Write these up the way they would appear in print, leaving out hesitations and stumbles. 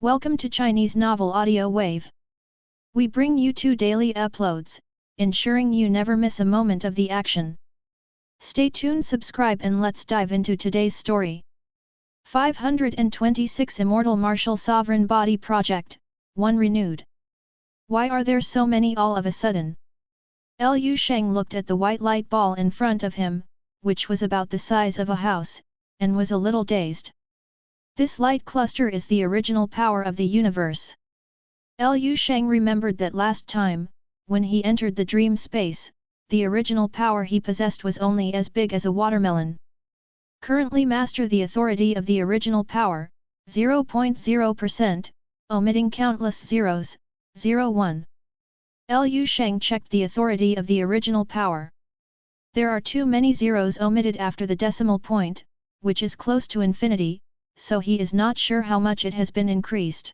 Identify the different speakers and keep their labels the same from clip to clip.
Speaker 1: Welcome to Chinese Novel Audio Wave. We bring you 2 daily uploads, ensuring you never miss a moment of the action. Stay tuned, subscribe, and let's dive into today's story. 526 Immortal Martial Sovereign Body Project, 1 renewed. Why are there so many all of a sudden? Sheng looked at the white light ball in front of him, which was about the size of a house, and was a little dazed. This light cluster is the original power of the universe. Sheng remembered that last time, when he entered the dream space, the original power he possessed was only as big as a watermelon. Currently master the authority of the original power, 0.0%, omitting countless zeros, 01. Sheng checked the authority of the original power. There are too many zeros omitted after the decimal point, which is close to infinity, so he is not sure how much it has been increased.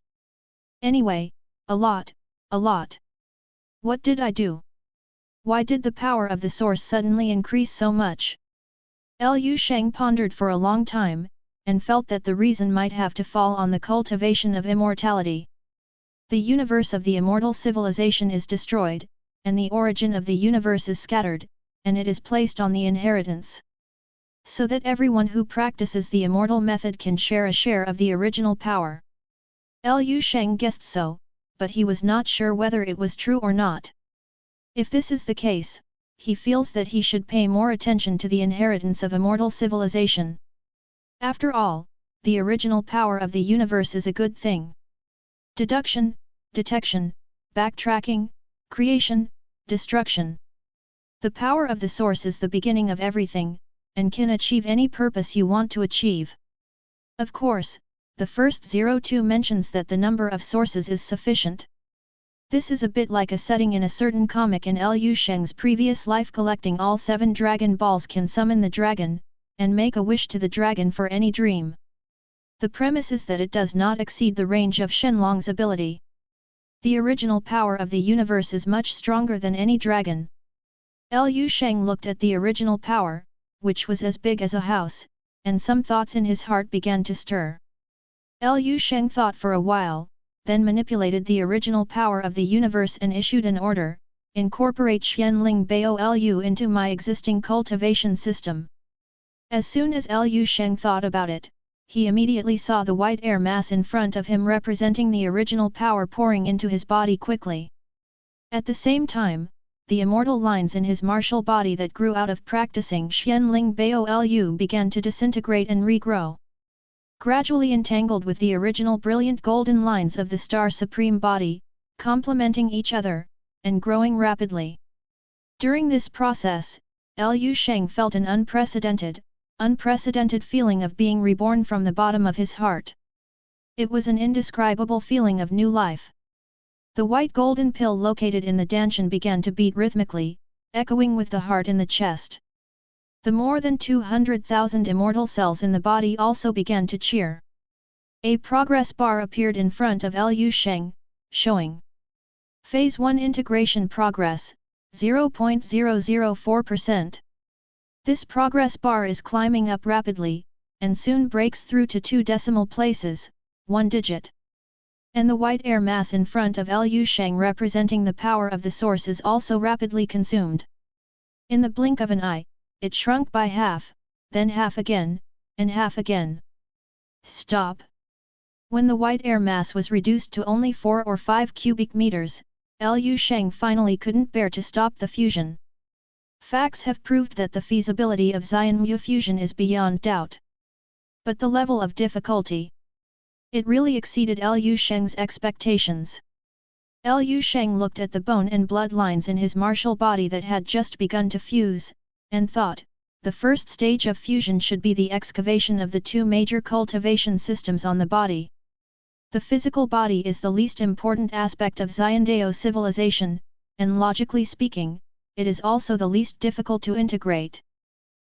Speaker 1: Anyway, a lot. What did I do? Why did the power of the source suddenly increase so much? Sheng pondered for a long time, and felt that the reason might have to fall on the cultivation of immortality. The universe of the immortal civilization is destroyed, and the origin of the universe is scattered, and it is placed on the inheritance. So that everyone who practices the immortal method can share a share of the original power. Sheng guessed so, but he was not sure whether it was true or not. If this is the case, he feels that he should pay more attention to the inheritance of immortal civilization. After all, the original power of the universe is a good thing. Deduction, detection, backtracking, creation, destruction. The power of the source is the beginning of everything, and can achieve any purpose you want to achieve. Of course, the first 02 mentions that the number of sources is sufficient. This is a bit like a setting in a certain comic in Sheng's previous life. Collecting all 7 Dragon Balls can summon the dragon, and make a wish to the dragon for any dream. The premise is that it does not exceed the range of Shenlong's ability. The original power of the universe is much stronger than any dragon. Sheng looked at the original power, which was as big as a house, and some thoughts in his heart began to stir. Sheng thought for a while, then manipulated the original power of the universe and issued an order: incorporate Xianling Baolu into my existing cultivation system. As soon as Sheng thought about it, he immediately saw the white air mass in front of him representing the original power pouring into his body quickly. At the same time, the immortal lines in his martial body that grew out of practicing Xianling Baolu began to disintegrate and regrow. Gradually entangled with the original brilliant golden lines of the Star Supreme body, complementing each other, and growing rapidly. During this process, Sheng felt an unprecedented feeling of being reborn from the bottom of his heart. It was an indescribable feeling of new life. The white golden pill located in the dantian began to beat rhythmically, echoing with the heart in the chest. The more than 200,000 immortal cells in the body also began to cheer. A progress bar appeared in front of Sheng, showing Phase 1 integration progress, 0.004%. This progress bar is climbing up rapidly, and soon breaks through to 2 decimal places, 1 digit. And the white air mass in front of Sheng representing the power of the source is also rapidly consumed. In the blink of an eye, it shrunk by half, then half again, and half again. Stop! When the white air mass was reduced to only 4 or 5 cubic meters, Sheng finally couldn't bear to stop the fusion. Facts have proved that the feasibility of Xianwu fusion is beyond doubt. But the level of difficulty, it really exceeded Sheng's expectations. Sheng looked at the bone and blood lines in his martial body that had just begun to fuse, and thought, the first stage of fusion should be the excavation of the 2 major cultivation systems on the body. The physical body is the least important aspect of Xiandao civilization, and logically speaking, it is also the least difficult to integrate.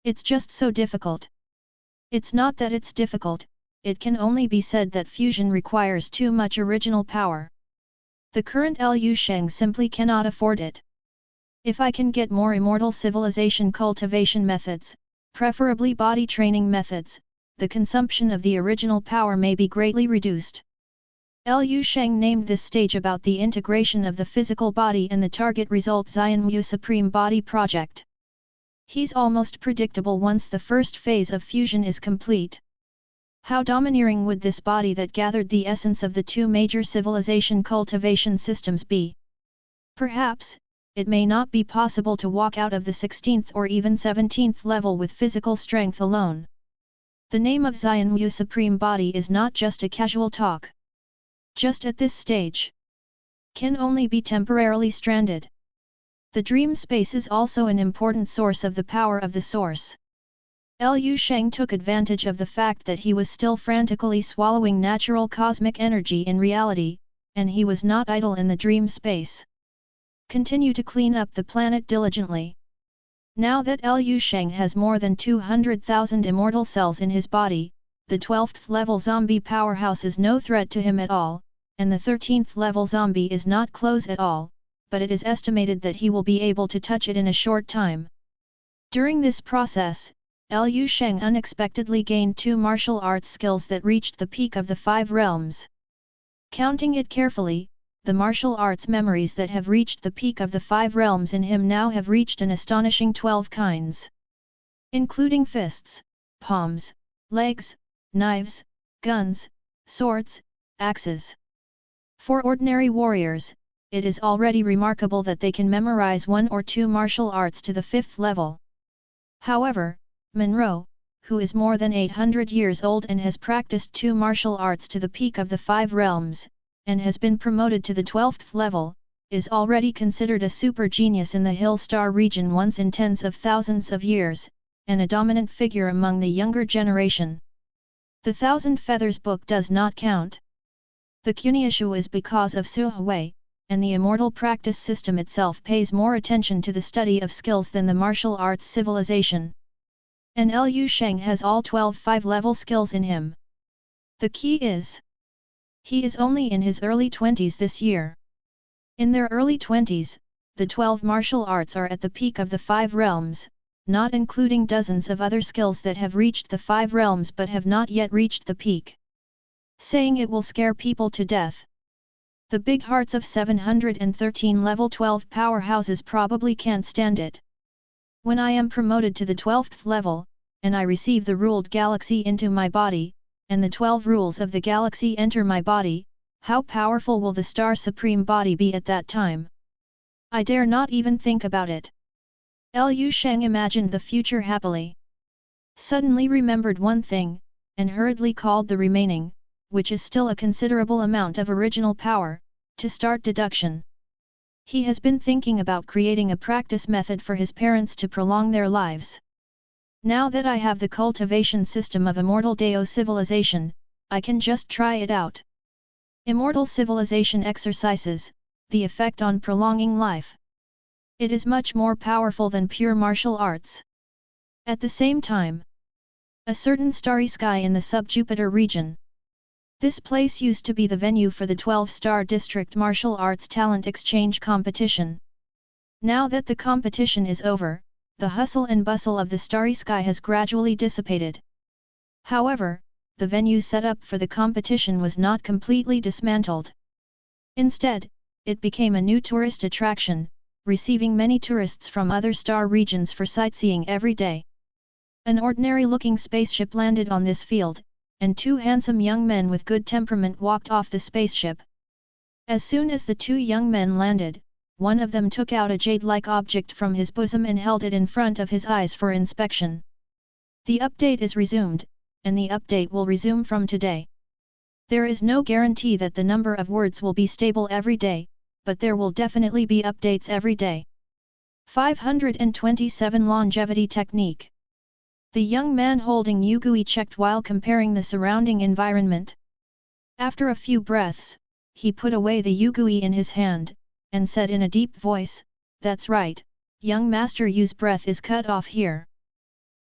Speaker 1: It's just so difficult. It's not that it's difficult, it can only be said that fusion requires too much original power. The current Sheng simply cannot afford it. If I can get more immortal civilization cultivation methods, preferably body training methods, the consumption of the original power may be greatly reduced. Lu Sheng named this stage about the integration of the physical body and the target result Xianwu Supreme Body Project. He's almost predictable once the first phase of fusion is complete. How domineering would this body that gathered the essence of the two major civilization cultivation systems be? Perhaps, it may not be possible to walk out of the 16th or even 17th level with physical strength alone. The name of Xianwu Supreme Body is not just a casual talk. Just at this stage, can only be temporarily stranded. The dream space is also an important source of the power of the source. Lu Sheng took advantage of the fact that he was still frantically swallowing natural cosmic energy in reality, and he was not idle in the dream space. Continue to clean up the planet diligently. Now that Lu Sheng has more than 200,000 immortal cells in his body, the 12th level zombie powerhouse is no threat to him at all, and the 13th level zombie is not close at all, but it is estimated that he will be able to touch it in a short time. During this process, Lu Sheng unexpectedly gained 2 martial arts skills that reached the peak of the 5 realms. Counting it carefully, the martial arts memories that have reached the peak of the 5 realms in him now have reached an astonishing 12 kinds. Including fists, palms, legs, knives, guns, swords, axes. For ordinary warriors, it is already remarkable that they can memorize 1 or 2 martial arts to the 5th level. However, Monroe, who is more than 800 years old and has practiced 2 martial arts to the peak of the 5 realms, and has been promoted to the 12th level, is already considered a super genius in the Hill Star region once in tens of thousands of years, and a dominant figure among the younger generation. The Thousand Feathers book does not count. The Kunyashu is because of Su Hui, and the immortal practice system itself pays more attention to the study of skills than the martial arts civilization. And Lu Sheng has all 12 5-level skills in him. The key is, he is only in his early 20s this year. In their early 20s, the 12 martial arts are at the peak of the 5 realms, not including dozens of other skills that have reached the 5 realms but have not yet reached the peak. Saying it will scare people to death. The big hearts of 713 level 12 powerhouses probably can't stand it. When I am promoted to the 12th level, and I receive the ruled galaxy into my body, and the 12 rules of the galaxy enter my body, how powerful will the Star Supreme Body be at that time? I dare not even think about it. Lu Sheng imagined the future happily. Suddenly remembered one thing, and hurriedly called the remaining, which is still a considerable amount of original power, to start deduction. He has been thinking about creating a practice method for his parents to prolong their lives. Now that I have the cultivation system of Immortal Dao civilization, I can just try it out. Immortal civilization exercises, the effect on prolonging life. It is much more powerful than pure martial arts. At the same time, a certain starry sky in the sub-Jupiter region. This place used to be the venue for the 12-star district martial arts talent exchange competition. Now that the competition is over, the hustle and bustle of the starry sky has gradually dissipated. However, the venue set up for the competition was not completely dismantled. Instead, it became a new tourist attraction, receiving many tourists from other star regions for sightseeing every day. An ordinary-looking spaceship landed on this field, and 2 handsome young men with good temperament walked off the spaceship. As soon as the 2 young men landed, one of them took out a jade-like object from his bosom and held it in front of his eyes for inspection. The update is resumed, and the update will resume from today. There is no guarantee that the number of words will be stable every day, but there will definitely be updates every day. 527 Longevity Technique. The young man holding Yugui checked while comparing the surrounding environment. After a few breaths, he put away the Yugui in his hand, and said in a deep voice, "That's right, young master Yu's breath is cut off here."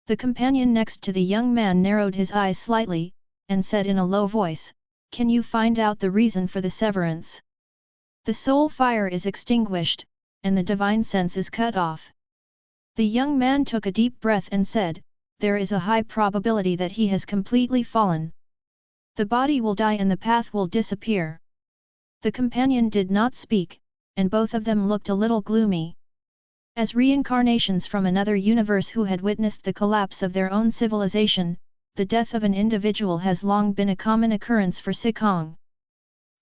Speaker 1: The companion next to the young man narrowed his eyes slightly, and said in a low voice, "Can you find out the reason for the severance?" "The soul fire is extinguished, and the divine sense is cut off." The young man took a deep breath and said, "There is a high probability that he has completely fallen. The body will die and the path will disappear." The companion did not speak, and both of them looked a little gloomy. As reincarnations from another universe who had witnessed the collapse of their own civilization, the death of an individual has long been a common occurrence for Sheng.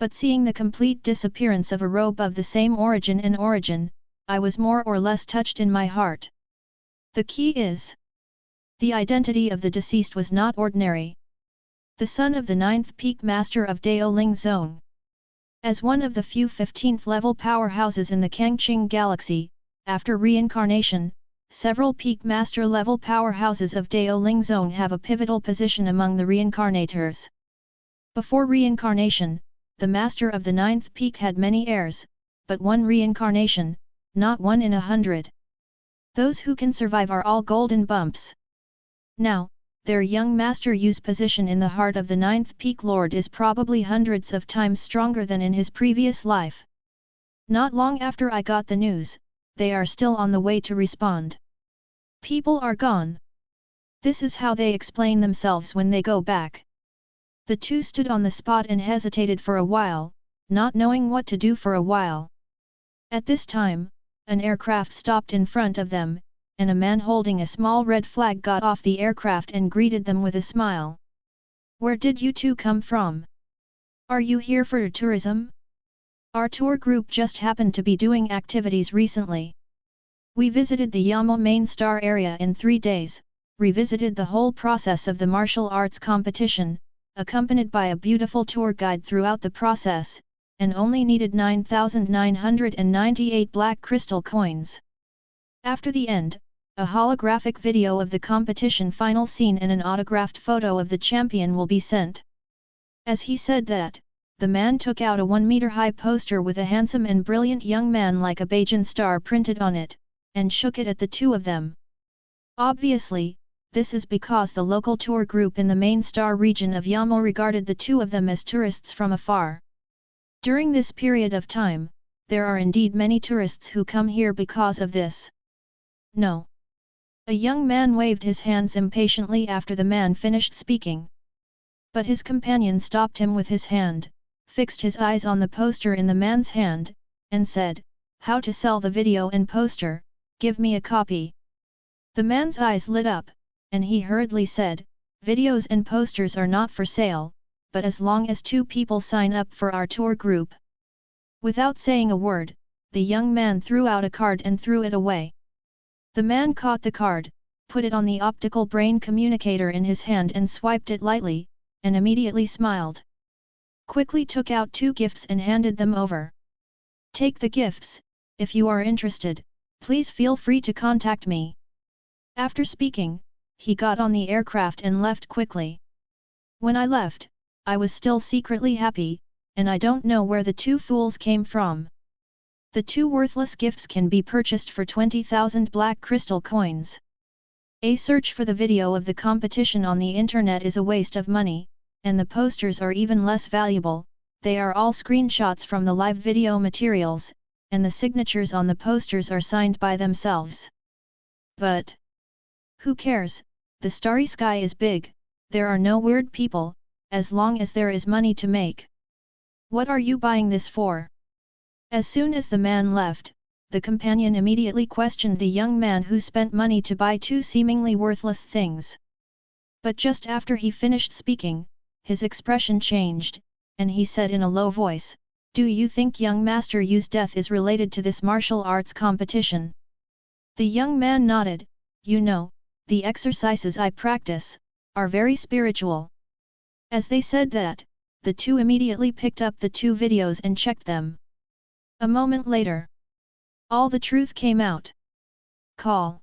Speaker 1: But seeing the complete disappearance of a robe of the same origin, I was more or less touched in my heart. The key is, the identity of the deceased was not ordinary. The son of the 9th peak master of Daoling Zone. As one of the few 15th level powerhouses in the Kangqing galaxy, after reincarnation, several peak master level powerhouses of Daoling Zone have a pivotal position among the reincarnators. Before reincarnation, the master of the 9th peak had many heirs, but one reincarnation, not 1 in 100. Those who can survive are all golden bumps. Now, their young master Yu's position in the heart of the 9th peak lord is probably hundreds of times stronger than in his previous life. Not long after I got the news, they are still on the way to respond. People are gone. This is how they explain themselves when they go back. The two stood on the spot and hesitated for a while, not knowing what to do for a while. At this time, an aircraft stopped in front of them, and a man holding a small red flag got off the aircraft and greeted them with a smile. Where did you two come from? Are you here for tourism? Our tour group just happened to be doing activities recently. We visited the Yamo main star area in 3 days, revisited the whole process of the martial arts competition, accompanied by a beautiful tour guide throughout the process, and only needed 9,998 black crystal coins. After the end, a holographic video of the competition final scene and an autographed photo of the champion will be sent. As he said that, the man took out a 1-meter-high poster with a handsome and brilliant young man like a Bajan star printed on it, and shook it at the two of them. Obviously, this is because the local tour group in the main star region of Yamo regarded the two of them as tourists from afar. During this period of time, there are indeed many tourists who come here because of this. No. A young man waved his hands impatiently after the man finished speaking. But his companion stopped him with his hand, fixed his eyes on the poster in the man's hand, and said, "How to sell the video and poster, give me a copy." The man's eyes lit up, and he hurriedly said, "Videos and posters are not for sale, but as long as 2 people sign up for our tour group." Without saying a word, the young man threw out a card and threw it away. The man caught the card, put it on the optical brain communicator in his hand and swiped it lightly, and immediately smiled. Quickly took out 2 gifts and handed them over. "Take the gifts, if you are interested, please feel free to contact me." After speaking, he got on the aircraft and left quickly. When I left, I was still secretly happy, and I don't know where the 2 fools came from. The 2 worthless gifts can be purchased for 20,000 black crystal coins. A search for the video of the competition on the internet is a waste of money, and the posters are even less valuable. They are all screenshots from the live video materials, and the signatures on the posters are signed by themselves. But who cares? The starry sky is big, there are no weird people, as long as there is money to make. What are you buying this for? As soon as the man left, the companion immediately questioned the young man who spent money to buy 2 seemingly worthless things. But just after he finished speaking, his expression changed, and he said in a low voice, "Do you think young Master Yu's death is related to this martial arts competition?" The young man nodded, "You know, the exercises I practice are very spiritual." As they said that, the 2 immediately picked up the 2 videos and checked them. A moment later, all the truth came out. Call.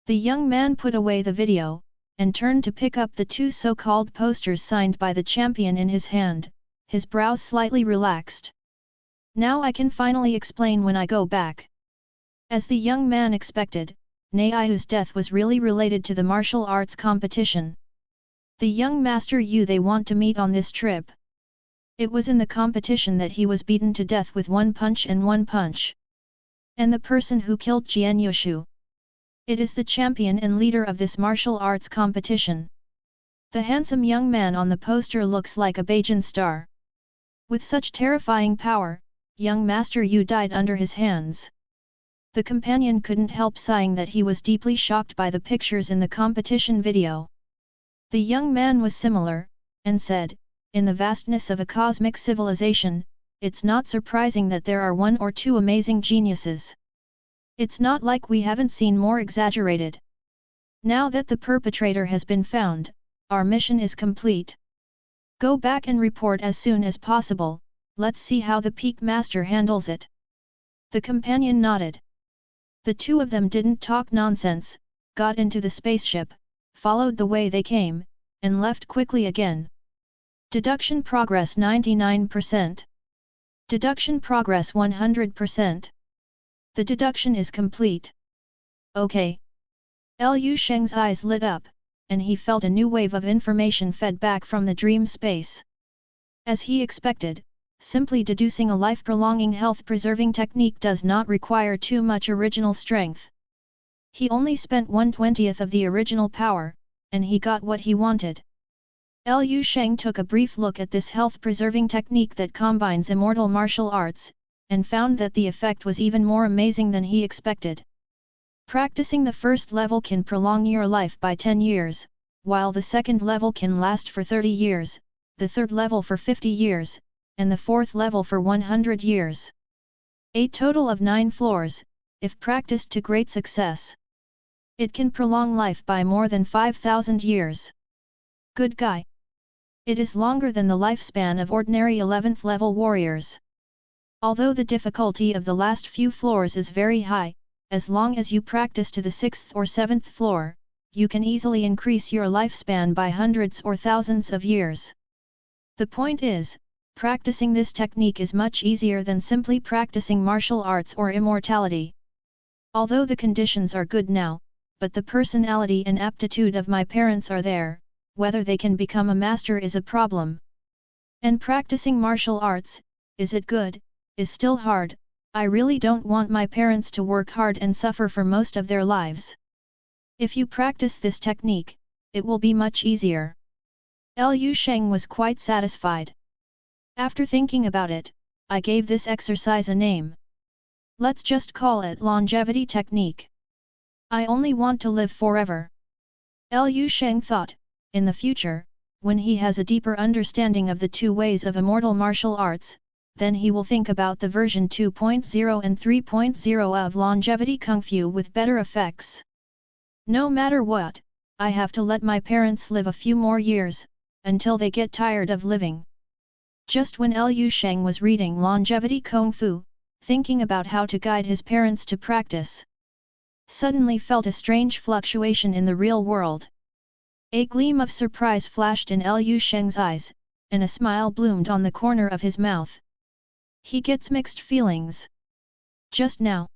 Speaker 1: The young man put away the video, and turned to pick up the 2 so-called posters signed by the champion in his hand, his brows slightly relaxed. "Now I can finally explain when I go back." As the young man expected, Naihu's death was really related to the martial arts competition. The young Master Yu they want to meet on this trip. It was in the competition that he was beaten to death with 1 punch and 1 punch. And the person who killed Jian Yushu. It is the champion and leader of this martial arts competition. The handsome young man on the poster looks like a Bajan star. With such terrifying power, young Master Yu died under his hands. The companion couldn't help sighing that he was deeply shocked by the pictures in the competition video. The young man was similar, and said, in the vastness of a cosmic civilization, it's not surprising that there are one or two amazing geniuses. It's not like we haven't seen more exaggerated. Now that the perpetrator has been found, our mission is complete. Go back and report as soon as possible, let's see how the Peak Master handles it. The companion nodded. The two of them didn't talk nonsense, got into the spaceship, followed the way they came, and left quickly again. Deduction progress 99%. Deduction progress 100%. The deduction is complete. Okay. Liu Sheng's eyes lit up, and he felt a new wave of information fed back from the dream space. As he expected, simply deducing a life-prolonging health-preserving technique does not require too much original strength. He only spent 1/20th of the original power, and he got what he wanted. Liu Sheng took a brief look at this health-preserving technique that combines immortal martial arts, and found that the effect was even more amazing than he expected. Practicing the first level can prolong your life by 10 years, while the second level can last for 30 years, the third level for 50 years, and the fourth level for 100 years. A total of 9 floors, if practiced to great success. It can prolong life by more than 5,000 years. Good guy. It is longer than the lifespan of ordinary 11th level warriors. Although the difficulty of the last few floors is very high, as long as you practice to the 6th or 7th floor, you can easily increase your lifespan by hundreds or thousands of years. The point is, practicing this technique is much easier than simply practicing martial arts or immortality. Although the conditions are good now, but the personality and aptitude of my parents are there, whether they can become a master is a problem. And practicing martial arts, is it good, is still hard. I really don't want my parents to work hard and suffer for most of their lives. If you practice this technique, it will be much easier. Liu Sheng was quite satisfied. After thinking about it, I gave this exercise a name. Let's just call it longevity technique. I only want to live forever. Liu Sheng thought, in the future, when he has a deeper understanding of the two ways of immortal martial arts, then he will think about the version 2.0 and 3.0 of longevity kung fu with better effects. No matter what, I have to let my parents live a few more years, until they get tired of living. Just when Liu Sheng was reading longevity kung fu, thinking about how to guide his parents to practice, suddenly felt a strange fluctuation in the real world. A gleam of surprise flashed in Liu Sheng's eyes, and a smile bloomed on the corner of his mouth. He gets mixed feelings. Just now,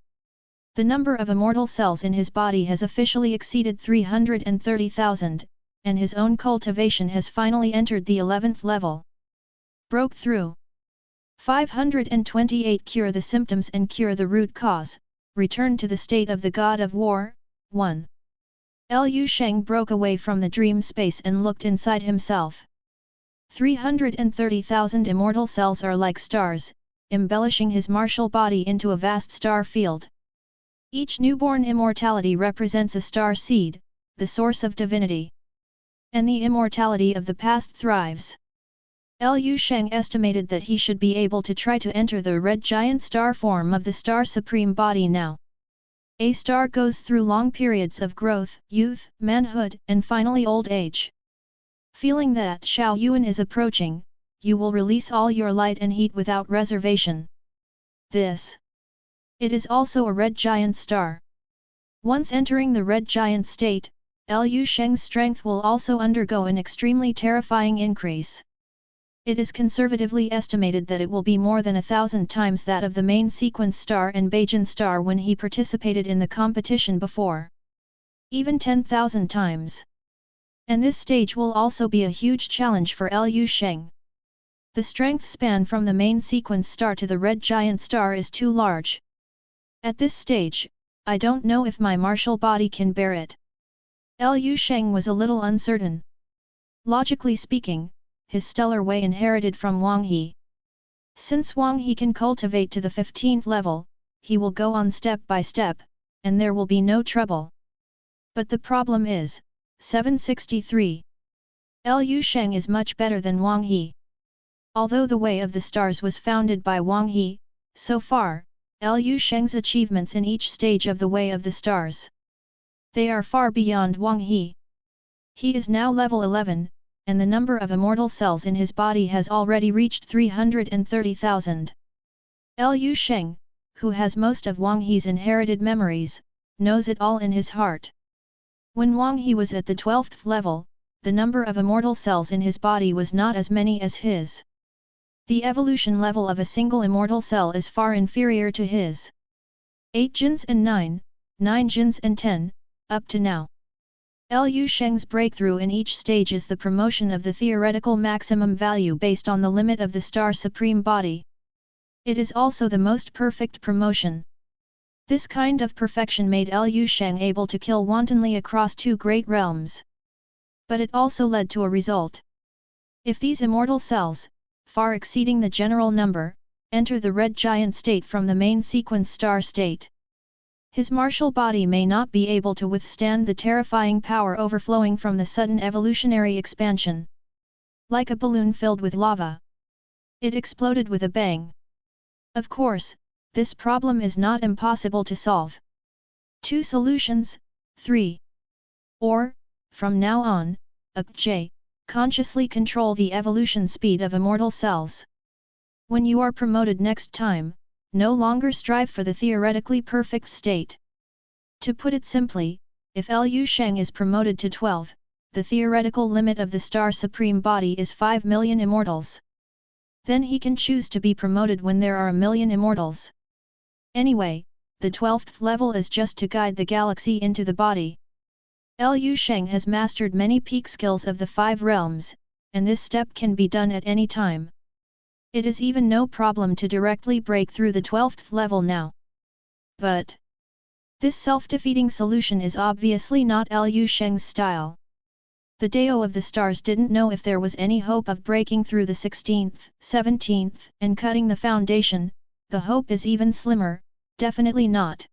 Speaker 1: the number of immortal cells in his body has officially exceeded 330,000, and his own cultivation has finally entered the 11th level. Broke through. 528 Cure the symptoms and cure the root cause, return to the state of the god of war. 1. Liu Sheng broke away from the dream space and looked inside himself. 330,000 immortal cells are like stars, embellishing his martial body into a vast star field. Each newborn immortality represents a star seed, the source of divinity. And the immortality of the past thrives. Liu Sheng estimated that he should be able to try to enter the red giant star form of the star supreme body now. A star goes through long periods of growth, youth, manhood, and finally old age. Feeling that Xiao Yuan is approaching, you will release all your light and heat without reservation. It is also a red giant star. Once entering the red giant state, Liu Sheng's strength will also undergo an extremely terrifying increase. It is conservatively estimated that it will be more than 1,000 times that of the main sequence star and Bajan star when he participated in the competition before. Even 10,000 times. And this stage will also be a huge challenge for Liu Sheng. The strength span from the main sequence star to the red giant star is too large. At this stage, I don't know if my martial body can bear it. Liu Sheng was a little uncertain. Logically speaking, his stellar way inherited from Wang He. Since Wang He can cultivate to the 15th level, he will go on step by step, and there will be no trouble. But the problem is, 763. Liu Sheng is much better than Wang He. Although the Way of the Stars was founded by Wang He, so far, Liu Sheng's achievements in each stage of the Way of the Stars, they are far beyond Wang He. He is now level 11, and the number of immortal cells in his body has already reached 330,000. Liu Sheng, who has most of Wang He's inherited memories, knows it all in his heart. When Wang He was at the 12th level, the number of immortal cells in his body was not as many as his. The evolution level of a single immortal cell is far inferior to his. 8 gens and 9 gens and 10, up to now. Liu Sheng's breakthrough in each stage is the promotion of the theoretical maximum value based on the limit of the Star Supreme Body. It is also the most perfect promotion. This kind of perfection made Liu Sheng able to kill wantonly across 2 great realms. But it also led to a result. If these immortal cells, far exceeding the general number, enter the red giant state from the main sequence star state, his martial body may not be able to withstand the terrifying power overflowing from the sudden evolutionary expansion. Like a balloon filled with lava, it exploded with a bang. Of course, this problem is not impossible to solve. 2 solutions, 3. Or, from now on, J. Consciously control the evolution speed of immortal cells. When you are promoted next time, no longer strive for the theoretically perfect state. To put it simply, if Liu Sheng is promoted to 12, the theoretical limit of the Star Supreme Body is 5 million immortals. Then he can choose to be promoted when there are a million immortals. Anyway, the 12th level is just to guide the galaxy into the body. Liu Sheng has mastered many peak skills of the 5 realms, and this step can be done at any time. It is even no problem to directly break through the 12th level now. But this self-defeating solution is obviously not Liu Sheng's style. The Dao of the Stars didn't know if there was any hope of breaking through the 16th, 17th, and cutting the foundation. The hope is even slimmer, definitely not.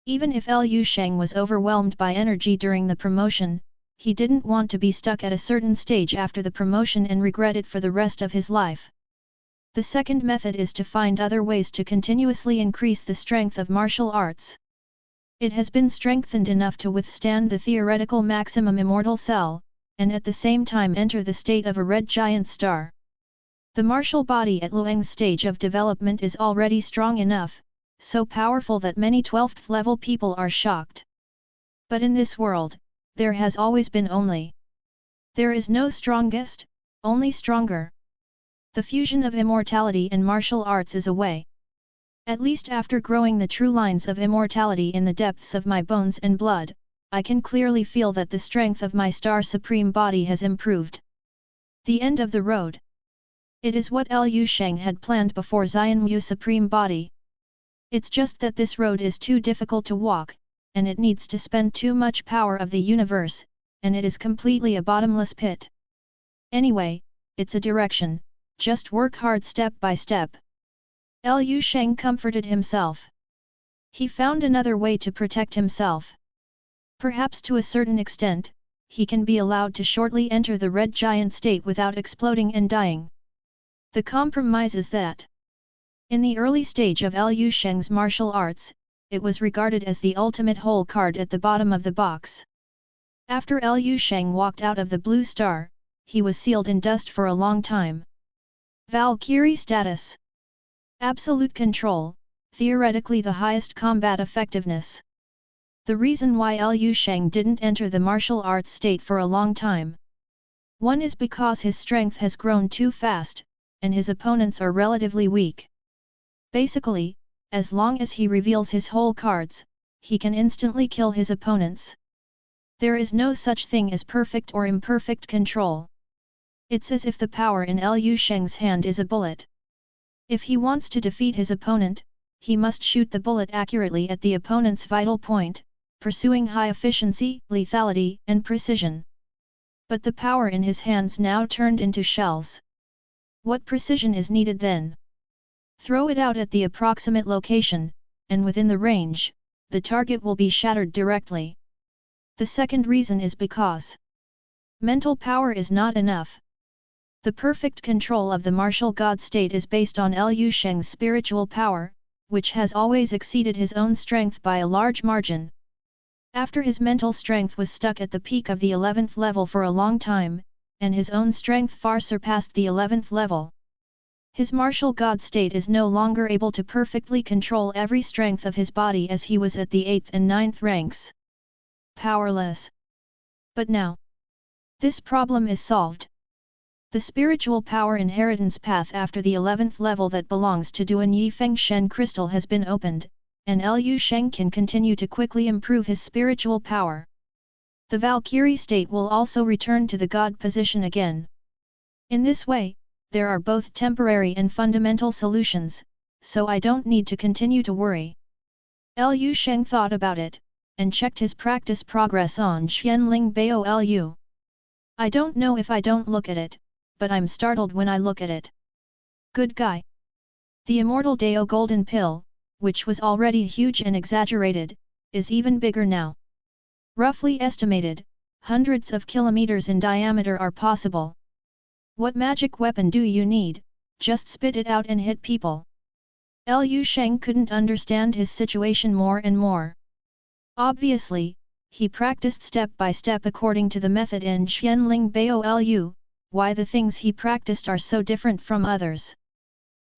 Speaker 1: Even if Liu Sheng was overwhelmed by energy during the promotion, he didn't want to be stuck at a certain stage after the promotion and regret it for the rest of his life. The second method is to find other ways to continuously increase the strength of martial arts. It has been strengthened enough to withstand the theoretical maximum immortal cell, and at the same time enter the state of a red giant star. The martial body at Luang's stage of development is already strong enough, so powerful that many 12th level people are shocked. But in this world, there has always been only. There is no strongest, only stronger. The fusion of immortality and martial arts is a way. At least after growing the true lines of immortality in the depths of my bones and blood, I can clearly feel that the strength of my Star Supreme Body has improved. The end of the road. It is what Liu Sheng had planned before Xianmu Supreme Body. It's just that this road is too difficult to walk, and it needs to spend too much power of the universe, and it is completely a bottomless pit. Anyway, it's a direction, just work hard step by step. Liu Sheng comforted himself. He found another way to protect himself. Perhaps to a certain extent, he can be allowed to shortly enter the red giant state without exploding and dying. The compromise is that in the early stage of Liu Sheng's martial arts, it was regarded as the ultimate hole card at the bottom of the box. After Liu Sheng walked out of the blue star, he was sealed in dust for a long time. Valkyrie status. Absolute control, theoretically the highest combat effectiveness. The reason why Liu Sheng didn't enter the martial arts state for a long time. One is because his strength has grown too fast, and his opponents are relatively weak. Basically, as long as he reveals his whole cards, he can instantly kill his opponents. There is no such thing as perfect or imperfect control. It's as if the power in Liu Sheng's hand is a bullet. If he wants to defeat his opponent, he must shoot the bullet accurately at the opponent's vital point, pursuing high efficiency, lethality, and precision. But the power in his hands now turned into shells. What precision is needed then? Throw it out at the approximate location, and within the range, the target will be shattered directly. The second reason is because mental power is not enough. The perfect control of the martial god state is based on Liu Sheng's spiritual power, which has always exceeded his own strength by a large margin. After his mental strength was stuck at the peak of the 11th level for a long time, and his own strength far surpassed the 11th level. His martial god state is no longer able to perfectly control every strength of his body as he was at the 8th and 9th ranks. Powerless. But now, this problem is solved. The spiritual power inheritance path after the 11th level that belongs to Duan Yifeng Shen crystal has been opened, and Liu Sheng can continue to quickly improve his spiritual power. The Valkyrie state will also return to the god position again. In this way, there are both temporary and fundamental solutions, so I don't need to continue to worry. Liu Sheng thought about it, and checked his practice progress on Xianling Bao Lu. I don't know if I don't look at it, but I'm startled when I look at it. Good guy. The immortal Dao golden pill, which was already huge and exaggerated, is even bigger now. Roughly estimated, hundreds of kilometers in diameter are possible. What magic weapon do you need? Just spit it out and hit people. Liu Sheng couldn't understand his situation more and more. Obviously, he practiced step by step according to the method in Xianling Bao Lu. Why the things he practiced are so different from others.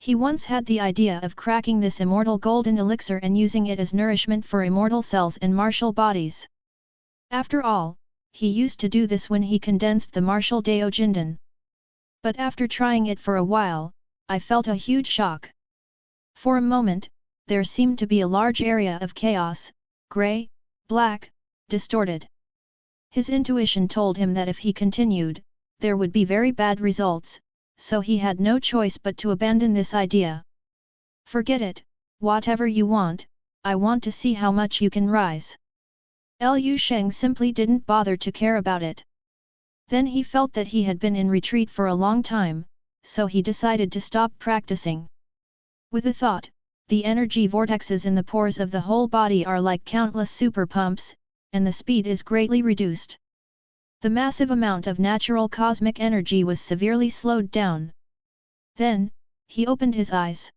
Speaker 1: He once had the idea of cracking this immortal golden elixir and using it as nourishment for immortal cells and martial bodies. After all, he used to do this when he condensed the martial Dao Jindan. But after trying it for a while, I felt a huge shock. For a moment, there seemed to be a large area of chaos, grey, black, distorted. His intuition told him that if he continued, there would be very bad results, so he had no choice but to abandon this idea. Forget it, whatever you want, I want to see how much you can rise. Liu Sheng simply didn't bother to care about it. Then he felt that he had been in retreat for a long time, so he decided to stop practicing. With a thought, the energy vortexes in the pores of the whole body are like countless super pumps, and the speed is greatly reduced. The massive amount of natural cosmic energy was severely slowed down. Then, he opened his eyes.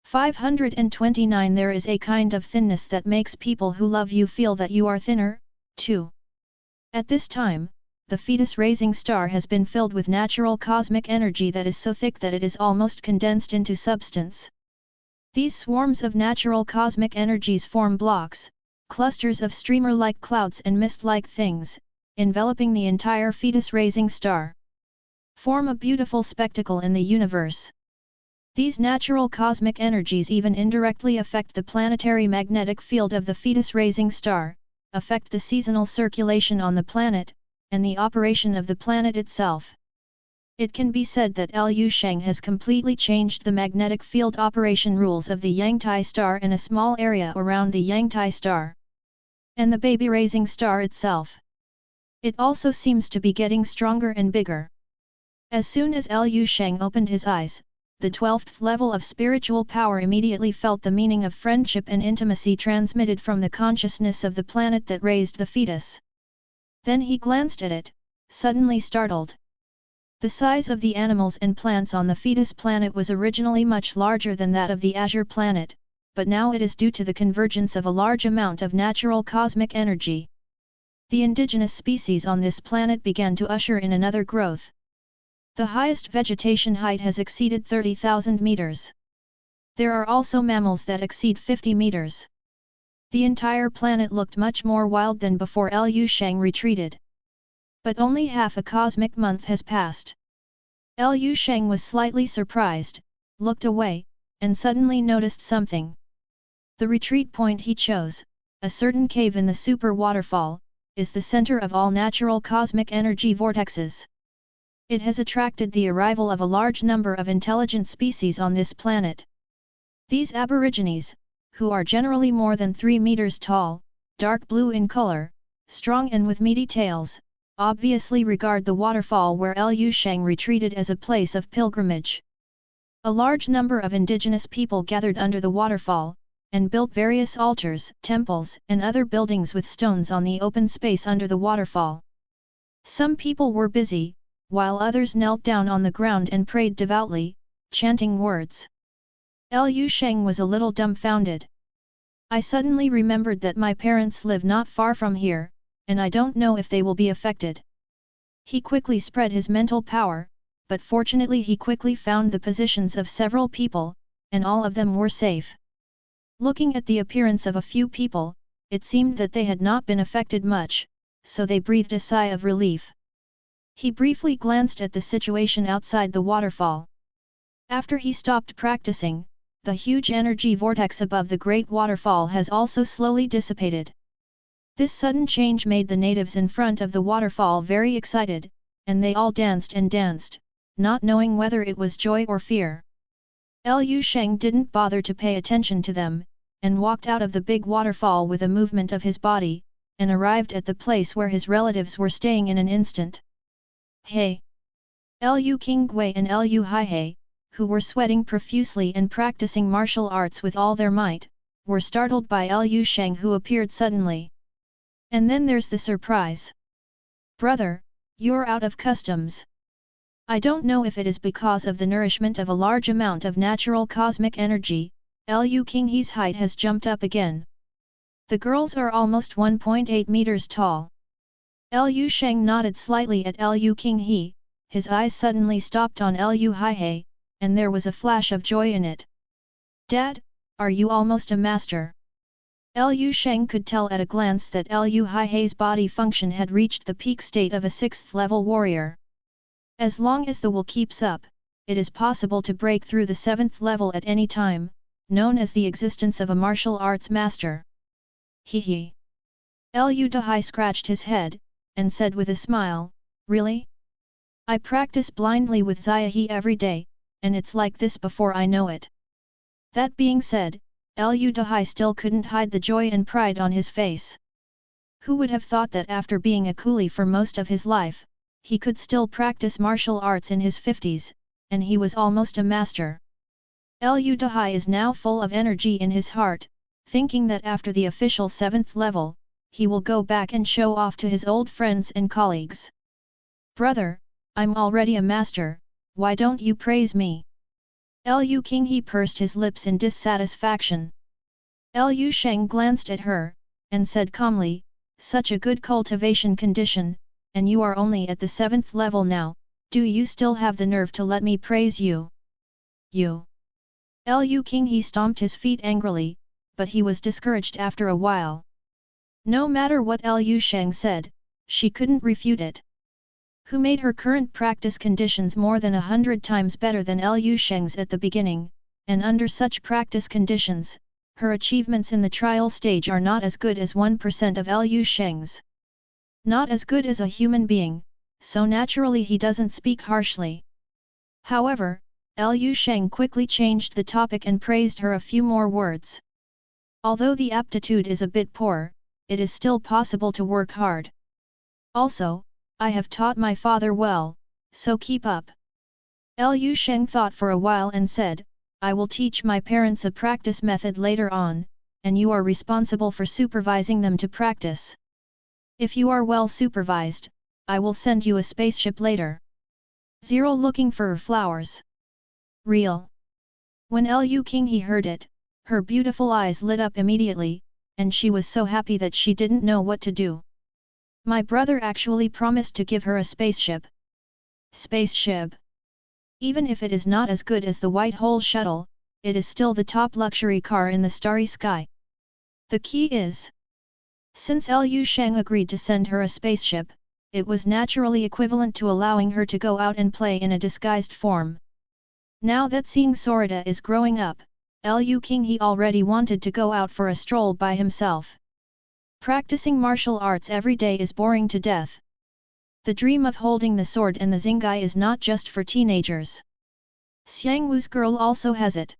Speaker 1: 529 There is a kind of thinness that makes people who love you feel that you are thinner, too. At this time, the fetus-raising star has been filled with natural cosmic energy that is so thick that it is almost condensed into substance. These swarms of natural cosmic energies form blocks, clusters of streamer-like clouds and mist-like things, enveloping the entire fetus-raising star. Form a beautiful spectacle in the universe. These natural cosmic energies even indirectly affect the planetary magnetic field of the fetus-raising star, affect the seasonal circulation on the planet, and the operation of the planet itself. It can be said that Liu Sheng has completely changed the magnetic field operation rules of the Yangtai star in a small area around the Yangtai star. And the baby-raising star itself. It also seems to be getting stronger and bigger. As soon as Liu Sheng opened his eyes, the 12th level of spiritual power immediately felt the meaning of friendship and intimacy transmitted from the consciousness of the planet that raised the fetus. Then he glanced at it, suddenly startled. The size of the animals and plants on the fetus planet was originally much larger than that of the Azure planet, but now it is due to the convergence of a large amount of natural cosmic energy. The indigenous species on this planet began to usher in another growth. The highest vegetation height has exceeded 30,000 meters. There are also mammals that exceed 50 meters. The entire planet looked much more wild than before Liu Sheng retreated. But only half a cosmic month has passed. Liu Sheng was slightly surprised, looked away, and suddenly noticed something. The retreat point he chose, a certain cave in the super waterfall, is the center of all natural cosmic energy vortexes. It has attracted the arrival of a large number of intelligent species on this planet. These aborigines, who are generally more than 3 meters tall, dark blue in color, strong and with meaty tails, obviously regard the waterfall where Liu Sheng retreated as a place of pilgrimage. A large number of indigenous people gathered under the waterfall, and built various altars, temples, and other buildings with stones on the open space under the waterfall. Some people were busy, while others knelt down on the ground and prayed devoutly, chanting words. Liu Sheng was a little dumbfounded. I suddenly remembered that my parents live not far from here, and I don't know if they will be affected. He quickly spread his mental power, but fortunately he quickly found the positions of several people, and all of them were safe. Looking at the appearance of a few people, it seemed that they had not been affected much, so they breathed a sigh of relief. He briefly glanced at the situation outside the waterfall. After he stopped practicing, the huge energy vortex above the great waterfall has also slowly dissipated. This sudden change made the natives in front of the waterfall very excited, and they all danced and danced, not knowing whether it was joy or fear. Liu Sheng didn't bother to pay attention to them, and walked out of the big waterfall with a movement of his body, and arrived at the place where his relatives were staying in an instant. Hey! Liu Qinggui and Liu Haihei, who were sweating profusely and practicing martial arts with all their might, were startled by Liu Sheng who appeared suddenly. And then there's the surprise. Brother, you're out of customs. I don't know if it is because of the nourishment of a large amount of natural cosmic energy, Liu Qinghei's height has jumped up again. The girls are almost 1.8 meters tall. Liu Sheng nodded slightly at Liu Qinghei, his eyes suddenly stopped on Liu Haihei, and there was a flash of joy in it. Dad, are you almost a master? Liu Sheng could tell at a glance that Liu Haihei's body function had reached the peak state of a 6th level warrior. As long as the will keeps up, it is possible to break through the 7th level at any time, known as the existence of a martial arts master. Hee. Liu Dahai scratched his head, and said with a smile, really? I practice blindly with Ziahe every day, and it's like this before I know it. That being said, Liu Dahai still couldn't hide the joy and pride on his face. Who would have thought that after being a coolie for most of his life, he could still practice martial arts in his 50s, and he was almost a master. Liu Dahai is now full of energy in his heart, thinking that after the official 7th level, he will go back and show off to his old friends and colleagues. Brother, I'm already a master, why don't you praise me? Liu Qinghei pursed his lips in dissatisfaction. Liu Sheng glanced at her, and said calmly, such a good cultivation condition, and you are only at the 7th level now, do you still have the nerve to let me praise you? You! Liu Qinghei stomped his feet angrily, but he was discouraged after a while. No matter what Liu Sheng said, she couldn't refute it. Who made her current practice conditions more than 100 times better than Liu Sheng's at the beginning, and under such practice conditions, her achievements in the trial stage are not as good as 1% of Liu Sheng's. Not as good as a human being, so naturally he doesn't speak harshly. However, Liu Sheng quickly changed the topic and praised her a few more words. Although the aptitude is a bit poor, it is still possible to work hard. Also, I have taught my father well, so keep up. Liu Sheng thought for a while and said, I will teach my parents a practice method later on, and you are responsible for supervising them to practice. If you are well supervised, I will send you a spaceship later. 0 looking for flowers. Real. When Liu Qinghei heard it, her beautiful eyes lit up immediately, and she was so happy that she didn't know what to do. My brother actually promised to give her a spaceship. Spaceship. Even if it is not as good as the White Hole shuttle, it is still the top luxury car in the starry sky. The key is, since Liu Sheng agreed to send her a spaceship, it was naturally equivalent to allowing her to go out and play in a disguised form. Now that seeing Sorita is growing up, Liu Qinghei already wanted to go out for a stroll by himself. Practicing martial arts every day is boring to death. The dream of holding the sword and the zingai is not just for teenagers. Xiang Wu's girl also has it.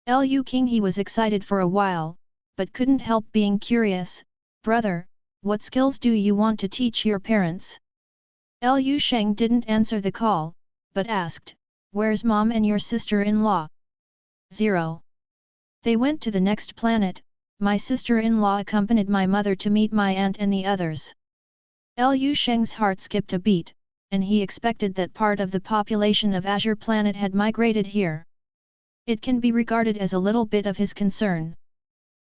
Speaker 1: Liu Qinghei was excited for a while, but couldn't help being curious. Brother, what skills do you want to teach your parents? Liu Sheng didn't answer the call, but asked, Where's mom and your sister-in-law? 0. They went to the next planet. My sister-in-law accompanied my mother to meet my aunt and the others. Liu Sheng's heart skipped a beat, and he expected that part of the population of Azure Planet had migrated here. It can be regarded as a little bit of his concern.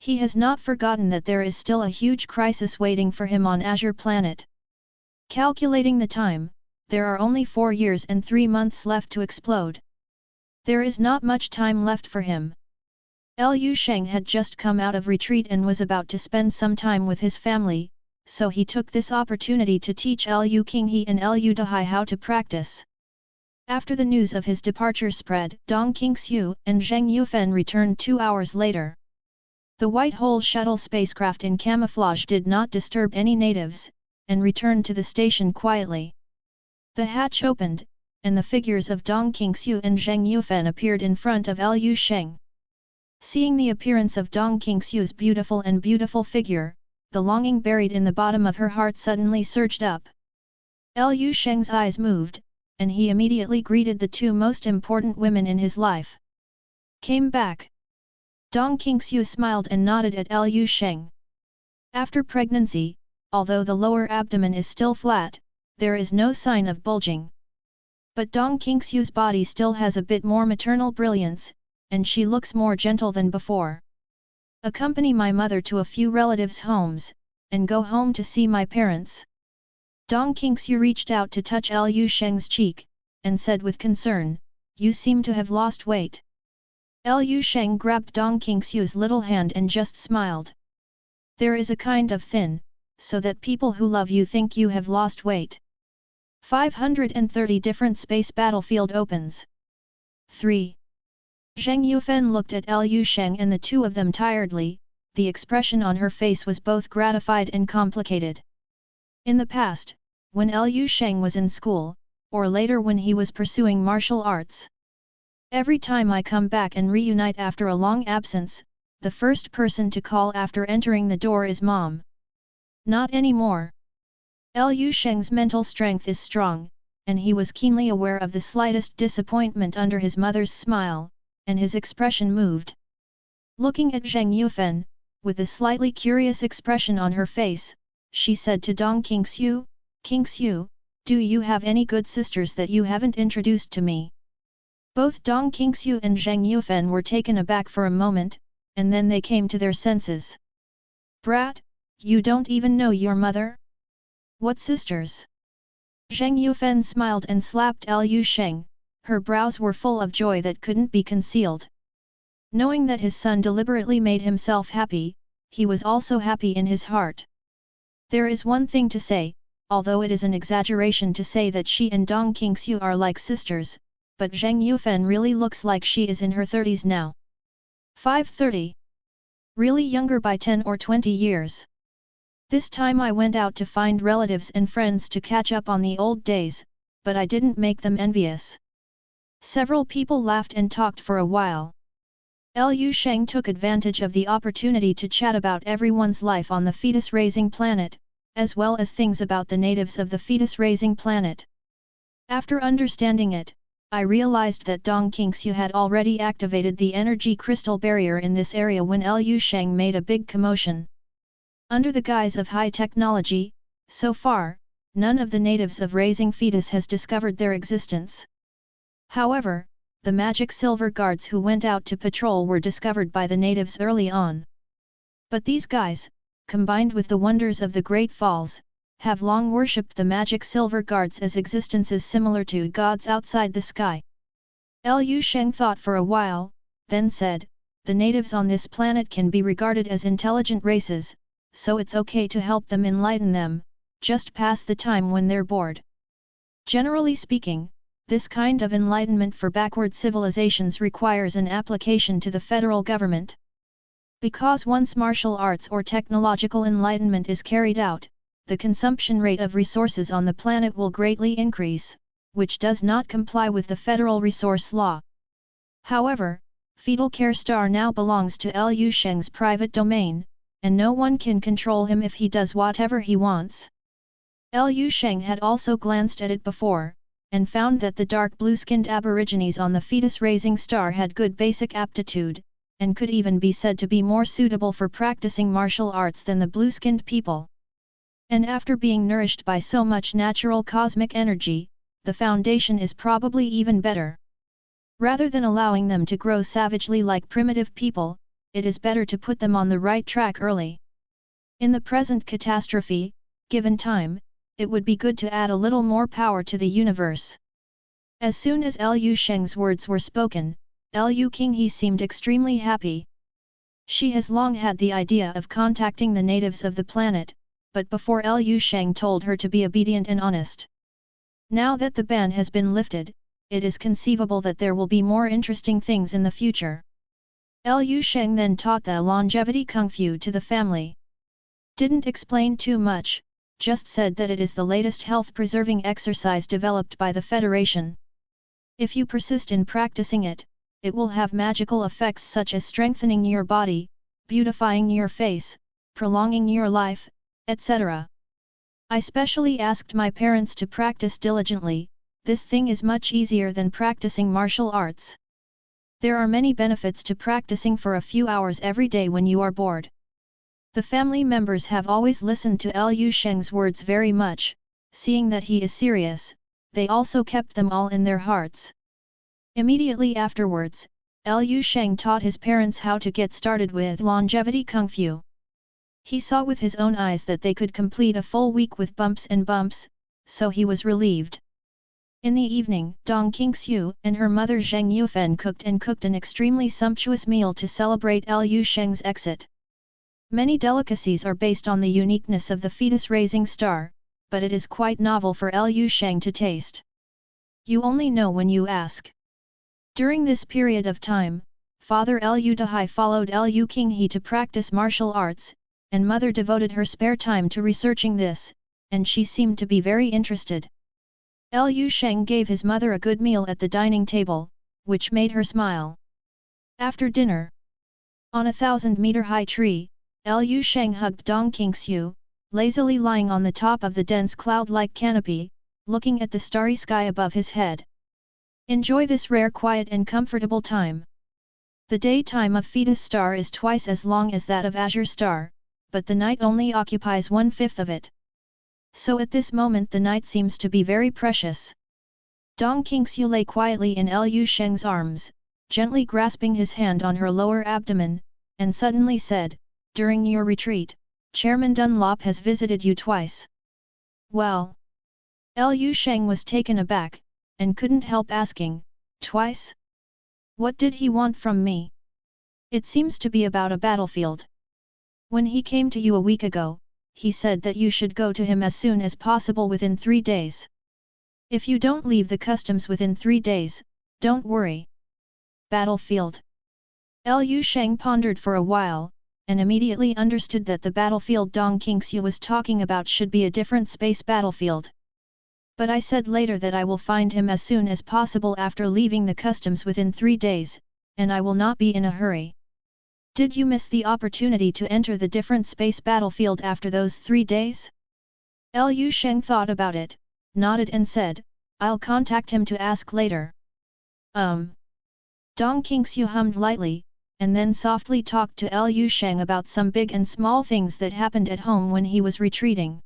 Speaker 1: He has not forgotten that there is still a huge crisis waiting for him on Azure Planet. Calculating the time, there are only 4 years and 3 months left to explode. There is not much time left for him. Liu Sheng had just come out of retreat and was about to spend some time with his family, so he took this opportunity to teach Liu Qinghe and Liu Dehai how to practice. After the news of his departure spread, Dong Qingxiu and Zheng Yufen returned 2 hours later. The White Hole shuttle spacecraft in camouflage did not disturb any natives, and returned to the station quietly. The hatch opened, and the figures of Dong Qingxiu and Zheng Yufen appeared in front of Liu Sheng. Seeing the appearance of Dong Qingxiu's beautiful figure, the longing buried in the bottom of her heart suddenly surged up. Liu Sheng's eyes moved, and he immediately greeted the 2 most important women in his life. Came back. Dong Qingxiu smiled and nodded at Liu Sheng. After pregnancy, although the lower abdomen is still flat, there is no sign of bulging. But Dong Qingxiu's body still has a bit more maternal brilliance, and she looks more gentle than before. Accompany my mother to a few relatives' homes, and go home to see my parents. Dong Qingxiu reached out to touch Liu Sheng's cheek, and said with concern, "You seem to have lost weight." Liu Sheng grabbed Dong Qingxiu's little hand and just smiled. There is a kind of thin, so that people who love you think you have lost weight. 530 different space battlefield opens. 3. Zheng Yufen looked at Liu Sheng and the 2 of them tiredly. The expression on her face was both gratified and complicated. In the past, when Liu Sheng was in school, or later when he was pursuing martial arts, every time I come back and reunite after a long absence, the first person to call after entering the door is Mom. Not anymore. Liu Sheng's mental strength is strong, and he was keenly aware of the slightest disappointment under his mother's smile, and his expression moved. Looking at Zheng Yufen, with a slightly curious expression on her face, she said to Dong Qingxiu, "Qingxiu, do you have any good sisters that you haven't introduced to me?" Both Dong Qingxiu and Zheng Yufen were taken aback for a moment, and then they came to their senses. "Brat, you don't even know your mother? What sisters?" Zheng Yufen smiled and slapped Liu Sheng. Her brows were full of joy that couldn't be concealed. Knowing that his son deliberately made himself happy, he was also happy in his heart. There is one thing to say, although it is an exaggeration to say that she and Dong Qingxiu are like sisters, but Zheng Yufen really looks like she is in her 30s now. 530. Really younger by 10 or 20 years. This time I went out to find relatives and friends to catch up on the old days, but I didn't make them envious. Several people laughed and talked for a while. Liu Sheng took advantage of the opportunity to chat about everyone's life on the fetus-raising planet, as well as things about the natives of the fetus-raising planet. After understanding it, I realized that Dong Qingxiu had already activated the energy crystal barrier in this area when Liu Sheng made a big commotion. Under the guise of high technology, so far, none of the natives of raising fetus has discovered their existence. However, the magic silver guards who went out to patrol were discovered by the natives early on. But these guys, combined with the wonders of the Great Falls, have long worshipped the magic silver guards as existences similar to gods outside the sky. Liu Sheng thought for a while, then said, "The natives on this planet can be regarded as intelligent races, so it's okay to help them enlighten them, just pass the time when they're bored." Generally speaking, this kind of enlightenment for backward civilizations requires an application to the federal government. Because once martial arts or technological enlightenment is carried out, the consumption rate of resources on the planet will greatly increase, which does not comply with the federal resource law. However, Fetal Care Star now belongs to Liu Sheng's private domain, and no one can control him if he does whatever he wants. Liu Sheng had also glanced at it before, and found that the dark blue-skinned aborigines on the fetus-raising star had good basic aptitude, and could even be said to be more suitable for practicing martial arts than the blue-skinned people. And after being nourished by so much natural cosmic energy, the foundation is probably even better. Rather than allowing them to grow savagely like primitive people, it is better to put them on the right track early. In the present catastrophe, given time, it would be good to add a little more power to the universe. As soon as Liu Sheng's words were spoken, Liu Qinghe seemed extremely happy. She has long had the idea of contacting the natives of the planet, but before Liu Sheng told her to be obedient and honest. Now that the ban has been lifted, it is conceivable that there will be more interesting things in the future. Liu Sheng then taught the longevity kung fu to the family. Didn't explain too much, just said that it is the latest health-preserving exercise developed by the Federation. If you persist in practicing it, it will have magical effects such as strengthening your body, beautifying your face, prolonging your life, etc. I specially asked my parents to practice diligently. This thing is much easier than practicing martial arts. There are many benefits to practicing for a few hours every day when you are bored. The family members have always listened to Liu Sheng's words very much, seeing that he is serious, they also kept them all in their hearts. Immediately afterwards, Liu Sheng taught his parents how to get started with longevity kung fu. He saw with his own eyes that they could complete a full week with bumps and bumps, so he was relieved. In the evening, Dong Qingxiu and her mother Zheng Yufen cooked an extremely sumptuous meal to celebrate Liu Sheng's exit. Many delicacies are based on the uniqueness of the fetus-raising star, but it is quite novel for Liu Sheng to taste. You only know when you ask. During this period of time, Father Liu Dahai followed Liu Qinghe to practice martial arts, and Mother devoted her spare time to researching this, and she seemed to be very interested. Liu Sheng gave his mother a good meal at the dining table, which made her smile. After dinner, on a 1,000-meter-high tree, Liu Sheng hugged Dong Qingxiu, lazily lying on the top of the dense cloud-like canopy, looking at the starry sky above his head. Enjoy this rare quiet and comfortable time. The daytime of fetus star is twice as long as that of azure star, but the night only occupies 1/5 of it. So at this moment the night seems to be very precious. Dong Qingxiu lay quietly in Liu Sheng's arms, gently grasping his hand on her lower abdomen, and suddenly said, "During your retreat, Chairman Dunlop has visited you twice." Well, Liu Sheng was taken aback, and couldn't help asking, "Twice? What did he want from me?" "It seems to be about a battlefield. When he came to you a week ago, he said that you should go to him as soon as possible within 3 days. If you don't leave the customs within 3 days, don't worry." Battlefield. Liu Sheng pondered for a while, and immediately understood that the battlefield Dong Qingxiu was talking about should be a different space battlefield. "But I said later that I will find him as soon as possible after leaving the customs within 3 days, and I will not be in a hurry. Did you miss the opportunity to enter the different space battlefield after those 3 days?" Liu Sheng thought about it, nodded and said, "I'll contact him to ask later." Dong Qingxiu hummed lightly, and then softly talked to Liu Sheng about some big and small things that happened at home when he was retreating.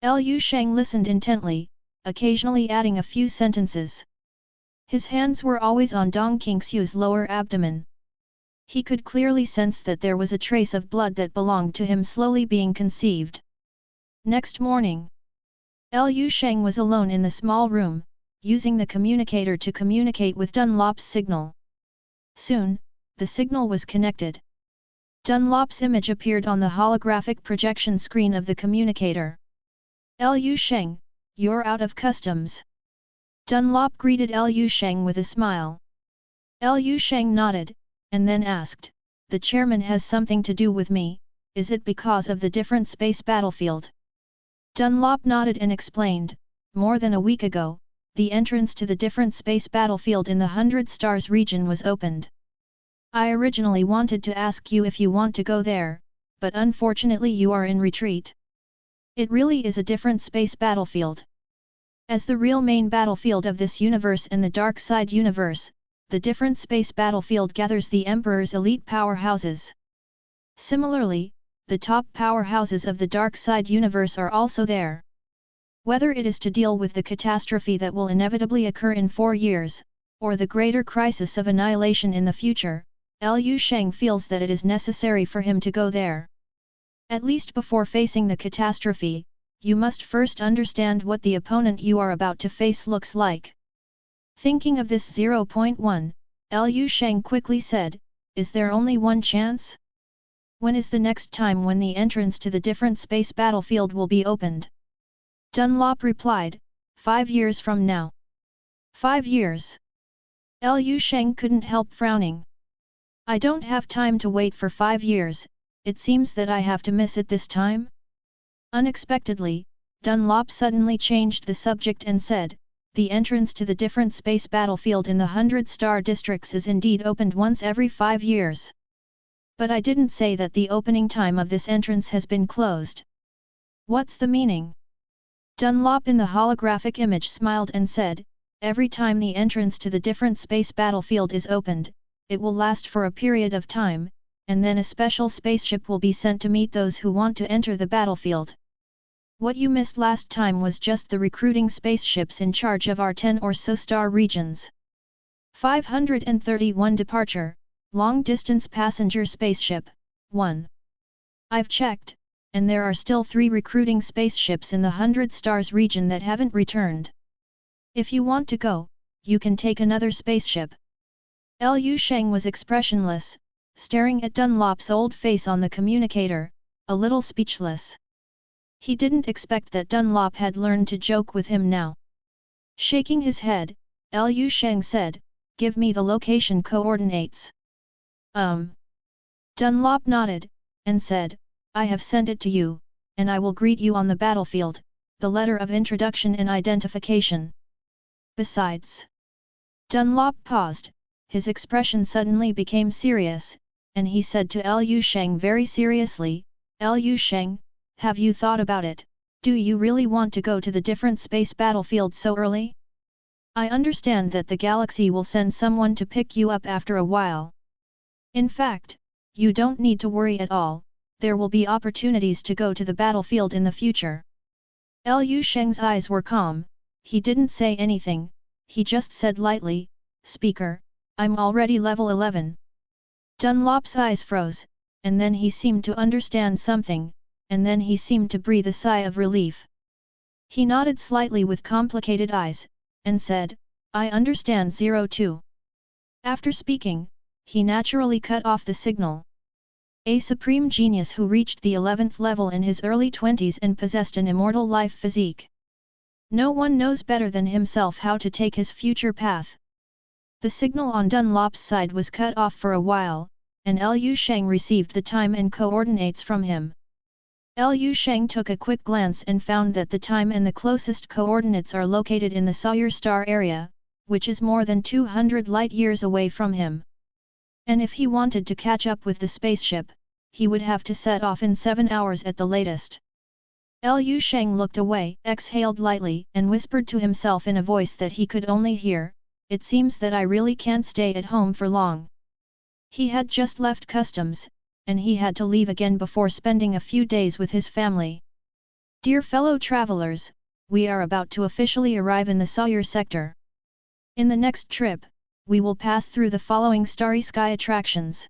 Speaker 1: Liu Sheng listened intently, occasionally adding a few sentences. His hands were always on Dong Qingxiu's lower abdomen. He could clearly sense that there was a trace of blood that belonged to him slowly being conceived. Next morning, Liu Sheng was alone in the small room, using the communicator to communicate with Dunlop's signal. Soon, the signal was connected. Dunlop's image appeared on the holographic projection screen of the communicator. "Liu Sheng, you're out of customs." Dunlop greeted Liu Sheng with a smile. Liu Sheng nodded, and then asked, "The chairman has something to do with me, is it because of the different space battlefield?" Dunlop nodded and explained, "More than a week ago, the entrance to the different space battlefield in the 100 Stars region was opened. I originally wanted to ask you if you want to go there, but unfortunately you are in retreat. It really is a different space battlefield. As the real main battlefield of this universe and the dark side universe, the different space battlefield gathers the Emperor's elite powerhouses. Similarly, the top powerhouses of the dark side universe are also there. Whether it is to deal with the catastrophe that will inevitably occur in 4 years, or the greater crisis of annihilation in the future, Liu Sheng feels that it is necessary for him to go there. At least before facing the catastrophe, you must first understand what the opponent you are about to face looks like. Thinking of this 0.1, Liu Sheng quickly said, "Is there only one chance? When is the next time when the entrance to the different space battlefield will be opened?" Dunlop replied, 5 years from now. 5 years? Liu Sheng couldn't help frowning. I don't have time to wait for 5 years, it seems that I have to miss it this time? Unexpectedly, Dunlop suddenly changed the subject and said, "The entrance to the different space battlefield in the 100-star districts is indeed opened once every 5 years. But I didn't say that the opening time of this entrance has been closed. What's the meaning?" Dunlop in the holographic image smiled and said, "Every time the entrance to the different space battlefield is opened, it will last for a period of time, and then a special spaceship will be sent to meet those who want to enter the battlefield. What you missed last time was just the recruiting spaceships in charge of our 10 or so star regions. 531 Departure, Long-Distance Passenger Spaceship, 1. I've checked, and there are still 3 recruiting spaceships in the 100 stars region that haven't returned. If you want to go, you can take another spaceship." Liu Sheng was expressionless, staring at Dunlop's old face on the communicator, a little speechless. He didn't expect that Dunlop had learned to joke with him now. Shaking his head, Liu Sheng said, "Give me the location coordinates." Dunlop nodded, and said, "I have sent it to you, and I will greet you on the battlefield, the letter of introduction and identification. Besides..." Dunlop paused, his expression suddenly became serious, and he said to Liu Sheng very seriously, "Liu Sheng, have you thought about it? Do you really want to go to the different space battlefield so early? I understand that the galaxy will send someone to pick you up after a while. In fact, you don't need to worry at all, there will be opportunities to go to the battlefield in the future." Liu Sheng's eyes were calm, he didn't say anything, he just said lightly, "Speaker, I'm already level 11. Dunlop's eyes froze, and then he seemed to understand something, and then he seemed to breathe a sigh of relief. He nodded slightly with complicated eyes, and said, "I understand 02. After speaking, he naturally cut off the signal. A supreme genius who reached the 11th level in his early 20s and possessed an immortal life physique. No one knows better than himself how to take his future path." The signal on Dunlop's side was cut off for a while, and Liu Sheng received the time and coordinates from him. Liu Sheng took a quick glance and found that the time and the closest coordinates are located in the Sawyer star area, which is more than 200 light-years away from him. And if he wanted to catch up with the spaceship, he would have to set off in 7 hours at the latest. Liu Sheng looked away, exhaled lightly, and whispered to himself in a voice that he could only hear, "It seems that I really can't stay at home for long." He had just left customs, and he had to leave again before spending a few days with his family. "Dear fellow travelers, we are about to officially arrive in the Sawyer sector. In the next trip, we will pass through the following starry sky attractions.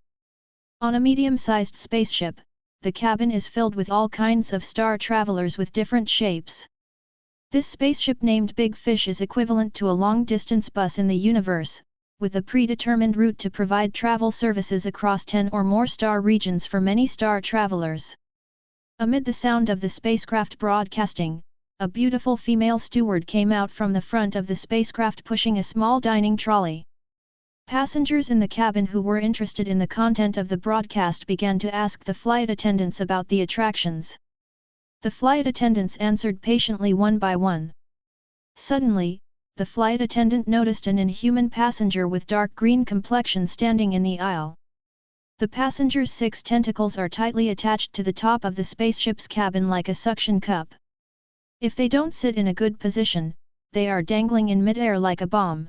Speaker 1: On a medium-sized spaceship, the cabin is filled with all kinds of star travelers with different shapes. This spaceship named Big Fish is equivalent to a long-distance bus in the universe, with a predetermined route to provide travel services across 10 or more star regions for many star travelers." Amid the sound of the spacecraft broadcasting, a beautiful female steward came out from the front of the spacecraft pushing a small dining trolley. Passengers in the cabin who were interested in the content of the broadcast began to ask the flight attendants about the attractions. The flight attendants answered patiently one by one. Suddenly, the flight attendant noticed an inhuman passenger with dark green complexion standing in the aisle. The passenger's 6 tentacles are tightly attached to the top of the spaceship's cabin like a suction cup. If they don't sit in a good position, they are dangling in midair like a bomb.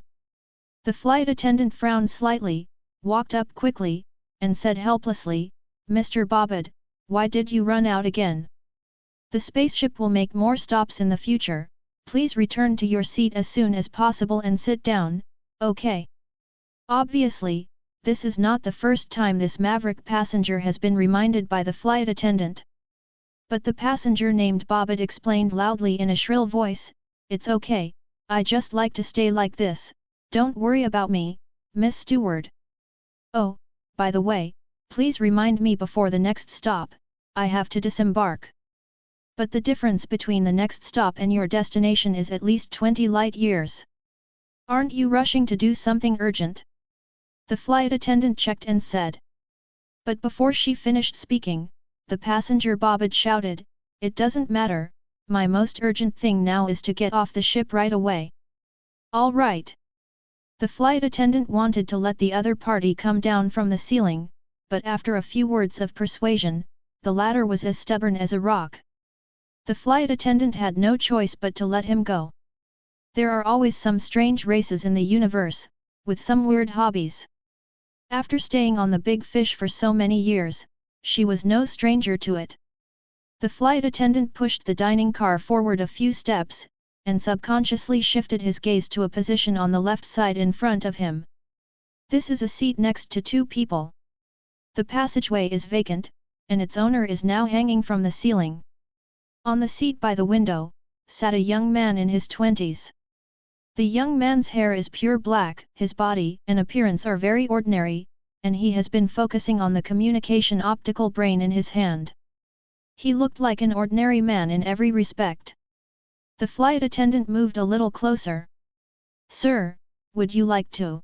Speaker 1: The flight attendant frowned slightly, walked up quickly, and said helplessly, "Mr. Bobbid, why did you run out again? The spaceship will make more stops in the future, please return to your seat as soon as possible and sit down, okay?" Obviously, this is not the first time this maverick passenger has been reminded by the flight attendant. But the passenger named Bobbid explained loudly in a shrill voice, "It's okay, I just like to stay like this, don't worry about me, Miss Steward. Oh, by the way, please remind me before the next stop, I have to disembark. But the difference between the next stop and your destination is at least 20 light years. Aren't you rushing to do something urgent?" The flight attendant checked and said. But before she finished speaking, the passenger Bobbid shouted, "It doesn't matter, my most urgent thing now is to get off the ship right away." "All right." The flight attendant wanted to let the other party come down from the ceiling, but after a few words of persuasion, the latter was as stubborn as a rock. The flight attendant had no choice but to let him go. There are always some strange races in the universe, with some weird hobbies. After staying on the Big Fish for so many years, she was no stranger to it. The flight attendant pushed the dining car forward a few steps, and subconsciously shifted his gaze to a position on the left side in front of him. This is a seat next to two people. The passageway is vacant, and its owner is now hanging from the ceiling. On the seat by the window, sat a young man in his 20s. The young man's hair is pure black, his body and appearance are very ordinary, and he has been focusing on the communication optical brain in his hand. He looked like an ordinary man in every respect. The flight attendant moved a little closer. "Sir, would you like to?"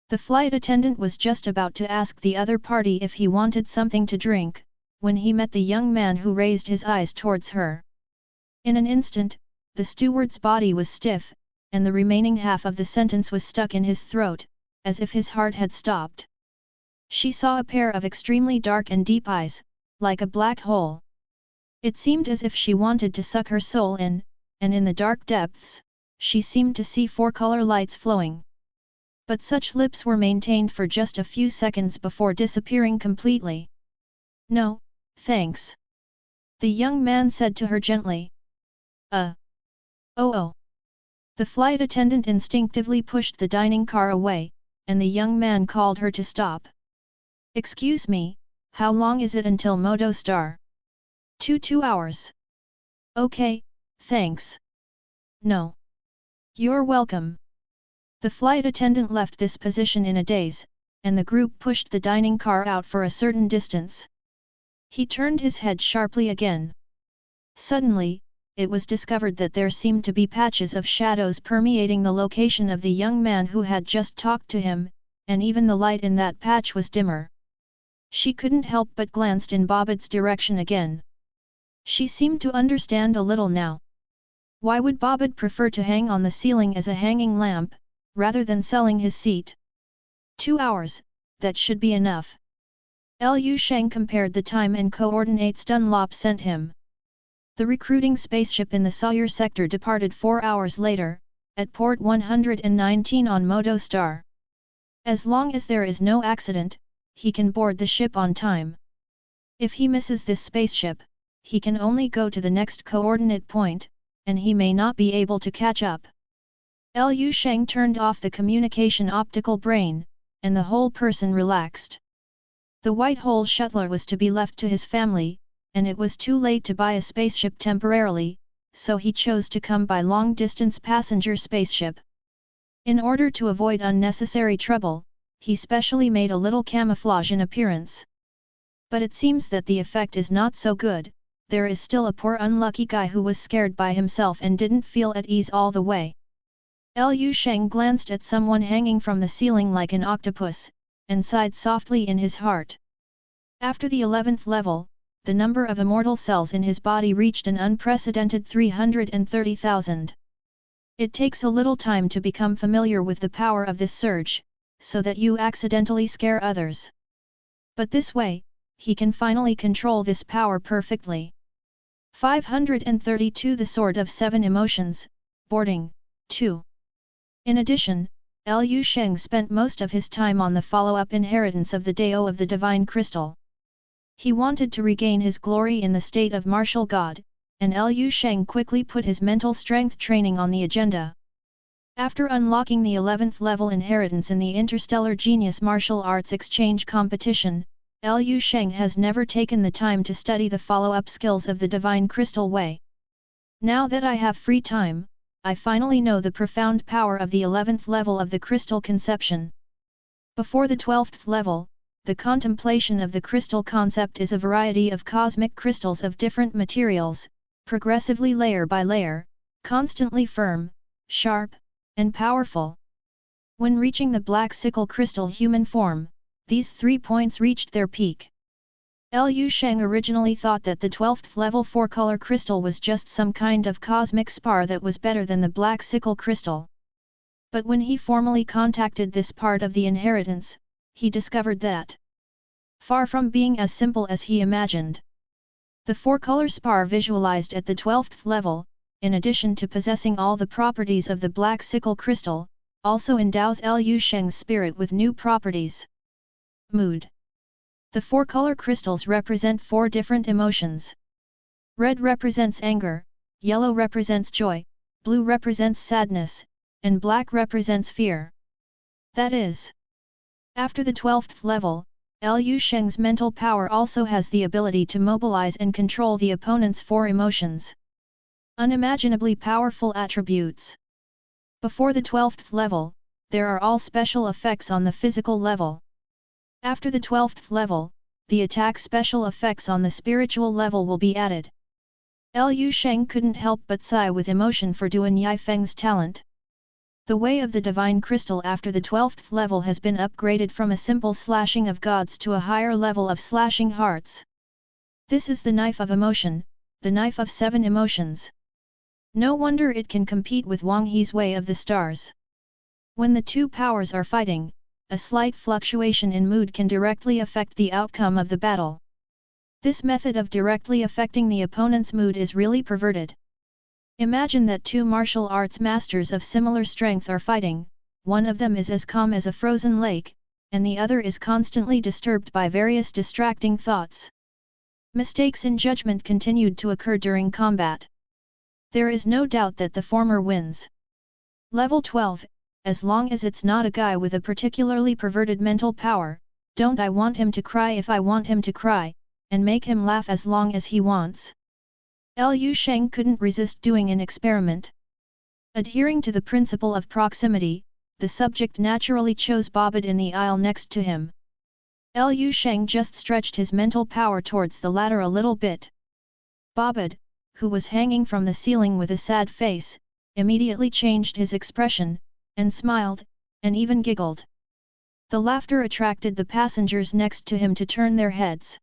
Speaker 1: The flight attendant was just about to ask the other party if he wanted something to drink, when he met the young man who raised his eyes towards her. In an instant, the steward's body was stiff, and the remaining half of the sentence was stuck in his throat, as if his heart had stopped. She saw a pair of extremely dark and deep eyes, like a black hole. It seemed as if she wanted to suck her soul in, and in the dark depths, she seemed to see four color lights flowing. But such lips were maintained for just a few seconds before disappearing completely. "No, thanks," the young man said to her gently. Oh. The flight attendant instinctively pushed the dining car away, and the young man called her to stop. "Excuse me, how long is it until Modo Star?" 2 hours. "Okay, thanks." "No. You're welcome." The flight attendant left this position in a daze, and the group pushed the dining car out for a certain distance. He turned his head sharply again. Suddenly, it was discovered that there seemed to be patches of shadows permeating the location of the young man who had just talked to him, and even the light in that patch was dimmer. She couldn't help but glanced in Bobbid's direction again. She seemed to understand a little now. Why would Bobbid prefer to hang on the ceiling as a hanging lamp, rather than selling his seat? 2 hours, that should be enough. Sheng compared the time and coordinates Dunlop sent him. The recruiting spaceship in the Sawyer sector departed 4 hours later, at port 119 on Modo Star. As long as there is no accident, he can board the ship on time. If he misses this spaceship, he can only go to the next coordinate point, and he may not be able to catch up. Sheng turned off the communication optical brain, and the whole person relaxed. The White Hole Shuttler was to be left to his family, and it was too late to buy a spaceship temporarily, so he chose to come by long-distance passenger spaceship. In order to avoid unnecessary trouble, he specially made a little camouflage in appearance. But it seems that the effect is not so good. There is still a poor unlucky guy who was scared by himself and didn't feel at ease all the way. Sheng glanced at someone hanging from the ceiling like an octopus, and sighed softly in his heart. After the 11th level, the number of immortal cells in his body reached an unprecedented 330,000. It takes a little time to become familiar with the power of this surge, so that you accidentally scare others. But this way, he can finally control this power perfectly. 532 The Sword of Seven Emotions, Boarding, 2. In addition, Liu Sheng spent most of his time on the follow-up inheritance of the Dao of the Divine Crystal. He wanted to regain his glory in the state of martial god, and Liu Sheng quickly put his mental strength training on the agenda. After unlocking the 11th level inheritance in the Interstellar Genius Martial Arts Exchange Competition, Liu Sheng has never taken the time to study the follow-up skills of the Divine Crystal Way. Now that I have free time, I finally know the profound power of the 11th level of the Crystal Conception. Before the 12th level, the contemplation of the crystal concept is a variety of cosmic crystals of different materials, progressively layer by layer, constantly firm, sharp, and powerful. When reaching the black sickle crystal human form, these 3 points reached their peak. Liu Sheng originally thought that the 12th level 4-color crystal was just some kind of cosmic spar that was better than the black sickle crystal. But when he formally contacted this part of the inheritance, he discovered that, far from being as simple as he imagined, the 4-color spar visualized at the 12th level, in addition to possessing all the properties of the black sickle crystal, also endows Liu Sheng's spirit with new properties. Mood. The 4-color crystals represent 4 different emotions. Red represents anger, yellow represents joy, blue represents sadness, and black represents fear. That is, after the 12th level, Liu Sheng's mental power also has the ability to mobilize and control the opponent's 4 emotions. Unimaginably powerful attributes. Before the 12th level, there are all special effects on the physical level. After the 12th level, the attack special effects on the spiritual level will be added. Liu Sheng couldn't help but sigh with emotion for Duan Yifeng's talent. The way of the Divine Crystal after the 12th level has been upgraded from a simple slashing of gods to a higher level of slashing hearts. This is the knife of emotion, the knife of 7 emotions. No wonder it can compete with Wang He's Way of the Stars. When the 2 powers are fighting, a slight fluctuation in mood can directly affect the outcome of the battle. This method of directly affecting the opponent's mood is really perverted. Imagine that 2 martial arts masters of similar strength are fighting, one of them is as calm as a frozen lake, and the other is constantly disturbed by various distracting thoughts. Mistakes in judgment continued to occur during combat. There is no doubt that the former wins. Level 12, as long as it's not a guy with a particularly perverted mental power, don't I want him to cry if I want him to cry, and make him laugh as long as he wants. Liu Sheng couldn't resist doing an experiment. Adhering to the principle of proximity, the subject naturally chose Babad in the aisle next to him. Liu Sheng just stretched his mental power towards the latter a little bit. Babad, who was hanging from the ceiling with a sad face, immediately changed his expression, and smiled, and even giggled. The laughter attracted the passengers next to him to turn their heads.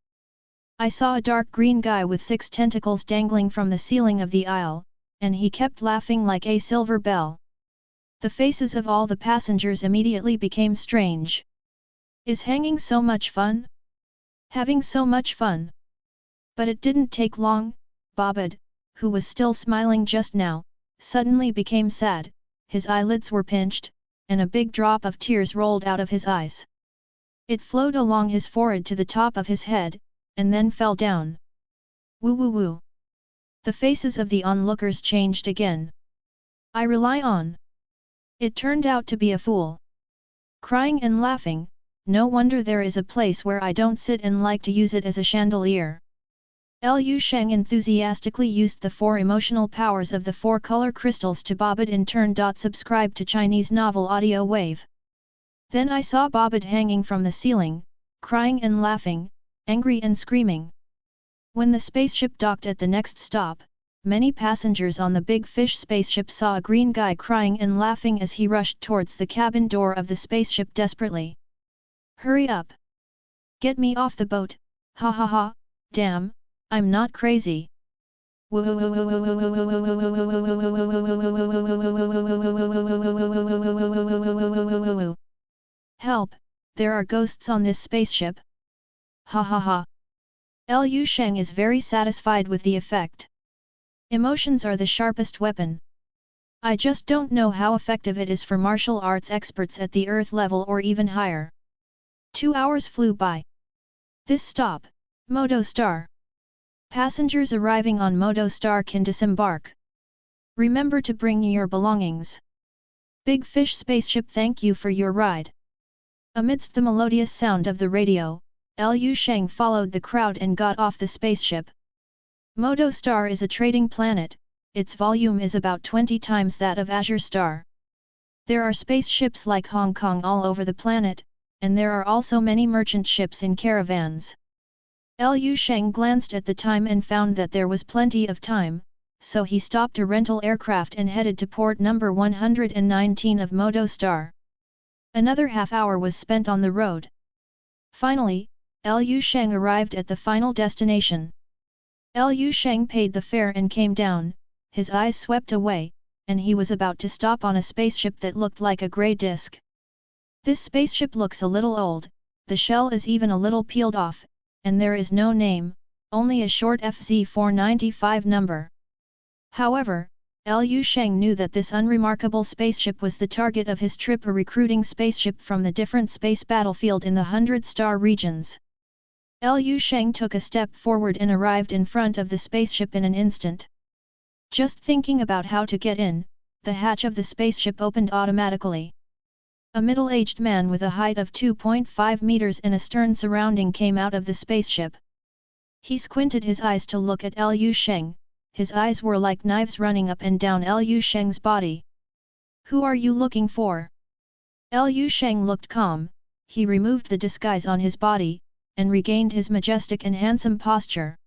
Speaker 1: I saw a dark green guy with 6 tentacles dangling from the ceiling of the aisle, and he kept laughing like a silver bell. The faces of all the passengers immediately became strange. Is hanging so much fun? Having so much fun? But it didn't take long. Babad, who was still smiling just now, suddenly became sad, his eyelids were pinched, and a big drop of tears rolled out of his eyes. It flowed along his forehead to the top of his head, and then fell down. Woo woo woo. The faces of the onlookers changed again. I rely on. It turned out to be a fool. Crying and laughing, no wonder there is a place where I don't sit and like to use it as a chandelier. Liu Sheng enthusiastically used the 4 emotional powers of the 4 color crystals to Babad in turn. Subscribe to Chinese Novel Audio Wave. Then I saw Babad hanging from the ceiling, crying and laughing, angry and screaming. When the spaceship docked at the next stop, many passengers on the big fish spaceship saw a green guy crying and laughing as he rushed towards the cabin door of the spaceship desperately. Hurry up! Get me off the boat, ha ha ha, damn, I'm not crazy. Help, there are ghosts on this spaceship. Ha ha ha. Liu Sheng is very satisfied with the effect. Emotions are the sharpest weapon. I just don't know how effective it is for martial arts experts at the Earth level or even higher. 2 hours flew by. This stop, Moto Star. Passengers arriving on Moto Star can disembark. Remember to bring your belongings. Big Fish Spaceship, thank you for your ride. Amidst the melodious sound of the radio, Sheng followed the crowd and got off the spaceship. Moto Star is a trading planet. Its volume is about 20 times that of Azure Star. There are spaceships like Hong Kong all over the planet, and there are also many merchant ships in caravans. Sheng glanced at the time and found that there was plenty of time, so he stopped a rental aircraft and headed to port number 119 of Moto Star. Another half hour was spent on the road. Finally, Sheng arrived at the final destination. Sheng paid the fare and came down. His eyes swept away, and he was about to stop on a spaceship that looked like a grey disk. This spaceship looks a little old, the shell is even a little peeled off, and there is no name, only a short FZ495 number. However, Sheng knew that this unremarkable spaceship was the target of his trip, a recruiting spaceship from the different space battlefield in the 100-star regions. Sheng took a step forward and arrived in front of the spaceship in an instant. Just thinking about how to get in, the hatch of the spaceship opened automatically. A middle-aged man with a height of 2.5 meters and a stern surrounding came out of the spaceship. He squinted his eyes to look at Sheng. His eyes were like knives running up and down Sheng's body. Who are you looking for? Sheng looked calm, he removed the disguise on his body, and regained his majestic and handsome posture.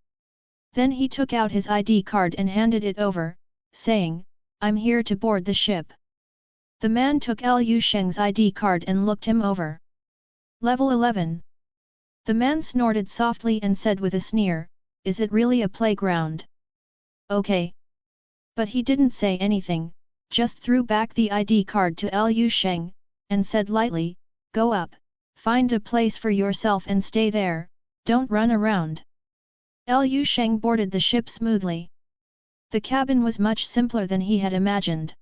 Speaker 1: Then he took out his ID card and handed it over, saying, I'm here to board the ship. The man took Sheng's ID card and looked him over. Level 11. The man snorted softly and said with a sneer, is it really a playground? Okay. But he didn't say anything, just threw back the ID card to Sheng, and said lightly, go up, find a place for yourself and stay there, don't run around. Sheng boarded the ship smoothly. The cabin was much simpler than he had imagined.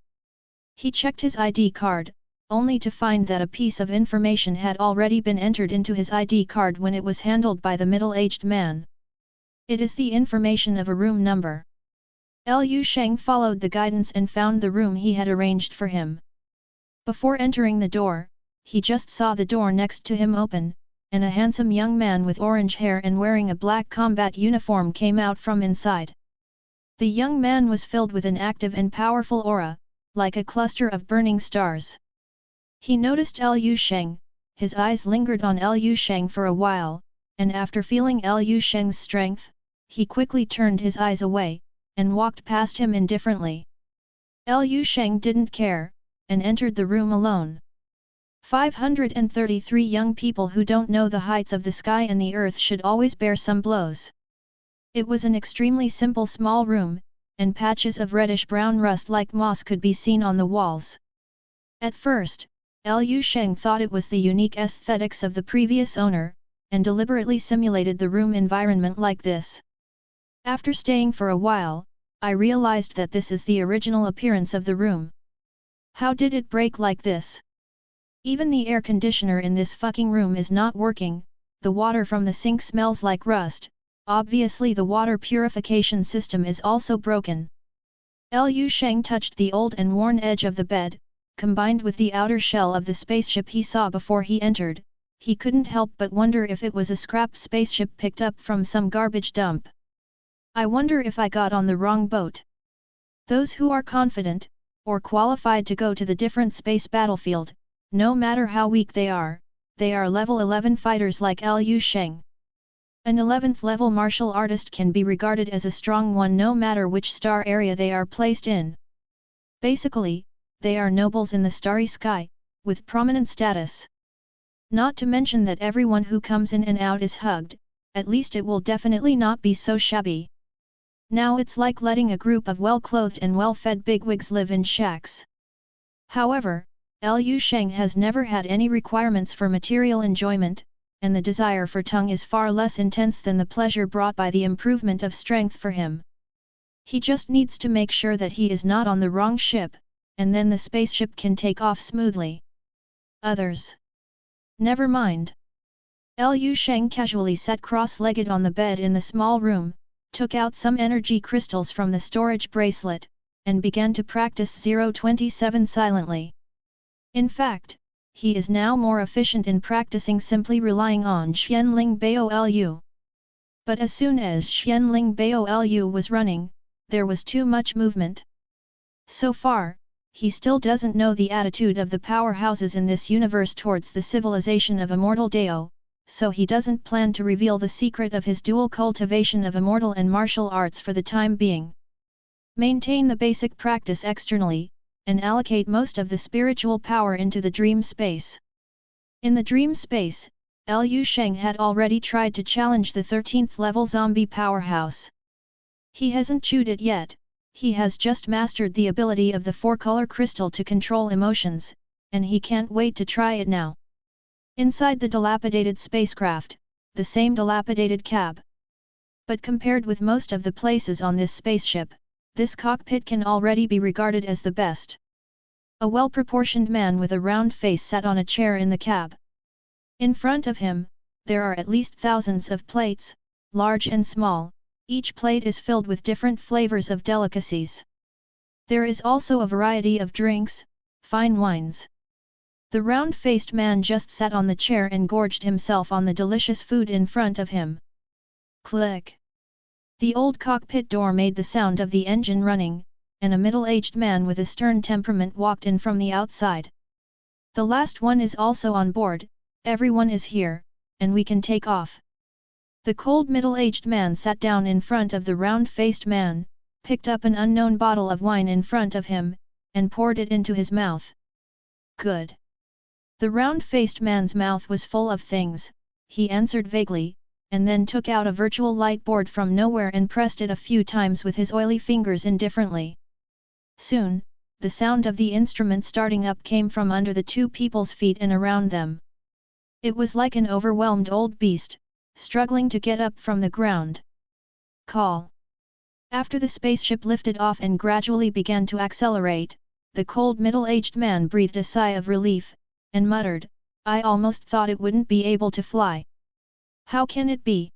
Speaker 1: He checked his ID card, only to find that a piece of information had already been entered into his ID card when it was handled by the middle-aged man. It is the information of a room number. Sheng followed the guidance and found the room he had arranged for him. Before entering the door, he just saw the door next to him open, and a handsome young man with orange hair and wearing a black combat uniform came out from inside. The young man was filled with an active and powerful aura, like a cluster of burning stars. He noticed Sheng, his eyes lingered on Sheng for a while, and after feeling Sheng's strength, he quickly turned his eyes away, and walked past him indifferently. Sheng didn't care, and entered the room alone. 533 young people who don't know the heights of the sky and the earth should always bear some blows. It was an extremely simple small room, and patches of reddish-brown rust like moss could be seen on the walls. At first, Sheng thought it was the unique aesthetics of the previous owner, and deliberately simulated the room environment like this. After staying for a while, I realized that this is the original appearance of the room. How did it break like this? Even the air conditioner in this fucking room is not working, the water from the sink smells like rust, obviously the water purification system is also broken. Sheng touched the old and worn edge of the bed, combined with the outer shell of the spaceship he saw before he entered, he couldn't help but wonder if it was a scrap spaceship picked up from some garbage dump. I wonder if I got on the wrong boat. Those who are confident, or qualified to go to the different space battlefield, no matter how weak they are level 11 fighters like Sheng. An 11th level martial artist can be regarded as a strong one no matter which star area they are placed in. Basically, they are nobles in the starry sky, with prominent status. Not to mention that everyone who comes in and out is hugged, at least it will definitely not be so shabby. Now it's like letting a group of well-clothed and well-fed bigwigs live in shacks. However, Sheng has never had any requirements for material enjoyment, and the desire for tongue is far less intense than the pleasure brought by the improvement of strength for him. He just needs to make sure that he is not on the wrong ship, and then the spaceship can take off smoothly. Others. Never mind. Lu Sheng casually sat cross-legged on the bed in the small room, took out some energy crystals from the storage bracelet, and began to practice 027 silently. In fact, he is now more efficient in practicing simply relying on Xianling Baolu. But as soon as Xianling Baolu was running, there was too much movement. So far, he still doesn't know the attitude of the powerhouses in this universe towards the civilization of immortal Dao, so he doesn't plan to reveal the secret of his dual cultivation of immortal and martial arts for the time being. Maintain the basic practice externally, and allocate most of the spiritual power into the dream space. In the dream space, Lu Sheng had already tried to challenge the 13th level zombie powerhouse. He hasn't chewed it yet, he has just mastered the ability of the 4-color crystal to control emotions, and he can't wait to try it now. Inside the dilapidated spacecraft, the same dilapidated cab. But compared with most of the places on this spaceship, this cockpit can already be regarded as the best. A well-proportioned man with a round face sat on a chair in the cab. In front of him, there are at least thousands of plates, large and small, each plate is filled with different flavors of delicacies. There is also a variety of drinks, fine wines. The round-faced man just sat on the chair and gorged himself on the delicious food in front of him. Click! The old cockpit door made the sound of the engine running, and a middle-aged man with a stern temperament walked in from the outside. The last one is also on board, everyone is here, and we can take off. The cold middle-aged man sat down in front of the round-faced man, picked up an unknown bottle of wine in front of him, and poured it into his mouth. Good. The round-faced man's mouth was full of things, he answered vaguely, and then took out a virtual light board from nowhere and pressed it a few times with his oily fingers indifferently. Soon, the sound of the instrument starting up came from under the two people's feet and around them. It was like an overwhelmed old beast, struggling to get up from the ground. Call. After the spaceship lifted off and gradually began to accelerate, the cold middle-aged man breathed a sigh of relief, and muttered, "I almost thought it wouldn't be able to fly." "How can it be?"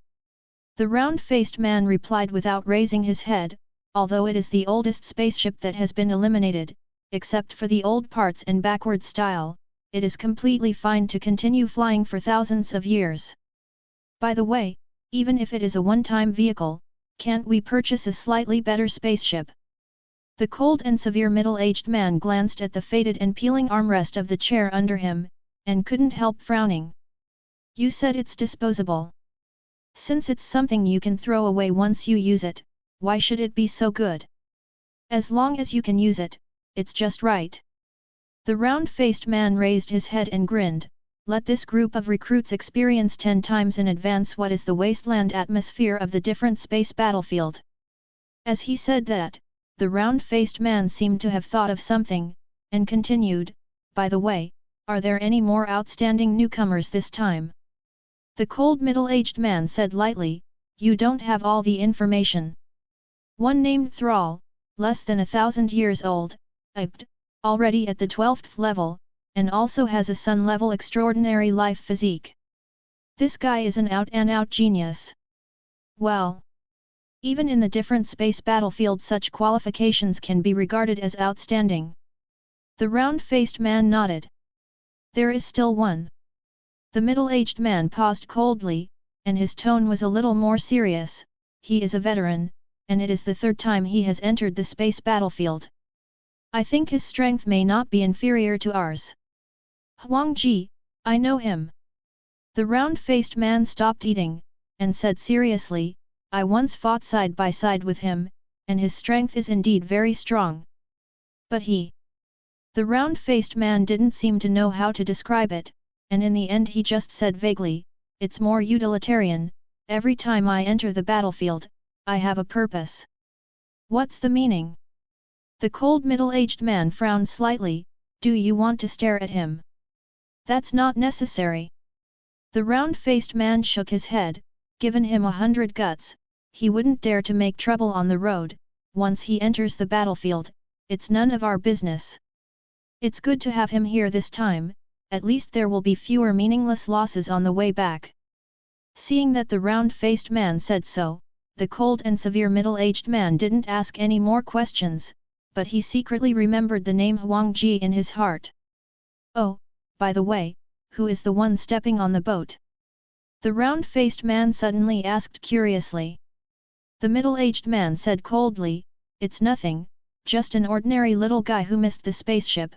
Speaker 1: The round-faced man replied without raising his head, "Although it is the oldest spaceship that has been eliminated, except for the old parts and backward style, it is completely fine to continue flying for thousands of years. By the way, even if it is a one-time vehicle, can't we purchase a slightly better spaceship?" The cold and severe middle-aged man glanced at the faded and peeling armrest of the chair under him, and couldn't help frowning. "You said it's disposable. Since it's something you can throw away once you use it, why should it be so good? As long as you can use it, it's just right." The round-faced man raised his head and grinned, "Let this group of recruits experience 10 times in advance what is the wasteland atmosphere of the different space battlefield." As he said that, the round-faced man seemed to have thought of something, and continued, "By the way, are there any more outstanding newcomers this time?" The cold middle-aged man said lightly, "You don't have all the information. One named Thrall, less than 1,000 years old, already at the 12th level, and also has a sun-level extraordinary life physique. This guy is an out-and-out genius." "Well, even in the different space battlefield such qualifications can be regarded as outstanding." The round-faced man nodded. "There is still one." The middle-aged man paused coldly, and his tone was a little more serious. "He is a veteran, and it is the 3rd time he has entered the space battlefield. I think his strength may not be inferior to ours." "Huang Ji, I know him." The round-faced man stopped eating, and said seriously, "I once fought side by side with him, and his strength is indeed very strong. But he..." The round-faced man didn't seem to know how to describe it, and in the end he just said vaguely, "It's more utilitarian, every time I enter the battlefield, I have a purpose." "What's the meaning?" The cold middle-aged man frowned slightly. "Do you want to stare at him?" "That's not necessary." The round-faced man shook his head. Given him 100 guts, he wouldn't dare to make trouble on the road. Once he enters the battlefield, it's none of our business. It's good to have him here this time, at least there will be fewer meaningless losses on the way back. Seeing that the round-faced man said so, the cold and severe middle-aged man didn't ask any more questions, but he secretly remembered the name Huang Ji in his heart. Oh, by the way, who is the one stepping on the boat? The round-faced man suddenly asked curiously. The middle-aged man said coldly, "It's nothing, just an ordinary little guy who missed the spaceship."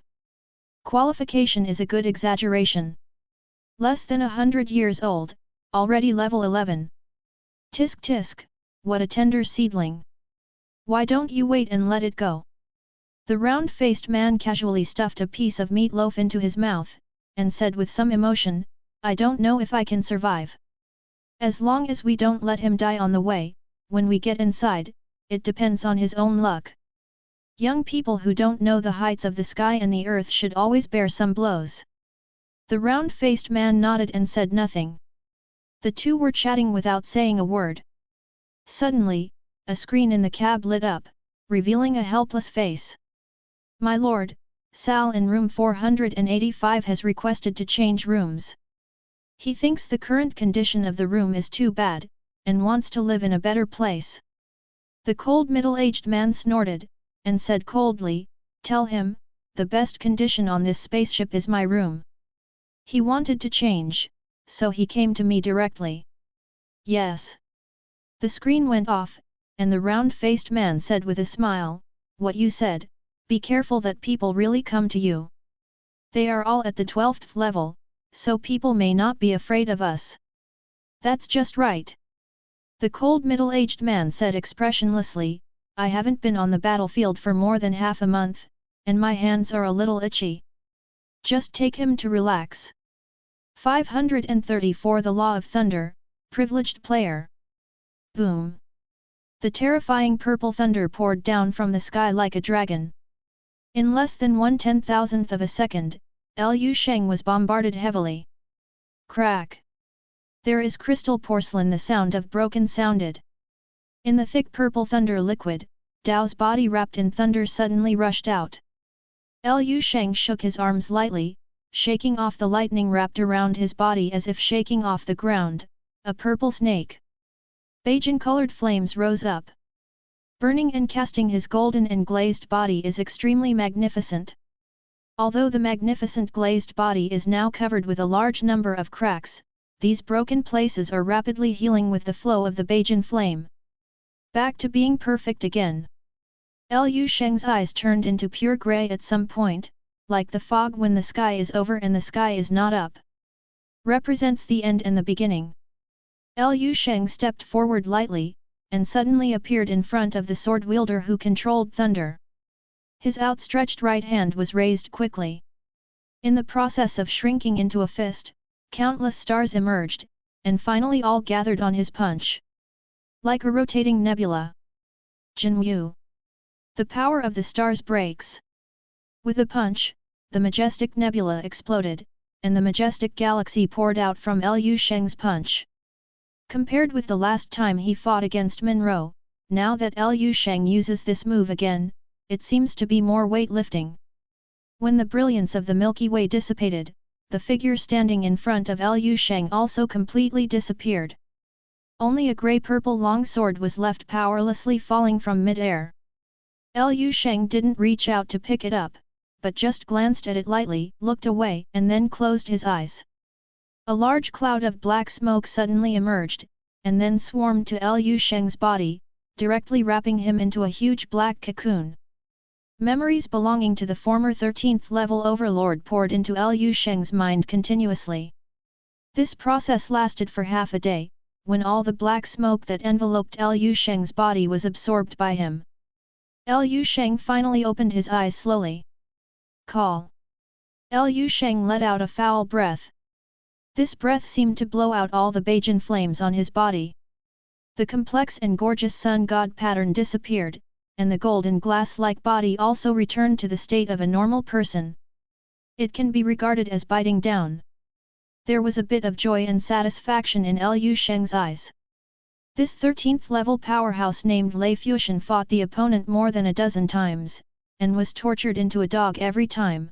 Speaker 1: Qualification is a good exaggeration. Less than 100 years old, already level 11. Tisk tisk, what a tender seedling. Why don't you wait and let it go? The round-faced man casually stuffed a piece of meatloaf into his mouth, and said with some emotion, "I don't know if I can survive. As long as we don't let him die on the way, when we get inside, it depends on his own luck. Young people who don't know the heights of the sky and the earth should always bear some blows." The round-faced man nodded and said nothing. The two were chatting without saying a word. Suddenly, a screen in the cab lit up, revealing a helpless face. "My lord, Sal in room 485 has requested to change rooms. He thinks the current condition of the room is too bad, and wants to live in a better place." The cold middle-aged man snorted, and said coldly, "Tell him, the best condition on this spaceship is my room. He wanted to change, so he came to me directly." "Yes." The screen went off, and the round-faced man said with a smile, "What you said, be careful that people really come to you. They are all at the 12th level, so people may not be afraid of us." "That's just right." The cold middle-aged man said expressionlessly, "I haven't been on the battlefield for more than half a month, and my hands are a little itchy. Just take him to relax." 534 The Law of Thunder, Privileged Player. Boom! The terrifying purple thunder poured down from the sky like a dragon. In less than 1/10,000th of a second, Liu Sheng was bombarded heavily. Crack! "There is crystal porcelain," the sound of broken sounded. In the thick purple thunder liquid, Dao's body wrapped in thunder suddenly rushed out. Liu Sheng shook his arms lightly, shaking off the lightning wrapped around his body as if shaking off the ground, a purple snake. Bajan-colored flames rose up, burning and casting his golden and glazed body is extremely magnificent. Although the magnificent glazed body is now covered with a large number of cracks, these broken places are rapidly healing with the flow of the Bajan flame. Back to being perfect again. Liu Sheng's eyes turned into pure grey at some point, like the fog when the sky is over and the sky is not up. Represents the end and the beginning. Liu Sheng stepped forward lightly, and suddenly appeared in front of the sword wielder who controlled thunder. His outstretched right hand was raised quickly. In the process of shrinking into a fist, countless stars emerged, and finally all gathered on his punch. Like a rotating nebula. Jinwu. The power of the stars breaks. With a punch, the majestic nebula exploded, and the majestic galaxy poured out from Liu Sheng's punch. Compared with the last time he fought against Minro, now that Liu Sheng uses this move again, it seems to be more weightlifting. When the brilliance of the Milky Way dissipated, the figure standing in front of Liu Sheng also completely disappeared. Only a grey-purple long sword was left powerlessly falling from mid-air. Liu Sheng didn't reach out to pick it up, but just glanced at it lightly, looked away and then closed his eyes. A large cloud of black smoke suddenly emerged, and then swarmed to Liu Sheng's body, directly wrapping him into a huge black cocoon. Memories belonging to the former 13th level overlord poured into Liu Sheng's mind continuously. This process lasted for half a day, when all the black smoke that enveloped Liu Sheng's body was absorbed by him. Liu Sheng finally opened his eyes slowly. Call! Liu Sheng let out a foul breath. This breath seemed to blow out all the Bajan flames on his body. The complex and gorgeous sun god pattern disappeared, and the golden glass-like body also returned to the state of a normal person. It can be regarded as biting down. There was a bit of joy and satisfaction in Liu Sheng's eyes. This 13th level powerhouse named Lei Fuxian fought the opponent more than a dozen times, and was tortured into a dog every time.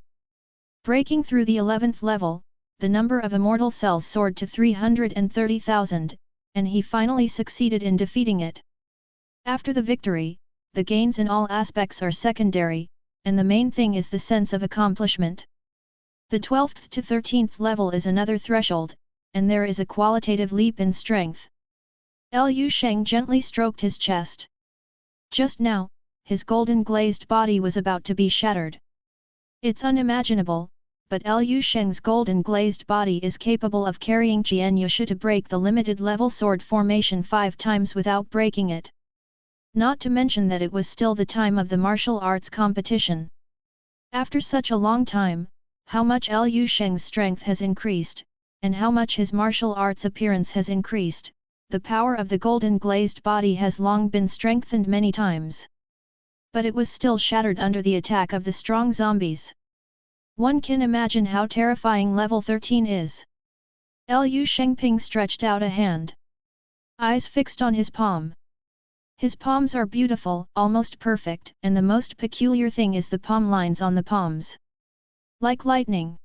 Speaker 1: Breaking through the 11th level, the number of immortal cells soared to 330,000, and he finally succeeded in defeating it. After the victory, the gains in all aspects are secondary, and the main thing is the sense of accomplishment. The 12th to 13th level is another threshold, and there is a qualitative leap in strength. Liu Sheng gently stroked his chest. Just now, his golden glazed body was about to be shattered. It's unimaginable, but Liu Sheng's golden glazed body is capable of carrying Qian Yushu to break the limited level sword formation 5 times without breaking it. Not to mention that it was still the time of the martial arts competition. After such a long time, how much Liu Sheng's strength has increased, and how much his martial arts appearance has increased, the power of the golden glazed body has long been strengthened many times. But it was still shattered under the attack of the strong zombies. One can imagine how terrifying level 13 is. Liu Shengping stretched out a hand. Eyes fixed on his palm. His palms are beautiful, almost perfect, and the most peculiar thing is the palm lines on the palms. Like lightning.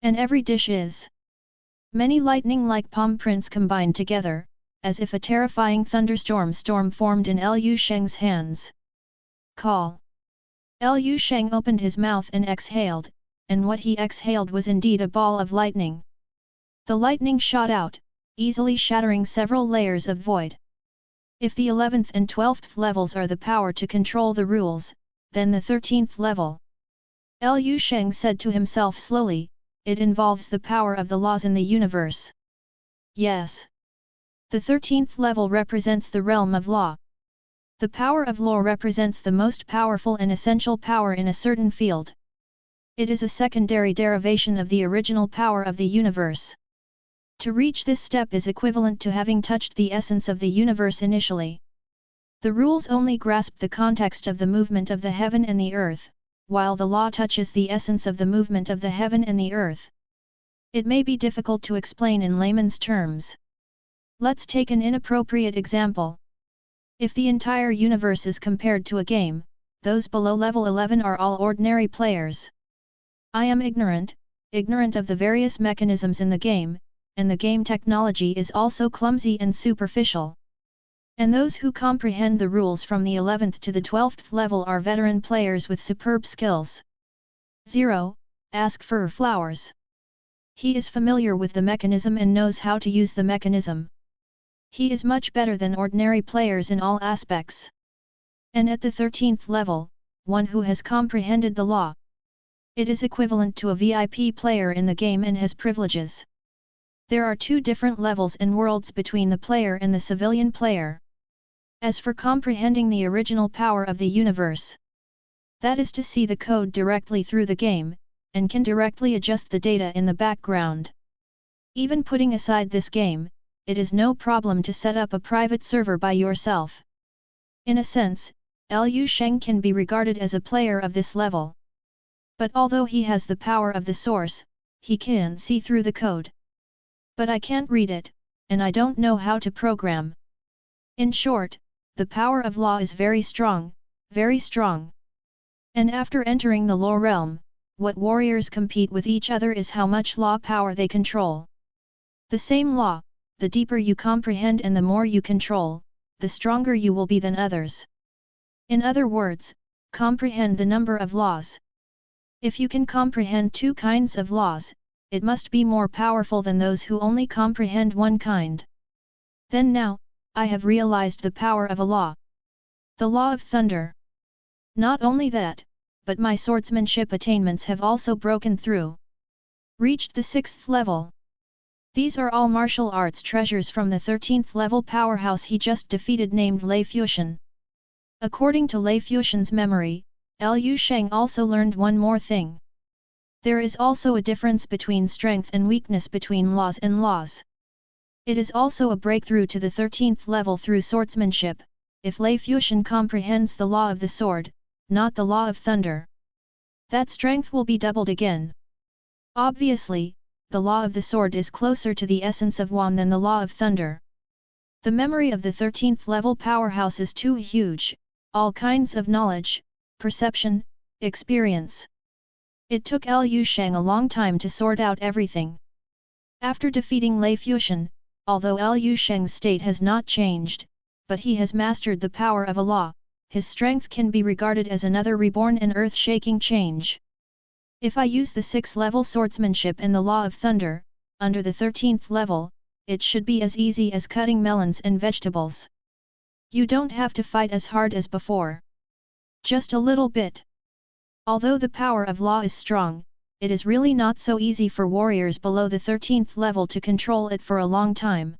Speaker 1: And every dish is. Many lightning-like palm prints combined together, as if a terrifying thunderstorm formed in Liu Sheng's hands. Call. Liu Sheng opened his mouth and exhaled, and what he exhaled was indeed a ball of lightning. The lightning shot out, easily shattering several layers of void. If the 11th and 12th levels are the power to control the rules, then the 13th level. Liu Sheng said to himself slowly, it involves the power of the laws in the universe. Yes. The 13th level represents the realm of law. The power of law represents the most powerful and essential power in a certain field. It is a secondary derivation of the original power of the universe. To reach this step is equivalent to having touched the essence of the universe initially. The rules only grasp the context of the movement of the heaven and the earth, while the law touches the essence of the movement of the heaven and the earth. It may be difficult to explain in layman's terms. Let's take an inappropriate example. If the entire universe is compared to a game, those below level 11 are all ordinary players. I am ignorant of the various mechanisms in the game, and the game technology is also clumsy and superficial. And those who comprehend the rules from the 11th to the 12th level are veteran players with superb skills. 0. Ask for flowers. He is familiar with the mechanism and knows how to use the mechanism. He is much better than ordinary players in all aspects. And at the 13th level, one who has comprehended the law. It is equivalent to a VIP player in the game and has privileges. There are 2 different levels and worlds between the player and the civilian player. As for comprehending the original power of the universe, that is to see the code directly through the game, and can directly adjust the data in the background. Even putting aside this game, it is no problem to set up a private server by yourself. In a sense, Liu Sheng can be regarded as a player of this level. But although he has the power of the source, he can see through the code. But I can't read it, and I don't know how to program. In short, the power of law is very strong, very strong. And after entering the law realm, what warriors compete with each other is how much law power they control. The same law, the deeper you comprehend and the more you control, the stronger you will be than others. In other words, comprehend the number of laws. If you can comprehend 2 kinds of laws, it must be more powerful than those who only comprehend one kind. Then now, I have realized the power of a law. The law of thunder. Not only that, but my swordsmanship attainments have also broken through. Reached the 6th level. These are all martial arts treasures from the 13th level powerhouse he just defeated named Lei Fuxian. According to Lei Fuxian's memory, Liu Sheng also learned one more thing. There is also a difference between strength and weakness between laws and laws. It is also a breakthrough to the 13th level through swordsmanship, if Lei Fuxian comprehends the law of the sword, not the law of thunder. That strength will be doubled again. Obviously, the law of the sword is closer to the essence of Wan than the law of thunder. The memory of the 13th level powerhouse is too huge, all kinds of knowledge, perception, experience. It took Liu Sheng a long time to sort out everything. After defeating Lei Fuxian, although Liu Sheng's state has not changed, but he has mastered the power of a law, his strength can be regarded as another reborn and earth-shaking change. If I use the 6th level swordsmanship and the law of thunder, under the 13th level, it should be as easy as cutting melons and vegetables. You don't have to fight as hard as before. Just a little bit. Although the power of law is strong, it is really not so easy for warriors below the 13th level to control it for a long time.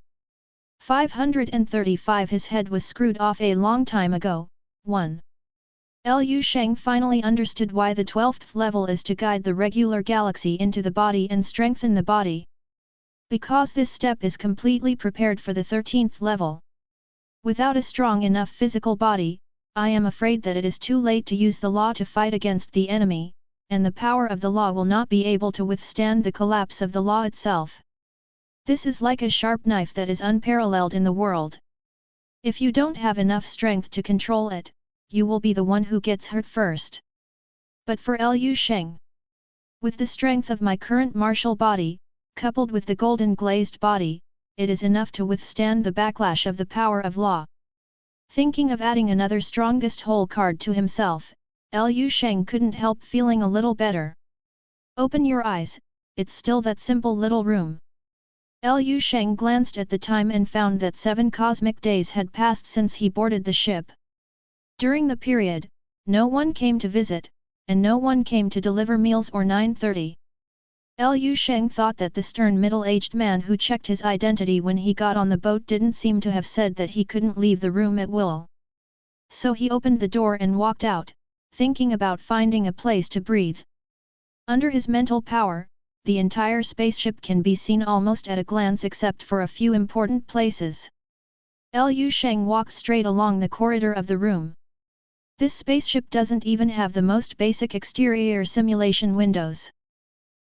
Speaker 1: 535 His head was screwed off a long time ago. 1. Liu Sheng finally understood why the 12th level is to guide the regular galaxy into the body and strengthen the body. Because this step is completely prepared for the 13th level. Without a strong enough physical body, I am afraid that it is too late to use the law to fight against the enemy, and the power of the law will not be able to withstand the collapse of the law itself. This is like a sharp knife that is unparalleled in the world. If you don't have enough strength to control it, you will be the one who gets hurt first. But for Liu Sheng, with the strength of my current martial body, coupled with the golden glazed body, it is enough to withstand the backlash of the power of law. Thinking of adding another strongest hole card to himself, Liu Sheng couldn't help feeling a little better. Open your eyes, it's still that simple little room. Liu Sheng glanced at the time and found that 7 cosmic days had passed since he boarded the ship. During the period, no one came to visit, and no one came to deliver meals or 9:30. Liu Sheng thought that the stern middle-aged man who checked his identity when he got on the boat didn't seem to have said that he couldn't leave the room at will. So he opened the door and walked out, thinking about finding a place to breathe. Under his mental power, the entire spaceship can be seen almost at a glance except for a few important places. Liu Sheng walked straight along the corridor of the room. This spaceship doesn't even have the most basic exterior simulation windows.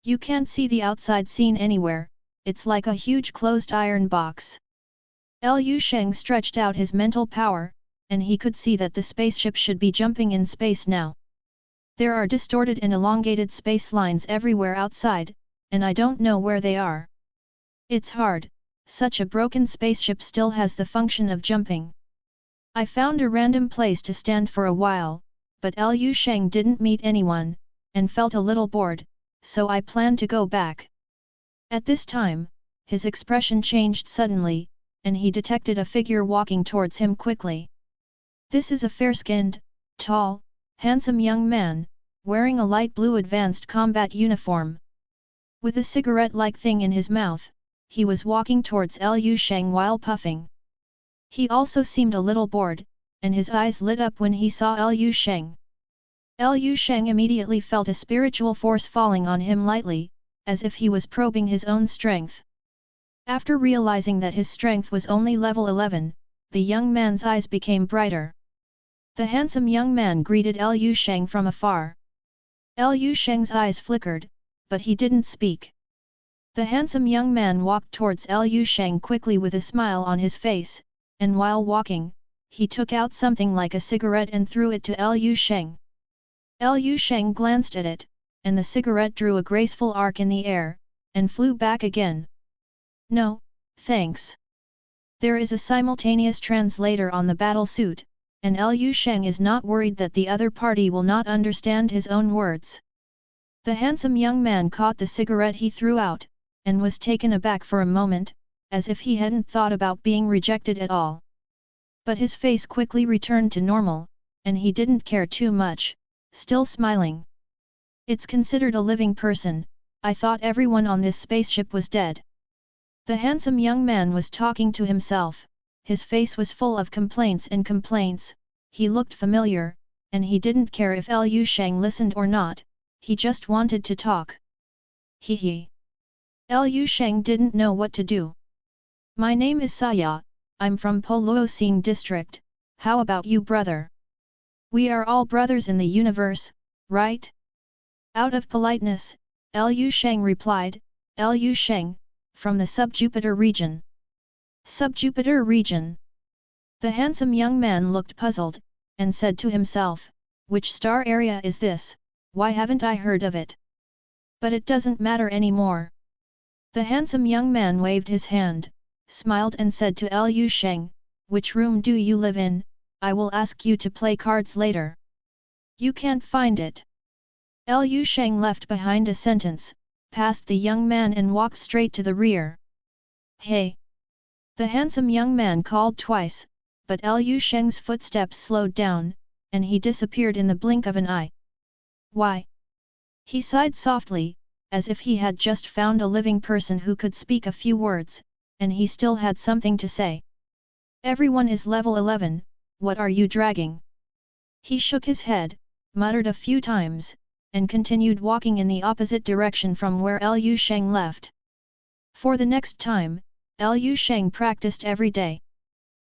Speaker 1: You can't see the outside scene anywhere, it's like a huge closed iron box. Liu Sheng stretched out his mental power, and he could see that the spaceship should be jumping in space now. There are distorted and elongated space lines everywhere outside, and I don't know where they are. It's hard, such a broken spaceship still has the function of jumping. I found a random place to stand for a while, but Liu Sheng didn't meet anyone, and felt a little bored, so I planned to go back. At this time, his expression changed suddenly, and he detected a figure walking towards him quickly. This is a fair-skinned, tall, handsome young man, wearing a light blue advanced combat uniform. With a cigarette-like thing in his mouth, he was walking towards Liu Sheng while puffing. He also seemed a little bored, and his eyes lit up when he saw Liu Sheng. Liu Sheng immediately felt a spiritual force falling on him lightly, as if he was probing his own strength. After realizing that his strength was only level 11, the young man's eyes became brighter. The handsome young man greeted Liu Sheng from afar. Liu Sheng's eyes flickered, but he didn't speak. The handsome young man walked towards Liu Sheng quickly with a smile on his face, and while walking, he took out something like a cigarette and threw it to Liu Sheng. Liu Sheng glanced at it, and the cigarette drew a graceful arc in the air, and flew back again. No, thanks. There is a simultaneous translator on the battle suit, and Liu Sheng is not worried that the other party will not understand his own words. The handsome young man caught the cigarette he threw out, and was taken aback for a moment, as if he hadn't thought about being rejected at all. But his face quickly returned to normal, and he didn't care too much, still smiling. It's considered a living person, I thought everyone on this spaceship was dead. The handsome young man was talking to himself, his face was full of complaints, he looked familiar, and he didn't care if Liu Sheng listened or not, he just wanted to talk. Hee. Liu Sheng didn't know what to do. My name is Saya, I'm from Poluosing district, how about you, brother? We are all brothers in the universe, right? Out of politeness, Liu Sheng replied, Liu Sheng, from the Sub-Jupiter region. Sub-Jupiter region? The handsome young man looked puzzled, and said to himself, which star area is this, why haven't I heard of it? But it doesn't matter anymore. The handsome young man waved his hand, smiled and said to Liu Sheng, "Which room do you live in? I will ask you to play cards later." "You can't find it." Liu Sheng left behind a sentence, passed the young man and walked straight to the rear. "Hey!" The handsome young man called twice, but Liu Sheng's footsteps slowed down, and he disappeared in the blink of an eye. "Why?" He sighed softly, as if he had just found a living person who could speak a few words, and he still had something to say. "Everyone is level 11, what are you dragging?" He shook his head, muttered a few times, and continued walking in the opposite direction from where Liu Sheng left. For the next time, Liu Sheng practiced every day.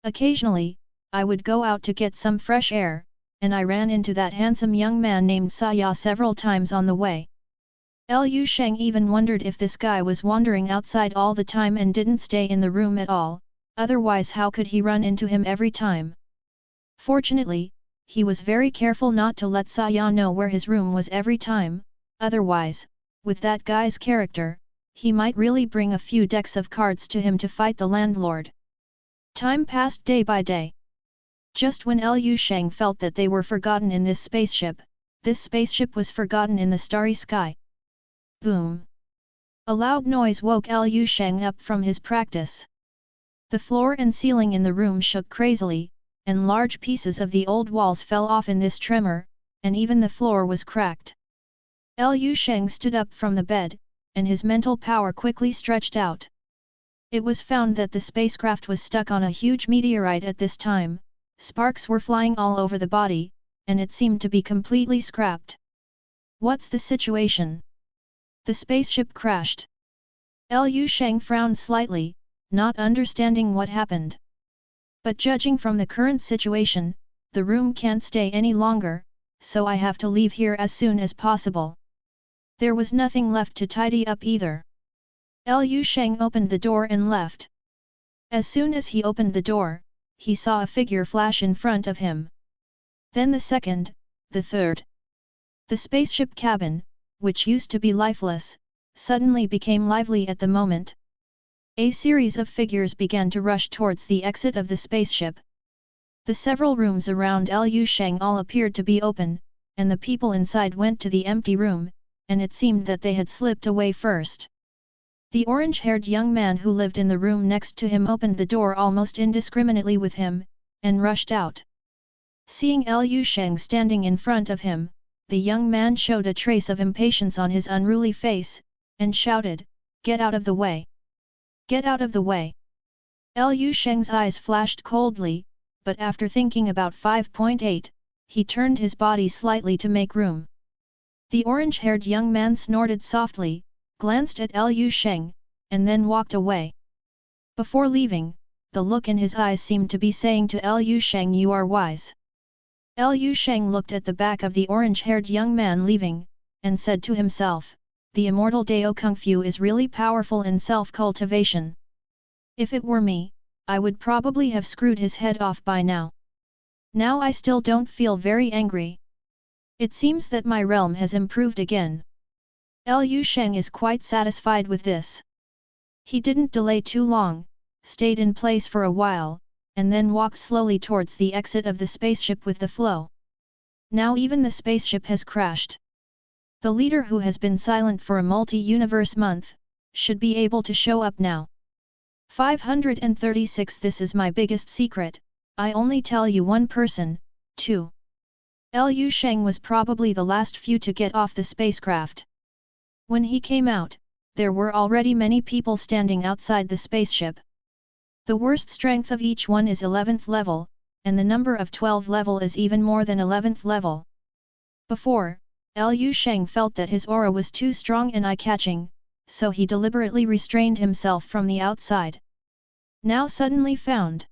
Speaker 1: "Occasionally, I would go out to get some fresh air, and I ran into that handsome young man named Saya several times on the way." Liu Sheng even wondered if this guy was wandering outside all the time and didn't stay in the room at all, otherwise how could he run into him every time? Fortunately, he was very careful not to let Saya know where his room was every time, otherwise, with that guy's character, he might really bring a few decks of cards to him to fight the landlord. Time passed day by day. Just when Liu Sheng felt that they were forgotten in this spaceship was forgotten in the starry sky. Boom! A loud noise woke Liu Sheng up from his practice. The floor and ceiling in the room shook crazily, and large pieces of the old walls fell off in this tremor, and even the floor was cracked. Liu Sheng stood up from the bed, and his mental power quickly stretched out. It was found that the spacecraft was stuck on a huge meteorite at this time. Sparks were flying all over the body, and it seemed to be completely scrapped. "What's the situation?" "The spaceship crashed." Liu Sheng frowned slightly, not understanding what happened. "But judging from the current situation, the room can't stay any longer, so I have to leave here as soon as possible." There was nothing left to tidy up either. Liu Sheng opened the door and left. As soon as he opened the door, he saw a figure flash in front of him. Then the second, the third. The spaceship cabin, which used to be lifeless, suddenly became lively at the moment. A series of figures began to rush towards the exit of the spaceship. The several rooms around Liu Sheng all appeared to be open, and the people inside went to the empty room, and it seemed that they had slipped away first. The orange-haired young man who lived in the room next to him opened the door almost indiscriminately with him, and rushed out. Seeing Liu Sheng standing in front of him, the young man showed a trace of impatience on his unruly face, and shouted, "Get out of the way! Get out of the way!" Liu Sheng's eyes flashed coldly, but after thinking about 5.8, he turned his body slightly to make room. The orange-haired young man snorted softly, glanced at Liu Sheng, and then walked away. Before leaving, the look in his eyes seemed to be saying to Liu Sheng, "You are wise." Liu Sheng looked at the back of the orange-haired young man leaving, and said to himself, "The immortal Dao Kung Fu is really powerful in self-cultivation. If it were me, I would probably have screwed his head off by now. Now I still don't feel very angry. It seems that my realm has improved again." Liu Sheng is quite satisfied with this. He didn't delay too long, stayed in place for a while, and then walked slowly towards the exit of the spaceship with the flow. Now even the spaceship has crashed. The leader who has been silent for a multi-universe month, should be able to show up now. 536 This is my biggest secret, I only tell you one person, too. Liu Sheng was probably the last few to get off the spacecraft. When he came out, there were already many people standing outside the spaceship. The worst strength of each one is 11th level, and the number of 12 level is even more than 11th level. Before, Liu Sheng felt that his aura was too strong and eye-catching, so he deliberately restrained himself from the outside. Now suddenly found.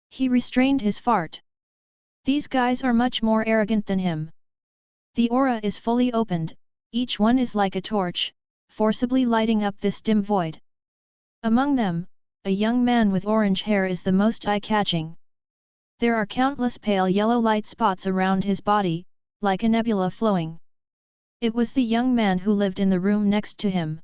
Speaker 1: He restrained his fart. These guys are much more arrogant than him. The aura is fully opened, each one is like a torch, forcibly lighting up this dim void. Among them, a young man with orange hair is the most eye-catching. There are countless pale yellow light spots around his body, like a nebula flowing. It was the young man who lived in the room next to him.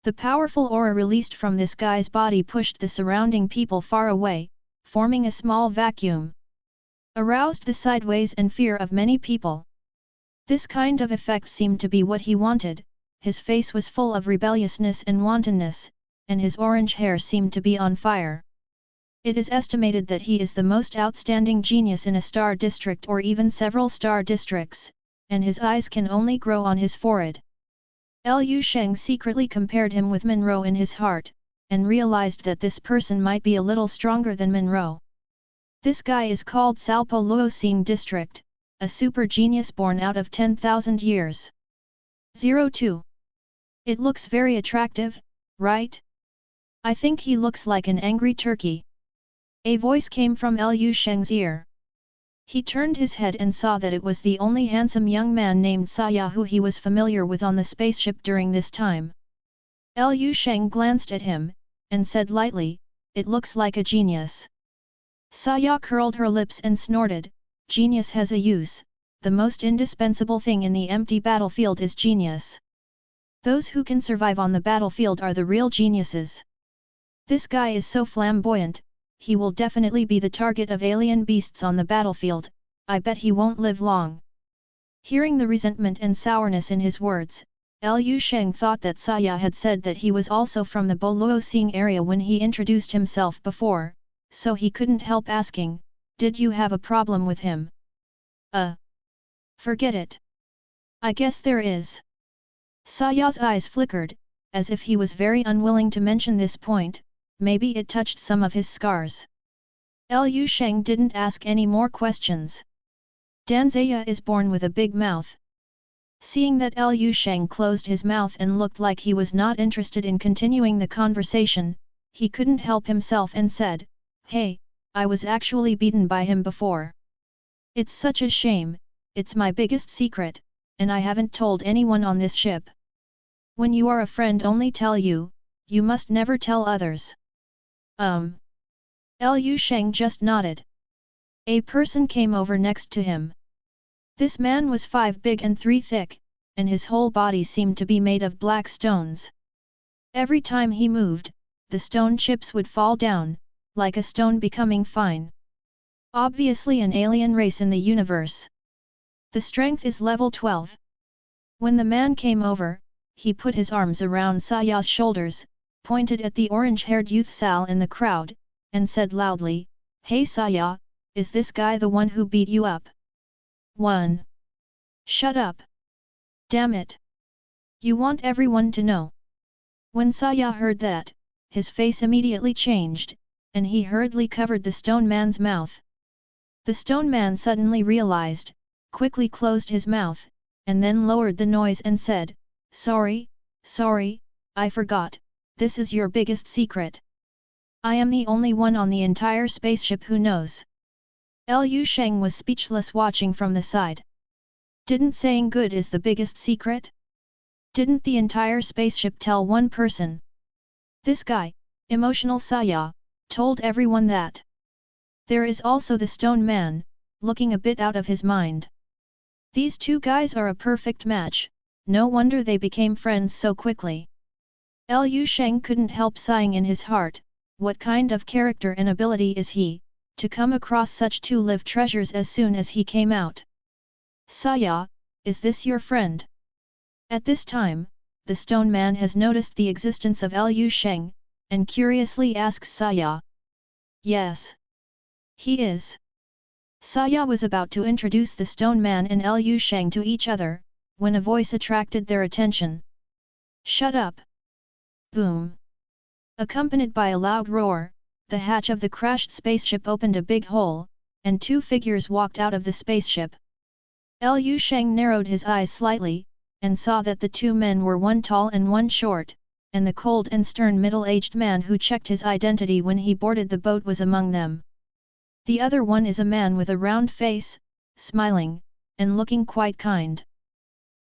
Speaker 1: The powerful aura released from this guy's body pushed the surrounding people far away, forming a small vacuum. Aroused the sideways and fear of many people. This kind of effect seemed to be what he wanted. His face was full of rebelliousness and wantonness, and his orange hair seemed to be on fire. It is estimated that he is the most outstanding genius in a star district or even several star districts, and his eyes can only grow on his forehead. Sheng secretly compared him with Monroe in his heart, and realized that this person might be a little stronger than Monroe. This guy is called Salpo Luosing District, a super genius born out of 10,000 years. 02. It looks very attractive, right? I think he looks like an angry turkey. A voice came from Sheng's ear. He turned his head and saw that it was the only handsome young man named Saya who he was familiar with on the spaceship during this time. Sheng glanced at him, and said lightly, "It looks like a genius." Saya curled her lips and snorted, "Genius has a use, the most indispensable thing in the empty battlefield is genius. Those who can survive on the battlefield are the real geniuses. This guy is so flamboyant, he will definitely be the target of alien beasts on the battlefield, I bet he won't live long." Hearing the resentment and sourness in his words, Sheng thought that Saya had said that he was also from the Boluosing area when he introduced himself before, so he couldn't help asking, "Did you have a problem with him?" Forget it. I guess there is." Saya's eyes flickered, as if he was very unwilling to mention this point. Maybe it touched some of his scars. Sheng didn't ask any more questions. Danzaya is born with a big mouth. Seeing that Sheng closed his mouth and looked like he was not interested in continuing the conversation, he couldn't help himself and said, "Hey, I was actually beaten by him before. It's such a shame, it's my biggest secret, and I haven't told anyone on this ship. When you are a friend only tell you, you must never tell others." Sheng just nodded. A person came over next to him. This man was 5 big and 3 thick, and his whole body seemed to be made of black stones. Every time he moved, the stone chips would fall down, like a stone becoming fine. Obviously an alien race in the universe. The strength is level 12. When the man came over, he put his arms around Saya's shoulders, pointed at the orange-haired youth Sal in the crowd, and said loudly, "Hey Saya, is this guy the one who beat you up?" 1. Shut up. Damn it. You want everyone to know. When Saya heard that, his face immediately changed, and he hurriedly covered the stone man's mouth. The stone man suddenly realized, quickly closed his mouth, and then lowered the noise and said, Sorry, I forgot, this is your biggest secret. I am the only one on the entire spaceship who knows." Sheng was speechless watching from the side. Didn't saying good is the biggest secret? Didn't the entire spaceship tell one person? This guy, emotional Saya, told everyone that. There is also the stone man, looking a bit out of his mind. These two guys are a perfect match, no wonder they became friends so quickly. Sheng couldn't help sighing in his heart, what kind of character and ability is he, to come across such two live treasures as soon as he came out. "Saya, is this your friend?" At this time, the stone man has noticed the existence of Sheng, and curiously asks Saya. "Yes. He is." Saya was about to introduce the stone man and Sheng to each other, when a voice attracted their attention. "Shut up!" Boom! Accompanied by a loud roar, the hatch of the crashed spaceship opened a big hole, and two figures walked out of the spaceship. Sheng narrowed his eyes slightly, and saw that the two men were one tall and one short, and the cold and stern middle-aged man who checked his identity when he boarded the boat was among them. The other one is a man with a round face, smiling, and looking quite kind.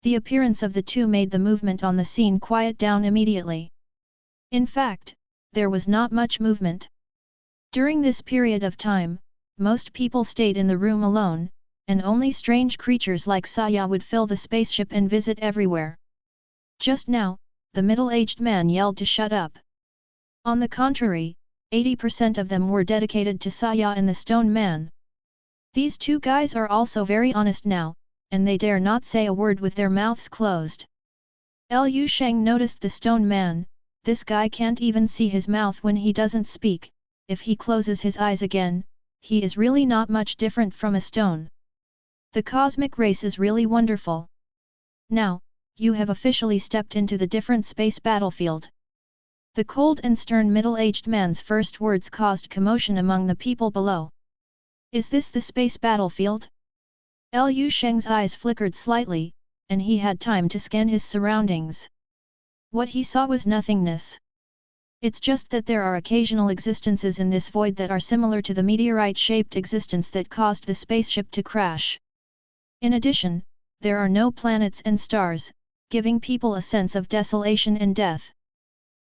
Speaker 1: The appearance of the two made the movement on the scene quiet down immediately. In fact, there was not much movement. During this period of time, most people stayed in the room alone, and only strange creatures like Saya would fill the spaceship and visit everywhere. Just now, the middle-aged man yelled to shut up. On the contrary, 80% of them were dedicated to Saya and the stone man. These two guys are also very honest now, and they dare not say a word with their mouths closed. Lu Sheng noticed the stone man. This guy can't even see his mouth when he doesn't speak. If he closes his eyes again, he is really not much different from a stone. The cosmic race is really wonderful. Now, you have officially stepped into the different space battlefield. The cold and stern middle-aged man's first words caused commotion among the people below. Is this the space battlefield? Lu Sheng's eyes flickered slightly, and he had time to scan his surroundings. What he saw was nothingness. It's just that there are occasional existences in this void that are similar to the meteorite-shaped existence that caused the spaceship to crash. In addition, there are no planets and stars, giving people a sense of desolation and death.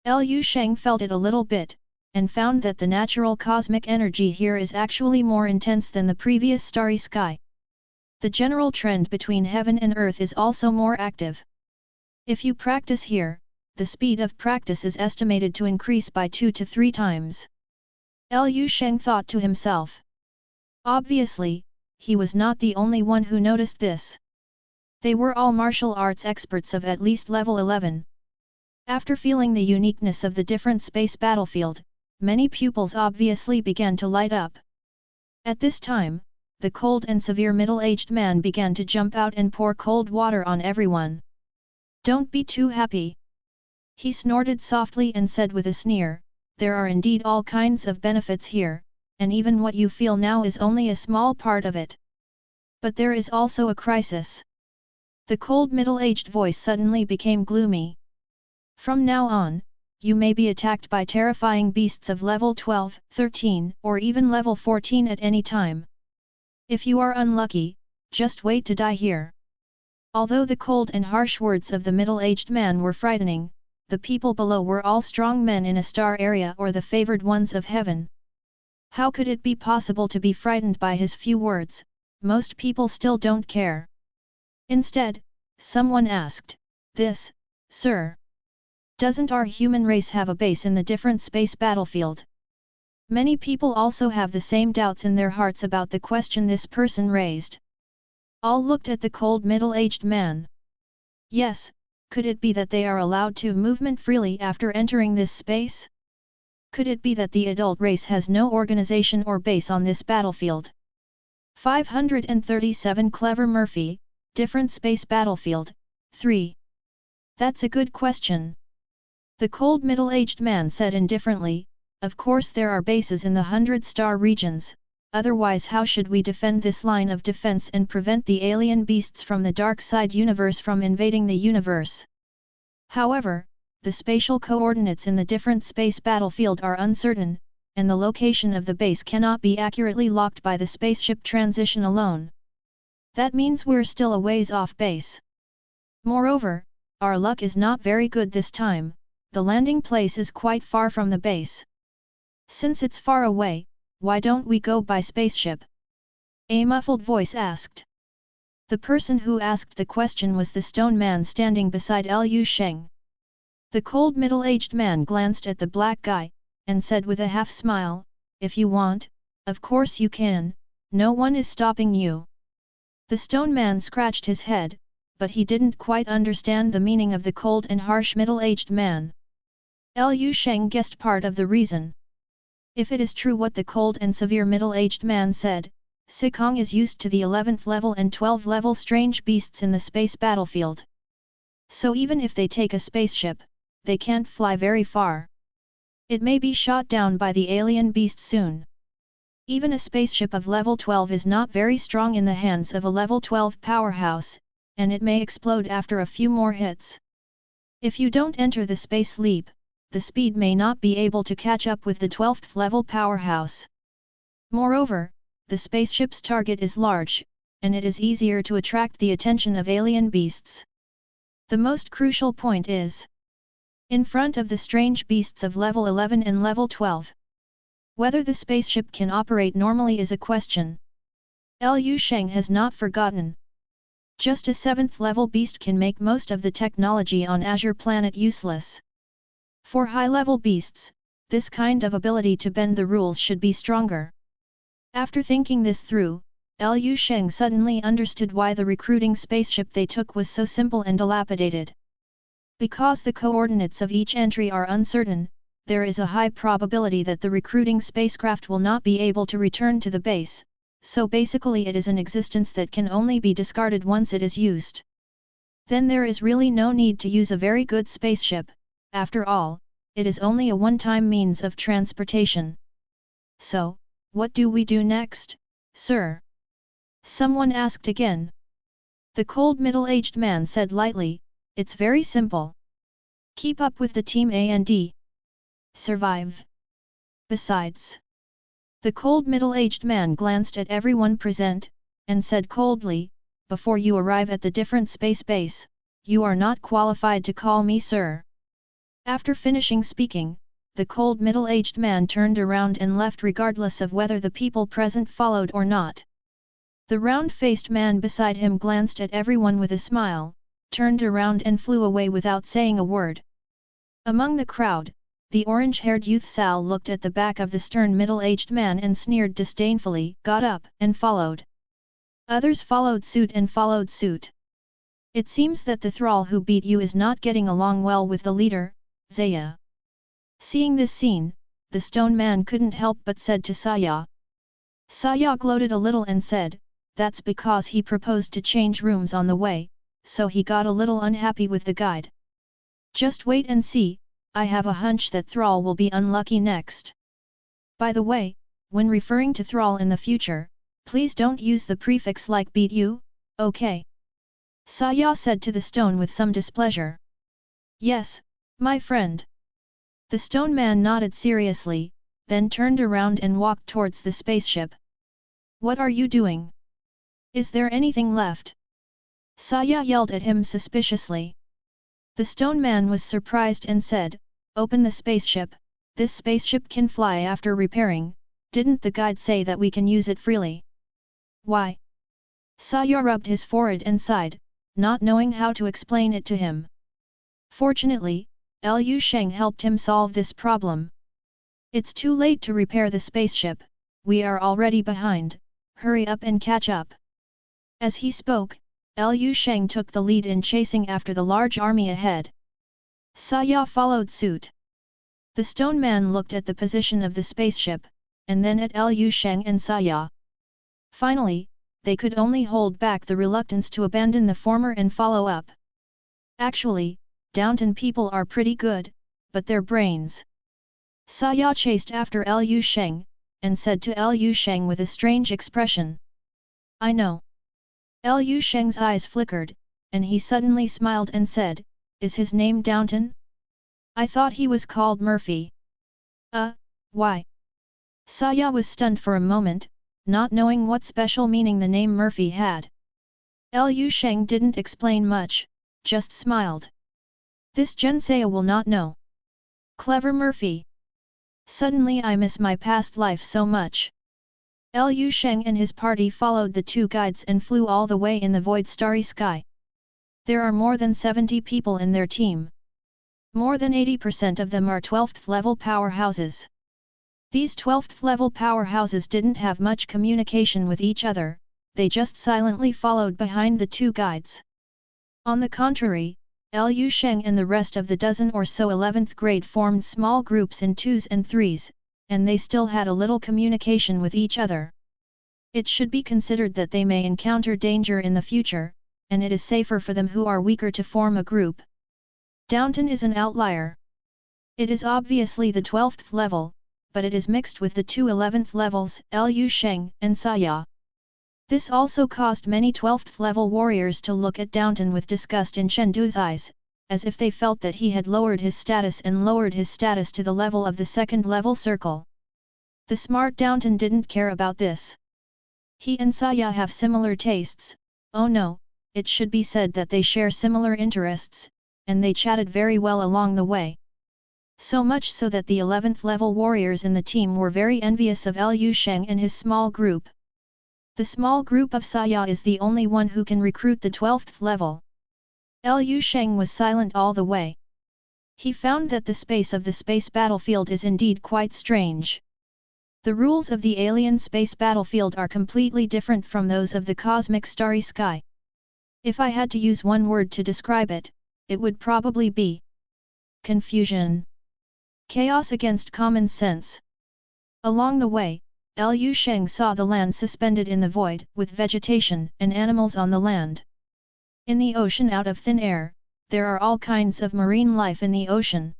Speaker 1: Lu Sheng felt it a little bit, and found that the natural cosmic energy here is actually more intense than the previous starry sky. The general trend between heaven and earth is also more active. If you practice here, the speed of practice is estimated to increase by 2 to 3 times. Lu Sheng thought to himself. Obviously, he was not the only one who noticed this. They were all martial arts experts of at least level 11. After feeling the uniqueness of the different space battlefield, many pupils obviously began to light up. At this time, the cold and severe middle-aged man began to jump out and pour cold water on everyone. Don't be too happy. He snorted softly and said with a sneer, there are indeed all kinds of benefits here, and even what you feel now is only a small part of it. But there is also a crisis. The cold middle-aged voice suddenly became gloomy. From now on, you may be attacked by terrifying beasts of level 12, 13, or even level 14 at any time. If you are unlucky, just wait to die here. Although the cold and harsh words of the middle-aged man were frightening, the people below were all strong men in a star area or the favored ones of heaven. How could it be possible to be frightened by his few words? Most people still don't care. Instead, someone asked, this, sir. Doesn't our human race have a base in the different space battlefield? Many people also have the same doubts in their hearts about the question this person raised. All looked at the cold middle-aged man. Yes, could it be that they are allowed to movement freely after entering this space? Could it be that the adult race has no organization or base on this battlefield? 537 Clever Murphy, Different Space Battlefield, 3. That's a good question. The cold middle-aged man said indifferently, of course there are bases in the 100-star regions, otherwise how should we defend this line of defense and prevent the alien beasts from the dark side universe from invading the universe? However, the spatial coordinates in the different space battlefield are uncertain, and the location of the base cannot be accurately locked by the spaceship transition alone. That means we're still a ways off base. Moreover, our luck is not very good this time. The landing place is quite far from the base. Since it's far away, why don't we go by spaceship? A muffled voice asked. The person who asked the question was the stone man standing beside Lu Sheng. The cold middle-aged man glanced at the black guy, and said with a half-smile, if you want, of course you can, no one is stopping you. The stone man scratched his head, but he didn't quite understand the meaning of the cold and harsh middle-aged man. Lu Sheng guessed part of the reason. If it is true what the cold and severe middle-aged man said, Sikong is used to the 11th level and 12th level strange beasts in the space battlefield. So even if they take a spaceship, they can't fly very far. It may be shot down by the alien beast soon. Even a spaceship of level 12 is not very strong in the hands of a level 12 powerhouse, and it may explode after a few more hits. If you don't enter the space leap, the speed may not be able to catch up with the 12th level powerhouse. Moreover, the spaceship's target is large, and it is easier to attract the attention of alien beasts. The most crucial point is in front of the strange beasts of level 11 and level 12. Whether the spaceship can operate normally is a question. Liu Sheng has not forgotten. Just a 7th level beast can make most of the technology on Azure Planet useless. For high-level beasts, this kind of ability to bend the rules should be stronger. After thinking this through, Liu Sheng suddenly understood why the recruiting spaceship they took was so simple and dilapidated. Because the coordinates of each entry are uncertain, there is a high probability that the recruiting spacecraft will not be able to return to the base, so basically it is an existence that can only be discarded once it is used. Then there is really no need to use a very good spaceship, after all, it is only a one-time means of transportation. So, what do we do next, sir? Someone asked again. The cold middle-aged man said lightly, it's very simple. Keep up with the team and survive. Besides. The cold middle-aged man glanced at everyone present, and said coldly, before you arrive at the different space base, you are not qualified to call me sir. After finishing speaking, the cold middle-aged man turned around and left regardless of whether the people present followed or not. The round-faced man beside him glanced at everyone with a smile, turned around and flew away without saying a word. Among the crowd, the orange-haired youth Sal looked at the back of the stern middle-aged man and sneered disdainfully, got up, and followed. Others followed suit and followed suit. It seems that the thrall who beat you is not getting along well with the leader, Zaya. Seeing this scene, the stone man couldn't help but said to Saya. Saya gloated a little and said, that's because he proposed to change rooms on the way, so he got a little unhappy with the guide. Just wait and see, I have a hunch that Thrall will be unlucky next. By the way, when referring to Thrall in the future, please don't use the prefix like beat you, okay? Saya said to the stone with some displeasure. Yes, my friend. The stone man nodded seriously, then turned around and walked towards the spaceship. What are you doing? Is there anything left? Saya yelled at him suspiciously. The stone man was surprised and said, open the spaceship, this spaceship can fly after repairing, didn't the guide say that we can use it freely? Why? Saya rubbed his forehead and sighed, not knowing how to explain it to him. Fortunately, Liu Sheng helped him solve this problem. It's too late to repair the spaceship, we are already behind, hurry up and catch up. As he spoke, Liu Sheng took the lead in chasing after the large army ahead. Saya followed suit. The stone man looked at the position of the spaceship, and then at Liu Sheng and Saya. Finally, they could only hold back the reluctance to abandon the former and follow up. Actually, Downton people are pretty good, but their brains. Saya chased after Liu Sheng, and said to Liu Sheng with a strange expression. I know. Liu Sheng's eyes flickered, and he suddenly smiled and said, is his name Downton? I thought he was called Murphy. Why? Saya was stunned for a moment, not knowing what special meaning the name Murphy had. Liu Sheng didn't explain much, just smiled. This Jensaya will not know. Clever Murphy. Suddenly I miss my past life so much. Liu Sheng and his party followed the two guides and flew all the way in the void starry sky. There are more than 70 people in their team. More than 80% of them are 12th level powerhouses. These 12th level powerhouses didn't have much communication with each other, they just silently followed behind the two guides. On the contrary, Liu Sheng and the rest of the dozen or so 11th grade formed small groups in 2s and 3s, and they still had a little communication with each other. It should be considered that they may encounter danger in the future, and it is safer for them who are weaker to form a group. Downton is an outlier. It is obviously the 12th level, but it is mixed with the two 11th levels, Liu Sheng and Saya. This also caused many 12th level warriors to look at Downton with disgust in Chengdu's eyes, as if they felt that he had lowered his status to the level of the second level circle. The smart Downton didn't care about this. He and Saya have similar tastes, oh no, it should be said that they share similar interests, and they chatted very well along the way. So much so that the 11th level warriors in the team were very envious of Liu Sheng and his small group. The small group of Saya is the only one who can recruit the 12th level. Liu Sheng was silent all the way. He found that the space of the space battlefield is indeed quite strange. The rules of the alien space battlefield are completely different from those of the cosmic starry sky. If I had to use one word to describe it, it would probably be confusion. Chaos against common sense. Along the way, Liu Sheng saw the land suspended in the void, with vegetation and animals on the land. In the ocean out of thin air, there are all kinds of marine life in the ocean.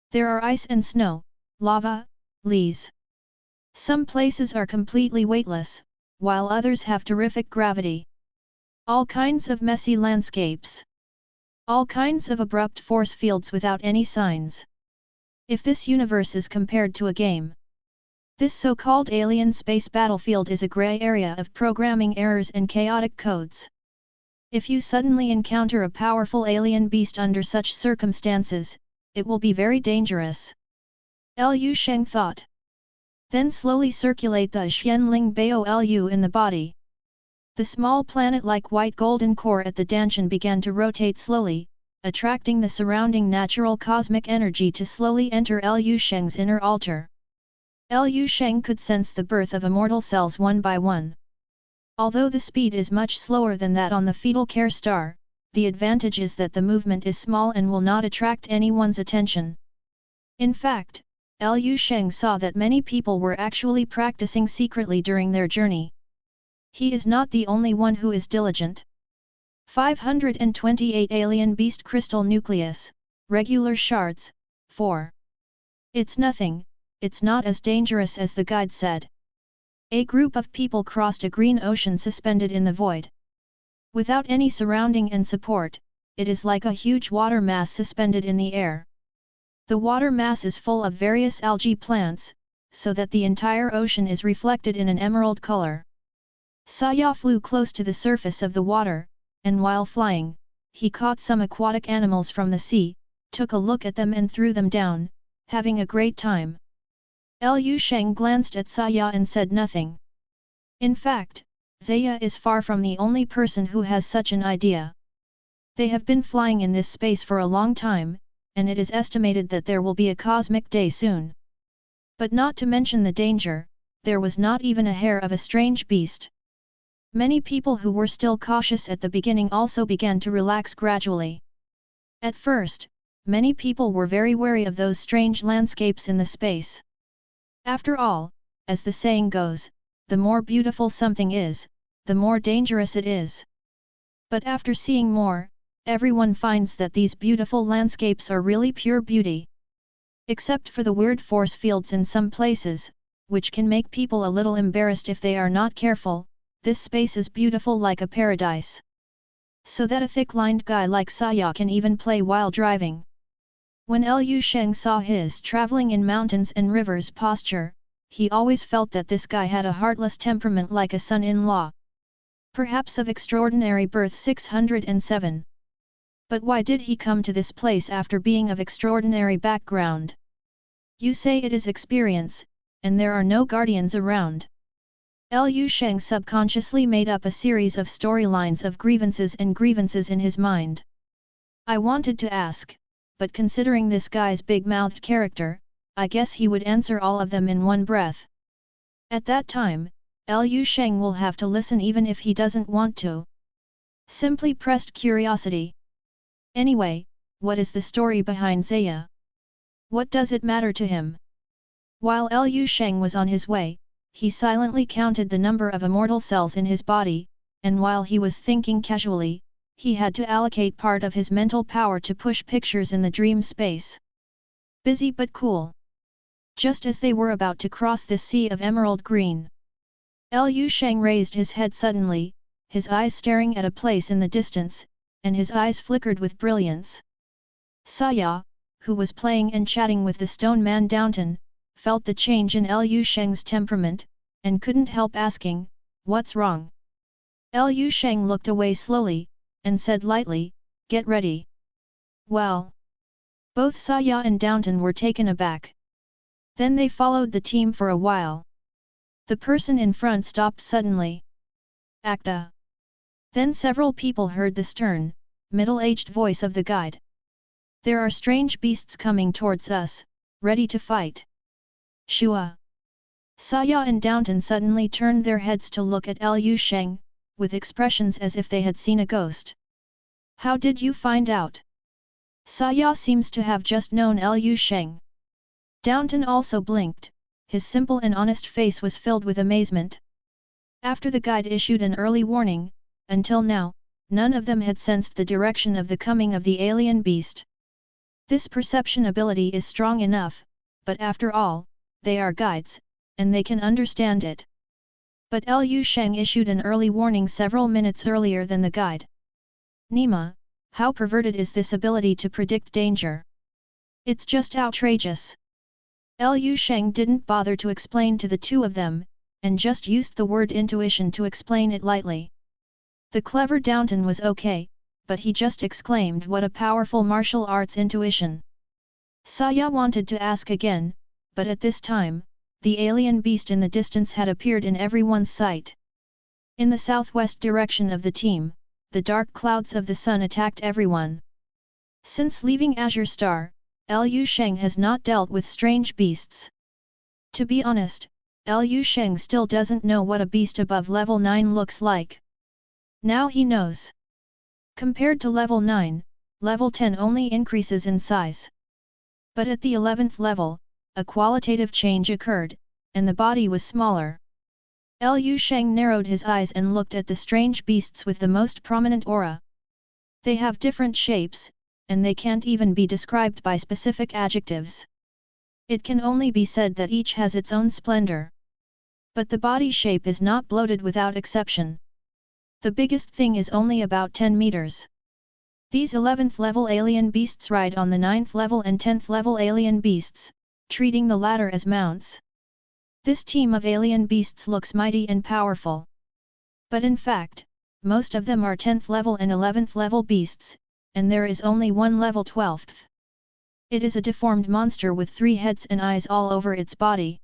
Speaker 1: There are ice and snow, lava, leaves. Some places are completely weightless, while others have terrific gravity. All kinds of messy landscapes. All kinds of abrupt force fields without any signs. If this universe is compared to a game, this so-called alien space battlefield is a gray area of programming errors and chaotic codes. If you suddenly encounter a powerful alien beast under such circumstances, it will be very dangerous. Liu Sheng thought. Then slowly circulate the Xianling Bao Lu in the body. The small planet-like white golden core at the Danshan began to rotate slowly, attracting the surrounding natural cosmic energy to slowly enter Liu Sheng's inner altar. Liu Sheng could sense the birth of immortal cells one by one. Although the speed is much slower than that on the fetal care star, the advantage is that the movement is small and will not attract anyone's attention. In fact, Liu Sheng saw that many people were actually practicing secretly during their journey. He is not the only one who is diligent. 528 Alien Beast Crystal Nucleus, Regular Shards, 4. It's nothing, it's not as dangerous as the guide said. A group of people crossed a green ocean suspended in the void. Without any surrounding and support, it is like a huge water mass suspended in the air. The water mass is full of various algae plants, so that the entire ocean is reflected in an emerald color. Saya flew close to the surface of the water, and while flying, he caught some aquatic animals from the sea, took a look at them and threw them down, having a great time. Liu Sheng glanced at Saya and said nothing. In fact, Zaya is far from the only person who has such an idea. They have been flying in this space for a long time, and it is estimated that there will be a cosmic day soon. But not to mention the danger, there was not even a hair of a strange beast. Many people who were still cautious at the beginning also began to relax gradually. At first, many people were very wary of those strange landscapes in the space. After all, as the saying goes, the more beautiful something is, the more dangerous it is. But after seeing more, everyone finds that these beautiful landscapes are really pure beauty. Except for the weird force fields in some places, which can make people a little embarrassed if they are not careful, this space is beautiful like a paradise. So that a thick-lined guy like Saya can even play while driving. When Liu Sheng saw his traveling in mountains and rivers posture, he always felt that this guy had a heartless temperament like a son-in-law. Perhaps of extraordinary birth 607. But why did he come to this place after being of extraordinary background? You say it is experience, and there are no guardians around. Liu Sheng subconsciously made up a series of storylines of grievances in his mind. I wanted to ask, but considering this guy's big-mouthed character, I guess he would answer all of them in one breath. At that time, Liu Sheng will have to listen even if he doesn't want to. Simply pressed curiosity. Anyway, what is the story behind Zaya? What does it matter to him? While Liu Sheng was on his way, he silently counted the number of immortal cells in his body, and while he was thinking casually, he had to allocate part of his mental power to push pictures in the dream space. Busy but cool. Just as they were about to cross this sea of emerald green, Liu Sheng raised his head suddenly, his eyes staring at a place in the distance, and his eyes flickered with brilliance. Saya, who was playing and chatting with the stone man Downton, felt the change in Liu Sheng's temperament, and couldn't help asking, "What's wrong?" Liu Sheng looked away slowly, and said lightly, "Get ready." Well. Both Saya and Downton were taken aback. Then they followed the team for a while. The person in front stopped suddenly. Acta. Then several people heard the stern, middle-aged voice of the guide. There are strange beasts coming towards us, ready to fight. Shua. Saya and Downton suddenly turned their heads to look at Liu Sheng, with expressions as if they had seen a ghost. How did you find out? Saya seems to have just known Liu Sheng. Downton also blinked, his simple and honest face was filled with amazement. After the guide issued an early warning, until now, none of them had sensed the direction of the coming of the alien beast. This perception ability is strong enough, but after all, they are guides, and they can understand it. But Liu Sheng issued an early warning several minutes earlier than the guide. Nima, how perverted is this ability to predict danger? It's just outrageous. Liu Sheng didn't bother to explain to the two of them, and just used the word intuition to explain it lightly. The clever Downton was okay, but he just exclaimed what a powerful martial arts intuition. Saya wanted to ask again, but at this time, the alien beast in the distance had appeared in everyone's sight. In the southwest direction of the team, the dark clouds of the sun attacked everyone. Since leaving Azure Star, Liu Sheng has not dealt with strange beasts. To be honest, Liu Sheng still doesn't know what a beast above level 9 looks like. Now he knows. Compared to level 9, level 10 only increases in size. But at the 11th level, a qualitative change occurred, and the body was smaller. Liu Sheng narrowed his eyes and looked at the strange beasts with the most prominent aura. They have different shapes, and they can't even be described by specific adjectives. It can only be said that each has its own splendor. But the body shape is not bloated without exception. The biggest thing is only about 10 meters. These 11th level alien beasts ride on the 9th level and 10th level alien beasts, treating the latter as mounts. This team of alien beasts looks mighty and powerful. But in fact, most of them are 10th level and 11th level beasts, and there is only one level 12th. It is a deformed monster with 3 heads and eyes all over its body.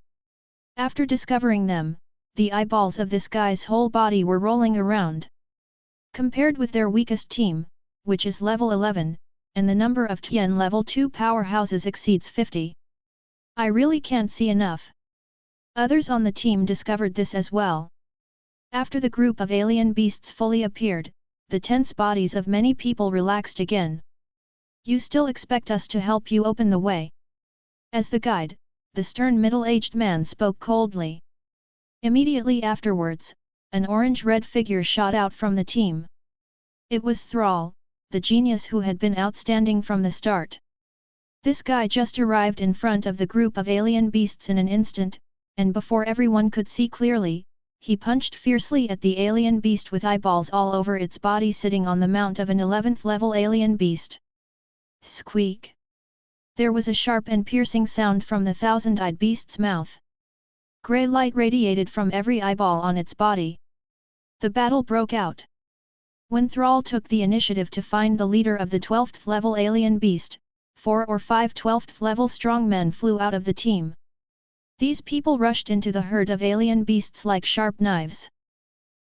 Speaker 1: After discovering them, the eyeballs of this guy's whole body were rolling around. Compared with their weakest team, which is level 11, and the number of Tian level 2 powerhouses exceeds 50. I really can't see enough. Others on the team discovered this as well. After the group of alien beasts fully appeared, the tense bodies of many people relaxed again. You still expect us to help you open the way? As the guide, the stern middle-aged man spoke coldly. Immediately afterwards, an orange-red figure shot out from the team. It was Thrall, the genius who had been outstanding from the start. This guy just arrived in front of the group of alien beasts in an instant, and before everyone could see clearly, he punched fiercely at the alien beast with eyeballs all over its body sitting on the mount of an 11th level alien beast. Squeak! There was a sharp and piercing sound from the thousand-eyed beast's mouth. Grey light radiated from every eyeball on its body. The battle broke out. When Thrall took the initiative to find the leader of the 12th level alien beast, 4 or 5 12th level strongmen flew out of the team. These people rushed into the herd of alien beasts like sharp knives.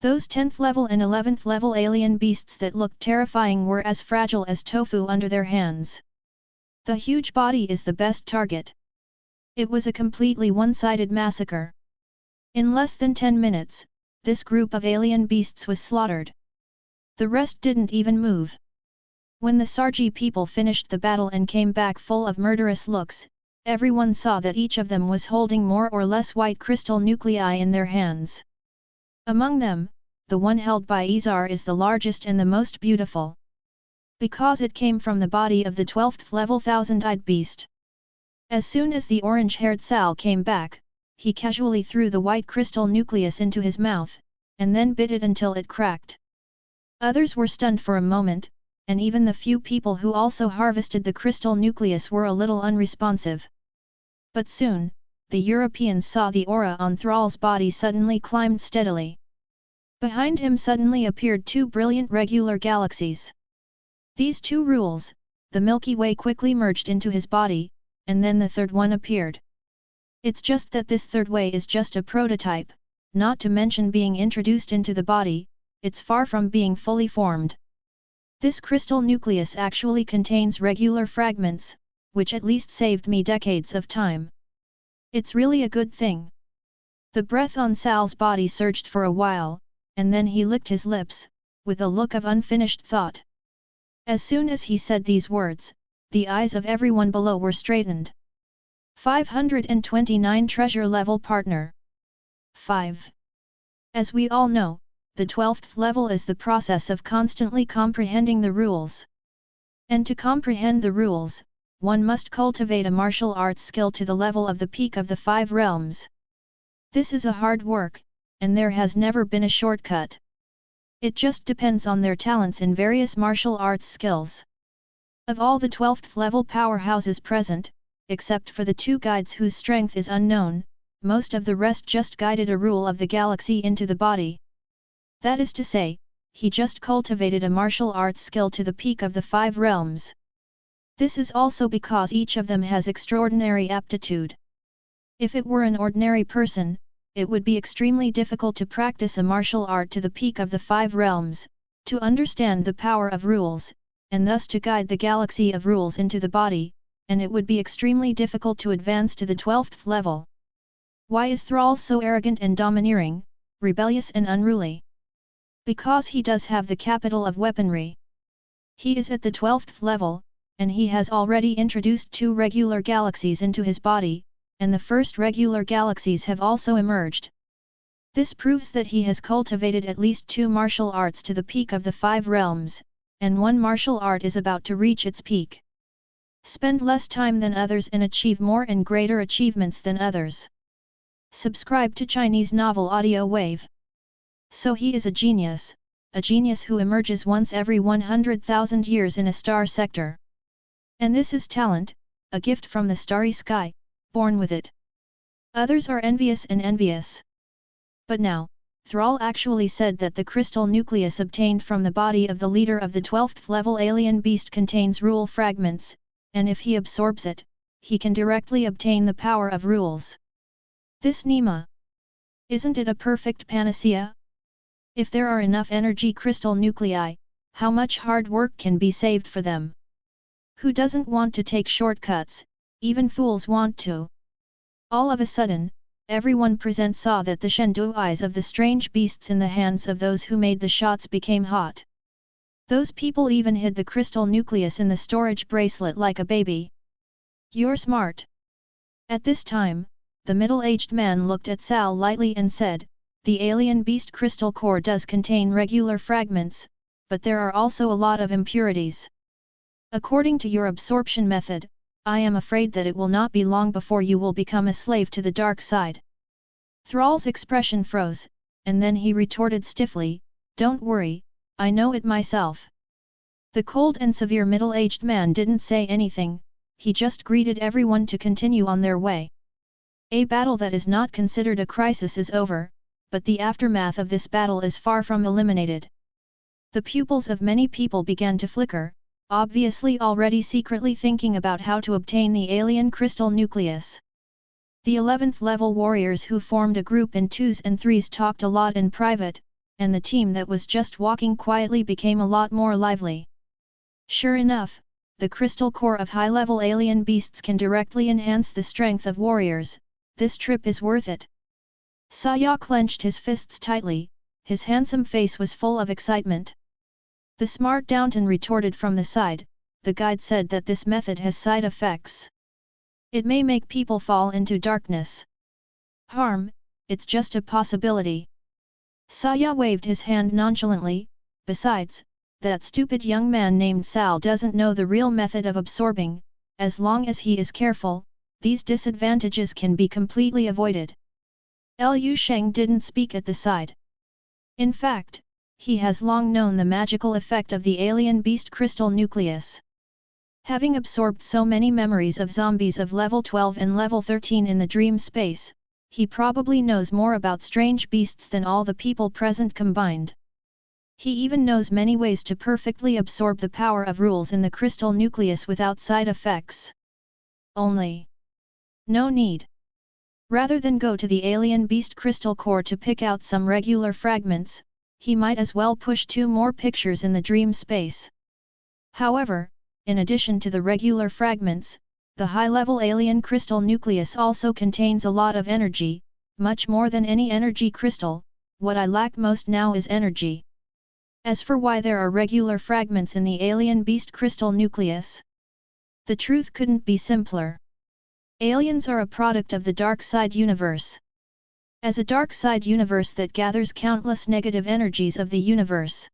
Speaker 1: Those 10th level and 11th level alien beasts that looked terrifying were as fragile as tofu under their hands. The huge body is the best target. It was a completely one-sided massacre. In less than 10 minutes, this group of alien beasts was slaughtered. The rest didn't even move. When the Sarji people finished the battle and came back full of murderous looks, everyone saw that each of them was holding more or less white crystal nuclei in their hands. Among them, the one held by Izar is the largest and the most beautiful. Because it came from the body of the 12th level thousand-eyed beast. As soon as the orange-haired Sal came back, he casually threw the white crystal nucleus into his mouth, and then bit it until it cracked. Others were stunned for a moment, and even the few people who also harvested the crystal nucleus were a little unresponsive. But soon, the Europeans saw the aura on Thrall's body suddenly climbed steadily. Behind him suddenly appeared 2 brilliant regular galaxies. These 2 rules, the Milky Way quickly merged into his body, and then the third one appeared. It's just that this third way is just a prototype, not to mention being introduced into the body, it's far from being fully formed. This crystal nucleus actually contains regular fragments, which at least saved me decades of time. It's really a good thing. The breath on Sal's body surged for a while, and then he licked his lips, with a look of unfinished thought. As soon as he said these words, the eyes of everyone below were straightened. 529 Treasure Level Partner 5. As we all know, the 12th level is the process of constantly comprehending the rules. And to comprehend the rules, one must cultivate a martial arts skill to the level of the peak of the 5 realms. This is a hard work, and there has never been a shortcut. It just depends on their talents in various martial arts skills. Of all the 12th level powerhouses present, except for the 2 guides whose strength is unknown, most of the rest just guided a rule of the galaxy into the body. That is to say, he just cultivated a martial arts skill to the peak of the 5 realms. This is also because each of them has extraordinary aptitude. If it were an ordinary person, it would be extremely difficult to practice a martial art to the peak of the 5 realms, to understand the power of rules, and thus to guide the galaxy of rules into the body, and it would be extremely difficult to advance to the 12th level. Why is Thrall so arrogant and domineering, rebellious and unruly? Because he does have the capital of weaponry. He is at the 12th level, and he has already introduced 2 regular galaxies into his body, and the first regular galaxies have also emerged. This proves that he has cultivated at least 2 martial arts to the peak of the 5 realms, and 1 martial art is about to reach its peak. Spend less time than others and achieve more and greater achievements than others. Subscribe to Chinese Novel Audio Wave. So he is a genius who emerges once every 100,000 years in a star sector. And this is talent, a gift from the starry sky, born with it. Others are envious and envious. But now, Thrall actually said that the crystal nucleus obtained from the body of the leader of the 12th level alien beast contains rule fragments, and if he absorbs it, he can directly obtain the power of rules. This Nima. Isn't it a perfect panacea? If there are enough energy crystal nuclei, how much hard work can be saved for them? Who doesn't want to take shortcuts? Even fools want to. All of a sudden, everyone present saw that the Shendu eyes of the strange beasts in the hands of those who made the shots became hot. Those people even hid the crystal nucleus in the storage bracelet like a baby. You're smart. At this time, the middle-aged man looked at Sal lightly and said, the alien beast crystal core does contain regular fragments, but there are also a lot of impurities. According to your absorption method, I am afraid that it will not be long before you will become a slave to the dark side. Thrall's expression froze, and then he retorted stiffly, don't worry, I know it myself. The cold and severe middle-aged man didn't say anything, he just greeted everyone to continue on their way. A battle that is not considered a crisis is over, but the aftermath of this battle is far from eliminated. The pupils of many people began to flicker, obviously already secretly thinking about how to obtain the alien crystal nucleus. The 11th level warriors who formed a group in 2s and 3s talked a lot in private, and the team that was just walking quietly became a lot more lively. Sure enough, the crystal core of high-level alien beasts can directly enhance the strength of warriors. This trip is worth it. Saya clenched his fists tightly, his handsome face was full of excitement. The smart Downton retorted from the side, the guide said that this method has side effects. It may make people fall into darkness. Harm, it's just a possibility. Saya waved his hand nonchalantly, besides, that stupid young man named Sal doesn't know the real method of absorbing, as long as he is careful, these disadvantages can be completely avoided. Sheng didn't speak at the side. In fact, he has long known the magical effect of the alien beast crystal nucleus. Having absorbed so many memories of zombies of level 12 and level 13 in the dream space, he probably knows more about strange beasts than all the people present combined. He even knows many ways to perfectly absorb the power of rules in the crystal nucleus without side effects. Only. No need. Rather than go to the alien beast crystal core to pick out some regular fragments, he might as well push 2 more pictures in the dream space. However, in addition to the regular fragments, the high-level alien crystal nucleus also contains a lot of energy, much more than any energy crystal. What I lack most now is energy. As for why there are regular fragments in the alien beast crystal nucleus, the truth couldn't be simpler. Aliens are a product of the dark side universe. As a dark side universe that gathers countless negative energies of the universe.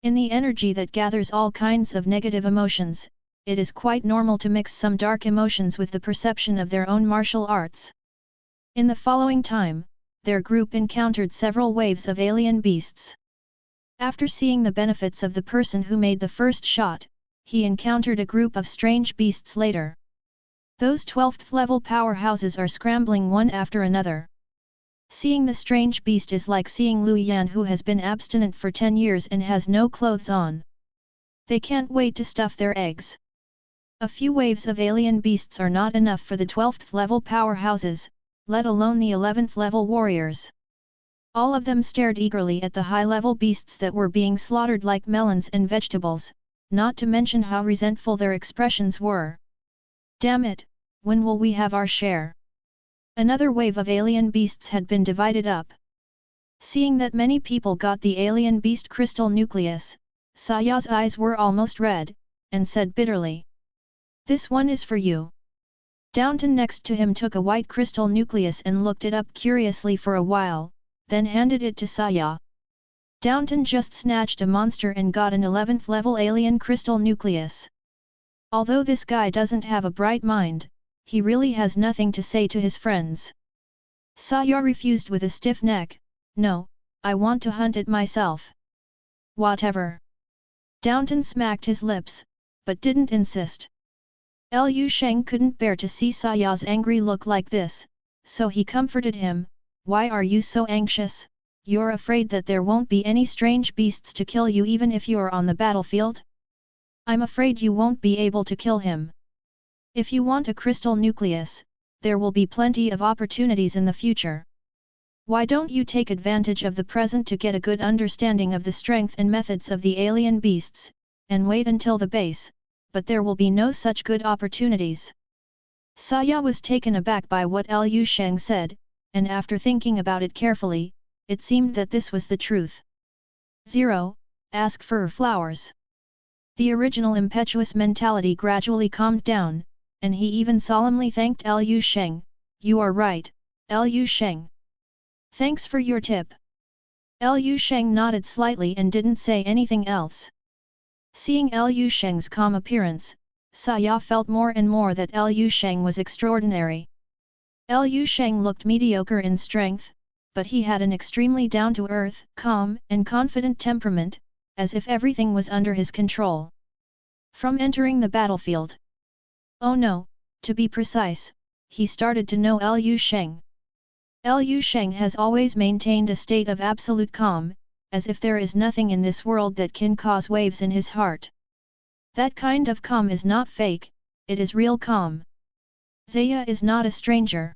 Speaker 1: In the energy that gathers all kinds of negative emotions, it is quite normal to mix some dark emotions with the perception of their own martial arts. In the following time, their group encountered several waves of alien beasts. After seeing the benefits of the person who made the first shot, he encountered a group of strange beasts later. Those 12th level powerhouses are scrambling one after another. Seeing the strange beast is like seeing Lu Yan who has been abstinent for 10 years and has no clothes on. They can't wait to stuff their eggs. A few waves of alien beasts are not enough for the 12th level powerhouses, let alone the 11th level warriors. All of them stared eagerly at the high-level beasts that were being slaughtered like melons and vegetables, not to mention how resentful their expressions were. Damn it, when will we have our share? Another wave of alien beasts had been divided up. Seeing that many people got the alien beast crystal nucleus, Saya's eyes were almost red, and said bitterly. This one is for you. Downton next to him took a white crystal nucleus and looked it up curiously for a while, then handed it to Saya. Downton just snatched a monster and got an 11th level alien crystal nucleus. Although this guy doesn't have a bright mind, he really has nothing to say to his friends. Saya refused with a stiff neck, no, I want to hunt it myself. Whatever. Downton smacked his lips, but didn't insist. Sheng couldn't bear to see Saya's angry look like this, so he comforted him, why are you so anxious? You're afraid that there won't be any strange beasts to kill you even if you're on the battlefield? I'm afraid you won't be able to kill him. If you want a crystal nucleus, there will be plenty of opportunities in the future. Why don't you take advantage of the present to get a good understanding of the strength and methods of the alien beasts, and wait until the base, but there will be no such good opportunities. Saya was taken aback by what Sheng said, and after thinking about it carefully, it seemed that this was the truth. 0. Ask for flowers. The original impetuous mentality gradually calmed down, and he even solemnly thanked Sheng. You are right, Sheng. Thanks for your tip. Sheng nodded slightly and didn't say anything else. Seeing Sheng's calm appearance, Saya felt more and more that Sheng was extraordinary. Sheng looked mediocre in strength, but he had an extremely down-to-earth, calm, and confident temperament, as if everything was under his control. From entering the battlefield. Oh no, to be precise, he started to know Sheng. Sheng has always maintained a state of absolute calm, as if there is nothing in this world that can cause waves in his heart. That kind of calm is not fake, it is real calm. Zaya is not a stranger.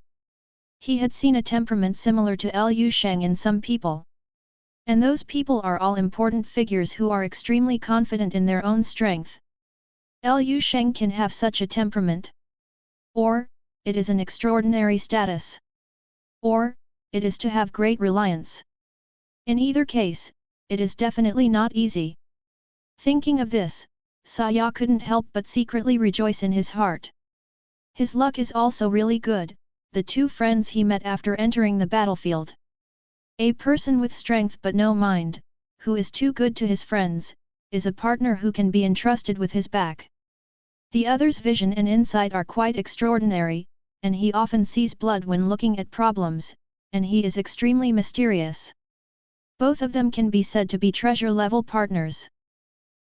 Speaker 1: He had seen a temperament similar to Sheng in some people. And those people are all important figures who are extremely confident in their own strength. Sheng can have such a temperament. Or, it is an extraordinary status. Or, it is to have great reliance. In either case, it is definitely not easy. Thinking of this, Saya couldn't help but secretly rejoice in his heart. His luck is also really good, the two friends he met after entering the battlefield. A person with strength but no mind, who is too good to his friends, is a partner who can be entrusted with his back. The other's vision and insight are quite extraordinary, and he often sees blood when looking at problems, and he is extremely mysterious. Both of them can be said to be treasure-level partners.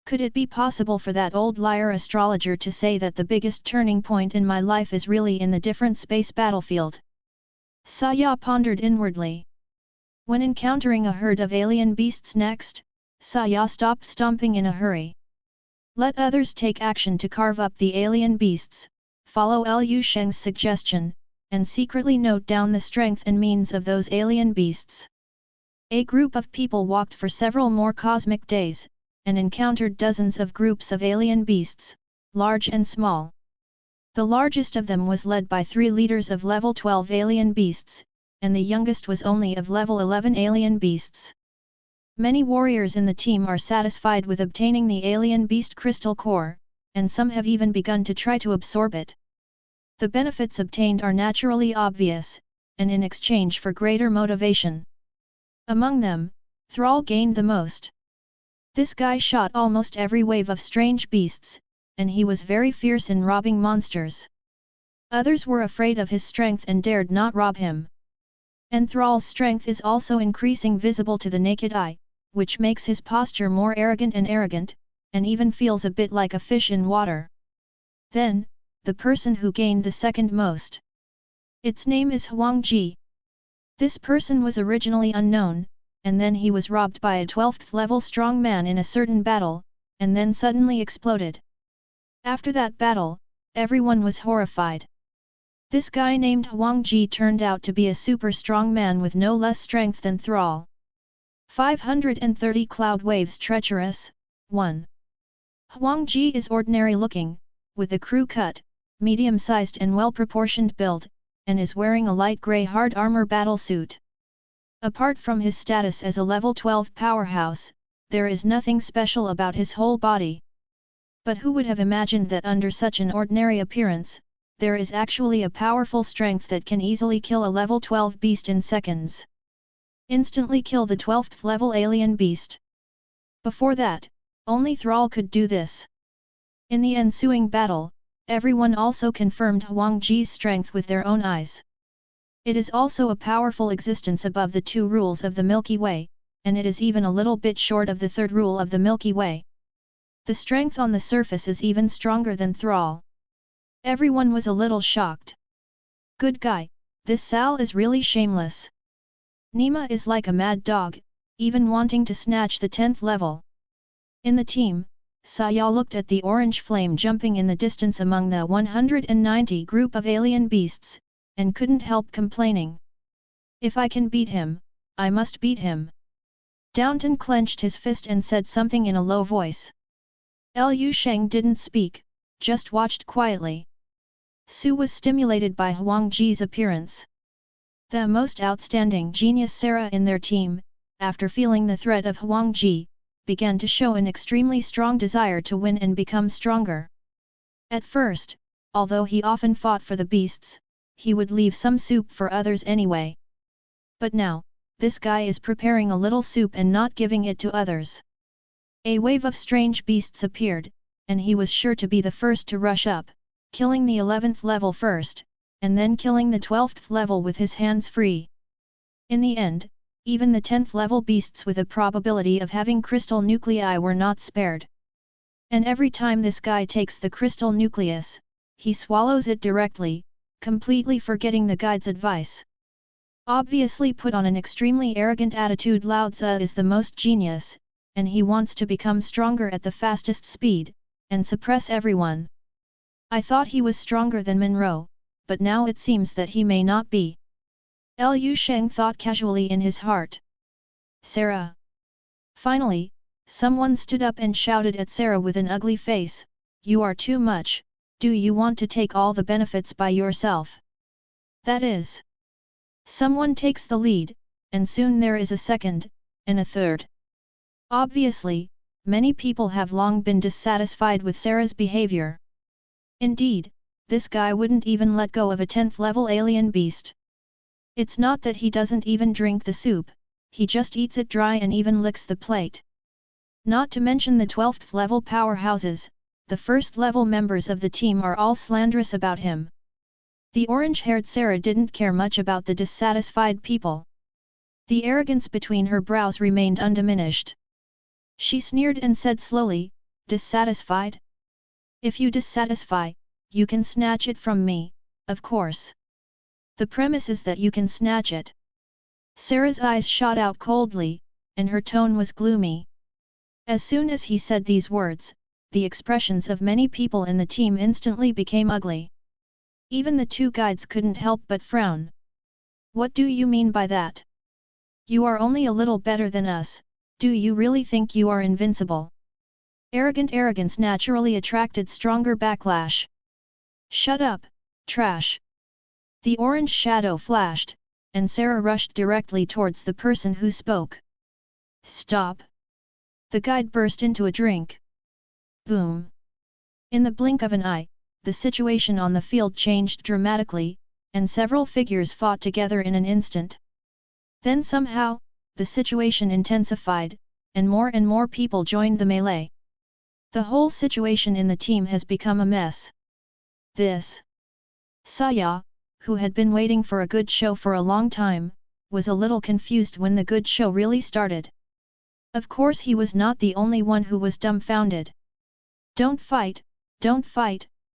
Speaker 1: Could it be possible for that old liar astrologer to say that the biggest turning point in my life is really in the different space battlefield? Saya pondered inwardly. When encountering a herd of alien beasts next, Saya stopped stomping in a hurry. Let others take action to carve up the alien beasts, follow Sheng's suggestion, and secretly note down the strength and means of those alien beasts. A group of people walked for several more cosmic days, and encountered dozens of groups of alien beasts, large and small. The largest of them was led by 3 leaders of level 12 alien beasts, and the youngest was only of level 11 alien beasts. Many warriors in the team are satisfied with obtaining the alien beast crystal core, and some have even begun to try to absorb it. The benefits obtained are naturally obvious, and in exchange for greater motivation. Among them, Thrall gained the most. This guy shot almost every wave of strange beasts, and he was very fierce in robbing monsters. Others were afraid of his strength and dared not rob him. And Thrall's strength is also increasing visible to the naked eye, which makes his posture more arrogant, and even feels a bit like a fish in water. Then, the person who gained the second most. Its name is Huang Ji. This person was originally unknown, and then he was robbed by a 12th level strong man in a certain battle, and then suddenly exploded. After that battle, everyone was horrified. This guy named Huang Ji turned out to be a super strong man with no less strength than Thrall. 530 Cloud Waves Treacherous, 1. Huang Ji is ordinary looking, with a crew cut, medium-sized and well-proportioned build, and is wearing a light grey hard armor battle suit. Apart from his status as a level 12 powerhouse, there is nothing special about his whole body. But who would have imagined that under such an ordinary appearance, there is actually a powerful strength that can easily kill a level 12 beast in seconds. Instantly kill the 12th level alien beast. Before that, only Thrall could do this. In the ensuing battle, everyone also confirmed Huang Ji's strength with their own eyes. It is also a powerful existence above the 2 rules of the Milky Way, and it is even a little bit short of the 3rd rule of the Milky Way. The strength on the surface is even stronger than Thrall. Everyone was a little shocked. Good guy, this Sal is really shameless. Nima is like a mad dog, even wanting to snatch the 10th level. In the team, Saya looked at the orange flame jumping in the distance among the 190 group of alien beasts, and couldn't help complaining. If I can beat him, I must beat him. Downton clenched his fist and said something in a low voice. Sheng didn't speak, just watched quietly. Su was stimulated by Huang Ji's appearance. The most outstanding genius Sarah in their team, after feeling the threat of Huang Ji, began to show an extremely strong desire to win and become stronger. At first, although he often fought for the beasts, he would leave some soup for others anyway. But now, this guy is preparing a little soup and not giving it to others. A wave of strange beasts appeared, and he was sure to be the first to rush up, killing the 11th level first, and then killing the 12th level with his hands free. In the end, even the 10th level beasts with a probability of having crystal nuclei were not spared. And every time this guy takes the crystal nucleus, he swallows it directly, completely forgetting the guide's advice. Obviously put on an extremely arrogant attitude, Lao Tzu is the most genius, and he wants to become stronger at the fastest speed, and suppress everyone. I thought he was stronger than Monroe, but now it seems that he may not be. Sheng thought casually in his heart. Sarah. Finally, someone stood up and shouted at Sarah with an ugly face, "You are too much, do you want to take all the benefits by yourself?" That is. Someone takes the lead, and soon there is a second, and a third. Obviously, many people have long been dissatisfied with Sarah's behavior. Indeed, this guy wouldn't even let go of a 10th level alien beast. It's not that he doesn't even drink the soup, he just eats it dry and even licks the plate. Not to mention the 12th level powerhouses, the 1st level members of the team are all slanderous about him. The orange-haired Sarah didn't care much about the dissatisfied people. The arrogance between her brows remained undiminished. She sneered and said slowly, "Dissatisfied? If you dissatisfy, you can snatch it from me, of course. The premise is that you can snatch it." Sarah's eyes shot out coldly, and her tone was gloomy. As soon as he said these words, the expressions of many people in the team instantly became ugly. Even the 2 guides couldn't help but frown. "What do you mean by that? You are only a little better than us, do you really think you are invincible? Arrogance naturally attracted stronger backlash. Shut up, trash! The orange shadow flashed, and Sarah rushed directly towards the person who spoke. Stop! The guide burst into a drink. Boom! In the blink of an eye, the situation on the field changed dramatically, and several figures fought together in an instant. Then somehow, the situation intensified, and more people joined the melee. The whole situation in the team has become a mess. This. Saya, who had been waiting for a good show for a long time, was a little confused when the good show really started. Of course he was not the only one who was dumbfounded. Don't fight,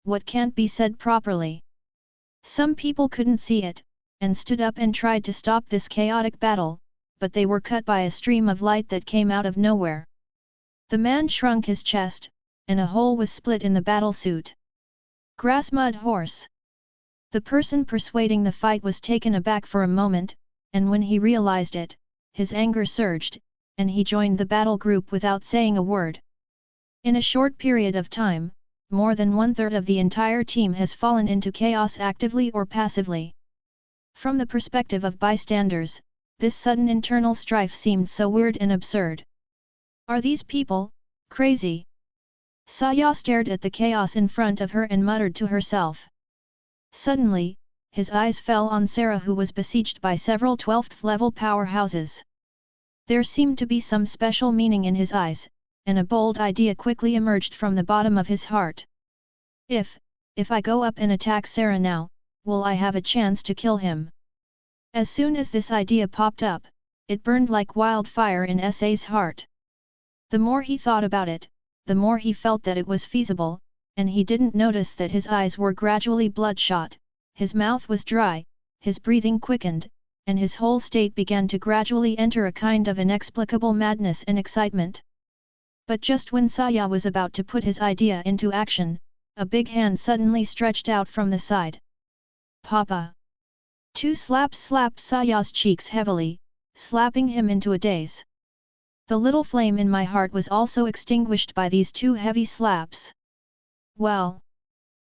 Speaker 1: what can't be said properly? Some people couldn't see it, and stood up and tried to stop this chaotic battle, but they were cut by a stream of light that came out of nowhere. The man shrunk his chest, and a hole was split in the battle suit. Grass mud horse. The person persuading the fight was taken aback for a moment, and when he realized it, his anger surged, and he joined the battle group without saying a word. In a short period of time, more than 1/3 of the entire team has fallen into chaos actively or passively. From the perspective of bystanders, this sudden internal strife seemed so weird and absurd. Are these people crazy? Saya stared at the chaos in front of her and muttered to herself. Suddenly, his eyes fell on Sarah, who was besieged by several 12th level powerhouses. There seemed to be some special meaning in his eyes, and a bold idea quickly emerged from the bottom of his heart. If I go up and attack Sarah now, will I have a chance to kill him? As soon as this idea popped up, it burned like wildfire in Sa's heart. The more he thought about it, the more he felt that it was feasible, and he didn't notice that his eyes were gradually bloodshot, his mouth was dry, his breathing quickened, and his whole state began to gradually enter a kind of inexplicable madness and excitement. But just when Saya was about to put his idea into action, a big hand suddenly stretched out from the side. Papa! 2 slaps slapped Saya's cheeks heavily, slapping him into a daze. The little flame in my heart was also extinguished by these 2 heavy slaps. Well.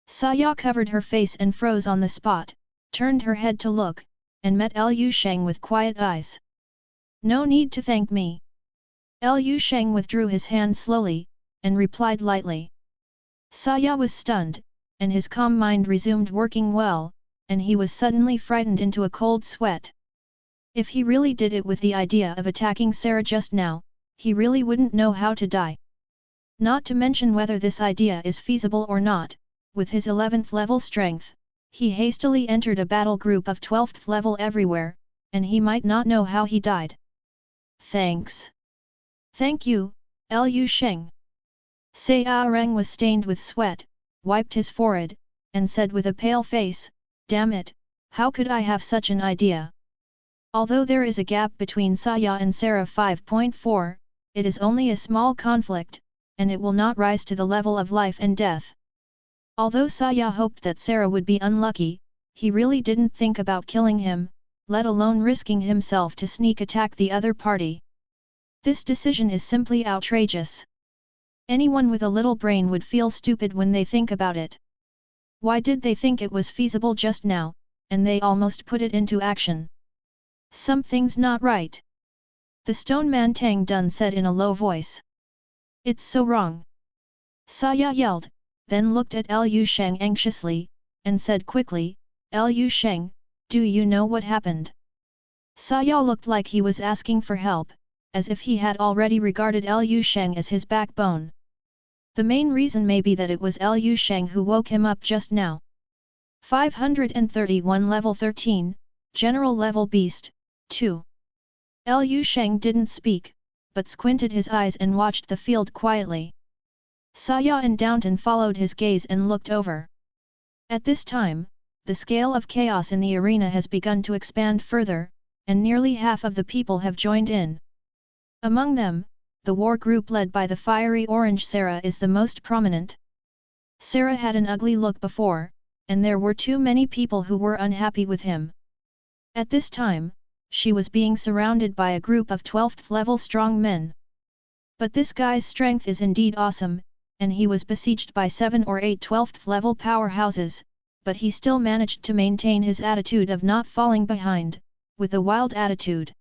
Speaker 1: Saya covered her face and froze on the spot, turned her head to look, and met Liu Sheng with quiet eyes. No need to thank me. Liu Sheng withdrew his hand slowly, and replied lightly. Saya was stunned, and his calm mind resumed working well, and he was suddenly frightened into a cold sweat. If he really did it with the idea of attacking Sarah just now, he really wouldn't know how to die. Not to mention whether this idea is feasible or not, with his 11th level strength, he hastily entered a battle group of 12th level everywhere, and he might not know how he died. Thanks. Thank you, Liu Sheng. Sa Reng was stained with sweat, wiped his forehead, and said with a pale face, damn it, how could I have such an idea? Although there is a gap between Saya and Sarah 5.4, it is only a small conflict, and it will not rise to the level of life and death. Although Saya hoped that Sarah would be unlucky, he really didn't think about killing him, let alone risking himself to sneak attack the other party. This decision is simply outrageous. Anyone with a little brain would feel stupid when they think about it. Why did they think it was feasible just now, and they almost put it into action? Something's not right. The stone man Tang Dun said in a low voice. It's so wrong. Saya yelled, then looked at Liu Sheng anxiously, and said quickly, Liu Sheng, do you know what happened? Saya looked like he was asking for help, as if he had already regarded Liu Sheng as his backbone. The main reason may be that it was Liu Sheng who woke him up just now. 531 Level 13, General Level Beast, 2. Liu Sheng didn't speak, but squinted his eyes and watched the field quietly. Saya and Downton followed his gaze and looked over. At this time, the scale of chaos in the arena has begun to expand further, and nearly half of the people have joined in. Among them, the war group led by the fiery orange Sarah is the most prominent. Sarah had an ugly look before, and there were too many people who were unhappy with him. At this time, she was being surrounded by a group of 12th level strong men. But this guy's strength is indeed awesome, and he was besieged by 7 or 8 12th level powerhouses, but he still managed to maintain his attitude of not falling behind, with a wild attitude.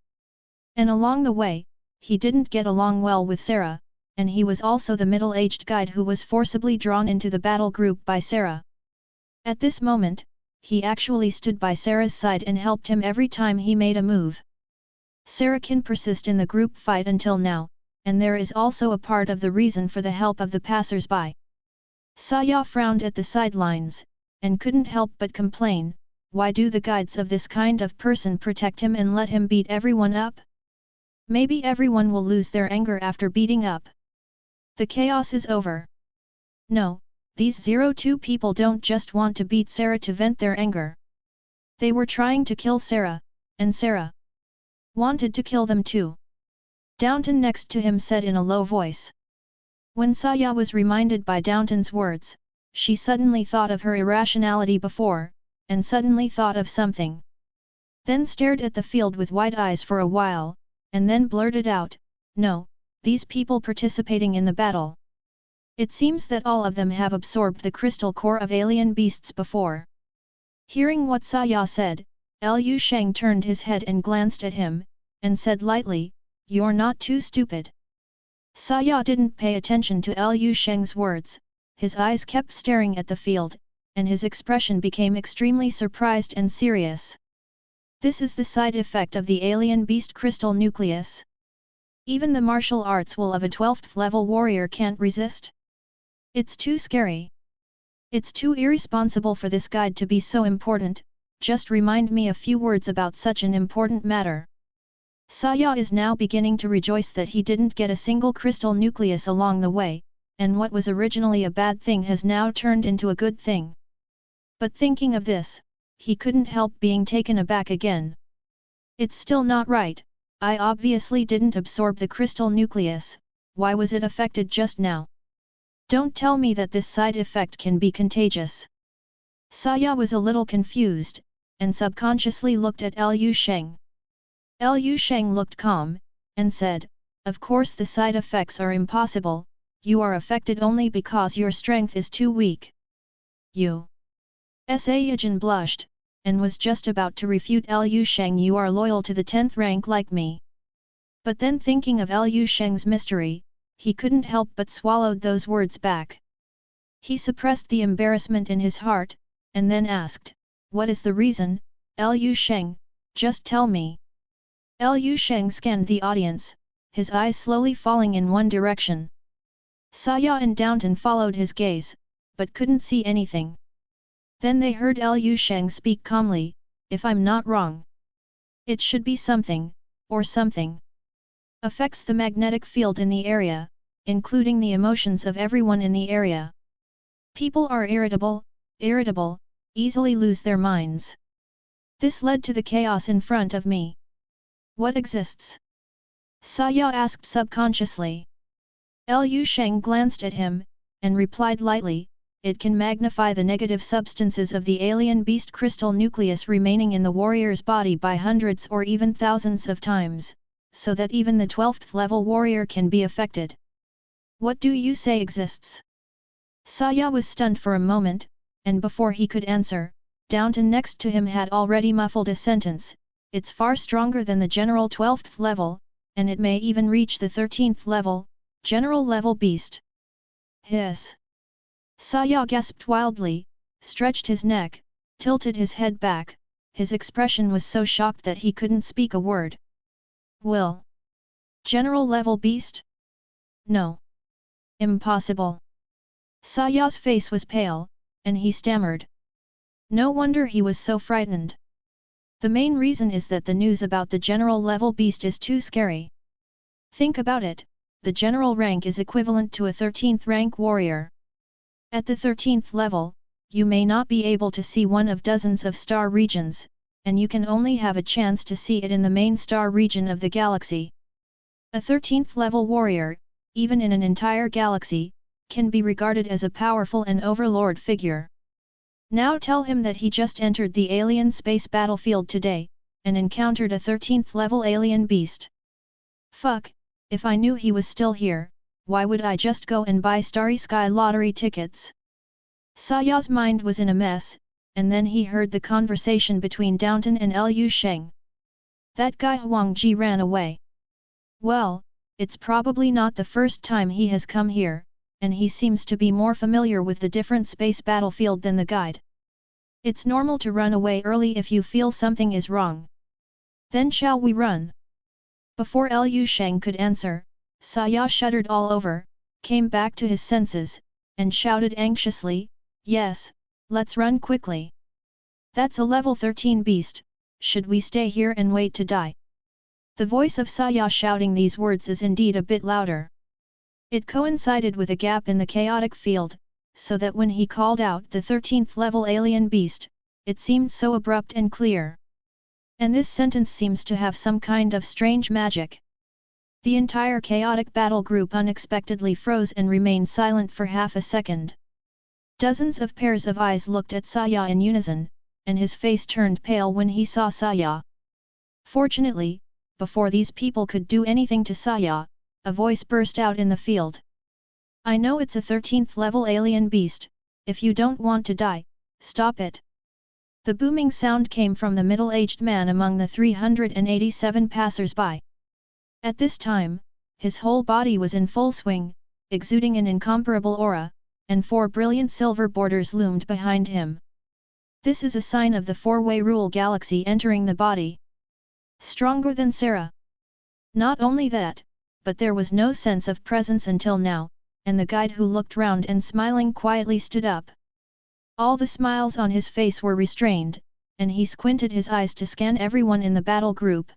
Speaker 1: And along the way, he didn't get along well with Sarah, and he was also the middle-aged guide who was forcibly drawn into the battle group by Sarah. At this moment, he actually stood by Sarah's side and helped him every time he made a move. Sarah can persist in the group fight until now, and there is also a part of the reason for the help of the passers-by. Saya frowned at the sidelines, and couldn't help but complain, why do the guides of this kind of person protect him and let him beat everyone up? Maybe everyone will lose their anger after beating up. The chaos is over. No, these 02 people don't just want to beat Sarah to vent their anger. They were trying to kill Sarah, and Sarah wanted to kill them too. Downton next to him said in a low voice. When Saya was reminded by Downton's words, she suddenly thought of her irrationality before, and suddenly thought of something. Then stared at the field with wide eyes for a while, and then blurted out, no, these people participating in the battle. It seems that all of them have absorbed the crystal core of alien beasts before. Hearing what Saya said, Lu Sheng turned his head and glanced at him, and said lightly, you're not too stupid. Saya didn't pay attention to Lu Sheng's words, his eyes kept staring at the field, and his expression became extremely surprised and serious. This is the side effect of the alien beast crystal nucleus. Even the martial arts will of a 12th level warrior can't resist. It's too scary. It's too irresponsible for this guide to be so important, just remind me a few words about such an important matter. Saya is now beginning to rejoice that he didn't get a single crystal nucleus along the way, and what was originally a bad thing has now turned into a good thing. But thinking of this, he couldn't help being taken aback again. It's still not right, I obviously didn't absorb the crystal nucleus, why was it affected just now? Don't tell me that this side effect can be contagious. Saya was a little confused, and subconsciously looked at Lu Sheng. Lu Sheng looked calm, and said, of course the side effects are impossible, you are affected only because your strength is too weak. You. Yijin blushed, and was just about to refute Lu Sheng, you are loyal to the 10th rank like me. But then thinking of Lu Sheng's mystery, he couldn't help but swallowed those words back. He suppressed the embarrassment in his heart, and then asked, what is the reason, Lu Sheng, just tell me. Lu Sheng scanned the audience, his eyes slowly falling in one direction. Saya and Downton followed his gaze, but couldn't see anything. Then they heard Lu Sheng speak calmly, if I'm not wrong. It should be something, or something. Affects the magnetic field in the area, including the emotions of everyone in the area. People are irritable, easily lose their minds. This led to the chaos in front of me. What exists? Saya asked subconsciously. Lu Sheng glanced at him, and replied lightly, it can magnify the negative substances of the alien beast crystal nucleus remaining in the warrior's body by hundreds or even thousands of times, so that even the 12th level warrior can be affected. What do you say exists? Saya was stunned for a moment, and before he could answer, Downton next to him had already muffled a sentence, it's far stronger than the general 12th level, and it may even reach the 13th level, general level beast. Hiss! Saya gasped wildly, stretched his neck, tilted his head back, his expression was so shocked that he couldn't speak a word. Will? General level beast? No. Impossible. Saya's face was pale, and he stammered. No wonder he was so frightened. The main reason is that the news about the general level beast is too scary. Think about it, the general rank is equivalent to a 13th rank warrior. At the 13th level, you may not be able to see one of dozens of star regions, and you can only have a chance to see it in the main star region of the galaxy. A 13th level warrior, even in an entire galaxy, can be regarded as a powerful and overlord figure. Now tell him that he just entered the alien space battlefield today, and encountered a 13th level alien beast. Fuck, if I knew he was still here, why would I just go and buy Starry Sky lottery tickets? Saya's mind was in a mess, and then he heard the conversation between Downton and Liu Sheng. That guy Huang Ji ran away. Well, it's probably not the first time he has come here, and he seems to be more familiar with the different space battlefield than the guide. It's normal to run away early if you feel something is wrong. Then shall we run? Before Liu Sheng could answer, Saya shuddered all over, came back to his senses, and shouted anxiously, "Yes, let's run quickly. That's a level 13 beast, should we stay here and wait to die?" The voice of Saya shouting these words is indeed a bit louder. It coincided with a gap in the chaotic field, so that when he called out the 13th level alien beast, it seemed so abrupt and clear. And this sentence seems to have some kind of strange magic. The entire chaotic battle group unexpectedly froze and remained silent for half a second. Dozens of pairs of eyes looked at Saya in unison, and his face turned pale when he saw Saya. Fortunately, before these people could do anything to Saya, a voice burst out in the field. "I know it's a 13th level alien beast, if you don't want to die, stop it." The booming sound came from the middle-aged man among the 387 passers-by. At this time, his whole body was in full swing, exuding an incomparable aura, and 4 brilliant silver borders loomed behind him. This is a sign of the four-way rule galaxy entering the body. Stronger than Sarah. Not only that, but there was no sense of presence until now, and the guide who looked round and smiling quietly stood up. All the smiles on his face were restrained, and he squinted his eyes to scan everyone in the battle group.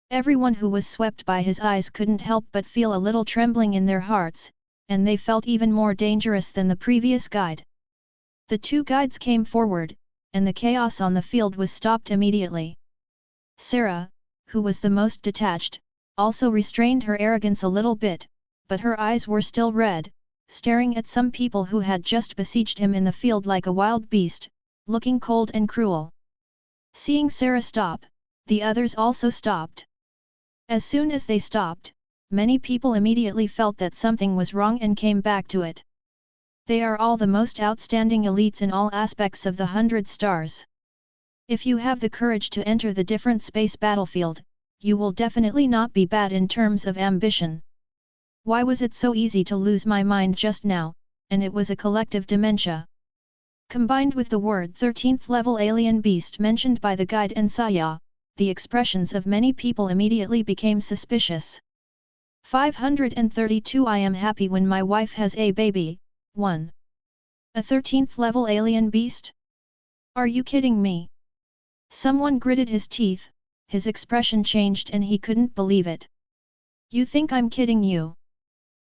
Speaker 1: Everyone who was swept by his eyes couldn't help but feel a little trembling in their hearts, and they felt even more dangerous than the previous guide. The two guides came forward, and the chaos on the field was stopped immediately. Sarah, who was the most detached, also restrained her arrogance a little bit, but her eyes were still red, staring at some people who had just besieged him in the field like a wild beast, looking cold and cruel. Seeing Sarah stop, the others also stopped. As soon as they stopped, many people immediately felt that something was wrong and came back to it. They are all the most outstanding elites in all aspects of the 100 stars. If you have the courage to enter the different space battlefield, you will definitely not be bad in terms of ambition. Why was it so easy to lose my mind just now, and it was a collective dementia? Combined with the word 13th level alien beast mentioned by the guide and Saya, the expressions of many people immediately became suspicious. 532 I am happy when my wife has a baby. 1. A 13th level alien beast? Are you kidding me? Someone gritted his teeth, his expression changed and he couldn't believe it. You think I'm kidding you?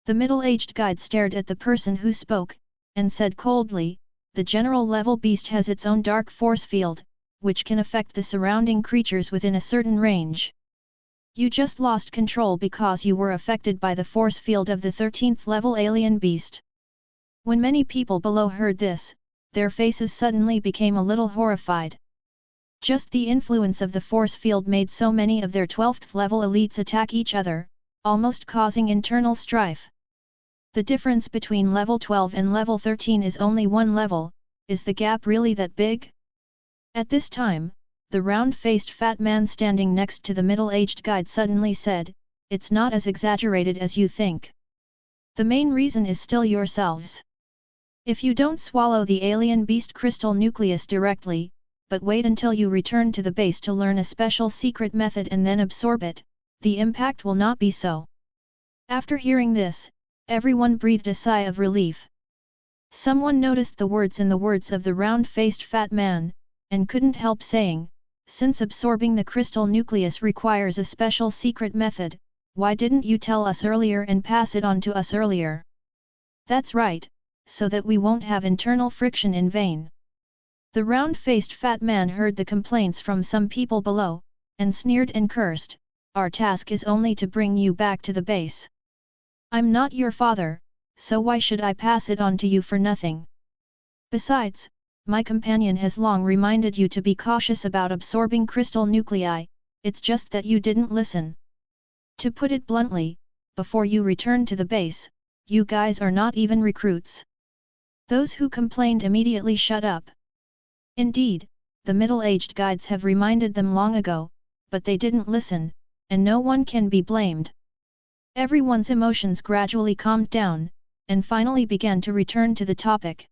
Speaker 1: The middle-aged guide stared at the person who spoke, and said coldly, the general level beast has its own dark force field, which can affect the surrounding creatures within a certain range. You just lost control because you were affected by the force field of the 13th level alien beast. When many people below heard this, their faces suddenly became a little horrified. Just the influence of the force field made so many of their 12th level elites attack each other, almost causing internal strife. The difference between level 12 and level 13 is only 1 level, is the gap really that big? At this time, the round-faced fat man standing next to the middle-aged guide suddenly said, "It's not as exaggerated as you think. The main reason is still yourselves. If you don't swallow the alien beast crystal nucleus directly, but wait until you return to the base to learn a special secret method and then absorb it, the impact will not be so." After hearing this, everyone breathed a sigh of relief. Someone noticed the words in the words of the round-faced fat man, and couldn't help saying, "Since absorbing the crystal nucleus requires a special secret method, why didn't you tell us earlier and pass it on to us earlier?" That's right, so that we won't have internal friction in vain. The round-faced fat man heard the complaints from some people below, and sneered and cursed, "Our task is only to bring you back to the base. I'm not your father, so why should I pass it on to you for nothing? Besides, My companion has long reminded you to be cautious about absorbing crystal nuclei, it's just that you didn't listen. To put it bluntly, before you return to the base, you guys are not even recruits. Those who complained immediately shut up. Indeed, the middle-aged guides have reminded them long ago, but they didn't listen, and no one can be blamed. Everyone's emotions gradually calmed down, and finally began to return to the topic.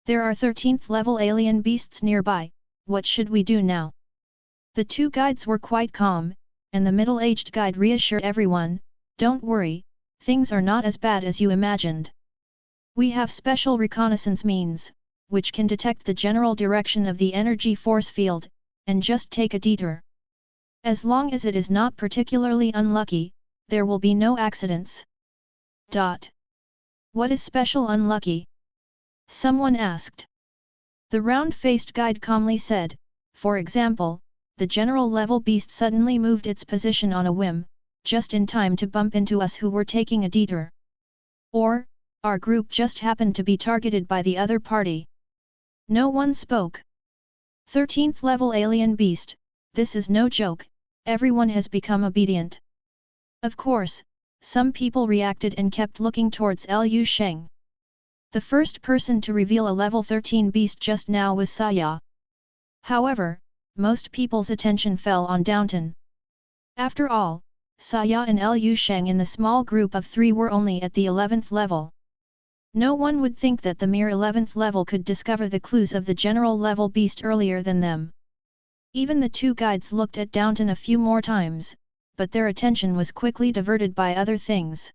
Speaker 1: There are 13th level alien beasts nearby, what should we do now? The two guides were quite calm, and the middle-aged guide reassured everyone, don't worry, things are not as bad as you imagined. We have special reconnaissance means, which can detect the general direction of the energy force field, and just take a detour. As long as it is not particularly unlucky, there will be no accidents. What is special unlucky? Someone asked. The round-faced guide calmly said, for example, the general level beast suddenly moved its position on a whim, just in time to bump into us who were taking a detour. Or, our group just happened to be targeted by the other party. No one spoke. 13th level alien beast, this is no joke, everyone has become obedient. Of course, some people reacted and kept looking towards Liu Sheng. The first person to reveal a level 13 beast just now was Saya. However, most people's attention fell on Downton. After all, Saya and Liu Sheng in the small group of 3 were only at the 11th level. No one would think that the mere 11th level could discover the clues of the general level beast earlier than them. Even the two guides looked at Downton a few more times, but their attention was quickly diverted by other things.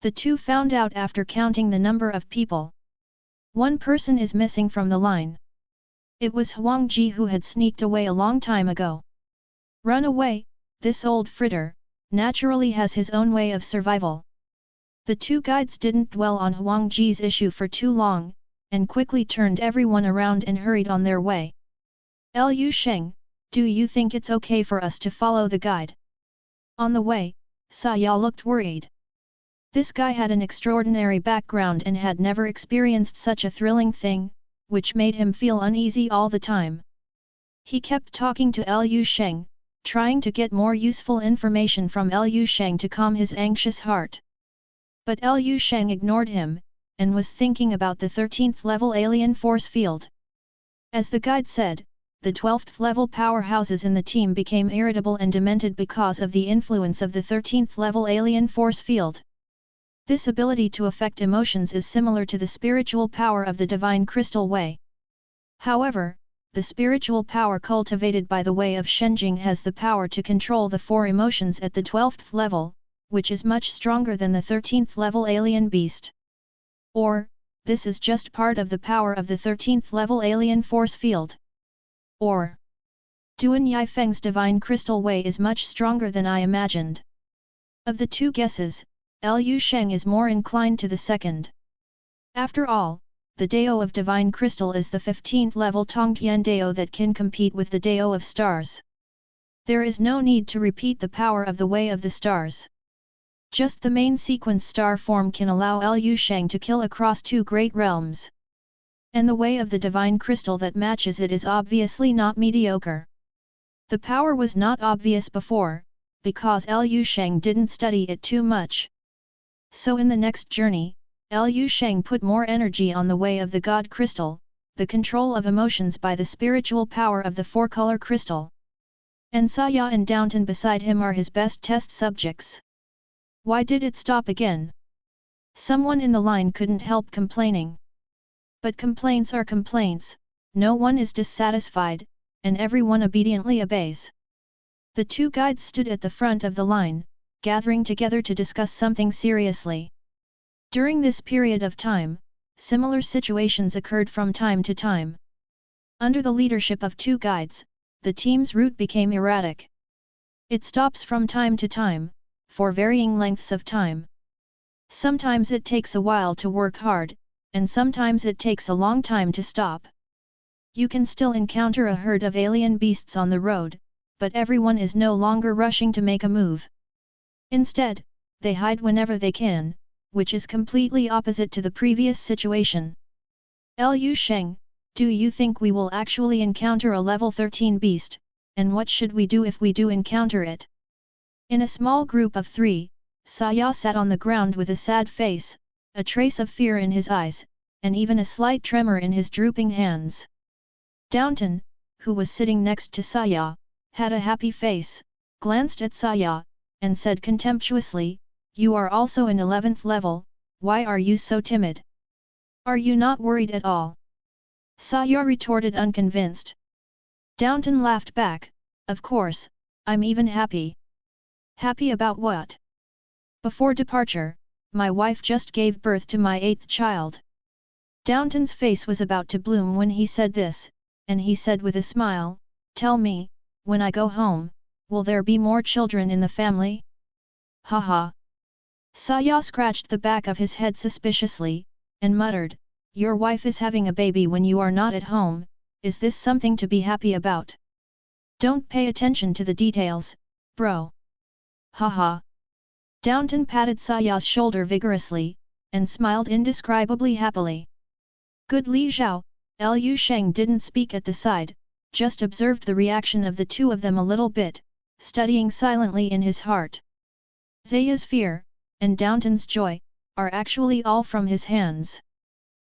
Speaker 1: The two found out after counting the number of people. One person is missing from the line. It was Huang Ji who had sneaked away a long time ago. Run away, this old fritter, naturally has his own way of survival. The two guides didn't dwell on Huang Ji's issue for too long, and quickly turned everyone around and hurried on their way. Liu Sheng, do you think it's okay for us to follow the guide? On the way, Saya looked worried. This guy had an extraordinary background and had never experienced such a thrilling thing, which made him feel uneasy all the time. He kept talking to Liu Sheng, trying to get more useful information from Liu Sheng to calm his anxious heart. But Liu Sheng ignored him, and was thinking about the 13th level alien force field. As the guide said, the 12th level powerhouses in the team became irritable and demented because of the influence of the 13th level alien force field. This ability to affect emotions is similar to the spiritual power of the divine crystal way. However, the spiritual power cultivated by the way of Shenjing has the power to control the 4 emotions at the 12th level, which is much stronger than the 13th level alien beast. Or, this is just part of the power of the 13th level alien force field. Or, Duan Yifeng's divine crystal way is much stronger than I imagined. Of the two guesses, Liu Sheng is more inclined to the second. After all, the Dao of divine crystal is the 15th level Tongtian Dao that can compete with the Dao of stars. There is no need to repeat the power of the way of the stars. Just the main sequence star form can allow Liu Sheng to kill across 2 great realms. And the way of the divine crystal that matches it is obviously not mediocre. The power was not obvious before, because Liu Sheng didn't study it too much. So in the next journey, Liu Sheng put more energy on the way of the God crystal, the control of emotions by the spiritual power of the 4-color crystal. And Saya and Downton beside him are his best test subjects. Why did it stop again? Someone in the line couldn't help complaining. But complaints are complaints, no one is dissatisfied, and everyone obediently obeys. The two guides stood at the front of the line, gathering together to discuss something seriously. During this period of time, similar situations occurred from time to time. Under the leadership of two guides, the team's route became erratic. It stops from time to time, for varying lengths of time. Sometimes it takes a while to work hard, and sometimes it takes a long time to stop. You can still encounter a herd of alien beasts on the road, but everyone is no longer rushing to make a move. Instead, they hide whenever they can, which is completely opposite to the previous situation. Liu Sheng, Do you think we will actually encounter a level 13 beast, and what should we do if we do encounter it? In a small group of 3, Saya sat on the ground with a sad face, a trace of fear in his eyes, and even a slight tremor in his drooping hands. Downton, who was sitting next to Saya, had a happy face, glanced at Saya, and said contemptuously, "You are also in 11th level, why are you so timid? Are you not worried at all?" Saya retorted unconvinced. Downton laughed back, "Of course, I'm even happy." "Happy about what?" "Before departure, my wife just gave birth to my 8th child." Downton's face was about to bloom when he said this, and he said with a smile, "Tell me, when I go home, will there be more children in the family?" "Haha." Saya scratched the back of his head suspiciously, and muttered, "Your wife is having a baby when you are not at home, is this something to be happy about? Don't pay attention to the details, bro." "Haha." Downton patted Saya's shoulder vigorously, and smiled indescribably happily. Good Li Zhao, Lu Sheng didn't speak at the side, just observed the reaction of the two of them a little bit, studying silently in his heart. Zaya's fear, and Downton's joy, are actually all from his hands.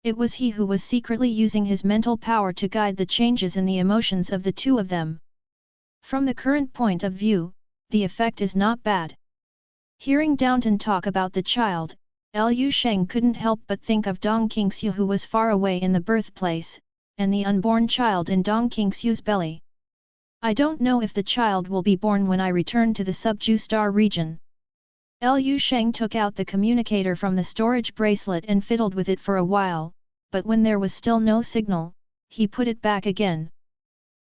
Speaker 1: It was he who was secretly using his mental power to guide the changes in the emotions of the two of them. From the current point of view, the effect is not bad. Hearing Downton talk about the child, Lu Sheng couldn't help but think of Dong Qingxiu who was far away in the birthplace, and the unborn child in Dong Qingxiu's belly. I don't know if the child will be born when I return to the Subju Star region. Lu Sheng took out the communicator from the storage bracelet and fiddled with it for a while, but when there was still no signal, he put it back again.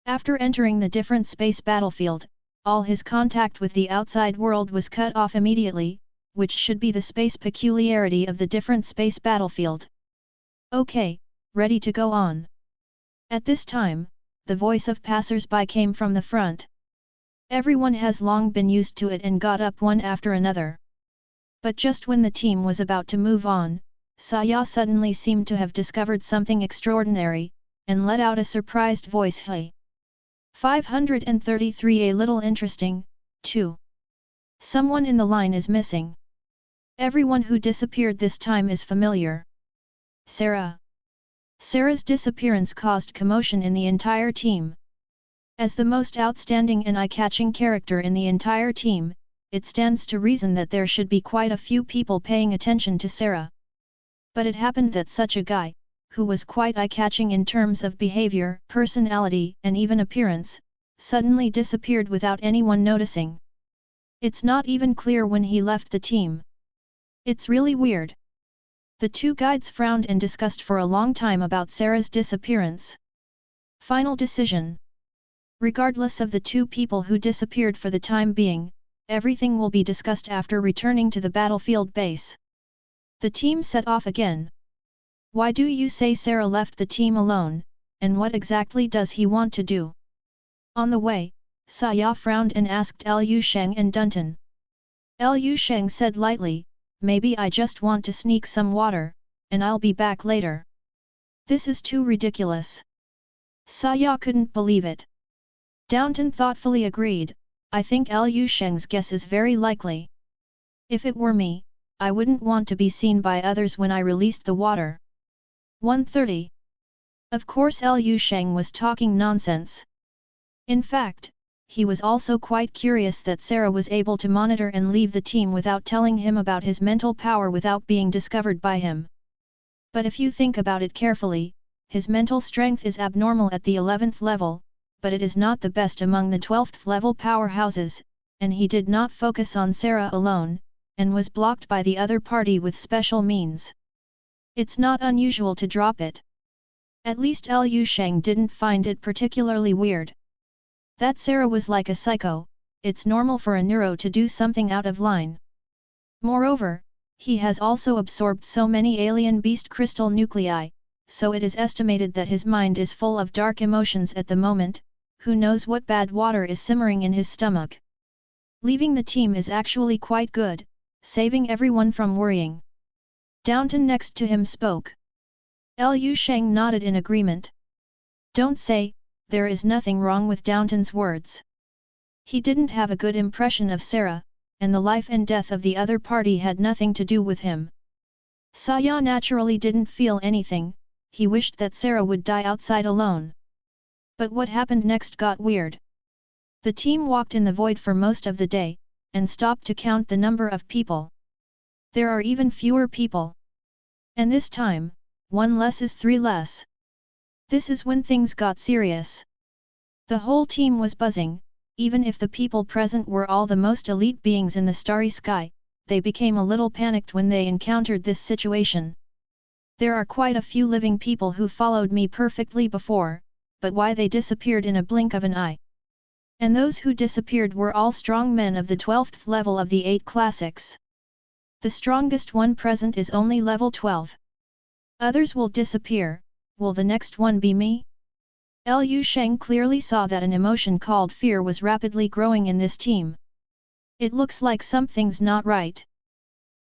Speaker 1: After entering the different space battlefield, all his contact with the outside world was cut off immediately, which should be the space peculiarity of the different space battlefield. "Okay, ready to go on." At this time, the voice of passers-by came from the front. Everyone has long been used to it and got up one after another. But just when the team was about to move on, Saya suddenly seemed to have discovered something extraordinary, and let out a surprised voice, "Hey! 533 a little interesting, too. Someone in the line is missing. Everyone who disappeared this time is familiar. Sarah." Sarah's disappearance caused commotion in the entire team. As the most outstanding and eye-catching character in the entire team, it stands to reason that there should be quite a few people paying attention to Sarah. But it happened that such a guy, who was quite eye-catching in terms of behavior, personality, and even appearance, suddenly disappeared without anyone noticing. It's not even clear when he left the team. It's really weird. The two guides frowned and discussed for a long time about Sarah's disappearance. Final decision. Regardless of the two people who disappeared for the time being, everything will be discussed after returning to the battlefield base. The team set off again. "Why do you say Sarah left the team alone, and what exactly does he want to do?" On the way, Saya frowned and asked Lu Sheng and Downton. Lu Sheng said lightly, "Maybe I just want to sneak some water, and I'll be back later." This is too ridiculous. Saya couldn't believe it. Downton thoughtfully agreed, "I think Lu Sheng's guess is very likely. If it were me, I wouldn't want to be seen by others when I released the water." 130. Of course Lu Sheng was talking nonsense. In fact, he was also quite curious that Sarah was able to monitor and leave the team without telling him about his mental power without being discovered by him. But if you think about it carefully, his mental strength is abnormal at the 11th level, but it is not the best among the 12th level powerhouses, and he did not focus on Sarah alone, and was blocked by the other party with special means. It's not unusual to drop it. At least Lu Sheng didn't find it particularly weird. That Sarah was like a psycho, it's normal for a neuro to do something out of line. Moreover, he has also absorbed so many alien beast crystal nuclei, so it is estimated that his mind is full of dark emotions at the moment, who knows what bad water is simmering in his stomach. Leaving the team is actually quite good, saving everyone from worrying. Downton next to him spoke. Lu Sheng nodded in agreement. Don't say, there is nothing wrong with Downton's words. He didn't have a good impression of Sarah, and the life and death of the other party had nothing to do with him. Saya naturally didn't feel anything, he wished that Sarah would die outside alone. But what happened next got weird. The team walked in the void for most of the day, and stopped to count the number of people. There are even fewer people. And this time, 1 less is 3 less. This is when things got serious. The whole team was buzzing, even if the people present were all the most elite beings in the starry sky, they became a little panicked when they encountered this situation. There are quite a few living people who followed me perfectly before, but why they disappeared in a blink of an eye? And those who disappeared were all strong men of the 12th level of the 8 classics. The strongest one present is only level 12. Others will disappear, will the next one be me? Sheng clearly saw that an emotion called fear was rapidly growing in this team. It looks like something's not right.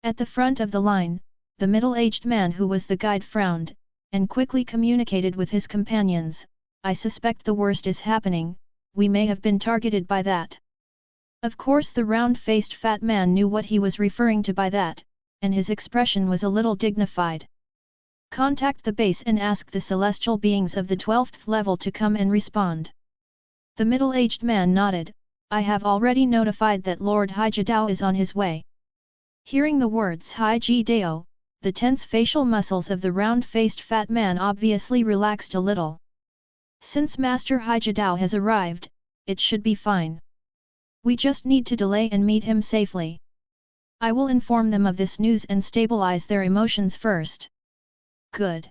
Speaker 1: At the front of the line, the middle-aged man who was the guide frowned, and quickly communicated with his companions, I suspect the worst is happening, we may have been targeted by that. Of course the round-faced fat man knew what he was referring to by that, and his expression was a little dignified. Contact the base and ask the celestial beings of the 12th level to come and respond. The middle-aged man nodded, I have already notified that Lord Haijidao is on his way. Hearing the words Haijidao, the tense facial muscles of the round-faced fat man obviously relaxed a little. Since Master Haijidao has arrived, it should be fine. We just need to delay and meet him safely. I will inform them of this news and stabilize their emotions first. Good.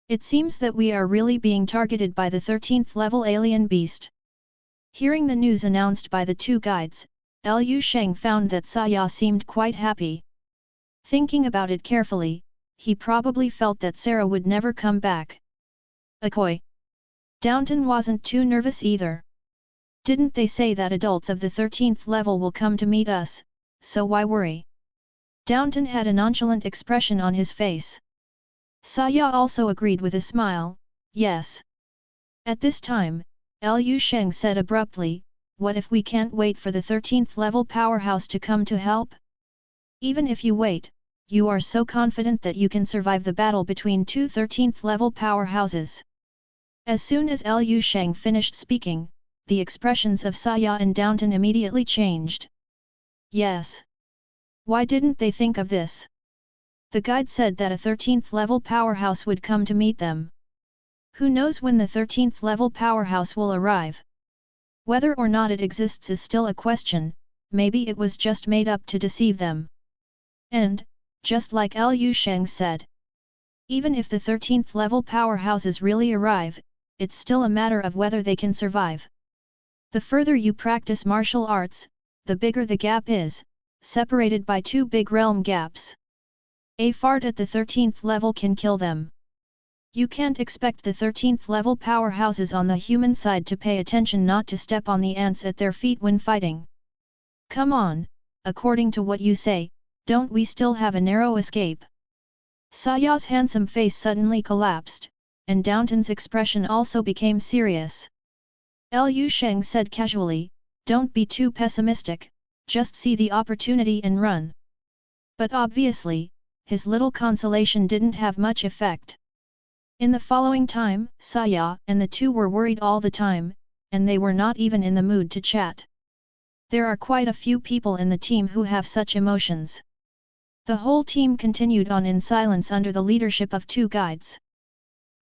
Speaker 1: It seems that we are really being targeted by the 13th level alien beast. Hearing the news announced by the 2 guides, Sheng found that Saya seemed quite happy. Thinking about it carefully, he probably felt that Sarah would never come back. Akoi. Downton wasn't too nervous either. Didn't they say that adults of the 13th level will come to meet us, so why worry? Downton had a nonchalant expression on his face. Saya also agreed with a smile, yes. At this time, Sheng said abruptly, what if we can't wait for the 13th level powerhouse to come to help? Even if you wait, you are so confident that you can survive the battle between 2 13th level powerhouses. As soon as Sheng finished speaking, the expressions of Saya and Downton immediately changed. Yes. Why didn't they think of this? The guide said that a 13th level powerhouse would come to meet them. Who knows when the 13th level powerhouse will arrive? Whether or not it exists is still a question, maybe it was just made up to deceive them. And, just like Sheng said, even if the 13th level powerhouses really arrive, it's still a matter of whether they can survive. The further you practice martial arts, the bigger the gap is, separated by 2 big realm gaps. A fart at the 13th level can kill them. You can't expect the 13th level powerhouses on the human side to pay attention not to step on the ants at their feet when fighting. Come on, according to what you say, don't we still have a narrow escape? Saya's handsome face suddenly collapsed, and Downton's expression also became serious. Sheng said casually, don't be too pessimistic, just see the opportunity and run. But obviously, his little consolation didn't have much effect. In the following time, Saya and the 2 were worried all the time, and they were not even in the mood to chat. There are quite a few people in the team who have such emotions. The whole team continued on in silence under the leadership of 2 guides.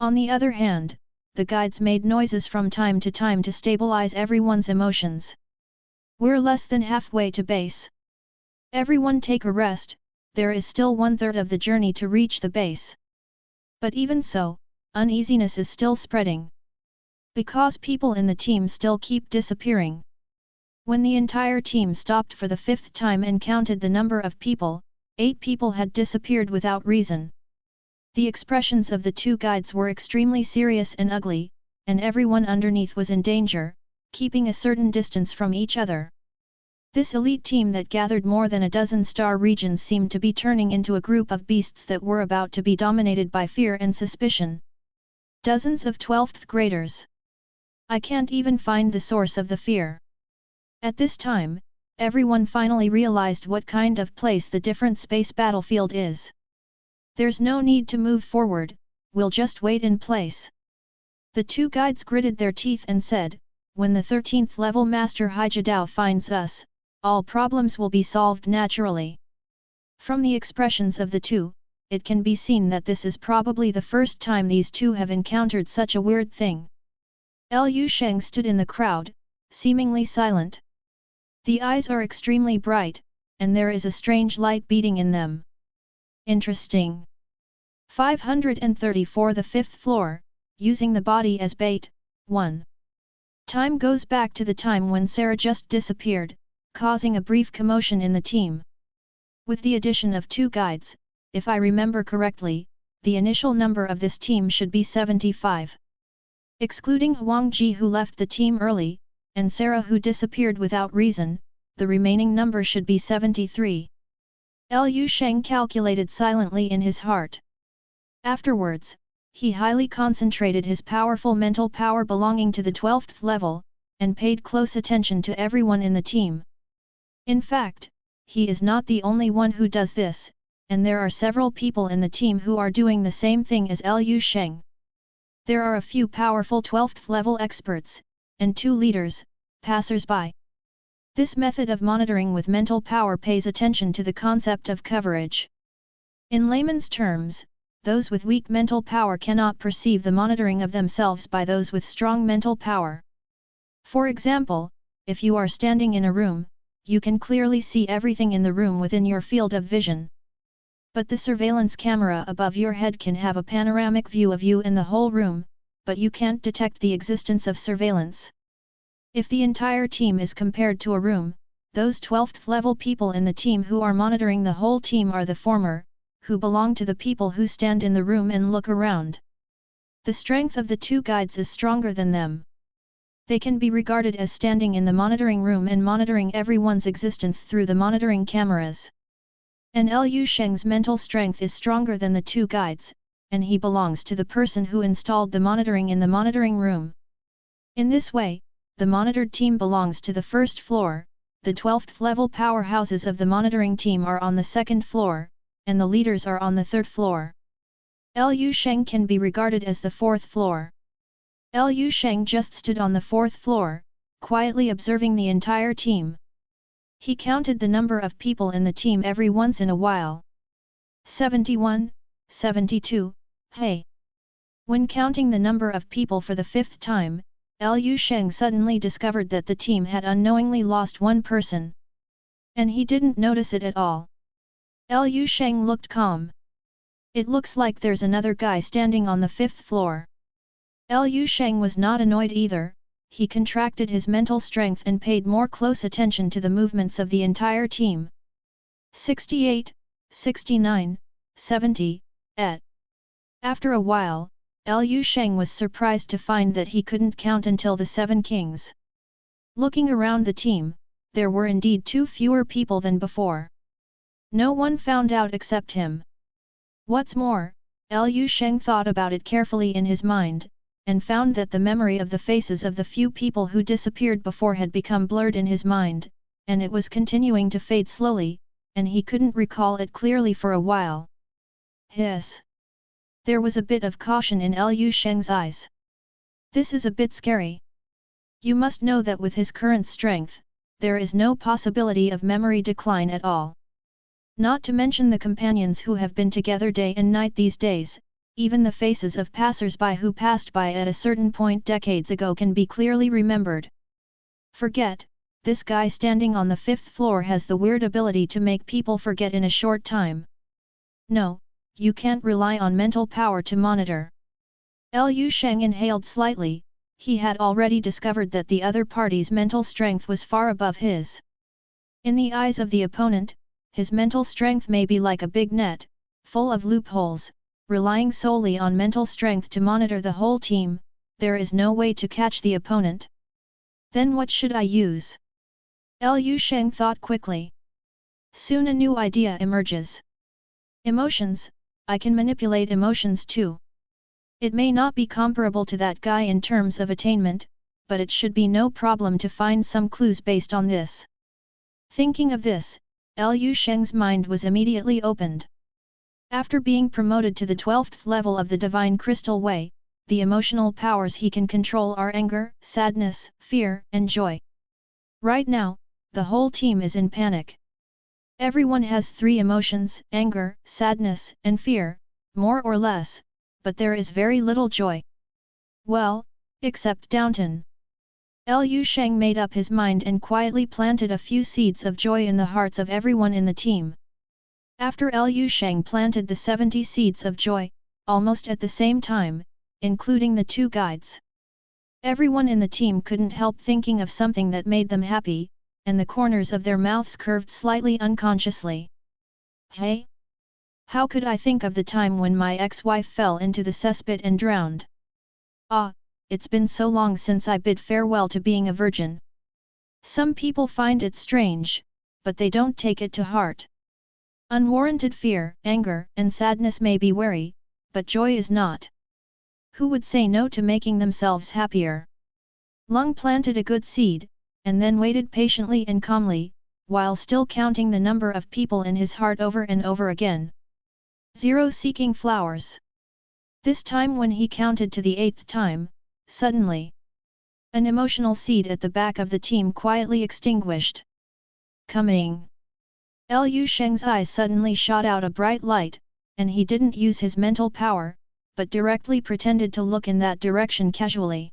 Speaker 1: On the other hand, the guides made noises from time to time to stabilize everyone's emotions. We're less than halfway to base. Everyone take a rest, there is still 1/3 of the journey to reach the base. But even so, uneasiness is still spreading. Because people in the team still keep disappearing. When the entire team stopped for the 5th time and counted the number of people, 8 people had disappeared without reason. The expressions of the 2 guides were extremely serious and ugly, and everyone underneath was in danger, keeping a certain distance from each other. This elite team that gathered more than a dozen star regions seemed to be turning into a group of beasts that were about to be dominated by fear and suspicion. Dozens of 12th graders. I can't even find the source of the fear. At this time, everyone finally realized what kind of place the different space battlefield is. There's no need to move forward, we'll just wait in place. The two guides gritted their teeth and said, when the 13th level Master Haijidao finds us, all problems will be solved naturally. From the expressions of the two, it can be seen that this is probably the first time these two have encountered such a weird thing. Lu Sheng stood in the crowd, seemingly silent. The eyes are extremely bright, and there is a strange light beating in them. Interesting. 534 The fifth floor, using the body as bait, 1. Time goes back to the time when Sarah just disappeared, causing a brief commotion in the team. With the addition of two guides, if I remember correctly, the initial number of this team should be 75. Excluding Huang Ji who left the team early, and Sarah who disappeared without reason, the remaining number should be 73. Lu Sheng calculated silently in his heart. Afterwards, he highly concentrated his powerful mental power belonging to the 12th level, and paid close attention to everyone in the team. In fact, he is not the only one who does this, and there are several people in the team who are doing the same thing as Lu Sheng. There are a few powerful 12th level experts, and 2 leaders, passers-by. This method of monitoring with mental power pays attention to the concept of coverage. In layman's terms, those with weak mental power cannot perceive the monitoring of themselves by those with strong mental power. For example, if you are standing in a room, you can clearly see everything in the room within your field of vision. But the surveillance camera above your head can have a panoramic view of you in the whole room, but you can't detect the existence of surveillance. If the entire team is compared to a room, those 12th level people in the team who are monitoring the whole team are the former, who belong to the people who stand in the room and look around. The strength of the two guides is stronger than them. They can be regarded as standing in the monitoring room and monitoring everyone's existence through the monitoring cameras. And Lu Sheng's mental strength is stronger than the two guides, and he belongs to the person who installed the monitoring in the monitoring room. In this way, the monitored team belongs to the first floor, the 12th level powerhouses of the monitoring team are on the second floor, and the leaders are on the third floor. Lu Sheng can be regarded as the fourth floor. Lu Sheng just stood on the fourth floor, quietly observing the entire team. He counted the number of people in the team every once in a while. 71, 72, hey! When counting the number of people for the 5th time, Lu Sheng suddenly discovered that the team had unknowingly lost one person. And he didn't notice it at all. Lu Sheng looked calm. It looks like there's another guy standing on the 5th floor. Lu Sheng was not annoyed either. He contracted his mental strength and paid more close attention to the movements of the entire team. 68, 69, 70, et. After a while, Lu Sheng was surprised to find that he couldn't count until the 7 kings. Looking around the team, there were indeed 2 fewer people than before. No one found out except him. What's more, Lu Sheng thought about it carefully in his mind, and found that the memory of the faces of the few people who disappeared before had become blurred in his mind, and it was continuing to fade slowly, and he couldn't recall it clearly for a while. Hiss! There was a bit of caution in Lu Sheng's eyes. This is a bit scary. You must know that with his current strength, there is no possibility of memory decline at all. Not to mention the companions who have been together day and night these days. Even the faces of passers-by who passed by at a certain point decades ago can be clearly remembered. Forget, this guy standing on the 5th floor has the weird ability to make people forget in a short time. No, you can't rely on mental power to monitor. Lu Sheng inhaled slightly, he had already discovered that the other party's mental strength was far above his. In the eyes of the opponent, his mental strength may be like a big net, full of loopholes. Relying solely on mental strength to monitor the whole team, there is no way to catch the opponent. Then what should I use? Lu Sheng thought quickly. Soon a new idea emerges. Emotions, I can manipulate emotions too. It may not be comparable to that guy in terms of attainment, but it should be no problem to find some clues based on this. Thinking of this, Liu Sheng's mind was immediately opened. After being promoted to the 12th level of the Divine Crystal Way, the emotional powers he can control are anger, sadness, fear, and joy. Right now, the whole team is in panic. Everyone has three emotions, anger, sadness, and fear, more or less, but there is very little joy. Well, except Downton. Liu Sheng made up his mind and quietly planted a few seeds of joy in the hearts of everyone in the team. After Liu Sheng planted the 70 seeds of joy, almost at the same time, including the two guides. Everyone in the team couldn't help thinking of something that made them happy, and the corners of their mouths curved slightly unconsciously. Hey? How could I think of the time when my ex-wife fell into the cesspit and drowned? Ah, it's been so long since I bid farewell to being a virgin. Some people find it strange, but they don't take it to heart. Unwarranted fear, anger, and sadness may be wary, but joy is not. Who would say no to making themselves happier? Lung planted a good seed, and then waited patiently and calmly, while still counting the number of people in his heart over and over again. 0 seeking flowers. This time when he counted to the 8th time, suddenly, an emotional seed at the back of the team quietly extinguished. Coming. Liu Sheng's eyes suddenly shot out a bright light, and he didn't use his mental power, but directly pretended to look in that direction casually.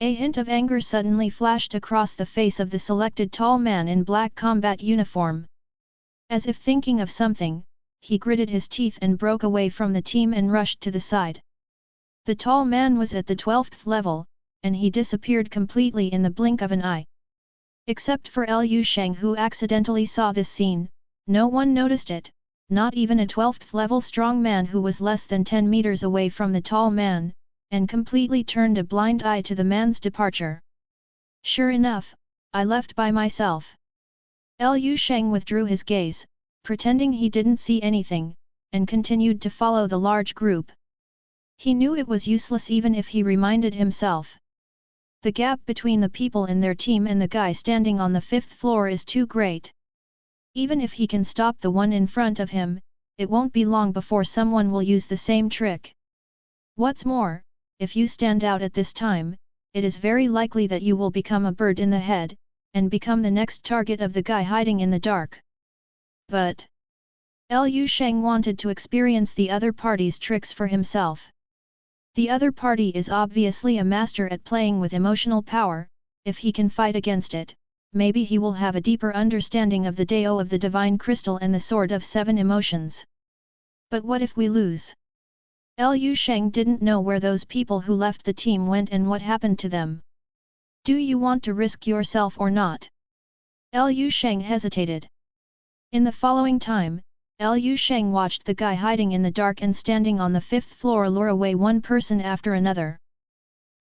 Speaker 1: A hint of anger suddenly flashed across the face of the selected tall man in black combat uniform. As if thinking of something, he gritted his teeth and broke away from the team and rushed to the side. The tall man was at the 12th level, and he disappeared completely in the blink of an eye. Except for Liu Sheng who accidentally saw this scene, no one noticed it, not even a 12th level strong man who was less than 10 meters away from the tall man, and completely turned a blind eye to the man's departure. Sure enough, I left by myself. Liu Sheng withdrew his gaze, pretending he didn't see anything, and continued to follow the large group. He knew it was useless even if he reminded himself. The gap between the people in their team and the guy standing on the 5th floor is too great. Even if he can stop the one in front of him, it won't be long before someone will use the same trick. What's more, if you stand out at this time, it is very likely that you will become a bird in the head, and become the next target of the guy hiding in the dark. But Liu Sheng wanted to experience the other party's tricks for himself. The other party is obviously a master at playing with emotional power. If he can fight against it, maybe he will have a deeper understanding of the Dao of the Divine Crystal and the Sword of 7 Emotions. But what if we lose? Liu Sheng didn't know where those people who left the team went and what happened to them. Do you want to risk yourself or not? Liu Sheng hesitated. In the following time, Liu Sheng watched the guy hiding in the dark and standing on the 5th floor lure away one person after another.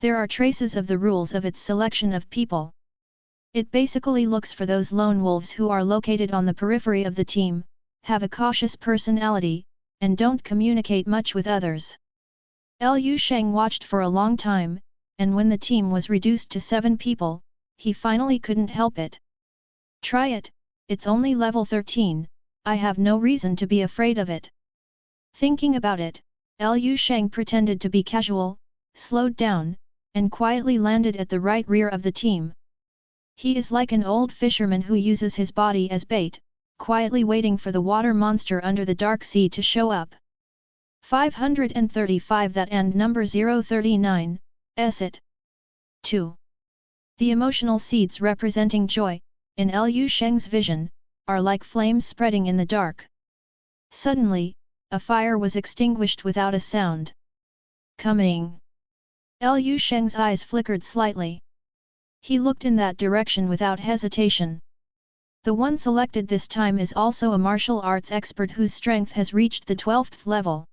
Speaker 1: There are traces of the rules of its selection of people. It basically looks for those lone wolves who are located on the periphery of the team, have a cautious personality, and don't communicate much with others. Liu Sheng watched for a long time, and when the team was reduced to 7 people, he finally couldn't help it. Try it, it's only level 13. I have no reason to be afraid of it. Thinking about it, Liu Sheng pretended to be casual, slowed down, and quietly landed at the right rear of the team. He is like an old fisherman who uses his body as bait, quietly waiting for the water monster under the dark sea to show up. 535 that and number 039, it. 2. The emotional seeds representing joy, in Liu Sheng's vision, are like flames spreading in the dark. Suddenly, a fire was extinguished without a sound. Coming. Liu Sheng's eyes flickered slightly. He looked in that direction without hesitation. The one selected this time is also a martial arts expert whose strength has reached the 12th level.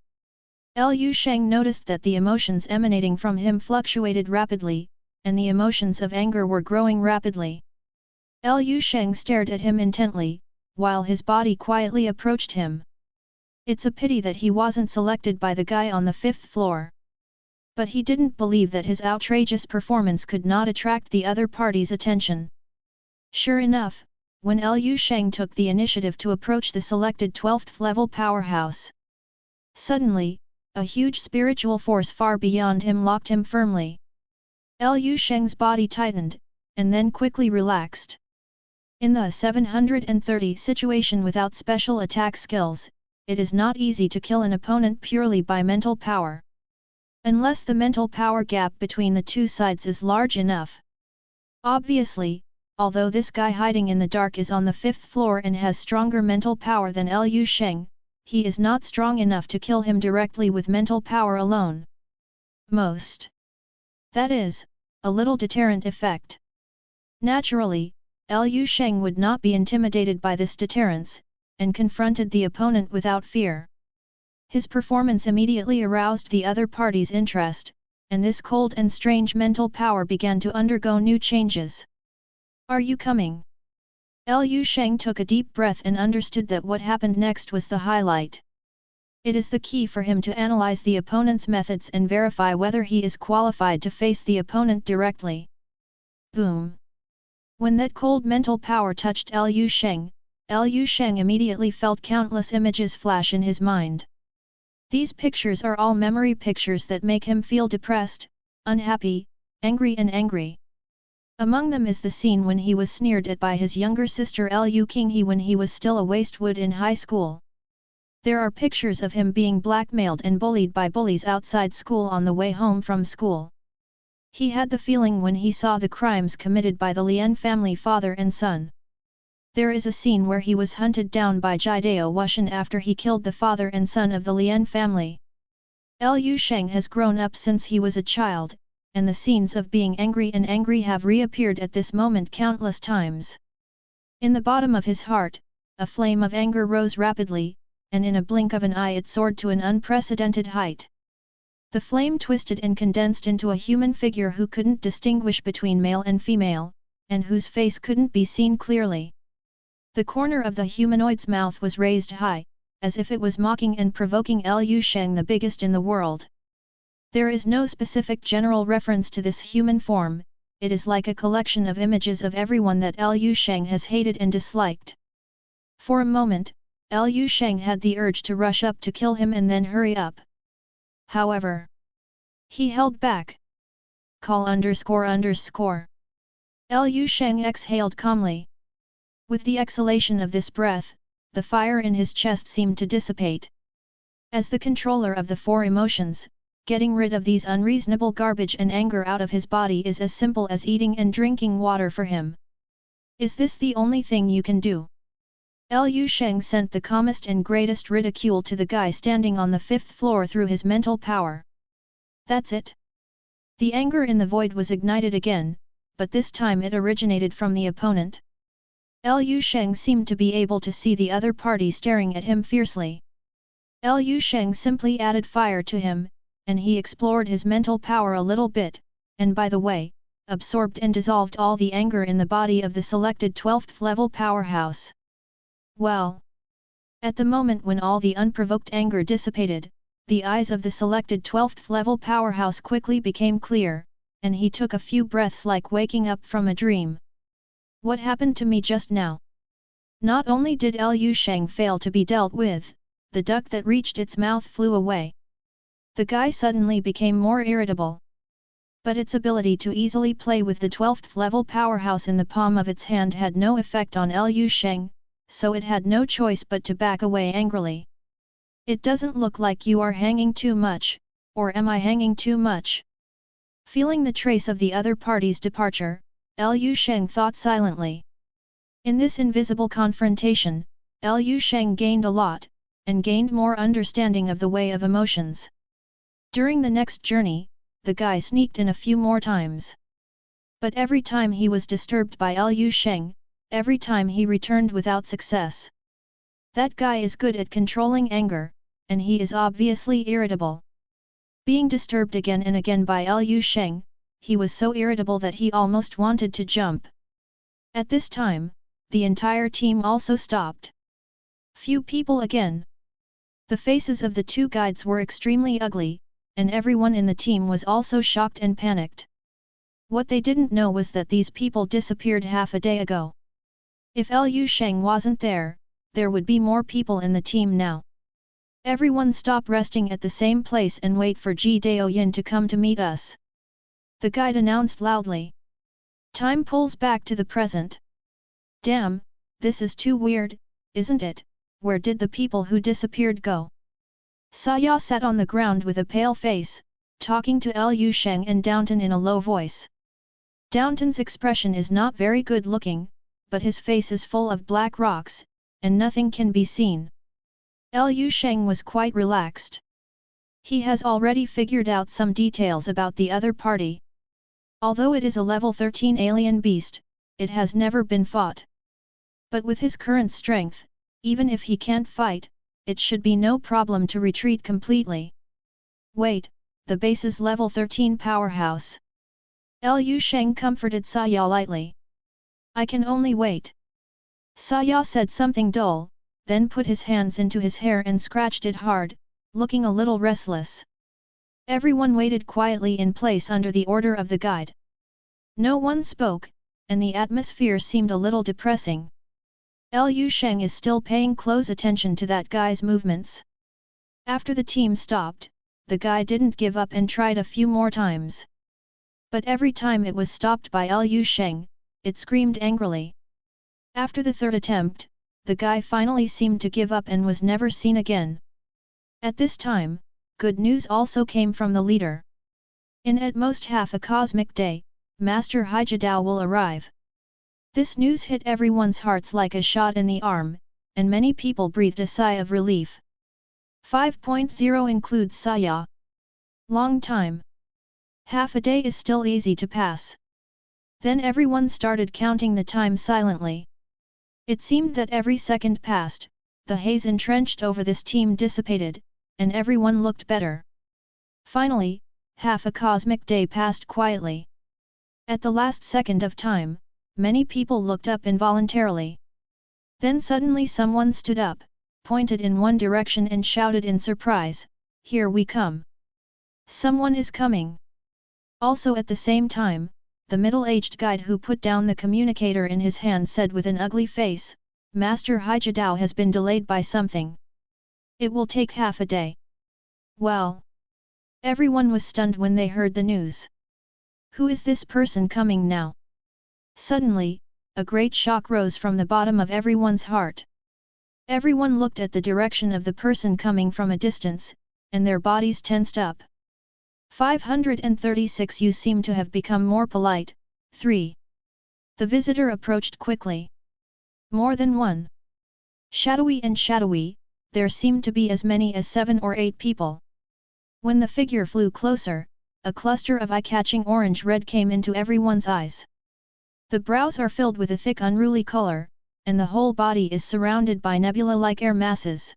Speaker 1: Liu Sheng noticed that the emotions emanating from him fluctuated rapidly, and the emotions of anger were growing rapidly. Liu Sheng stared at him intently, while his body quietly approached him. It's a pity that he wasn't selected by the guy on the 5th floor. But he didn't believe that his outrageous performance could not attract the other party's attention. Sure enough, when Liu Sheng took the initiative to approach the selected 12th level powerhouse, suddenly, a huge spiritual force far beyond him locked him firmly. Liu Sheng's body tightened, and then quickly relaxed. In the 730 situation without special attack skills, it is not easy to kill an opponent purely by mental power. Unless the mental power gap between the two sides is large enough. Obviously, although this guy hiding in the dark is on the 5th floor and has stronger mental power than Liu Sheng, he is not strong enough to kill him directly with mental power alone. That is, a little deterrent effect. Naturally, Liu Sheng would not be intimidated by this deterrence, and confronted the opponent without fear. His performance immediately aroused the other party's interest, and this cold and strange mental power began to undergo new changes. Are you coming? Liu Sheng took a deep breath and understood that what happened next was the highlight. It is the key for him to analyze the opponent's methods and verify whether he is qualified to face the opponent directly. Boom! When that cold mental power touched Liu Sheng immediately felt countless images flash in his mind. These pictures are all memory pictures that make him feel depressed, unhappy, angry and angry. Among them is the scene when he was sneered at by his younger sister Liu Qinghe when he was still a wastewood in high school. There are pictures of him being blackmailed and bullied by bullies outside school on the way home from school. He had the feeling when he saw the crimes committed by the Lian family father and son. There is a scene where he was hunted down by Jidao Wushan after he killed the father and son of the Lian family. Liu Sheng has grown up since he was a child, and the scenes of being angry have reappeared at this moment countless times. In the bottom of his heart, a flame of anger rose rapidly, and in a blink of an eye it soared to an unprecedented height. The flame twisted and condensed into a human figure who couldn't distinguish between male and female, and whose face couldn't be seen clearly. The corner of the humanoid's mouth was raised high, as if it was mocking and provoking Liu Sheng, the biggest in the world. There is no specific general reference to this human form, it is like a collection of images of everyone that Liu Sheng has hated and disliked. For a moment, Liu Sheng had the urge to rush up to kill him and then hurry up. However, he held back. Call __. Liu Sheng exhaled calmly. With the exhalation of this breath, the fire in his chest seemed to dissipate. As the controller of the four emotions, getting rid of these unreasonable garbage and anger out of his body is as simple as eating and drinking water for him. Is this the only thing you can do? Liu Sheng sent the calmest and greatest ridicule to the guy standing on the 5th floor through his mental power. That's it. The anger in the void was ignited again, but this time it originated from the opponent. Liu Sheng seemed to be able to see the other party staring at him fiercely. Liu Sheng simply added fire to him, and he explored his mental power a little bit, and by the way, absorbed and dissolved all the anger in the body of the selected 12th level powerhouse. Well, at the moment when all the unprovoked anger dissipated, the eyes of the selected 12th level powerhouse quickly became clear, and he took a few breaths like waking up from a dream. What happened to me just now? Not only did Liu Sheng fail to be dealt with, the duck that reached its mouth flew away. The guy suddenly became more irritable. But its ability to easily play with the 12th level powerhouse in the palm of its hand had no effect on Liu Sheng, so it had no choice but to back away angrily. It doesn't look like you are hanging too much, or am I hanging too much? Feeling the trace of the other party's departure, Liu Sheng thought silently. In this invisible confrontation, Liu Sheng gained a lot, and gained more understanding of the way of emotions. During the next journey, the guy sneaked in a few more times. But every time he was disturbed by Liu Sheng, every time he returned without success. That guy is good at controlling anger, and he is obviously irritable. Being disturbed again and again by Liu Sheng, he was so irritable that he almost wanted to jump. At this time, the entire team also stopped. Few people again. The faces of the two guides were extremely ugly, and everyone in the team was also shocked and panicked. What they didn't know was that these people disappeared half a day ago. If Liu Sheng wasn't there, there would be more people in the team now. Everyone stop resting at the same place and wait for Ji Daoyin to come to meet us. The guide announced loudly. Time pulls back to the present. Damn, this is too weird, isn't it? Where did the people who disappeared go? Saya sat on the ground with a pale face, talking to Liu Sheng and Downton in a low voice. Downton's expression is not very good looking, but his face is full of black rocks, and nothing can be seen. Liu Sheng was quite relaxed. He has already figured out some details about the other party. Although it is a level 13 alien beast, it has never been fought. But with his current strength, even if he can't fight, it should be no problem to retreat completely. Wait, the base is level 13 powerhouse. Liu Sheng comforted Saya lightly. I can only wait. Saya said something dull, then put his hands into his hair and scratched it hard, looking a little restless. Everyone waited quietly in place under the order of the guide. No one spoke, and the atmosphere seemed a little depressing. Liu Sheng is still paying close attention to that guy's movements. After the team stopped, the guy didn't give up and tried a few more times. But every time it was stopped by Liu Sheng, it screamed angrily. After the third attempt, the guy finally seemed to give up and was never seen again. At this time, good news also came from the leader. In at most half a cosmic day, Master Haijidao will arrive. This news hit everyone's hearts like a shot in the arm, and many people breathed a sigh of relief. 5.0 includes Saya. Long time. Half a day is still easy to pass. Then everyone started counting the time silently. It seemed that every second passed, the haze entrenched over this team dissipated, and everyone looked better. Finally, half a cosmic day passed quietly. At the last second of time, many people looked up involuntarily. Then suddenly someone stood up, pointed in one direction and shouted in surprise, "Here we come! Someone is coming!" Also at the same time, the middle-aged guide who put down the communicator in his hand said with an ugly face, "Master Haijidao has been delayed by something. It will take half a day." Well! Everyone was stunned when they heard the news. Who is this person coming now? Suddenly, a great shock rose from the bottom of everyone's heart. Everyone looked at the direction of the person coming from a distance, and their bodies tensed up. 536 You seem to have become more polite. 3. The visitor approached quickly. More than one. Shadowy and shadowy, there seemed to be as many as 7 or 8 people. When the figure flew closer, a cluster of eye-catching orange-red came into everyone's eyes. The brows are filled with a thick unruly color, and the whole body is surrounded by nebula-like air masses.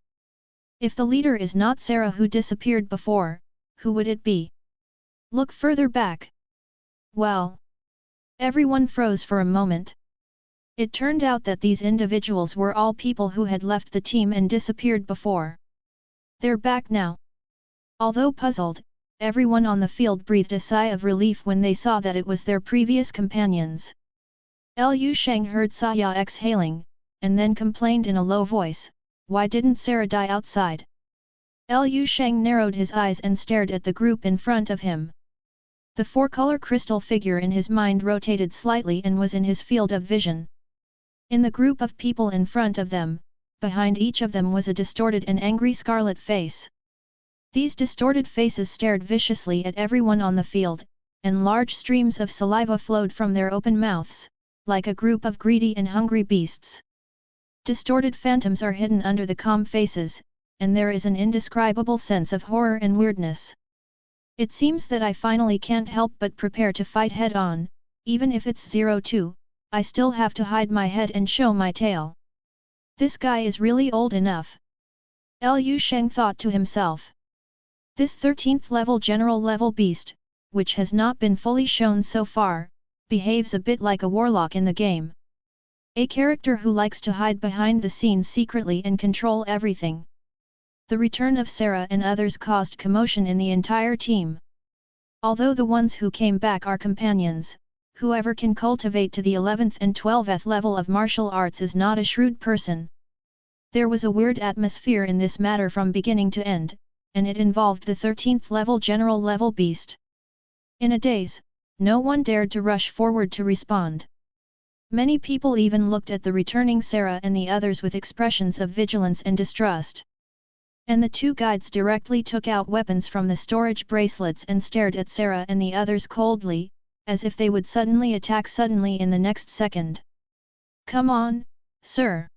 Speaker 1: If the leader is not Sarah who disappeared before, who would it be? Look further back. Well. Everyone froze for a moment. It turned out that these individuals were all people who had left the team and disappeared before. They're back now. Although puzzled, everyone on the field breathed a sigh of relief when they saw that it was their previous companions. Liu Sheng heard Saya exhaling, and then complained in a low voice, "Why didn't Sarah die outside?" Liu Sheng narrowed his eyes and stared at the group in front of him. The four-color crystal figure in his mind rotated slightly and was in his field of vision. In the group of people in front of them, behind each of them was a distorted and angry scarlet face. These distorted faces stared viciously at everyone on the field, and large streams of saliva flowed from their open mouths, like a group of greedy and hungry beasts. Distorted phantoms are hidden under the calm faces, and there is an indescribable sense of horror and weirdness. It seems that I finally can't help but prepare to fight head-on, even if it's 02, I still have to hide my head and show my tail. This guy is really old enough. Liu Sheng thought to himself. This 13th level general level beast, which has not been fully shown so far, behaves a bit like a warlock in the game. A character who likes to hide behind the scenes secretly and control everything. The return of Sarah and others caused commotion in the entire team. Although the ones who came back are companions, whoever can cultivate to the 11th and 12th level of martial arts is not a shrewd person. There was a weird atmosphere in this matter from beginning to end, and it involved the 13th level general level beast. In a daze, no one dared to rush forward to respond. Many people even looked at the returning Sarah and the others with expressions of vigilance and distrust. And the two guides directly took out weapons from the storage bracelets and stared at Sarah and the others coldly, as if they would suddenly attack suddenly in the next second. "Come on, sir!"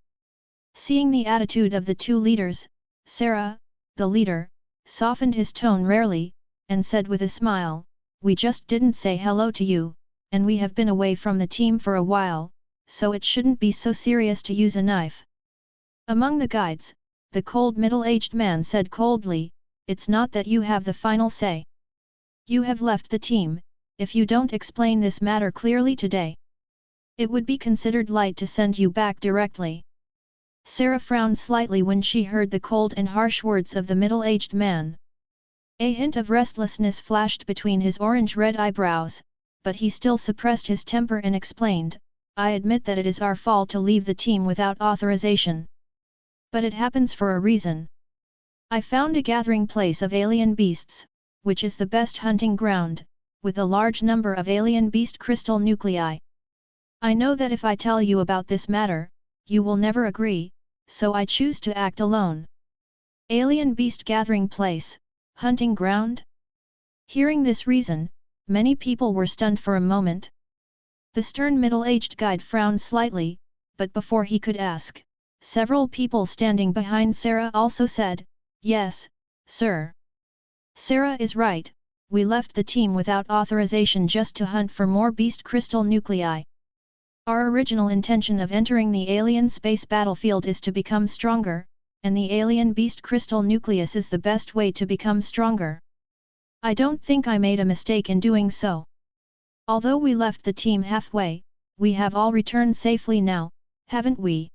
Speaker 1: Seeing the attitude of the two leaders, Sarah, the leader, softened his tone rarely, and said with a smile, "We just didn't say hello to you, and we have been away from the team for a while, so it shouldn't be so serious to use a knife." Among the guides, the cold middle-aged man said coldly, "It's not that you have the final say. You have left the team. If you don't explain this matter clearly today, it would be considered light to send you back directly." Sarah frowned slightly when she heard the cold and harsh words of the middle-aged man. A hint of restlessness flashed between his orange-red eyebrows, but he still suppressed his temper and explained, "I admit that it is our fault to leave the team without authorization. But it happens for a reason. I found a gathering place of alien beasts, which is the best hunting ground, with a large number of alien beast crystal nuclei. I know that if I tell you about this matter, you will never agree, so I choose to act alone." Alien beast gathering place, hunting ground? Hearing this reason, many people were stunned for a moment. The stern middle-aged guide frowned slightly, but before he could ask, several people standing behind Sarah also said, "Yes, sir. Sarah is right, we left the team without authorization just to hunt for more beast crystal nuclei. Our original intention of entering the alien space battlefield is to become stronger, and the alien beast crystal nucleus is the best way to become stronger. I don't think I made a mistake in doing so. Although we left the team halfway, we have all returned safely now, haven't we?"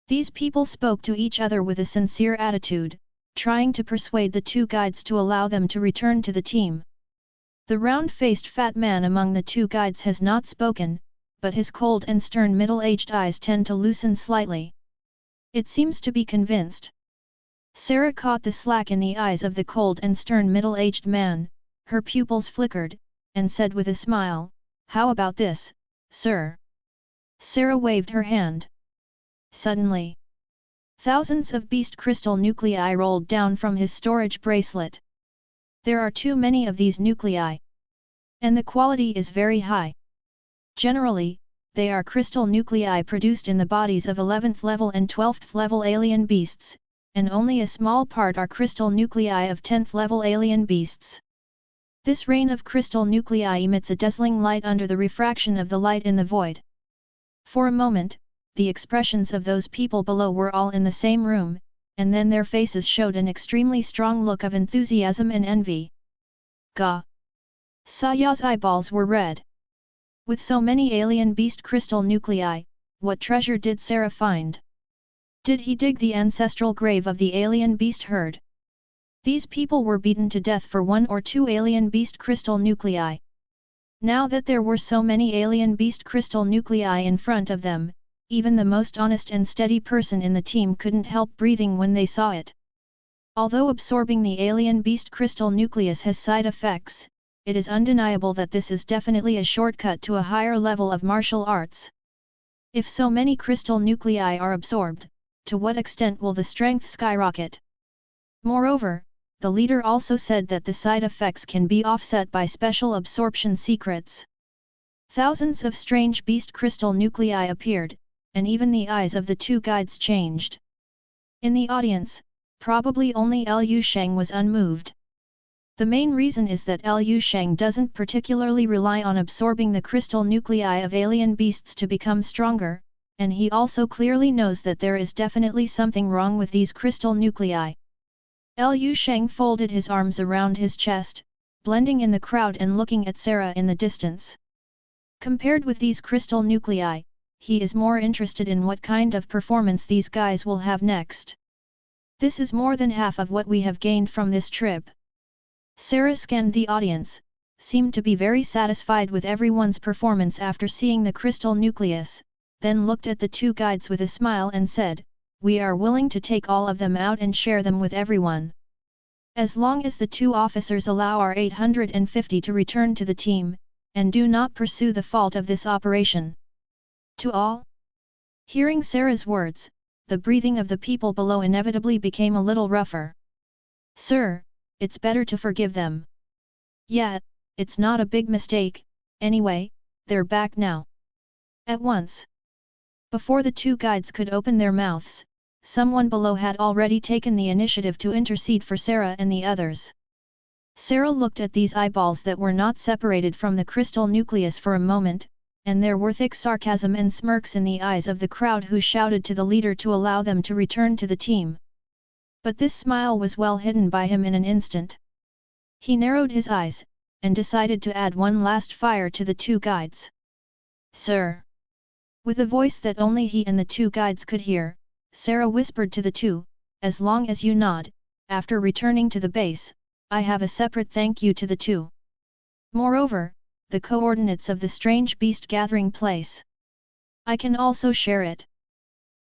Speaker 1: These people spoke to each other with a sincere attitude, trying to persuade the two guides to allow them to return to the team. The round-faced fat man among the two guides has not spoken, but his cold and stern middle-aged eyes tend to loosen slightly. It seems to be convinced. Sarah caught the slack in the eyes of the cold and stern middle-aged man, her pupils flickered, and said with a smile, "How about this, sir?" Sarah waved her hand. Suddenly, thousands of beast crystal nuclei rolled down from his storage bracelet. There are too many of these nuclei. And the quality is very high. Generally, they are crystal nuclei produced in the bodies of 11th level and 12th level alien beasts, and only a small part are crystal nuclei of 10th level alien beasts. This rain of crystal nuclei emits a dazzling light under the refraction of the light in the void. For a moment, the expressions of those people below were all in the same room, and then their faces showed an extremely strong look of enthusiasm and envy. Gah! Saya's eyeballs were red. With so many alien beast crystal nuclei, what treasure did Sarah find? Did he dig the ancestral grave of the alien beast herd? These people were beaten to death for 1 or 2 alien beast crystal nuclei. Now that there were so many alien beast crystal nuclei in front of them, even the most honest and steady person in the team couldn't help breathing when they saw it. Although absorbing the alien beast crystal nucleus has side effects, it is undeniable that this is definitely a shortcut to a higher level of martial arts. If so many crystal nuclei are absorbed, to what extent will the strength skyrocket? Moreover, the leader also said that the side effects can be offset by special absorption secrets. Thousands of strange beast crystal nuclei appeared, and even the eyes of the two guides changed. In the audience, probably only Sheng was unmoved. The main reason is that Sheng doesn't particularly rely on absorbing the crystal nuclei of alien beasts to become stronger, and he also clearly knows that there is definitely something wrong with these crystal nuclei. Sheng folded his arms around his chest, blending in the crowd and looking at Sarah in the distance. Compared with these crystal nuclei, he is more interested in what kind of performance these guys will have next. This is more than half of what we have gained from this trip. Sarah scanned the audience, seemed to be very satisfied with everyone's performance after seeing the crystal nucleus, then looked at the two guides with a smile and said, "We are willing to take all of them out and share them with everyone. As long as the two officers allow our 850 to return to the team, and do not pursue the fault of this operation." To all? Hearing Sarah's words, the breathing of the people below inevitably became a little rougher. "Sir, it's better to forgive them. Yeah, it's not a big mistake, anyway, they're back now." At once. Before the two guides could open their mouths, someone below had already taken the initiative to intercede for Sarah and the others. Sarah looked at these eyeballs that were not separated from the crystal nucleus for a moment, and there were thick sarcasm and smirks in the eyes of the crowd who shouted to the leader to allow them to return to the team. But this smile was well hidden by him in an instant. He narrowed his eyes, and decided to add one last fire to the two guides. "Sir!" With a voice that only he and the two guides could hear, Sarah whispered to the two, "As long as you nod, after returning to the base, I have a separate thank you to the two. Moreover, the coordinates of the strange beast gathering place. I can also share it."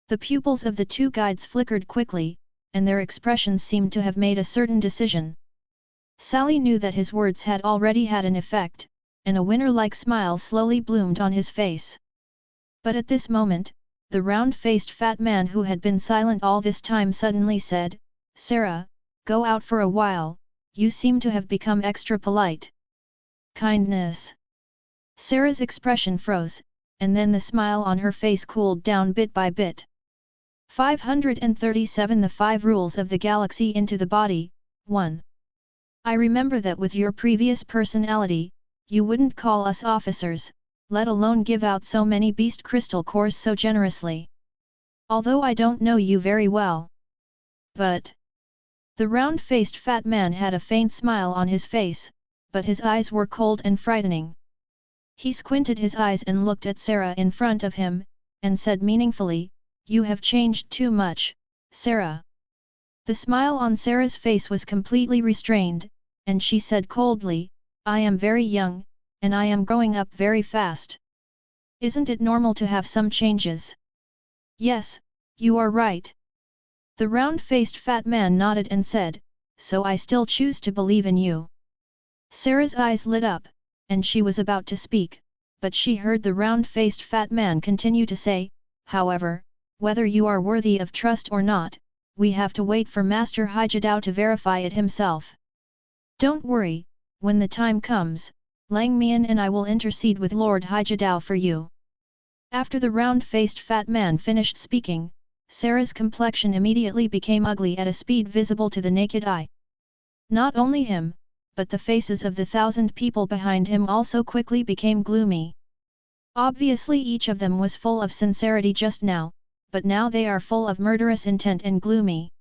Speaker 1: The pupils of the two guides flickered quickly, and their expressions seemed to have made a certain decision. Sally knew that his words had already had an effect, and a winner-like smile slowly bloomed on his face. But at this moment, the round-faced fat man who had been silent all this time suddenly said, "Sarah, go out for a while, you seem to have become extra polite." "Kindness." Sarah's expression froze, and then the smile on her face cooled down bit by bit. 537 The 5 Rules of the Galaxy into the Body, 1. I remember that with your previous personality, you wouldn't call us officers, let alone give out so many beast crystal cores so generously. Although I don't know you very well. But... The round-faced fat man had a faint smile on his face, but his eyes were cold and frightening. He squinted his eyes and looked at Sarah in front of him, and said meaningfully, "You have changed too much, Sarah." The smile on Sarah's face was completely restrained, and she said coldly, "I am very young, and I am growing up very fast. Isn't it normal to have some changes?" "Yes, you are right." The round-faced fat man nodded and said, "So I still choose to believe in you." Sarah's eyes lit up, and she was about to speak, but she heard the round-faced fat man continue to say, "However, whether you are worthy of trust or not, we have to wait for Master Haijidao to verify it himself. Don't worry, when the time comes, Lang Mian and I will intercede with Lord Haijidao for you." After the round-faced fat man finished speaking, Sarah's complexion immediately became ugly at a speed visible to the naked eye. Not only him, but the faces of the 1,000 people behind him also quickly became gloomy. Obviously each of them was full of sincerity just now, but now they are full of murderous intent and gloomy.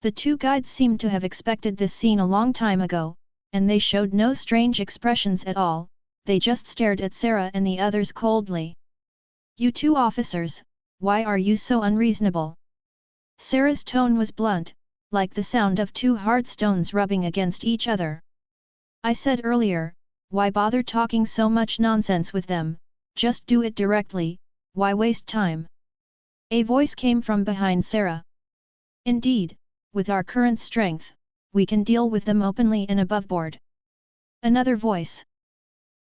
Speaker 1: The two guides seemed to have expected this scene a long time ago, and they showed no strange expressions at all, they just stared at Sarah and the others coldly. "You two officers, why are you so unreasonable?" Sarah's tone was blunt, like the sound of two hard stones rubbing against each other. "I said earlier, why bother talking so much nonsense with them, just do it directly, why waste time?" A voice came from behind Sarah. "Indeed, with our current strength, we can deal with them openly and aboveboard." Another voice.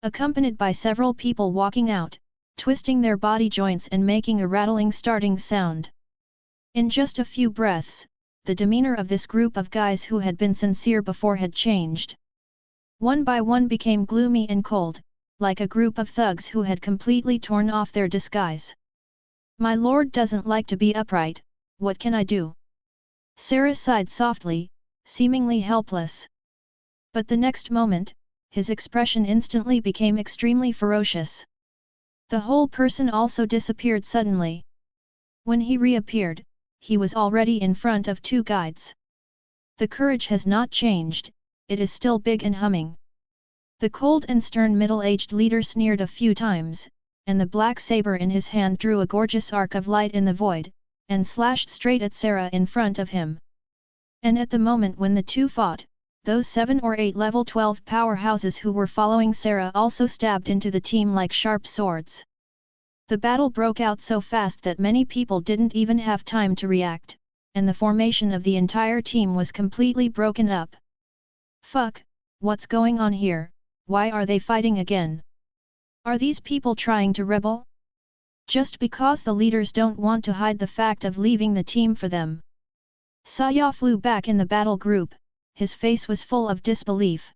Speaker 1: Accompanied by several people walking out, twisting their body joints and making a rattling starting sound. In just a few breaths, the demeanor of this group of guys who had been sincere before had changed. One by one became gloomy and cold, like a group of thugs who had completely torn off their disguise. "My lord doesn't like to be upright, what can I do?" Sarah sighed softly, seemingly helpless. But the next moment, his expression instantly became extremely ferocious. The whole person also disappeared suddenly. When he reappeared, he was already in front of two guides. "The courage has not changed, it is still big and humming." The cold and stern middle-aged leader sneered a few times, and the black saber in his hand drew a gorgeous arc of light in the void, and slashed straight at Sarah in front of him. And at the moment when the two fought, those 7 or 8 level 12 powerhouses who were following Sarah also stabbed into the team like sharp swords. The battle broke out so fast that many people didn't even have time to react, and the formation of the entire team was completely broken up. Fuck, what's going on here? Why are they fighting again? Are these people trying to rebel? Just because the leaders don't want to hide the fact of leaving the team for them. Saya flew back in the battle group, his face was full of disbelief.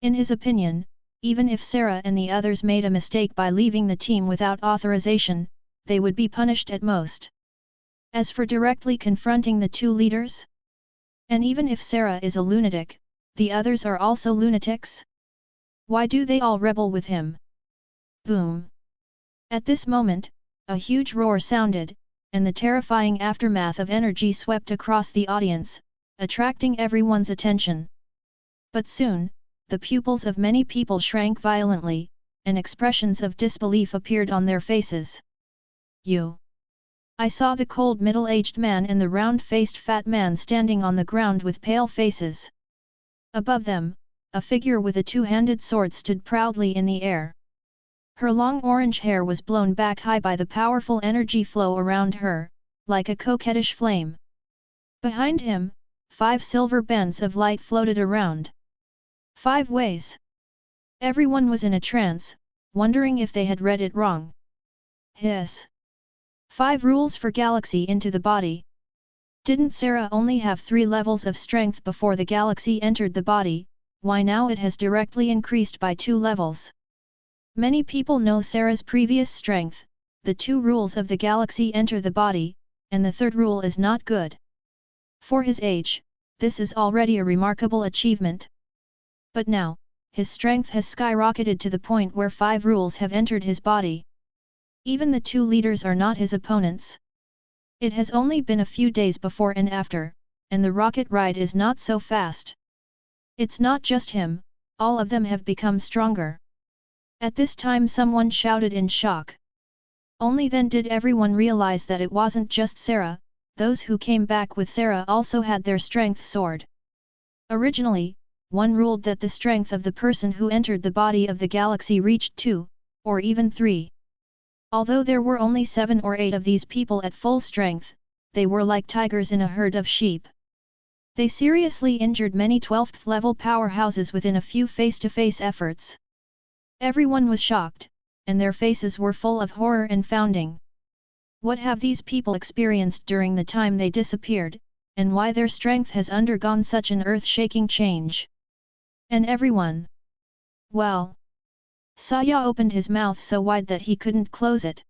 Speaker 1: In his opinion, even if Sarah and the others made a mistake by leaving the team without authorization, they would be punished at most. As for directly confronting the two leaders? And even if Sarah is a lunatic, the others are also lunatics? Why do they all rebel with him? Boom! At this moment, a huge roar sounded, and the terrifying aftermath of energy swept across the audience, attracting everyone's attention. But soon, the pupils of many people shrank violently, and expressions of disbelief appeared on their faces. You! I saw the cold middle-aged man and the round-faced fat man standing on the ground with pale faces. Above them, a figure with a two-handed sword stood proudly in the air. Her long orange hair was blown back high by the powerful energy flow around her, like a coquettish flame. Behind him, 5 silver bands of light floated around. 5 ways. Everyone was in a trance, wondering if they had read it wrong. Hiss. 5 rules for galaxy into the body. Didn't Sarah only have 3 levels of strength before the galaxy entered the body? Why now it has directly increased by 2 levels? Many people know Sarah's previous strength, the 2 rules of the galaxy enter the body, and the 3rd rule is not good. For his age, this is already a remarkable achievement. But now, his strength has skyrocketed to the point where 5 rules have entered his body. Even the 2 leaders are not his opponents. It has only been a few days before and after, and the rocket ride is not so fast. It's not just him, all of them have become stronger. At this time someone shouted in shock. Only then did everyone realize that it wasn't just Sarah, those who came back with Sarah also had their strength soared. Originally, one ruled that the strength of the person who entered the body of the galaxy reached 2, or even 3. Although there were only 7 or 8 of these people at full strength, they were like tigers in a herd of sheep. They seriously injured many 12th level powerhouses within a few face-to-face efforts. Everyone was shocked, and their faces were full of horror and founding. What have these people experienced during the time they disappeared, and why their strength has undergone such an earth-shaking change? And everyone. Well. Saya opened his mouth so wide that he couldn't close it.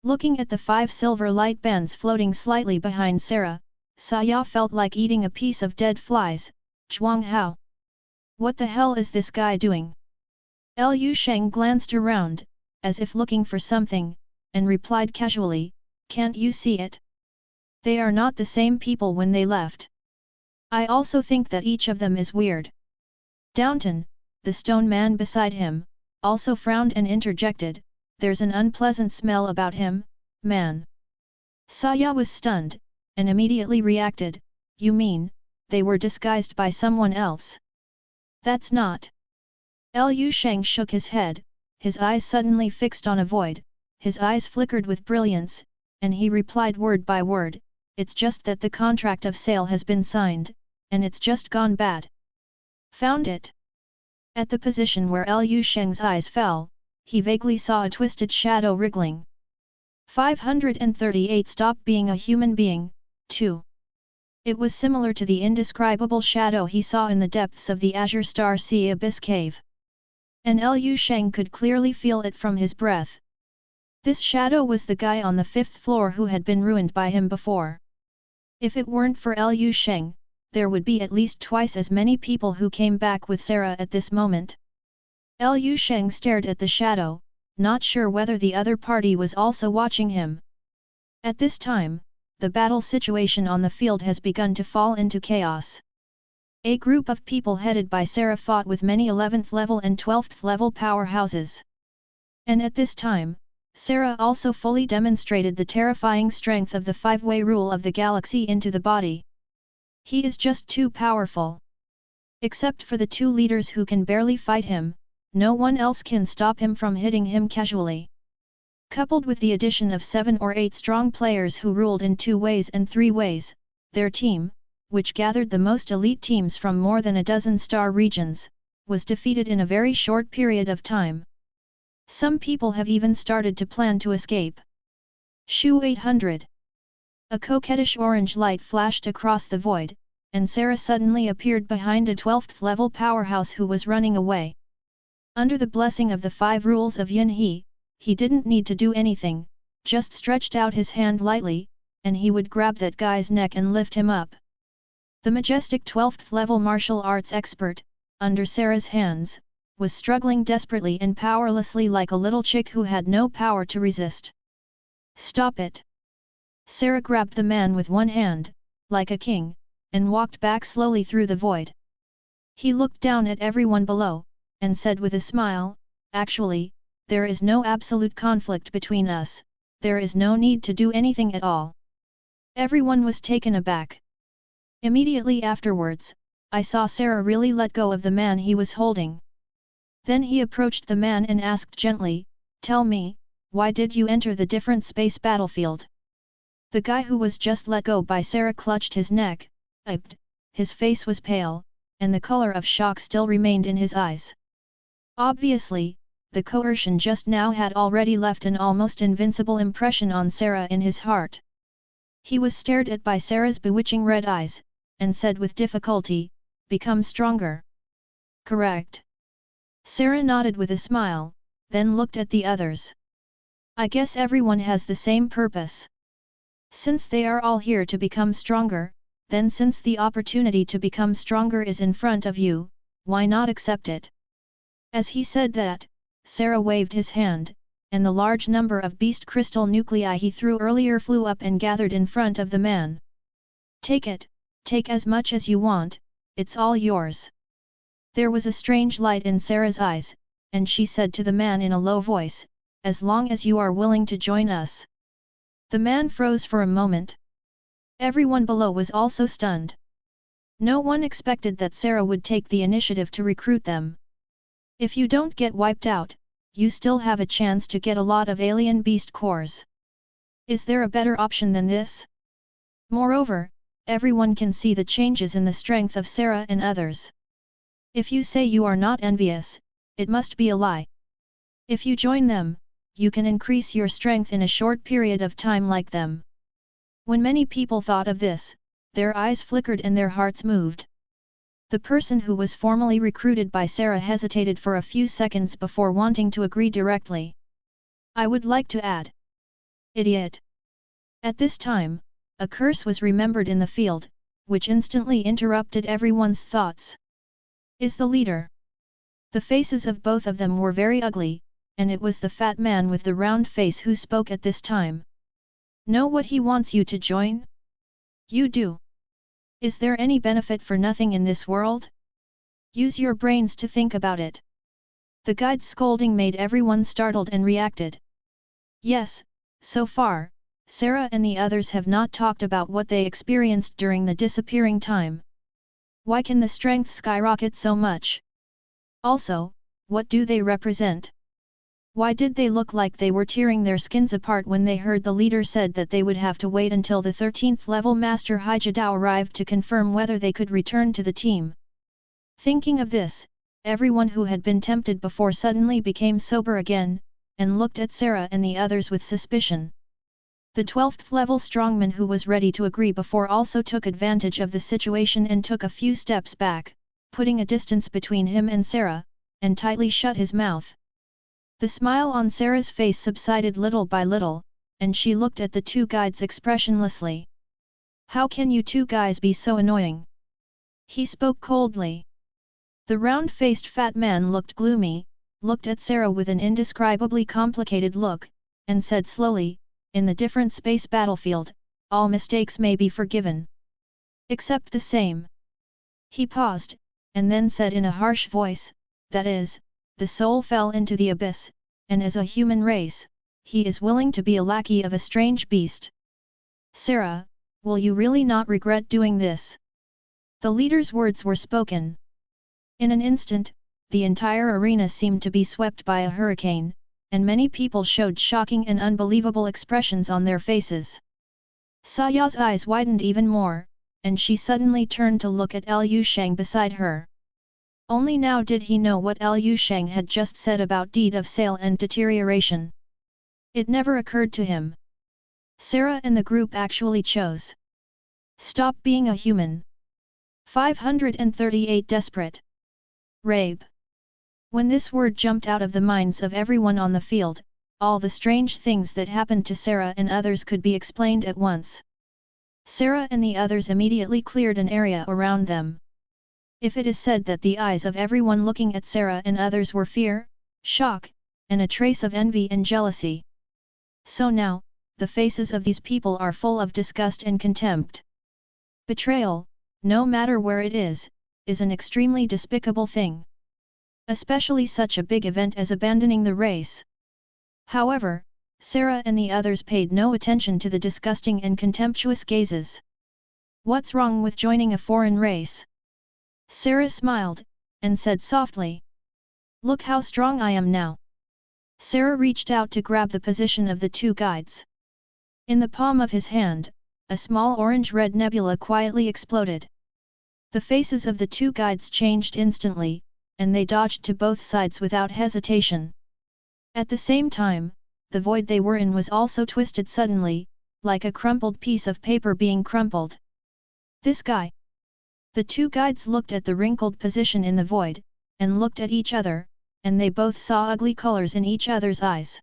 Speaker 1: Looking at the 5 silver light bands floating slightly behind Sarah, Saya felt like eating a piece of dead flies. Zhuang Hao! What the hell is this guy doing? Sheng glanced around, as if looking for something, and replied casually, "Can't you see it? They are not the same people when they left. I also think that each of them is weird." Downton, the stone man beside him, also frowned and interjected, "There's an unpleasant smell about him, man." Saya was stunned, and immediately reacted, "You mean, they were disguised by someone else?" "That's not." Sheng shook his head, his eyes suddenly fixed on a void, his eyes flickered with brilliance, and he replied word by word, "It's just that the contract of sale has been signed, and it's just gone bad." Found it? At the position where Sheng's eyes fell, he vaguely saw a twisted shadow wriggling. 538 Stop being a human being, 2. It was similar to the indescribable shadow he saw in the depths of the Azure Star Sea Abyss Cave. And Sheng could clearly feel it from his breath. This shadow was the guy on the 5th floor who had been ruined by him before. If it weren't for Sheng, there would be at least twice as many people who came back with Sarah at this moment. Sheng stared at the shadow, not sure whether the other party was also watching him. At this time, the battle situation on the field has begun to fall into chaos. A group of people headed by Sarah fought with many 11th level and 12th level powerhouses. And at this time, Sarah also fully demonstrated the terrifying strength of the 5-way rule of the galaxy into the body. He is just too powerful. Except for the two leaders who can barely fight him, no one else can stop him from hitting him casually. Coupled with the addition of 7 or 8 strong players who ruled in 2 ways and 3 ways, their team, which gathered the most elite teams from more than a dozen star regions, was defeated in a very short period of time. Some people have even started to plan to escape. Shu 800. A coquettish orange light flashed across the void, and Sarah suddenly appeared behind a 12th level powerhouse who was running away. Under the blessing of the 5 rules of Yin he didn't need to do anything, just stretched out his hand lightly, and he would grab that guy's neck and lift him up. The majestic 12th level martial arts expert, under Sarah's hands, was struggling desperately and powerlessly like a little chick who had no power to resist. Stop it! Sarah grabbed the man with one hand, like a king, and walked back slowly through the void. He looked down at everyone below, and said with a smile, "Actually, there is no absolute conflict between us, there is no need to do anything at all." Everyone was taken aback. Immediately afterwards, I saw Sarah really let go of the man he was holding. Then he approached the man and asked gently, "Tell me, why did you enter the different space battlefield?" The guy who was just let go by Sarah clutched his neck, his face was pale, and the color of shock still remained in his eyes. Obviously, the coercion just now had already left an almost invincible impression on Sarah in his heart. He was stared at by Sarah's bewitching red eyes, and said with difficulty, "Become stronger." "Correct." Sarah nodded with a smile, then looked at the others. "I guess everyone has the same purpose. Since they are all here to become stronger, then since the opportunity to become stronger is in front of you, why not accept it?" As he said that, Sarah waved his hand, and the large number of beast crystal nuclei he threw earlier flew up and gathered in front of the man. "Take it, take as much as you want, it's all yours." There was a strange light in Sarah's eyes, and she said to the man in a low voice, "As long as you are willing to join us." The man froze for a moment. Everyone below was also stunned. No one expected that Sarah would take the initiative to recruit them. If you don't get wiped out, you still have a chance to get a lot of alien beast cores. Is there a better option than this? Moreover, everyone can see the changes in the strength of Sarah and others. If you say you are not envious, it must be a lie. If you join them, you can increase your strength in a short period of time like them. When many people thought of this, their eyes flickered and their hearts moved. The person who was formally recruited by Sarah hesitated for a few seconds before wanting to agree directly. "I would like to add." "Idiot!" At this time, a curse was remembered in the field, which instantly interrupted everyone's thoughts. "Is the leader?" The faces of both of them were very ugly, and it was the fat man with the round face who spoke at this time. "Know what he wants you to join? You do. Is there any benefit for nothing in this world? Use your brains to think about it." The guide's scolding made everyone startled and reacted. Yes, so far, Sarah and the others have not talked about what they experienced during the disappearing time. Why can the strength skyrocket so much? Also, what do they represent? Why did they look like they were tearing their skins apart when they heard the leader said that they would have to wait until the 13th level Master Haijidao arrived to confirm whether they could return to the team? Thinking of this, everyone who had been tempted before suddenly became sober again, and looked at Sarah and the others with suspicion. The 12th level strongman who was ready to agree before also took advantage of the situation and took a few steps back, putting a distance between him and Sarah, and tightly shut his mouth. The smile on Sarah's face subsided little by little, and she looked at the two guides expressionlessly. "How can you two guys be so annoying?" He spoke coldly. The round-faced fat man looked gloomy, looked at Sarah with an indescribably complicated look, and said slowly, "In the different space battlefield, all mistakes may be forgiven. Except the same." He paused, and then said in a harsh voice, "That is, the soul fell into the abyss, and as a human race, he is willing to be a lackey of a strange beast. Sarah, will you really not regret doing this?" The leader's words were spoken. In an instant, the entire arena seemed to be swept by a hurricane, and many people showed shocking and unbelievable expressions on their faces. Saya's eyes widened even more, and she suddenly turned to look at Liu Sheng beside her. Only now did he know what Liu Sheng had just said about deed of sale and deterioration. It never occurred to him. Sarah and the group actually chose. Stop being a human. 538 Desperate. Rape. When this word jumped out of the minds of everyone on the field, all the strange things that happened to Sarah and others could be explained at once. Sarah and the others immediately cleared an area around them. If it is said that the eyes of everyone looking at Sarah and others were fear, shock, and a trace of envy and jealousy. So now, the faces of these people are full of disgust and contempt. Betrayal, no matter where it is an extremely despicable thing. Especially such a big event as abandoning the race. However, Sarah and the others paid no attention to the disgusting and contemptuous gazes. What's wrong with joining a foreign race? Sarah smiled, and said softly. Look how strong I am now. Sarah reached out to grab the position of the two guides. In the palm of his hand, a small orange-red nebula quietly exploded. The faces of the two guides changed instantly, and they dodged to both sides without hesitation. At the same time, the void they were in was also twisted suddenly, like a crumpled piece of paper being crumpled. This guy. The two guides looked at the wrinkled position in the void, and looked at each other, and they both saw ugly colors in each other's eyes.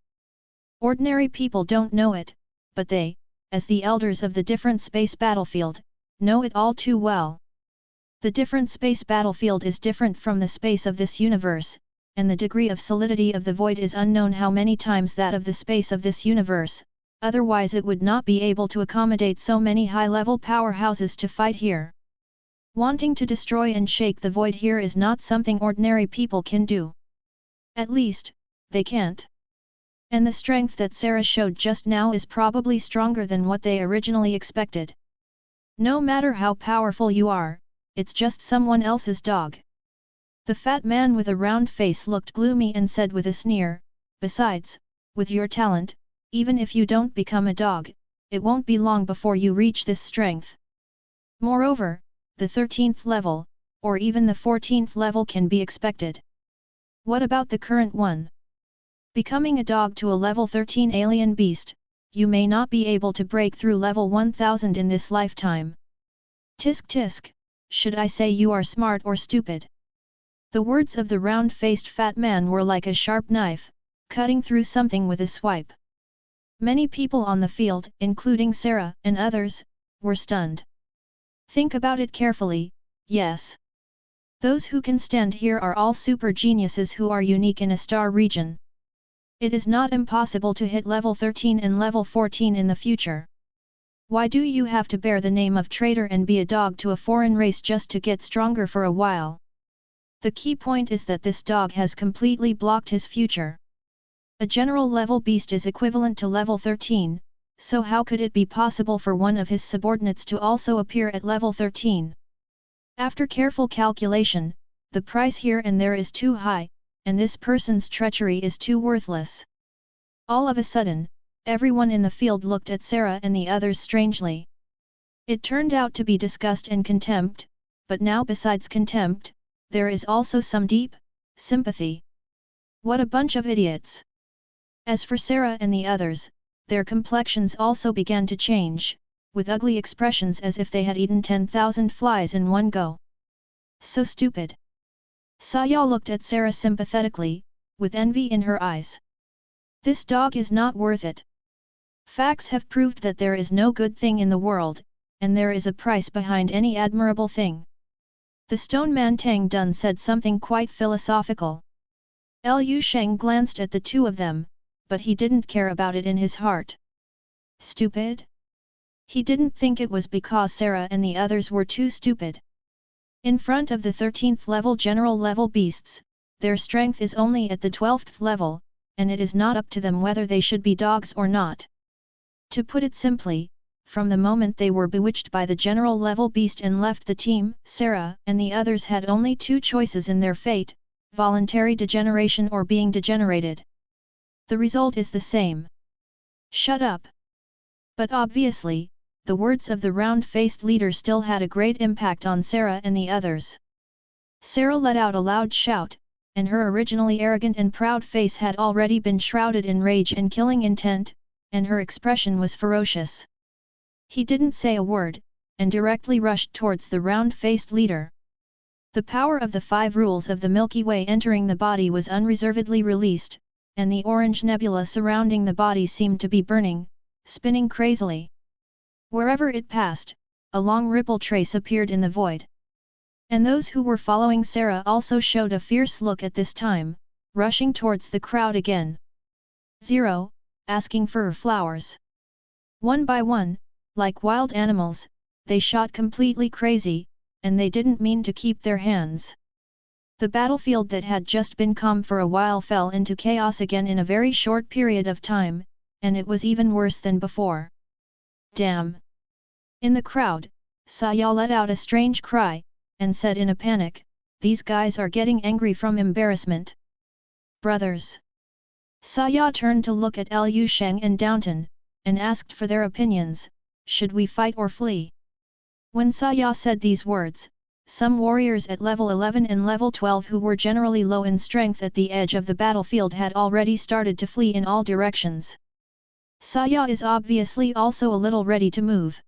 Speaker 1: Ordinary people don't know it, but they, as the elders of the different space battlefield, know it all too well. The different space battlefield is different from the space of this universe, and the degree of solidity of the void is unknown how many times that of the space of this universe, otherwise it would not be able to accommodate so many high-level powerhouses to fight here. Wanting to destroy and shake the void here is not something ordinary people can do. At least, they can't. And the strength that Sarah showed just now is probably stronger than what they originally expected. No matter how powerful you are, it's just someone else's dog. The fat man with a round face looked gloomy and said with a sneer, besides, with your talent, even if you don't become a dog, it won't be long before you reach this strength. Moreover, the 13th level, or even the 14th level can be expected. What about the current one? Becoming a dog to a level 13 alien beast, you may not be able to break through level 1000 in this lifetime. Tisk tisk, should I say you are smart or stupid? The words of the round-faced fat man were like a sharp knife, cutting through something with a swipe. Many people on the field, including Sarah and others, were stunned. Think about it carefully, yes. Those who can stand here are all super geniuses who are unique in a star region. It is not impossible to hit level 13 and level 14 in the future. Why do you have to bear the name of traitor and be a dog to a foreign race just to get stronger for a while? The key point is that this dog has completely blocked his future. A general level beast is equivalent to level 13, so how could it be possible for one of his subordinates to also appear at level 13? After careful calculation, the price here and there is too high, and this person's treachery is too worthless. All of a sudden, everyone in the field looked at Sarah and the others strangely. It turned out to be disgust and contempt, but now besides contempt, there is also some deep sympathy. What a bunch of idiots! As for Sarah and the others, their complexions also began to change, with ugly expressions as if they had eaten 10,000 flies in one go. So stupid! Saya looked at Sarah sympathetically, with envy in her eyes. This dog is not worth it. Facts have proved that there is no good thing in the world, and there is a price behind any admirable thing. The stone man Tang Dun said something quite philosophical. Liu Sheng glanced at the two of them, but he didn't care about it in his heart. Stupid? He didn't think it was because Sarah and the others were too stupid. In front of the 13th level general level beasts, their strength is only at the 12th level, and it is not up to them whether they should be dogs or not. To put it simply, from the moment they were bewitched by the general level beast and left the team, Sarah and the others had only two choices in their fate: voluntary degeneration or being degenerated. The result is the same. Shut up! But obviously, the words of the round-faced leader still had a great impact on Sarah and the others. Sarah let out a loud shout, and her originally arrogant and proud face had already been shrouded in rage and killing intent, and her expression was ferocious. He didn't say a word, and directly rushed towards the round-faced leader. The power of the 5 rules of the Milky Way entering the body was unreservedly released, and the orange nebula surrounding the body seemed to be burning, spinning crazily. Wherever it passed, a long ripple trace appeared in the void. And those who were following Sarah also showed a fierce look at this time, rushing towards the crowd again. 0, asking for flowers. One by one, like wild animals, they shot completely crazy, and they didn't mean to keep their hands. The battlefield that had just been calm for a while fell into chaos again in a very short period of time, and it was even worse than before. Damn! In the crowd, Saya let out a strange cry, and said in a panic, "These guys are getting angry from embarrassment." Brothers! Saya turned to look at Liu Sheng and Downton, and asked for their opinions: should we fight or flee? When Saya said these words, some warriors at level 11 and level 12 who were generally low in strength at the edge of the battlefield had already started to flee in all directions. Saya is obviously also a little ready to move.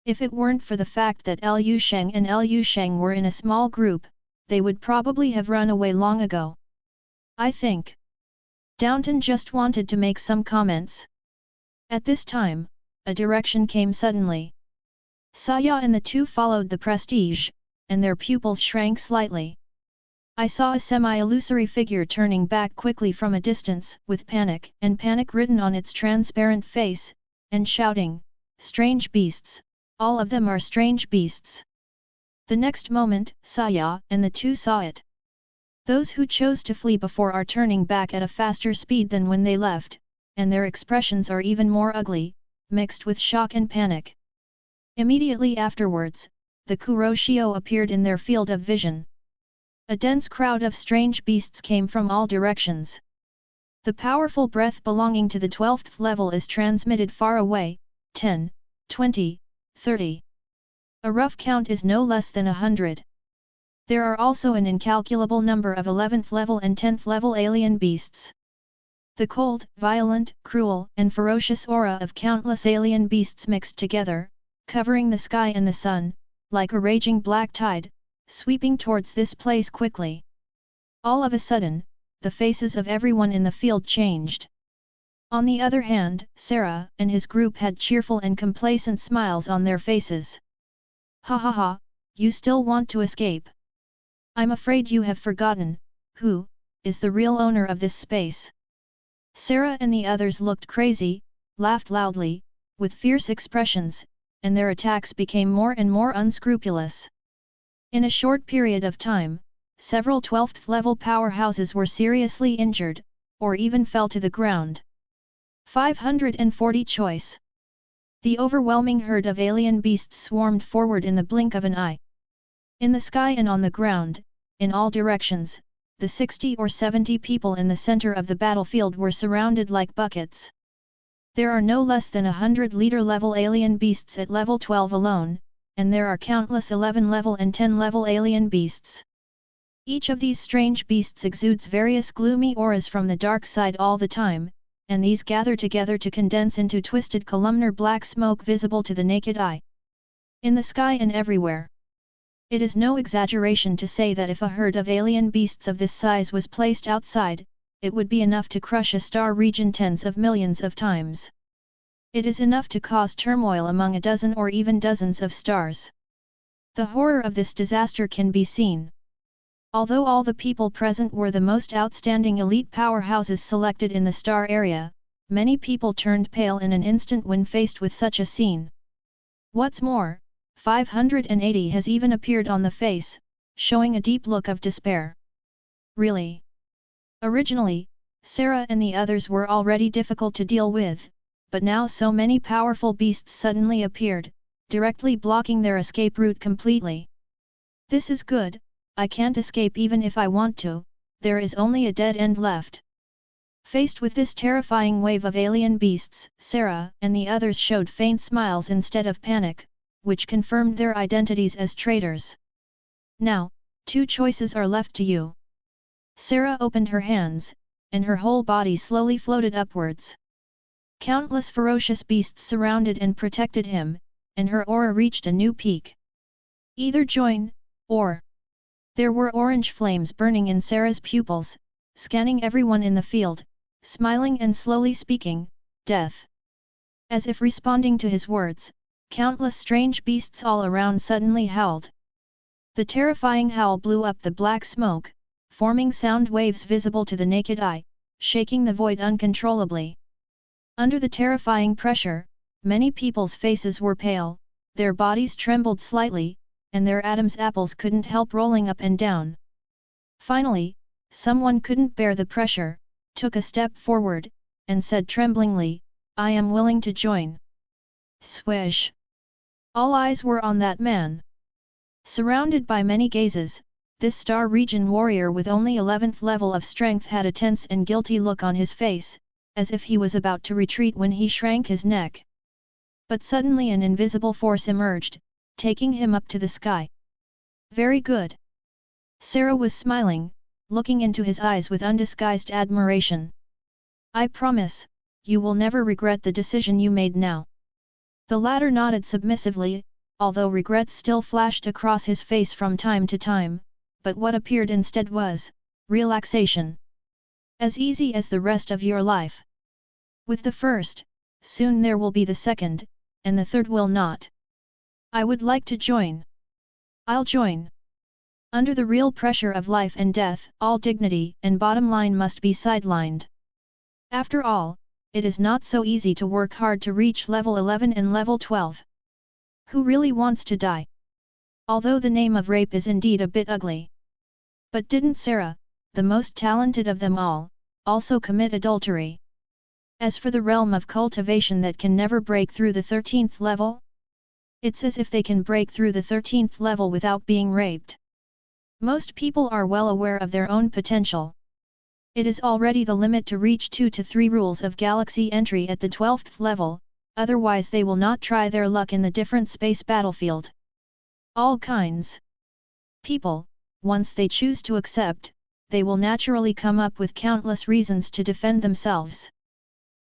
Speaker 1: If it weren't for the fact that Liu Sheng and Liu Sheng were in a small group, they would probably have run away long ago. I think. Downton just wanted to make some comments. At this time, a direction came suddenly. Saya and the two followed the prestige, and their pupils shrank slightly. I saw a semi-illusory figure turning back quickly from a distance, with panic written on its transparent face, and shouting, "Strange beasts! All of them are strange beasts!" The next moment, Saya and the two saw it. Those who chose to flee before are turning back at a faster speed than when they left, and their expressions are even more ugly, mixed with shock and panic. Immediately afterwards, the Kuroshio appeared in their field of vision. A dense crowd of strange beasts came from all directions. The powerful breath belonging to the 12th level is transmitted far away, 10, 20, 30. A rough count is no less than 100. There are also an incalculable number of 11th level and 10th level alien beasts. The cold, violent, cruel, and ferocious aura of countless alien beasts mixed together, covering the sky and the sun, like a raging black tide, sweeping towards this place quickly. All of a sudden, the faces of everyone in the field changed. On the other hand, Sarah and his group had cheerful and complacent smiles on their faces. "Ha ha ha, you still want to escape? I'm afraid you have forgotten, who is the real owner of this space." Sarah and the others looked crazy, laughed loudly, with fierce expressions, and their attacks became more and more unscrupulous. In a short period of time, several 12th level powerhouses were seriously injured, or even fell to the ground. 540 choice. The overwhelming herd of alien beasts swarmed forward in the blink of an eye. In the sky and on the ground, in all directions, the 60 or 70 people in the center of the battlefield were surrounded like buckets. There are no less than 100 leader-level alien beasts at level 12 alone, and there are countless 11-level and 10-level alien beasts. Each of these strange beasts exudes various gloomy auras from the dark side all the time, and these gather together to condense into twisted columnar black smoke visible to the naked eye. In the sky and everywhere. It is no exaggeration to say that if a herd of alien beasts of this size was placed outside, it would be enough to crush a star region tens of millions of times. It is enough to cause turmoil among a dozen or even dozens of stars. The horror of this disaster can be seen. Although all the people present were the most outstanding elite powerhouses selected in the star area, many people turned pale in an instant when faced with such a scene. What's more, 580 has even appeared on the face, showing a deep look of despair. Really? Originally, Sarah and the others were already difficult to deal with, but now so many powerful beasts suddenly appeared, directly blocking their escape route completely. This is good, I can't escape even if I want to, there is only a dead end left. Faced with this terrifying wave of alien beasts, Sarah and the others showed faint smiles instead of panic, which confirmed their identities as traitors. Now, 2 choices are left to you. Sarah opened her hands, and her whole body slowly floated upwards. Countless ferocious beasts surrounded and protected him, and her aura reached a new peak. Either join, or... There were orange flames burning in Sarah's pupils, scanning everyone in the field, smiling and slowly speaking, death. As if responding to his words, countless strange beasts all around suddenly howled. The terrifying howl blew up the black smoke, forming sound waves visible to the naked eye, shaking the void uncontrollably. Under the terrifying pressure, many people's faces were pale, their bodies trembled slightly, and their Adam's apples couldn't help rolling up and down. Finally, someone couldn't bear the pressure, took a step forward, and said tremblingly, "I am willing to join." Swish! All eyes were on that man. Surrounded by many gazes, this Star Region warrior with only 11th level of strength had a tense and guilty look on his face, as if he was about to retreat when he shrank his neck. But suddenly an invisible force emerged, taking him up to the sky. Very good. Sarah was smiling, looking into his eyes with undisguised admiration. I promise, you will never regret the decision you made now. The latter nodded submissively, although regret still flashed across his face from time to time, but what appeared instead was relaxation. As easy as the rest of your life. With the first, soon there will be the second, and the third will not. I would like to join. I'll join. Under the real pressure of life and death, all dignity and bottom line must be sidelined. After all, it is not so easy to work hard to reach level 11 and level 12. Who really wants to die? Although the name of rape is indeed a bit ugly. But didn't Sarah, the most talented of them all, also commit adultery? As for the realm of cultivation that can never break through the 13th level? It's as if they can break through the 13th level without being raped. Most people are well aware of their own potential. It is already the limit to reach 2 to 3 rules of galaxy entry at the 12th level, otherwise they will not try their luck in the different space battlefield. All kinds. People, once they choose to accept, they will naturally come up with countless reasons to defend themselves.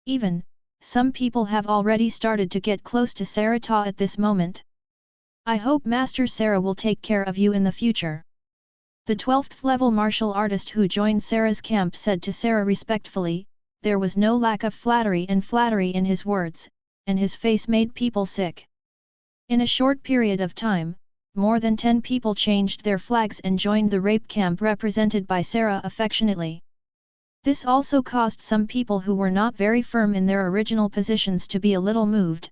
Speaker 1: Even, some people have already started to get close to Sarah at this moment. I hope Master Sarah will take care of you in the future. The 12th level martial artist who joined Sarah's camp said to Sarah respectfully, there was no lack of flattery in his words, and his face made people sick. In a short period of time, more than 10 people changed their flags and joined the rape camp represented by Sarah affectionately. This also caused some people who were not very firm in their original positions to be a little moved.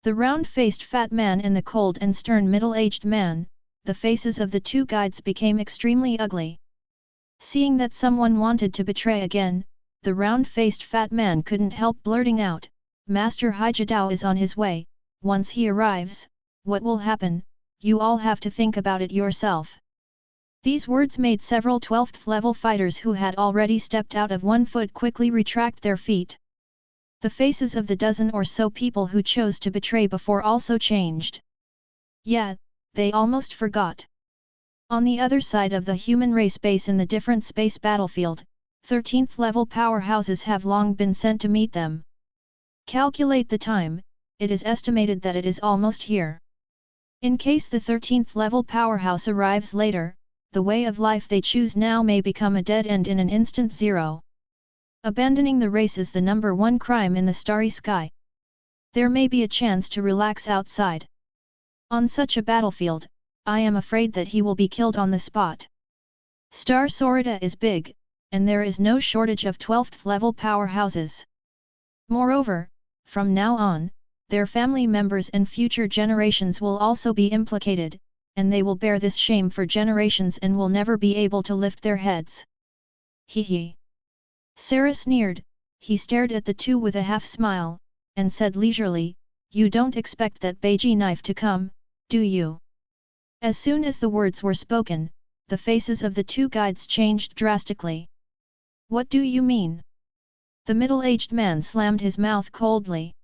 Speaker 1: The round-faced fat man and the cold and stern middle-aged man, the faces of the 2 guides became extremely ugly. Seeing that someone wanted to betray again, the round-faced fat man couldn't help blurting out, Master Haijidao is on his way, once he arrives, what will happen, you all have to think about it yourself. These words made several 12th level fighters who had already stepped out of 1 foot quickly retract their feet. The faces of the dozen or so people who chose to betray before also changed. Yeah, they almost forgot. On the other side of the human race base in the different space battlefield, 13th level powerhouses have long been sent to meet them. Calculate the time, it is estimated that it is almost here. In case the 13th level powerhouse arrives later, the way of life they choose now may become a dead end in an instant zero. Abandoning the race is the #1 crime in the starry sky. There may be a chance to relax outside. On such a battlefield, I am afraid that he will be killed on the spot. Star Sorita is big, and there is no shortage of 12th level powerhouses. Moreover, from now on, their family members and future generations will also be implicated, and they will bear this shame for generations and will never be able to lift their heads. Hee hee. Sarah sneered, he stared at the 2 with a half smile, and said leisurely, "You don't expect that Beiji knife to come, do you?" As soon as the words were spoken, the faces of the two guides changed drastically. "What do you mean?" The middle-aged man slammed his mouth coldly.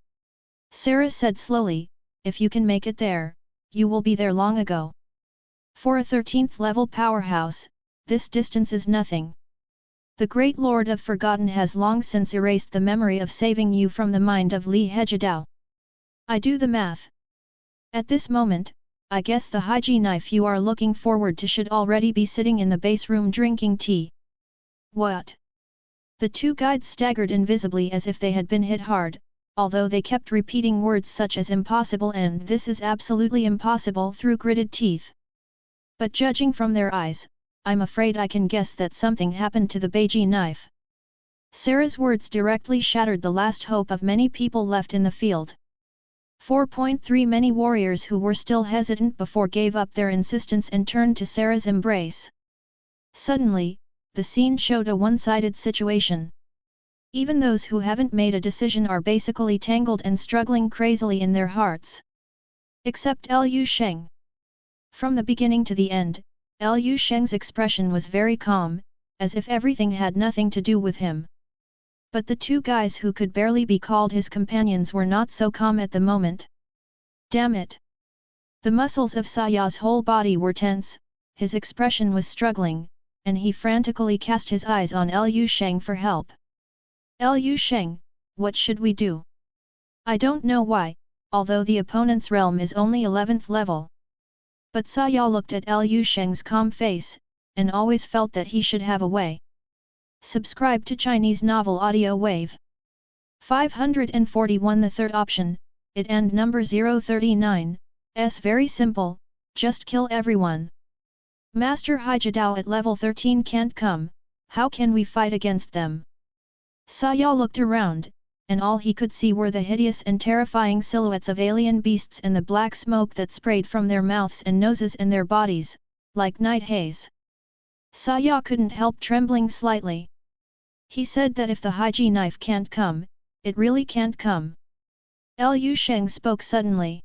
Speaker 1: Sarah said slowly, "If you can make it there, you will be there long ago. For a 13th level powerhouse, this distance is nothing. The Great Lord of Forgotten has long since erased the memory of saving you from the mind of Li Hejidao. I do the math. At this moment, I guess the Haiji knife you are looking forward to should already be sitting in the base room drinking tea." "What?" The two guides staggered invisibly as if they had been hit hard, although they kept repeating words such as impossible and this is absolutely impossible through gritted teeth. "But judging from their eyes, I'm afraid I can guess that something happened to the Beiji knife." Sarah's words directly shattered the last hope of many people left in the field. 4.3 Many warriors who were still hesitant before gave up their insistence and turned to Sarah's embrace. Suddenly, the scene showed a one-sided situation. Even those who haven't made a decision are basically tangled and struggling crazily in their hearts. Except Liu Sheng. From the beginning to the end, Liu Sheng's expression was very calm, as if everything had nothing to do with him. But the two guys who could barely be called his companions were not so calm at the moment. Damn it! The muscles of Saya's whole body were tense, his expression was struggling, and he frantically cast his eyes on Liu Sheng for help. "Liu Sheng, what should we do?" "I don't know why, although the opponent's realm is only 11th level." But Saya looked at Liu Sheng's calm face, and always felt that he should have a way. Subscribe to Chinese Novel Audio Wave. 541 The third option, it and number 039, s very simple, just kill everyone. Master Haijidao at level 13 can't come, how can we fight against them? Saya looked around, and all he could see were the hideous and terrifying silhouettes of alien beasts and the black smoke that sprayed from their mouths and noses and their bodies, like night haze. Saya couldn't help trembling slightly. He said that if the Haiji knife can't come, it really can't come. Liu Sheng spoke suddenly.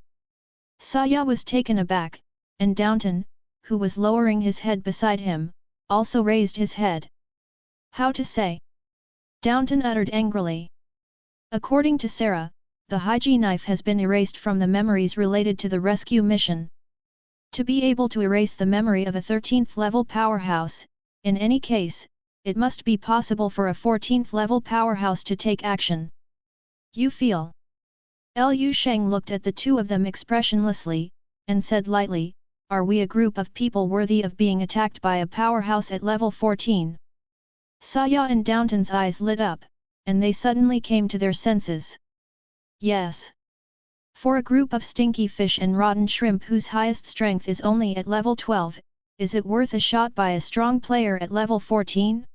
Speaker 1: Saya was taken aback, and Downton, who was lowering his head beside him, also raised his head. "How to say?" Downton uttered angrily. According to Sarah, the Haiji knife has been erased from the memories related to the rescue mission. To be able to erase the memory of a 13th level powerhouse, in any case, it must be possible for a 14th level powerhouse to take action. "You feel?" Liu Sheng looked at the two of them expressionlessly, and said lightly, "Are we a group of people worthy of being attacked by a powerhouse at level 14? Saya and Downton's eyes lit up, and they suddenly came to their senses. Yes. For a group of stinky fish and rotten shrimp whose highest strength is only at level 12, is it worth a shot by a strong player at level 14?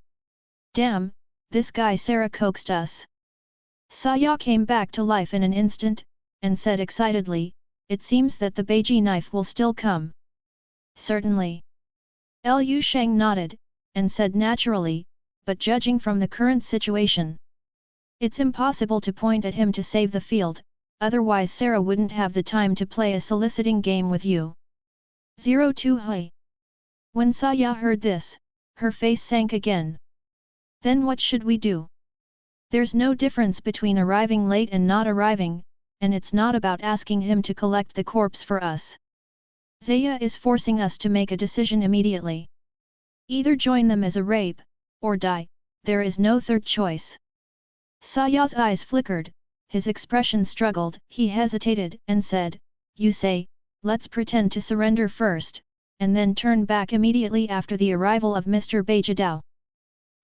Speaker 1: Damn, this guy Sarah coaxed us." Saya came back to life in an instant, and said excitedly, "It seems that the Beiji knife will still come." "Certainly." Liu Sheng nodded, and said naturally, "But judging from the current situation, it's impossible to point at him to save the field, otherwise Sarah wouldn't have the time to play a soliciting game with you." 02 Hui. When Saya heard this, her face sank again. "Then what should we do? There's no difference between arriving late and not arriving, and it's not about asking him to collect the corpse for us. Zaya is forcing us to make a decision immediately. Either join them as a rape, or die, there is no third choice." Saya's eyes flickered, his expression struggled, he hesitated and said, "You say, let's pretend to surrender first, and then turn back immediately after the arrival of Mr. Beijidao."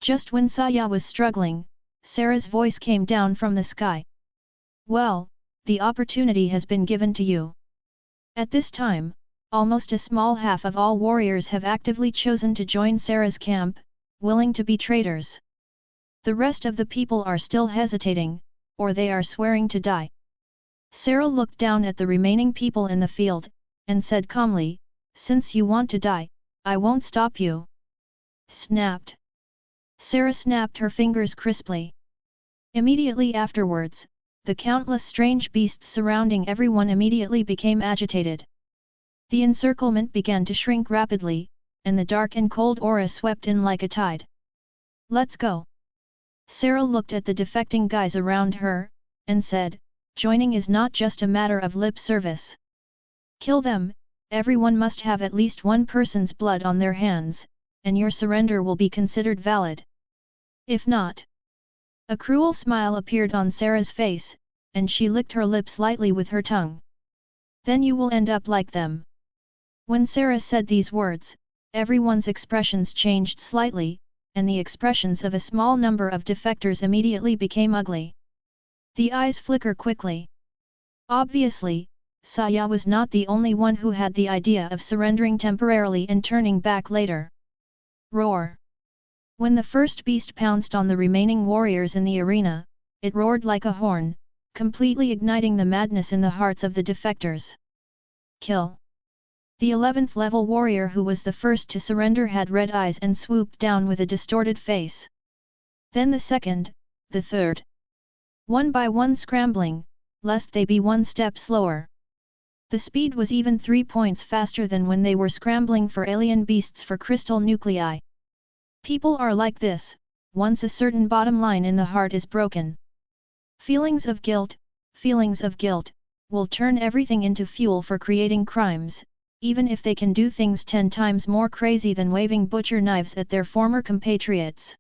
Speaker 1: Just when Saya was struggling, Sarah's voice came down from the sky. "Well, the opportunity has been given to you. At this time, almost a small half of all warriors have actively chosen to join Sarah's camp, willing to be traitors. The rest of the people are still hesitating, or they are swearing to die." Sarah looked down at the remaining people in the field, and said calmly, "Since you want to die, I won't stop you." Snapped. Sarah snapped her fingers crisply. Immediately afterwards, the countless strange beasts surrounding everyone immediately became agitated. The encirclement began to shrink rapidly, and the dark and cold aura swept in like a tide. Let's go. Sarah looked at the defecting guys around her, and said, joining is not just a matter of lip service. Kill them, everyone must have at least one person's blood on their hands, and your surrender will be considered valid. If not. A cruel smile appeared on Sarah's face, and she licked her lips lightly with her tongue. Then you will end up like them. When Sarah said these words, everyone's expressions changed slightly, and the expressions of a small number of defectors immediately became ugly. The eyes flicker quickly. Obviously, Saya was not the only one who had the idea of surrendering temporarily and turning back later. Roar! When the first beast pounced on the remaining warriors in the arena, it roared like a horn, completely igniting the madness in the hearts of the defectors. Kill! The 11th level warrior who was the first to surrender had red eyes and swooped down with a distorted face. Then the second, the third. One by one scrambling, lest they be one step slower. The speed was even 3 points faster than when they were scrambling for alien beasts for crystal nuclei. People are like this, once a certain bottom line in the heart is broken. Feelings of guilt, will turn everything into fuel for creating crimes, even if they can do things 10 times more crazy than waving butcher knives at their former compatriots.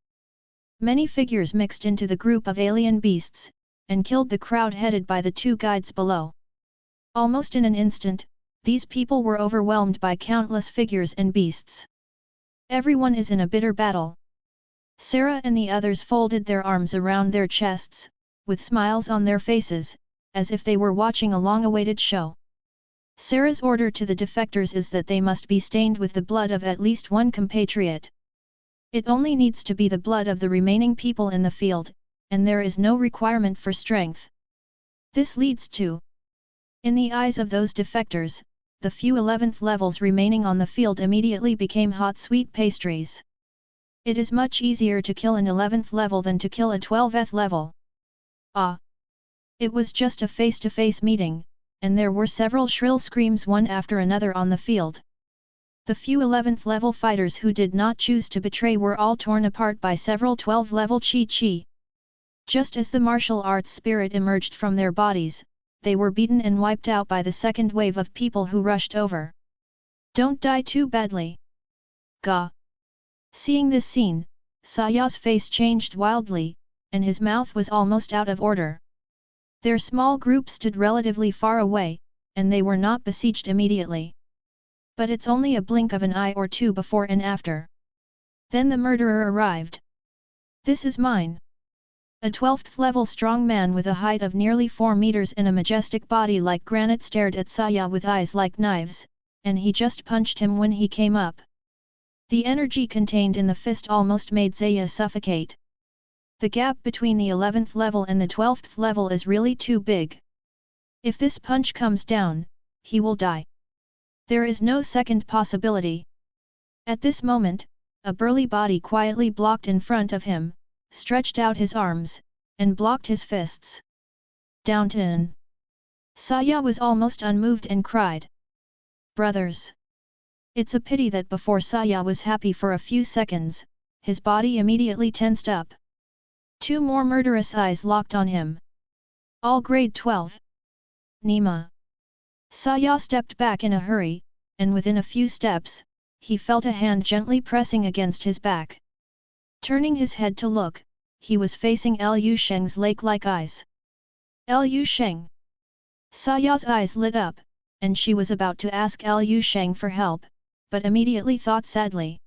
Speaker 1: Many figures mixed into the group of alien beasts, and killed the crowd headed by the 2 guides below. Almost in an instant, these people were overwhelmed by countless figures and beasts. Everyone is in a bitter battle. Sarah and the others folded their arms around their chests, with smiles on their faces, as if they were watching a long-awaited show. Sarah's order to the defectors is that they must be stained with the blood of at least one compatriot. It only needs to be the blood of the remaining people in the field, and there is no requirement for strength. This leads to... In the eyes of those defectors, the few 11th levels remaining on the field immediately became hot sweet pastries. It is much easier to kill an 11th level than to kill a 12th level. Ah! It was just a face-to-face meeting, and there were several shrill screams one after another on the field. The few 11th level fighters who did not choose to betray were all torn apart by several 12th level chi. Just as the martial arts spirit emerged from their bodies, they were beaten and wiped out by the second wave of people who rushed over. Don't die too badly. Gah! Seeing this scene, Saya's face changed wildly, and his mouth was almost out of order. Their small group stood relatively far away, and they were not besieged immediately. But it's only a blink of an eye or two before and after. Then the murderer arrived. This is mine. A 12th level strong man with a height of nearly 4 meters and a majestic body like granite stared at Saya with eyes like knives, and he just punched him when he came up. The energy contained in the fist almost made Saya suffocate. The gap between the 11th level and the 12th level is really too big. If this punch comes down, he will die. There is no second possibility. At this moment, a burly body quietly blocked in front of him, stretched out his arms, and blocked his fists. Downton. Saya was almost unmoved and cried. Brothers! It's a pity that before Saya was happy for a few seconds, his body immediately tensed up. 2 more murderous eyes locked on him. All grade 12. Nima. Saya stepped back in a hurry, and within a few steps, he felt a hand gently pressing against his back. Turning his head to look, he was facing Lu Sheng's lake-like eyes. Lu Sheng. Saya's eyes lit up, and she was about to ask Lu Sheng for help, but immediately thought sadly.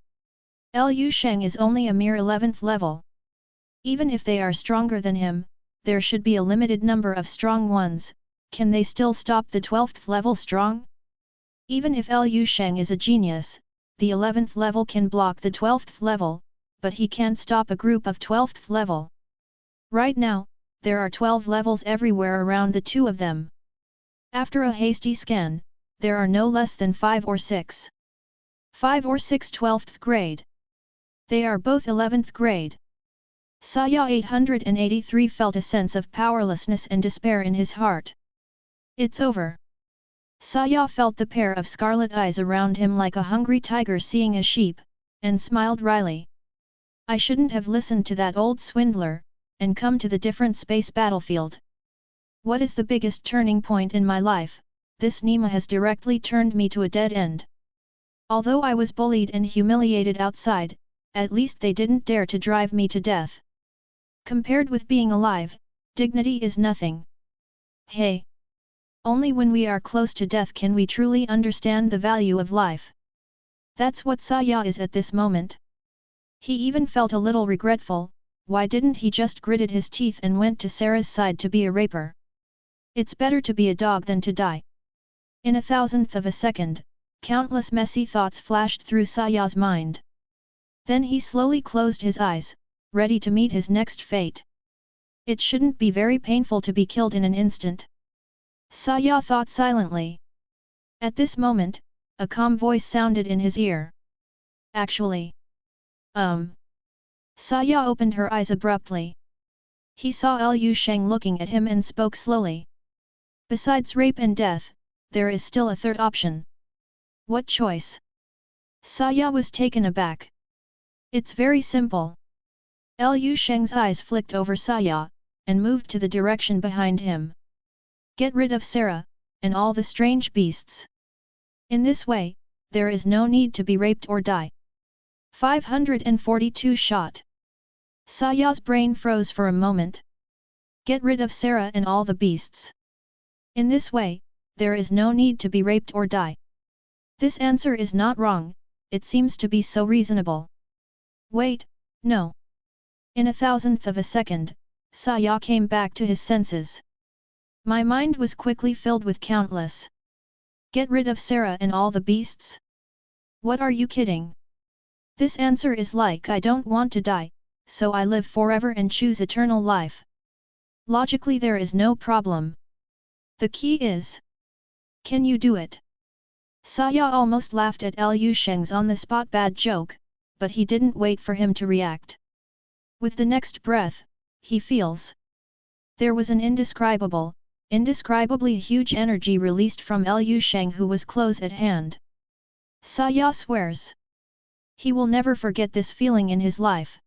Speaker 1: Lu Sheng is only a mere 11th level. Even if they are stronger than him, there should be a limited number of strong ones. Can they still stop the 12th level strong? Even if Lu Sheng is a genius, the 11th level can block the 12th level, but he can't stop a group of 12th level. Right now, there are 12 levels everywhere around the 2 of them. After a hasty scan, there are no less than 5 or 6. 5 or 6 12th grade. They are both 11th grade. Saya 883 felt a sense of powerlessness and despair in his heart. It's over. Saya felt the pair of scarlet eyes around him like a hungry tiger seeing a sheep, and smiled wryly. I shouldn't have listened to that old swindler, and come to the different space battlefield. What is the biggest turning point in my life? This Nima has directly turned me to a dead end. Although I was bullied and humiliated outside, at least they didn't dare to drive me to death. Compared with being alive, dignity is nothing. Hey! Only when we are close to death can we truly understand the value of life. That's what Saya is at this moment. He even felt a little regretful. Why didn't he just gritted his teeth and went to Sarah's side to be a raper? It's better to be a dog than to die. In a thousandth of a second, countless messy thoughts flashed through Saya's mind. Then he slowly closed his eyes, ready to meet his next fate. It shouldn't be very painful to be killed in an instant. Saya thought silently. At this moment, a calm voice sounded in his ear. Actually. Saya opened her eyes abruptly. He saw Liu Sheng looking at him and spoke slowly. Besides rape and death, there is still a third option. What choice? Saya was taken aback. It's very simple. Liu Sheng's eyes flicked over Saya, and moved to the direction behind him. Get rid of Sarah, and all the strange beasts. In this way, there is no need to be raped or die. 542 shot. Saya's brain froze for a moment. Get rid of Sarah and all the beasts. In this way, there is no need to be raped or die. This answer is not wrong, it seems to be so reasonable. Wait, no. In a thousandth of a second, Saya came back to his senses. My mind was quickly filled with countless. Get rid of Sarah and all the beasts? What are you kidding? This answer is like I don't want to die, so I live forever and choose eternal life. Logically there is no problem. The key is... Can you do it? Saya almost laughed at Liu Sheng's on-the-spot bad joke, but he didn't wait for him to react. With the next breath, he feels. There was an indescribably huge energy released from Liu Sheng who was close at hand. Saya swears. He will never forget this feeling in his life.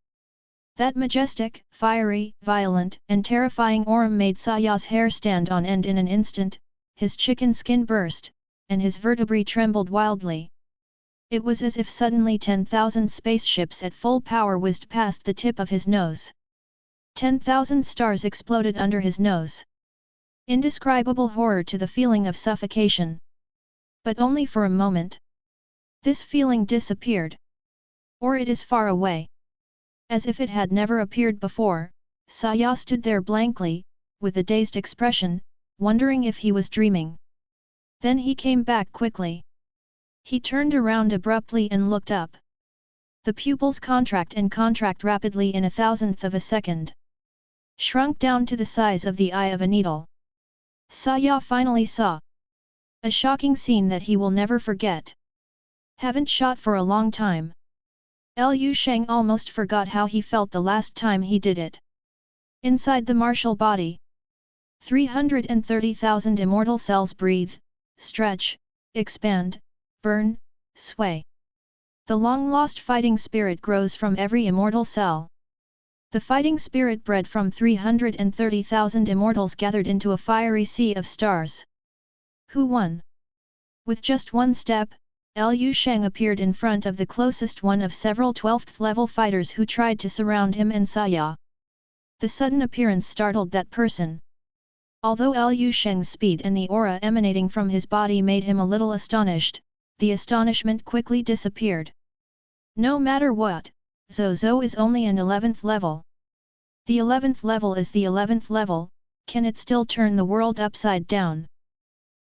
Speaker 1: That majestic, fiery, violent, and terrifying aura made Saya's hair stand on end in an instant, his chicken skin burst, and his vertebrae trembled wildly. It was as if suddenly 10,000 spaceships at full power whizzed past the tip of his nose. 10,000 stars exploded under his nose. Indescribable horror to the feeling of suffocation. But only for a moment. This feeling disappeared. Or it is far away. As if it had never appeared before, Saya stood there blankly, with a dazed expression, wondering if he was dreaming. Then he came back quickly. He turned around abruptly and looked up. The pupils contract rapidly in a thousandth of a second. Shrunk down to the size of the eye of a needle. Saya finally saw. A shocking scene that he will never forget. Haven't shot for a long time. Liu Sheng almost forgot how he felt the last time he did it. Inside the martial body, 330,000 immortal cells breathe, stretch, expand, burn, sway. The long-lost fighting spirit grows from every immortal cell. The fighting spirit bred from 330,000 immortals gathered into a fiery sea of stars. Who won? With just one step, Liu Sheng appeared in front of the closest one of several 12th level fighters who tried to surround him and Saya. The sudden appearance startled that person. Although Liu Sheng's speed and the aura emanating from his body made him a little astonished, the astonishment quickly disappeared. No matter what, Zozo is only an 11th level. The 11th level is the 11th level, can it still turn the world upside down?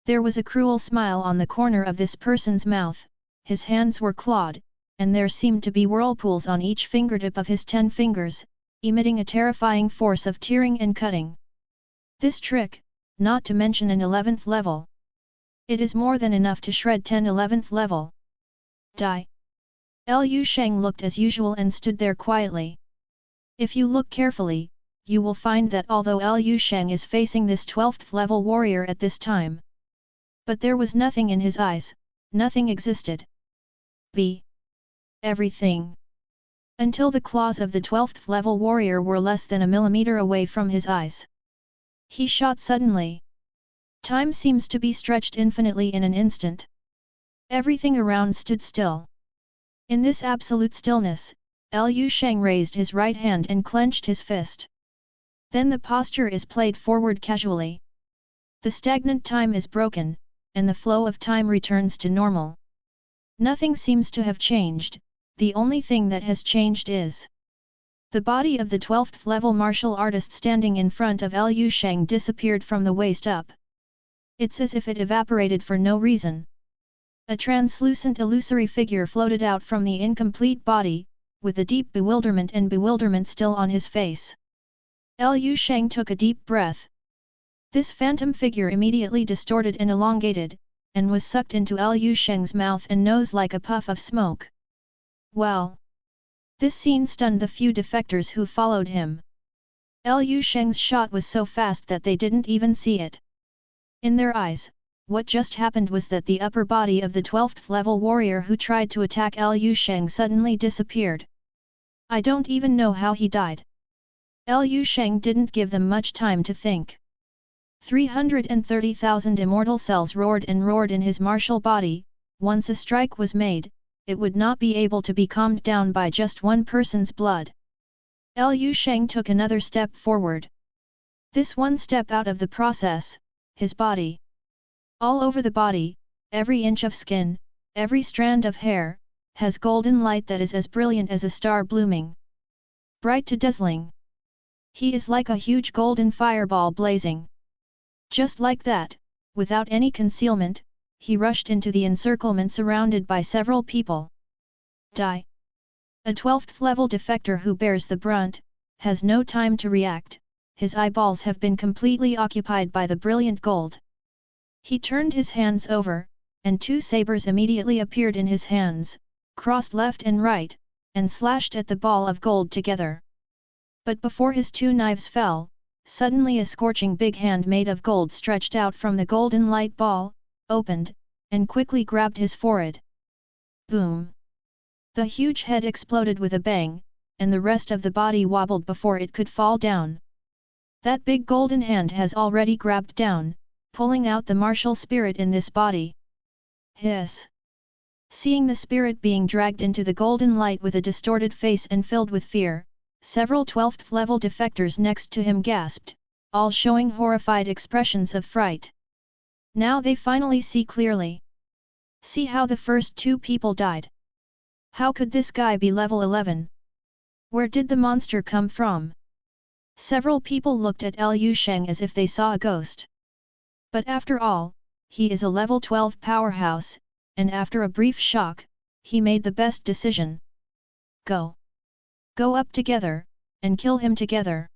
Speaker 1: There was a cruel smile on the corner of this person's mouth, his hands were clawed, and there seemed to be whirlpools on each fingertip of his 10 fingers, emitting a terrifying force of tearing and cutting. This trick, not to mention an 11th level. It is more than enough to shred 10 11th level. Die. Liu Sheng looked as usual and stood there quietly. If you look carefully, you will find that although Liu Sheng is facing this 12th level warrior at this time, but there was nothing in his eyes, nothing existed. Everything. Until the claws of the 12th level warrior were less than a millimeter away from his eyes. He shot suddenly. Time seems to be stretched infinitely in an instant. Everything around stood still. In this absolute stillness, Liu Sheng raised his right hand and clenched his fist. Then the posture is played forward casually. The stagnant time is broken, and the flow of time returns to normal. Nothing seems to have changed, the only thing that has changed is the body of the 12th level martial artist standing in front of Liu Sheng disappeared from the waist up. It's as if it evaporated for no reason. A translucent illusory figure floated out from the incomplete body, with a deep bewilderment still on his face. Liu Sheng took a deep breath. This phantom figure immediately distorted and elongated, and was sucked into Liu Sheng's mouth and nose like a puff of smoke. Well! This scene stunned the few defectors who followed him. Liu Sheng's shot was so fast that they didn't even see it. In their eyes, what just happened was that the upper body of the 12th level warrior who tried to attack Liu Sheng suddenly disappeared. I don't even know how he died. Liu Sheng didn't give them much time to think. 330,000 immortal cells roared and roared in his martial body. Once a strike was made, it would not be able to be calmed down by just one person's blood. Liu Sheng took another step forward. This one step out of the process, his body. All over the body, every inch of skin, every strand of hair, has golden light that is as brilliant as a star blooming. Bright to dazzling. He is like a huge golden fireball blazing. Just like that, without any concealment, he rushed into the encirclement surrounded by several people. Die! A 12th level defector who bears the brunt, has no time to react, his eyeballs have been completely occupied by the brilliant gold. He turned his hands over, and two sabers immediately appeared in his hands, crossed left and right, and slashed at the ball of gold together. But before his two knives fell, suddenly a scorching big hand made of gold stretched out from the golden light ball, opened, and quickly grabbed his forehead. Boom! The huge head exploded with a bang, and the rest of the body wobbled before it could fall down. That big golden hand has already grabbed down, pulling out the martial spirit in this body. Hiss! Seeing the spirit being dragged into the golden light with a distorted face and filled with fear, several 12th level defectors next to him gasped, all showing horrified expressions of fright. Now they finally see clearly. See how the first two people died. How could this guy be level 11? Where did the monster come from? Several people looked at Liu Sheng as if they saw a ghost. But after all, he is a level 12 powerhouse, and after a brief shock, he made the best decision. Go! Go up together, and kill him together.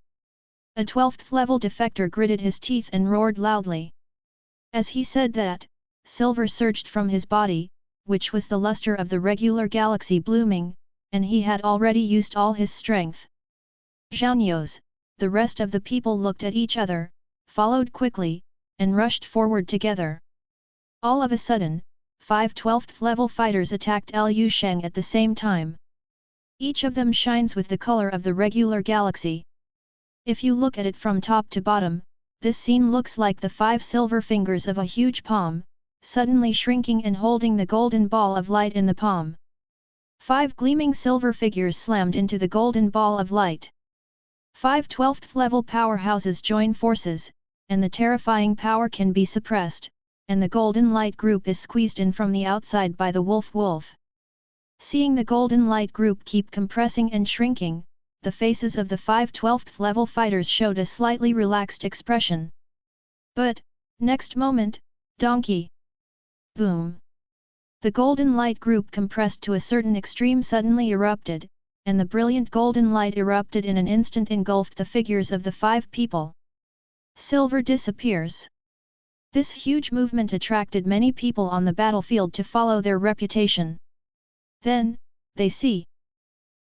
Speaker 1: A 12th level defector gritted his teeth and roared loudly. As he said that, silver surged from his body, which was the luster of the regular galaxy blooming, and he had already used all his strength. Zhao, the rest of the people looked at each other, followed quickly, and rushed forward together. All of a sudden, 5 12th level fighters attacked Liu Sheng at the same time. Each of them shines with the color of the regular galaxy. If you look at it from top to bottom, this scene looks like the 5 silver fingers of a huge palm, suddenly shrinking and holding the golden ball of light in the palm. 5 gleaming silver figures slammed into the golden ball of light. 5 12th level powerhouses join forces, and the terrifying power can be suppressed, and the golden light group is squeezed in from the outside by the wolf. Seeing the golden light group keep compressing and shrinking, the faces of the 5 12th level fighters showed a slightly relaxed expression. But, next moment, donkey! Boom! The golden light group compressed to a certain extreme suddenly erupted, and the brilliant golden light erupted in an instant engulfed the figures of the 5 people. Silver disappears. This huge movement attracted many people on the battlefield to follow their reputation. Then, they see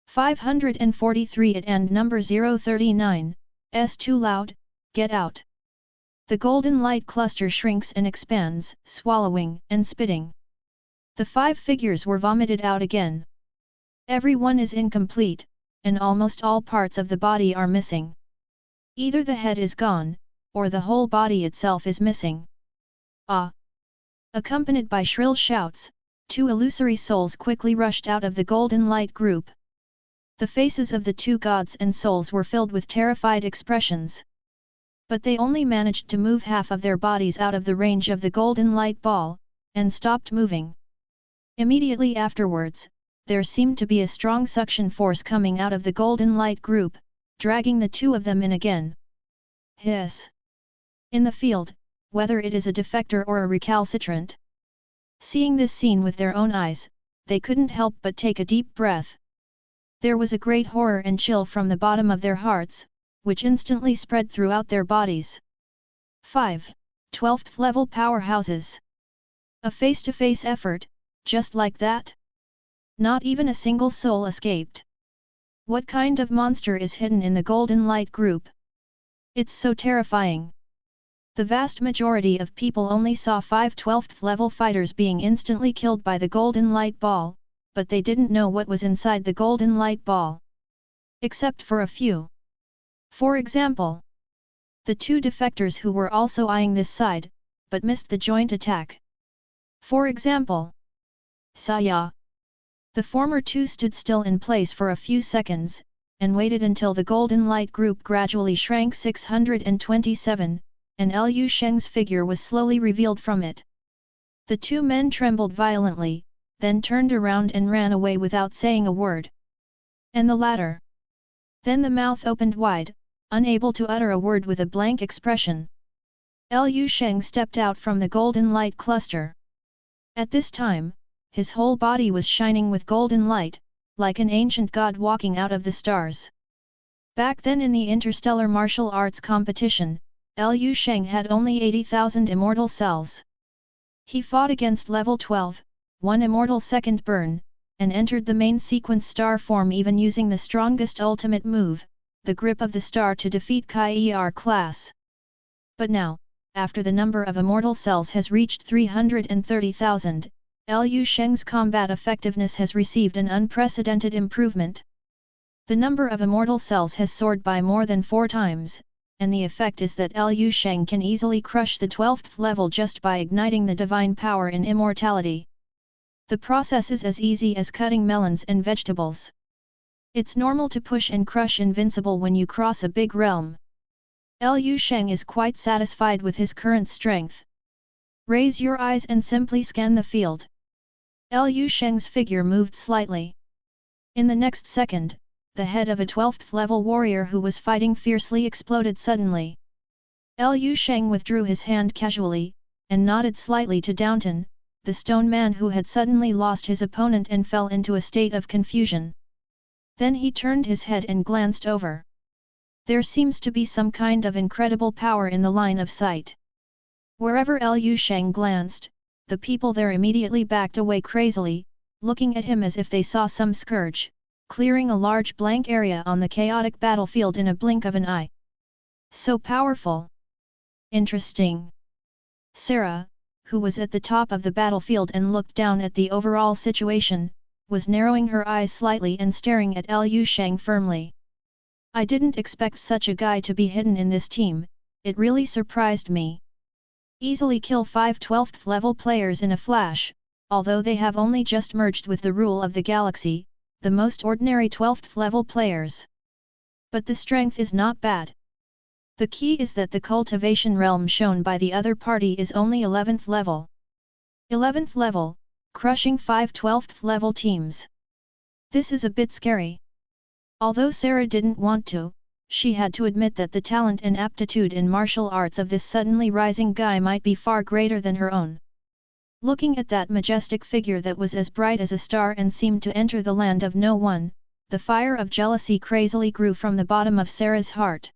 Speaker 1: 543 It and number 039, S too loud, get out. The golden light cluster shrinks and expands, swallowing and spitting. The 5 figures were vomited out again. Everyone is incomplete, and almost all parts of the body are missing. Either the head is gone, or the whole body itself is missing. Ah! Accompanied by shrill shouts, 2 illusory souls quickly rushed out of the golden light group. The faces of the 2 gods and souls were filled with terrified expressions. But they only managed to move half of their bodies out of the range of the golden light ball, and stopped moving. Immediately afterwards, there seemed to be a strong suction force coming out of the golden light group, dragging the 2 of them in again. Hiss! In the field, whether it is a defector or a recalcitrant. Seeing this scene with their own eyes, they couldn't help but take a deep breath. There was a great horror and chill from the bottom of their hearts, which instantly spread throughout their bodies. 5. 12th level powerhouses. A face-to-face effort, just like that? Not even a single soul escaped. What kind of monster is hidden in the golden light group? It's so terrifying. The vast majority of people only saw 5 12th level fighters being instantly killed by the golden light ball, but they didn't know what was inside the golden light ball. Except for a few. For example, the 2 defectors who were also eyeing this side, but missed the joint attack. For example, Saya. The former 2 stood still in place for a few seconds, and waited until the golden light group gradually shrank 627, and Liu Sheng's figure was slowly revealed from it. The 2 men trembled violently, then turned around and ran away without saying a word. And the latter. Then the mouth opened wide, unable to utter a word with a blank expression. Liu Sheng stepped out from the golden light cluster. At this time, his whole body was shining with golden light, like an ancient god walking out of the stars. Back then in the interstellar martial arts competition, Liu Sheng had only 80,000 immortal cells. He fought against level 12, 1 immortal second burn, and entered the main sequence star form even using the strongest ultimate move, the grip of the star to defeat Kai Er class. But now, after the number of immortal cells has reached 330,000, Liu Sheng's combat effectiveness has received an unprecedented improvement. The number of immortal cells has soared by more than 4 times, and the effect is that Liu Sheng can easily crush the 12th level just by igniting the divine power in immortality. The process is as easy as cutting melons and vegetables. It's normal to push and crush invincible when you cross a big realm. Liu Sheng is quite satisfied with his current strength. Raise your eyes and simply scan the field. Liu Sheng's figure moved slightly. In the next second, the head of a 12th level warrior who was fighting fiercely exploded suddenly. Liu Sheng withdrew his hand casually, and nodded slightly to Downton, the stone man who had suddenly lost his opponent and fell into a state of confusion. Then he turned his head and glanced over. There seems to be some kind of incredible power in the line of sight. Wherever Liu Sheng glanced, the people there immediately backed away crazily, looking at him as if they saw some scourge, clearing a large blank area on the chaotic battlefield in a blink of an eye. So powerful! Interesting! Sarah, who was at the top of the battlefield and looked down at the overall situation, was narrowing her eyes slightly and staring at Liu Sheng firmly. I didn't expect such a guy to be hidden in this team, it really surprised me. Easily kill 5 12th level players in a flash, although they have only just merged with the rule of the galaxy, the most ordinary 12th level players. But the strength is not bad. The key is that the cultivation realm shown by the other party is only 11th level. 11th level, crushing 5 12th level teams. This is a bit scary. Although Sarah didn't want to, she had to admit that the talent and aptitude in martial arts of this suddenly rising guy might be far greater than her own. Looking at that majestic figure that was as bright as a star and seemed to enter the land of no one, the fire of jealousy crazily grew from the bottom of Sarah's heart.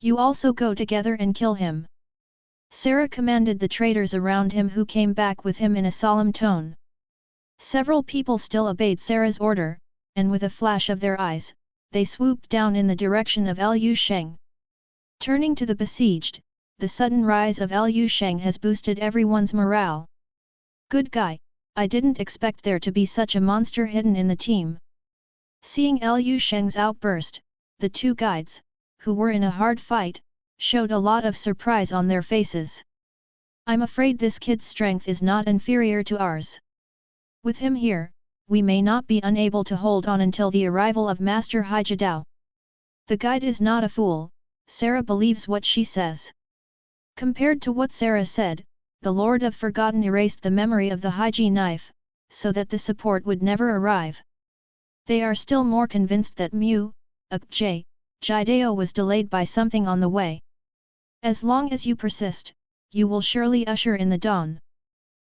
Speaker 1: You also go together and kill him. Sarah commanded the traitors around him who came back with him in a solemn tone. Several people still obeyed Sarah's order, and with a flash of their eyes, they swooped down in the direction of Liu Sheng. Turning to the besieged, the sudden rise of Liu Sheng has boosted everyone's morale. Good guy, I didn't expect there to be such a monster hidden in the team. Seeing Liu Sheng's outburst, the two guides, who were in a hard fight, showed a lot of surprise on their faces. I'm afraid this kid's strength is not inferior to ours. With him here, we may not be unable to hold on until the arrival of Master Haijidao. The guide is not a fool, Sarah believes what she says. Compared to what Sarah said, the Lord of Forgotten erased the memory of the Haiji knife, so that the support would never arrive. They are still more convinced that Jidao was delayed by something on the way. As long as you persist, you will surely usher in the dawn.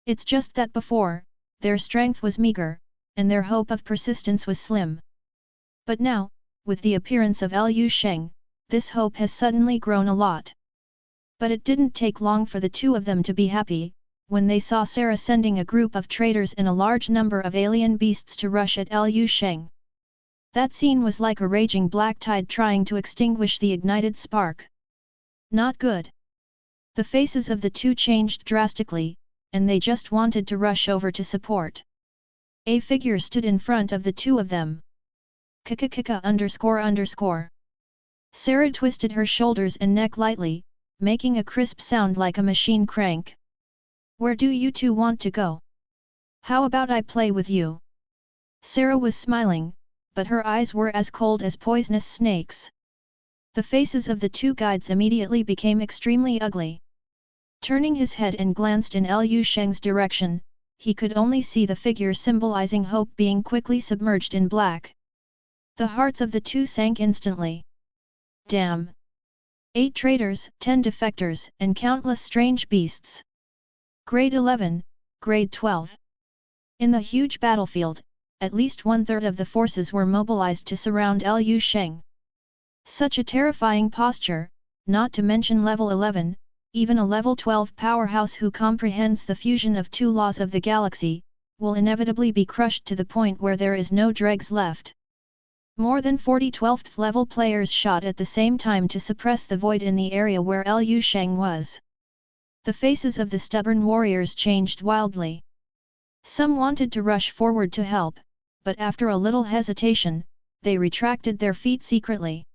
Speaker 1: It's just that before, their strength was meager, and their hope of persistence was slim. But now, with the appearance of Liu Sheng, this hope has suddenly grown a lot. But it didn't take long for the two of them to be happy, when they saw Sarah sending a group of traders and a large number of alien beasts to rush at Liu Sheng. That scene was like a raging black tide trying to extinguish the ignited spark. Not good. The faces of the two changed drastically, and they just wanted to rush over to support. A figure stood in front of the two of them. ___. Sarah twisted her shoulders and neck lightly, making a crisp sound like a machine crank. Where do you two want to go? How about I play with you? Sarah was smiling, but her eyes were as cold as poisonous snakes. The faces of the two guides immediately became extremely ugly. Turning his head and glanced in Liu Sheng's direction, he could only see the figure symbolizing hope being quickly submerged in black. The hearts of the two sank instantly. Damn! 8 traitors, 10 defectors, and countless strange beasts. Grade 11, Grade 12. In the huge battlefield, at least 1/3 of the forces were mobilized to surround Liu Sheng. Such a terrifying posture, not to mention level 11, even a level 12 powerhouse who comprehends the fusion of 2 laws of the galaxy, will inevitably be crushed to the point where there is no dregs left. More than 40 12th level players shot at the same time to suppress the void in the area where Liu Sheng was. The faces of the stubborn warriors changed wildly. Some wanted to rush forward to help, but after a little hesitation, they retracted their feet secretly.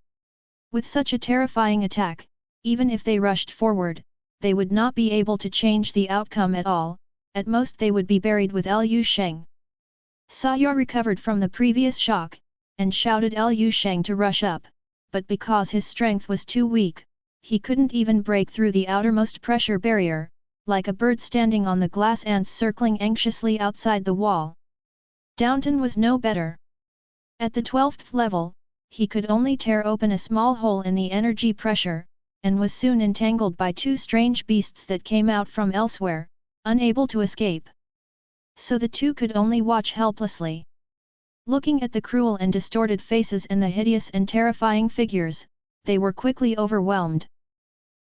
Speaker 1: With such a terrifying attack, even if they rushed forward, they would not be able to change the outcome at all, at most they would be buried with Liu Sheng. Saya recovered from the previous shock, and shouted Liu Sheng to rush up, but because his strength was too weak, he couldn't even break through the outermost pressure barrier, like a bird standing on the glass ants circling anxiously outside the wall. Downton was no better. At the 12th level, he could only tear open a small hole in the energy pressure, and was soon entangled by 2 strange beasts that came out from elsewhere, unable to escape. So the two could only watch helplessly. Looking at the cruel and distorted faces and the hideous and terrifying figures, they were quickly overwhelmed.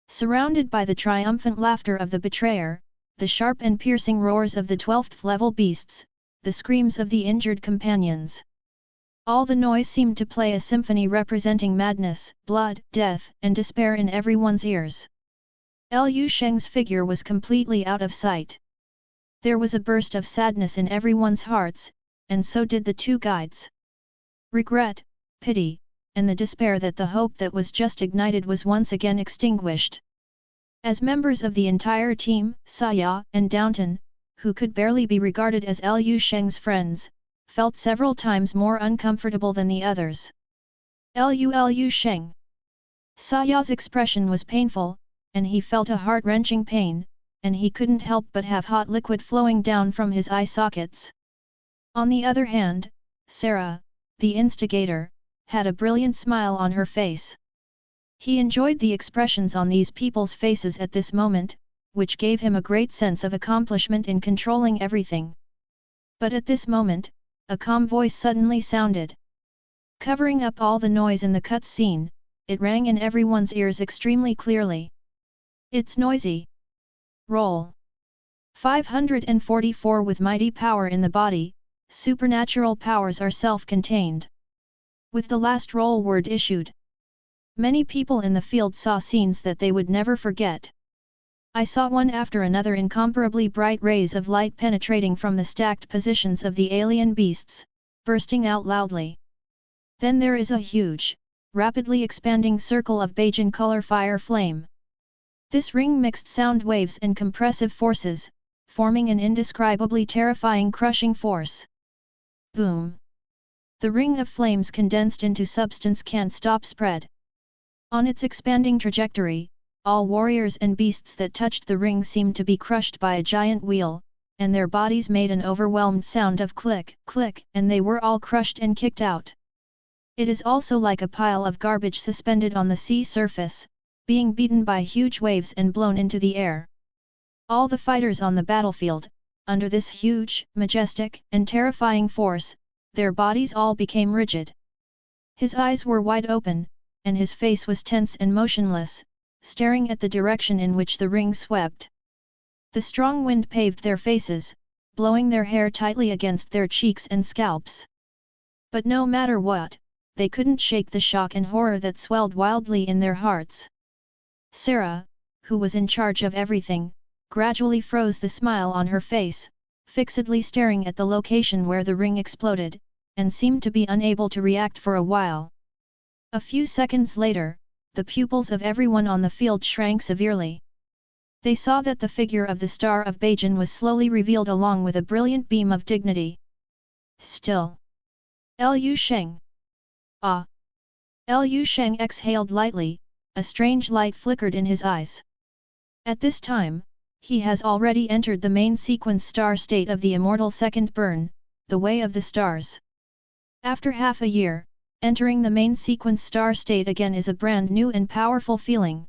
Speaker 1: Surrounded by the triumphant laughter of the betrayer, the sharp and piercing roars of the 12th level beasts, the screams of the injured companions. All the noise seemed to play a symphony representing madness, blood, death, and despair in everyone's ears. Liu Sheng's figure was completely out of sight. There was a burst of sadness in everyone's hearts, and so did the two guides. Regret, pity, and the despair that the hope that was just ignited was once again extinguished. As members of the entire team, Saya and Downton, who could barely be regarded as Liu Sheng's friends, felt several times more uncomfortable than the others. Liu Sheng. Saya's expression was painful, and he felt a heart-wrenching pain, and he couldn't help but have hot liquid flowing down from his eye sockets. On the other hand, Sarah, the instigator, had a brilliant smile on her face. He enjoyed the expressions on these people's faces at this moment, which gave him a great sense of accomplishment in controlling everything. But at this moment, a calm voice suddenly sounded. Covering up all the noise in the cut scene, it rang in everyone's ears extremely clearly. It's noisy. Roll. 544. With mighty power in the body, supernatural powers are self-contained. With the last roll word issued, many people in the field saw scenes that they would never forget. I saw one after another incomparably bright rays of light penetrating from the stacked positions of the alien beasts, bursting out loudly. Then there is a huge, rapidly expanding circle of Bajan color fire flame. This ring mixed sound waves and compressive forces, forming an indescribably terrifying crushing force. Boom! The ring of flames condensed into substance can't stop spread. On its expanding trajectory, all warriors and beasts that touched the ring seemed to be crushed by a giant wheel, and their bodies made an overwhelmed sound of click, click, and they were all crushed and kicked out. It is also like a pile of garbage suspended on the sea surface, being beaten by huge waves and blown into the air. All the fighters on the battlefield, under this huge, majestic, and terrifying force, their bodies all became rigid. His eyes were wide open, and his face was tense and motionless, staring at the direction in which the ring swept. The strong wind paved their faces, blowing their hair tightly against their cheeks and scalps. But no matter what, they couldn't shake the shock and horror that swelled wildly in their hearts. Sarah, who was in charge of everything, gradually froze the smile on her face, fixedly staring at the location where the ring exploded, and seemed to be unable to react for a while. A few seconds later, the pupils of everyone on the field shrank severely. They saw that the figure of the Star of Bajan was slowly revealed along with a brilliant beam of dignity. Still. Lu Sheng. Ah! Lu Sheng exhaled lightly, a strange light flickered in his eyes. At this time, he has already entered the main sequence star state of the immortal second burn, the way of the stars. After half a year, entering the main sequence star state again is a brand new and powerful feeling.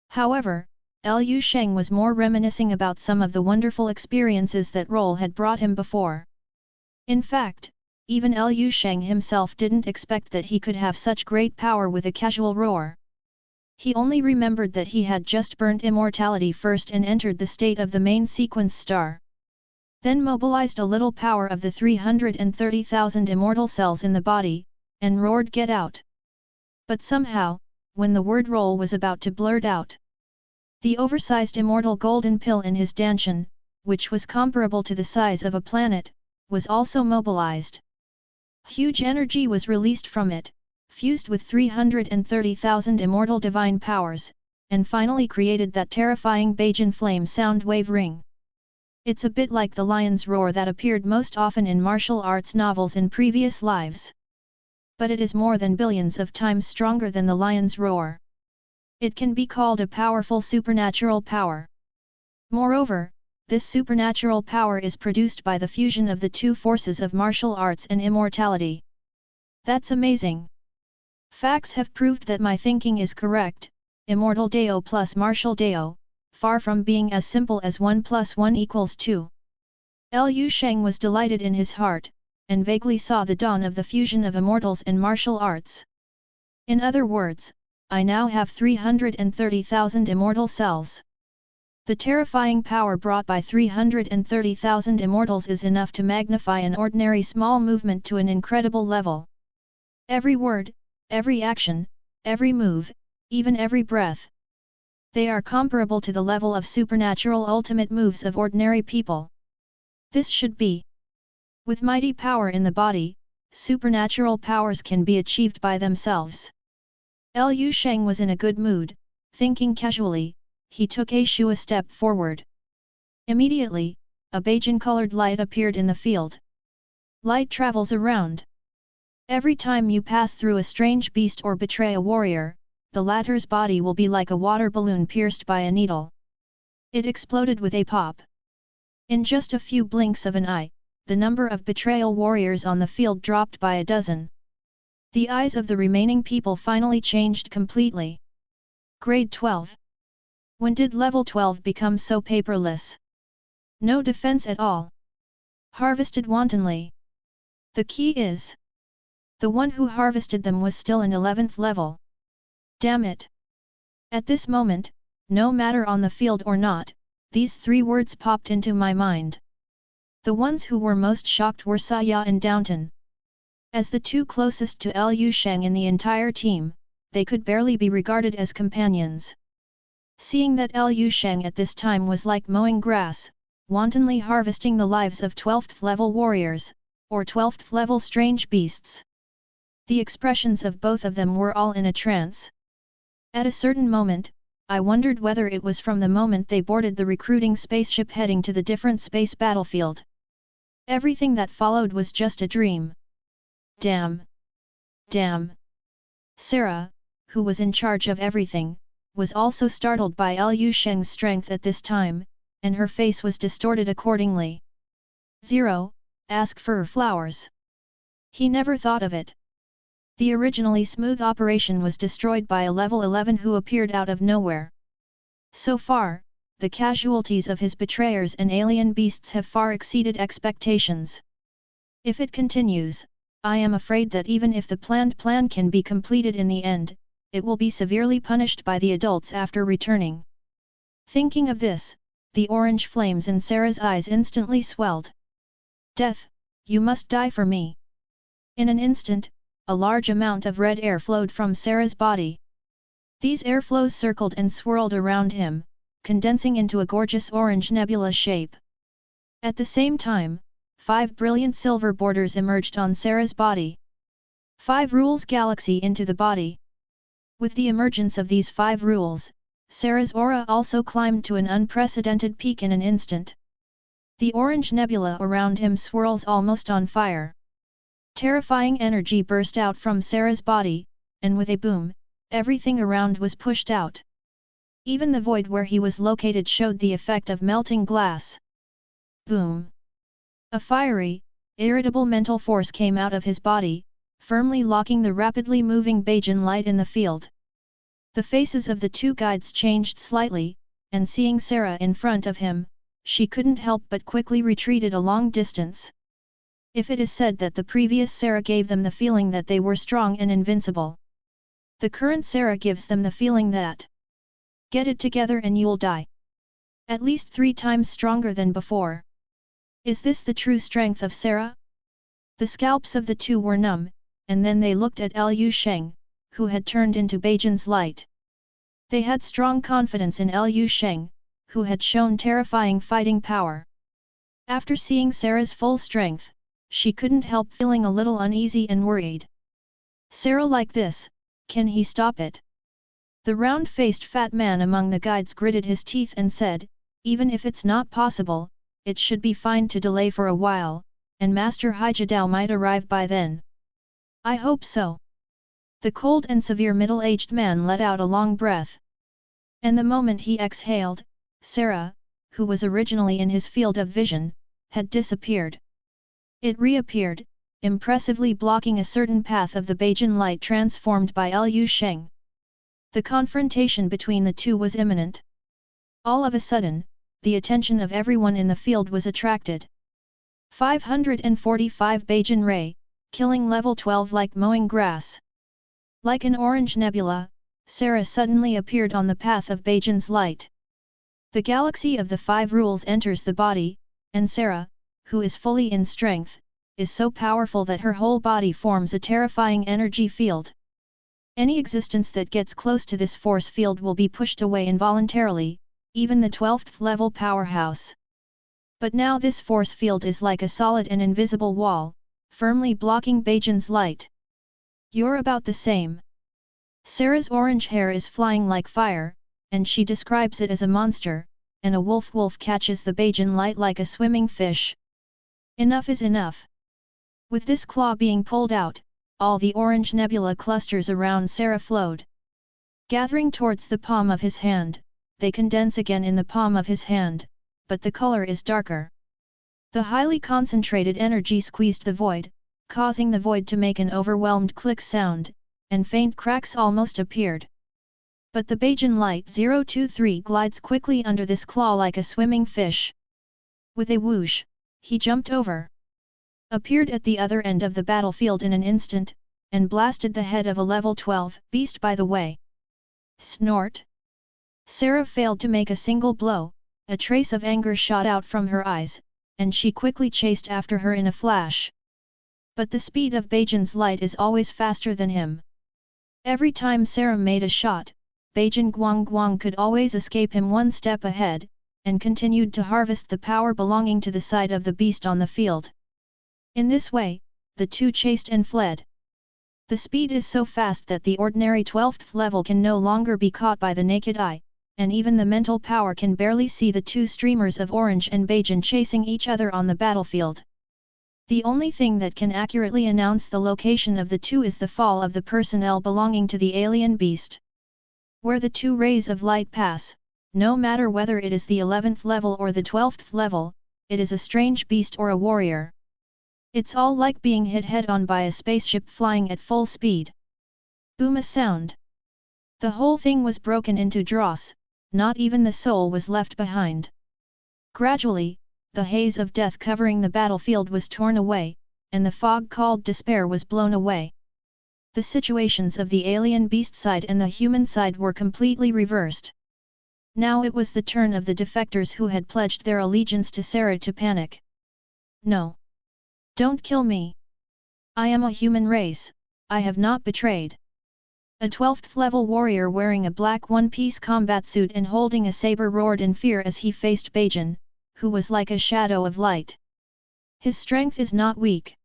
Speaker 1: However, Lu Sheng was more reminiscing about some of the wonderful experiences that role had brought him before. In fact, even Lu Sheng himself didn't expect that he could have such great power with a casual roar. He only remembered that he had just burnt immortality first and entered the state of the main sequence star. Then mobilized a little power of the 330,000 immortal cells in the body, and roared "Get out!" But somehow, when the word roll was about to blurt out, the oversized immortal golden pill in his danshan, which was comparable to the size of a planet, was also mobilized. Huge energy was released from it, fused with 330,000 immortal divine powers, and finally created that terrifying Bajan flame sound wave ring. It's a bit like the lion's roar that appeared most often in martial arts novels in previous lives. But it is more than billions of times stronger than the lion's roar. It can be called a powerful supernatural power. Moreover, this supernatural power is produced by the fusion of the two forces of martial arts and immortality. That's amazing. Facts have proved that my thinking is correct. Immortal Dao plus martial Dao, far from being as simple as 1 + 1 = 2. Lu Sheng was delighted in his heart, and vaguely saw the dawn of the fusion of immortals and martial arts. In other words, I now have 330,000 immortal cells. The terrifying power brought by 330,000 immortals is enough to magnify an ordinary small movement to an incredible level. Every word, every action, every move, even every breath. They are comparable to the level of supernatural ultimate moves of ordinary people. This should be. With mighty power in the body, supernatural powers can be achieved by themselves. Lu Sheng was in a good mood, thinking casually. He took a step forward. Immediately, a Bajan-colored light appeared in the field. Light travels around. Every time you pass through a strange beast or betray a warrior, the latter's body will be like a water balloon pierced by a needle. It exploded with a pop. In just a few blinks of an eye, the number of betrayal warriors on the field dropped by a dozen. The eyes of the remaining people finally changed completely. Grade 12. When did level 12 become so paperless? No defense at all. Harvested wantonly. The key is, the one who harvested them was still in 11th level. Damn it! At this moment, no matter on the field or not, these three words popped into my mind. The ones who were most shocked were Saya and Downton. As the two closest to Liu Sheng in the entire team, they could barely be regarded as companions. Seeing that Liu Sheng at this time was like mowing grass, wantonly harvesting the lives of 12th level warriors, or 12th level strange beasts. The expressions of both of them were all in a trance. At a certain moment, I wondered whether it was from the moment they boarded the recruiting spaceship heading to the different space battlefield. Everything that followed was just a dream. Damn! Damn! Sarah, who was in charge of everything, was also startled by Liu Sheng's strength at this time, and her face was distorted accordingly. 0. Ask for flowers. He never thought of it. The originally smooth operation was destroyed by a level 11 who appeared out of nowhere. So far, the casualties of his betrayers and alien beasts have far exceeded expectations. If it continues, I am afraid that even if the planned plan can be completed in the end, it will be severely punished by the adults after returning. Thinking of this, the orange flames in Sarah's eyes instantly swelled. Death, you must die for me. In an instant, a large amount of red air flowed from Sarah's body. These airflows circled and swirled around him, condensing into a gorgeous orange nebula shape. At the same time, 5 brilliant silver borders emerged on Sarah's body. 5 rules galaxy into the body. With the emergence of these 5 rules, Sarah's aura also climbed to an unprecedented peak in an instant. The orange nebula around him swirls almost on fire. Terrifying energy burst out from Sarah's body, and with a boom, everything around was pushed out. Even the void where he was located showed the effect of melting glass. Boom! A fiery, irritable mental force came out of his body, firmly locking the rapidly moving Bajan light in the field. The faces of the two guides changed slightly, and seeing Sarah in front of him, she couldn't help but quickly retreated a long distance. If it is said that the previous Sarah gave them the feeling that they were strong and invincible, the current Sarah gives them the feeling that get it together and you'll die. At least 3 times stronger than before. Is this the true strength of Sarah? The scalps of the two were numb, and then they looked at Liu Sheng, who had turned into Bajan's light. They had strong confidence in Liu Sheng, who had shown terrifying fighting power. After seeing Sarah's full strength, she couldn't help feeling a little uneasy and worried. Sarah like this, can he stop it? The round-faced fat man among the guides gritted his teeth and said, even if it's not possible, it should be fine to delay for a while, and Master Haijadao might arrive by then. I hope so. The cold and severe middle-aged man let out a long breath. And the moment he exhaled, Sarah, who was originally in his field of vision, had disappeared. It reappeared, impressively blocking a certain path of the Bajan light transformed by Liu Sheng. The confrontation between the two was imminent. All of a sudden, the attention of everyone in the field was attracted. 545 Bajan Ray, killing level 12 like mowing grass. Like an orange nebula, Sarah suddenly appeared on the path of Bajan's light. The galaxy of the 5 rules enters the body, and Sarah, who is fully in strength, is so powerful that her whole body forms a terrifying energy field. Any existence that gets close to this force field will be pushed away involuntarily, even the 12th level powerhouse. But now this force field is like a solid and invisible wall, firmly blocking Bajan's light. You're about the same. Sarah's orange hair is flying like fire, and she describes it as a monster, and a wolf catches the Bajan light like a swimming fish. Enough is enough. With this claw being pulled out, all the orange nebula clusters around Sarah flowed. Gathering towards the palm of his hand, they condense again in the palm of his hand, but the color is darker. The highly concentrated energy squeezed the void, causing the void to make an overwhelmed click sound, and faint cracks almost appeared. But the Bajan light 023 glides quickly under this claw like a swimming fish. With a whoosh, he jumped over, appeared at the other end of the battlefield in an instant, and blasted the head of a level 12 beast by the way. Snort! Sarah failed to make a single blow, a trace of anger shot out from her eyes, and she quickly chased after her in a flash. But the speed of Bajan's light is always faster than him. Every time Sarah made a shot, Bajan Guang could always escape him one step ahead, and continued to harvest the power belonging to the side of the beast on the field. In this way, the two chased and fled. The speed is so fast that the ordinary 12th level can no longer be caught by the naked eye, and even the mental power can barely see the two streamers of Orange and Bajan chasing each other on the battlefield. The only thing that can accurately announce the location of the two is the fall of the personnel belonging to the alien beast. Where the two rays of light pass, no matter whether it is the 11th level or the 12th level, it is a strange beast or a warrior. It's all like being hit head-on by a spaceship flying at full speed. Boom, a sound. The whole thing was broken into dross, not even the soul was left behind. Gradually, the haze of death covering the battlefield was torn away, and the fog called despair was blown away. The situations of the alien beast side and the human side were completely reversed. Now it was the turn of the defectors who had pledged their allegiance to Sarah to panic. No! Don't kill me! I am a human race, I have not betrayed. A 12th level warrior wearing a black one-piece combat suit and holding a saber roared in fear as he faced Bajan, who was like a shadow of light. His strength is not weak.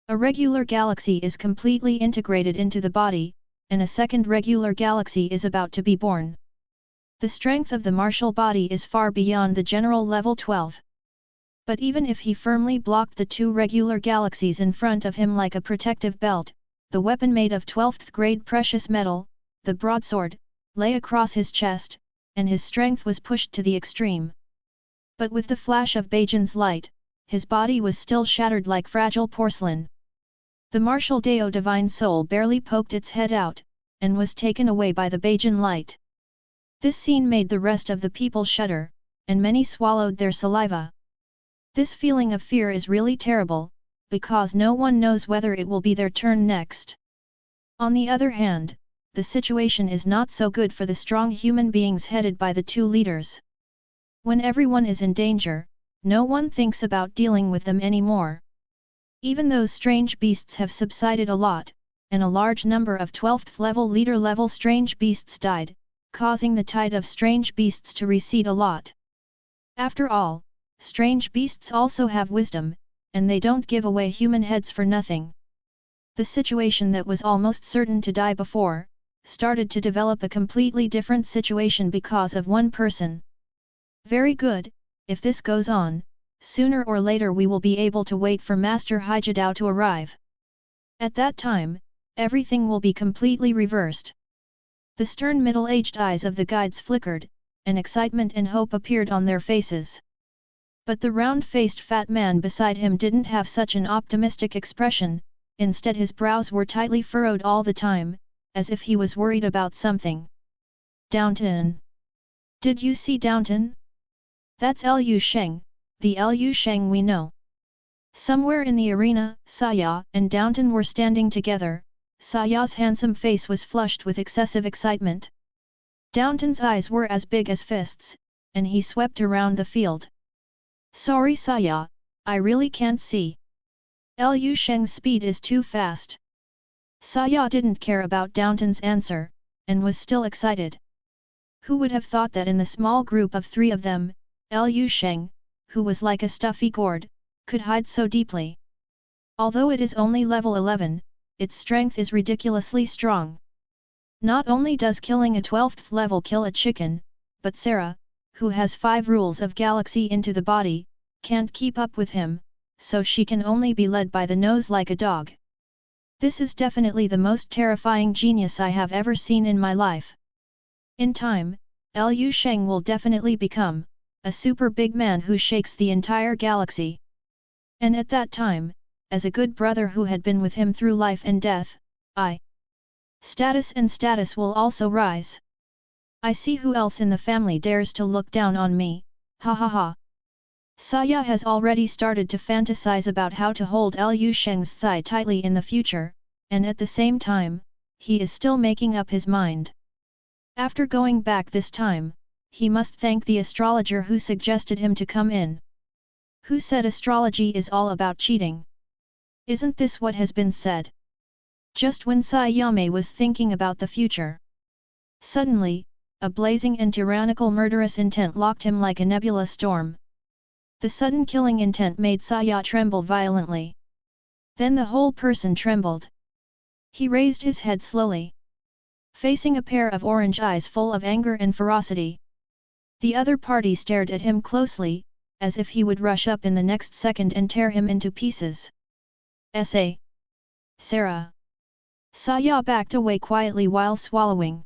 Speaker 1: A regular galaxy is completely integrated into the body, and a second regular galaxy is about to be born. The strength of the martial body is far beyond the general level 12. But even if he firmly blocked the two regular galaxies in front of him like a protective belt, the weapon made of 12th grade precious metal, the broadsword, lay across his chest, and his strength was pushed to the extreme. But with the flash of Bajan's light, his body was still shattered like fragile porcelain. The martial Dao divine soul barely poked its head out, and was taken away by the Bajan light. This scene made the rest of the people shudder, and many swallowed their saliva. This feeling of fear is really terrible, because no one knows whether it will be their turn next. On the other hand, the situation is not so good for the strong human beings headed by the two leaders. When everyone is in danger, no one thinks about dealing with them anymore. Even those strange beasts have subsided a lot, and a large number of 12th level leader level strange beasts died, causing the tide of strange beasts to recede a lot. After all, strange beasts also have wisdom, and they don't give away human heads for nothing. The situation that was almost certain to die before, started to develop a completely different situation because of one person. Very good, if this goes on, sooner or later we will be able to wait for Master Haijidao to arrive. At that time, everything will be completely reversed. The stern middle-aged eyes of the guides flickered, and excitement and hope appeared on their faces. But the round-faced fat man beside him didn't have such an optimistic expression, instead his brows were tightly furrowed all the time, as if he was worried about something. Downton. Did you see Downton? That's Lu Sheng, the Lu Sheng we know. Somewhere in the arena, Saya and Downton were standing together. Saya's handsome face was flushed with excessive excitement. Downton's eyes were as big as fists, and he swept around the field. Sorry Saya, I really can't see. Lu Sheng's speed is too fast. Saya didn't care about Downton's answer, and was still excited. Who would have thought that in the small group of three of them, Lu Sheng, who was like a stuffy gourd, could hide so deeply? Although it is only level 11, its strength is ridiculously strong. Not only does killing a 12th level kill a chicken, but Sarah, who has 5 rules of galaxy into the body, can't keep up with him, so she can only be led by the nose like a dog. This is definitely the most terrifying genius I have ever seen in my life. In time, Lu Sheng will definitely become a super big man who shakes the entire galaxy. And at that time, as a good brother who had been with him through life and death, status will also rise. I see who else in the family dares to look down on me, ha ha ha. Saya has already started to fantasize about how to hold Lu Sheng's thigh tightly in the future, and at the same time, he is still making up his mind. After going back this time, he must thank the astrologer who suggested him to come in. Who said astrology is all about cheating? Isn't this what has been said? Just when Sayame was thinking about the future. Suddenly, a blazing and tyrannical murderous intent locked him like a nebula storm. The sudden killing intent made Saya tremble violently. Then the whole person trembled. He raised his head slowly, facing a pair of orange eyes full of anger and ferocity. The other party stared at him closely, as if he would rush up in the next second and tear him into pieces. S.A. Sarah. Saya backed away quietly while swallowing.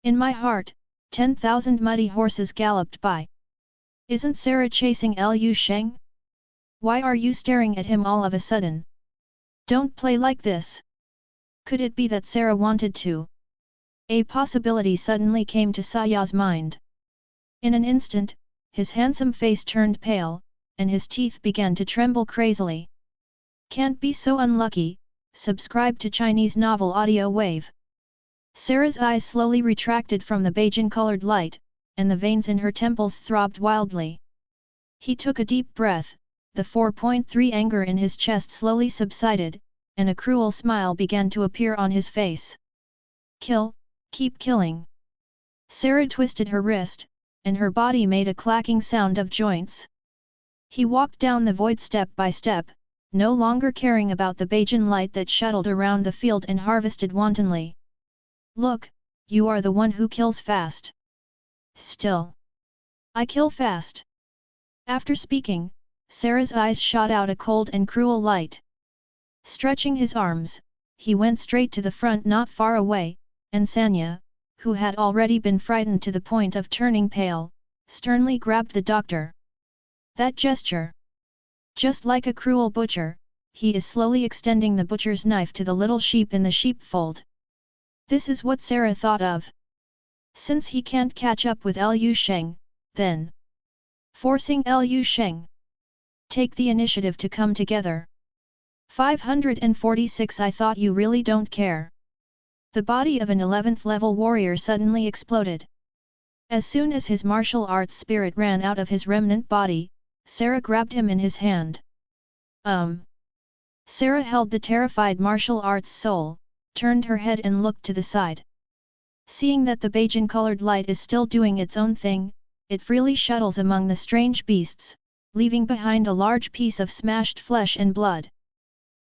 Speaker 1: In my heart, 10,000 muddy horses galloped by. Isn't Sarah chasing Lu Sheng? Why are you staring at him all of a sudden? Don't play like this. Could it be that Sarah wanted to? A possibility suddenly came to Saya's mind. In an instant, his handsome face turned pale, and his teeth began to tremble crazily. Can't be so unlucky. Subscribe to Chinese novel audio wave. Sarah's eyes slowly retracted from the Beijing-colored light, and the veins in her temples throbbed wildly. He took a deep breath, the 4.3 anger in his chest slowly subsided, and a cruel smile began to appear on his face. Kill, keep killing. Sarah twisted her wrist, and her body made a clacking sound of joints. He walked down the void step by step, no longer caring about the Beijing light that shuttled around the field and harvested wantonly. Look, you are the one who kills fast. Still. I kill fast. After speaking, Sarah's eyes shot out a cold and cruel light. Stretching his arms, he went straight to the front not far away, and Sanya, who had already been frightened to the point of turning pale, sternly grabbed the doctor. That gesture. Just like a cruel butcher, he is slowly extending the butcher's knife to the little sheep in the sheepfold. This is what Sarah thought of. Since he can't catch up with Lu Sheng, then forcing Lu Sheng. Take the initiative to come together. 546 I thought you really don't care. The body of an 11th level warrior suddenly exploded. As soon as his martial arts spirit ran out of his remnant body, Sarah grabbed him in his hand. Sarah held the terrified martial arts soul, turned her head and looked to the side. Seeing that the Beijing-colored light is still doing its own thing, it freely shuttles among the strange beasts, leaving behind a large piece of smashed flesh and blood.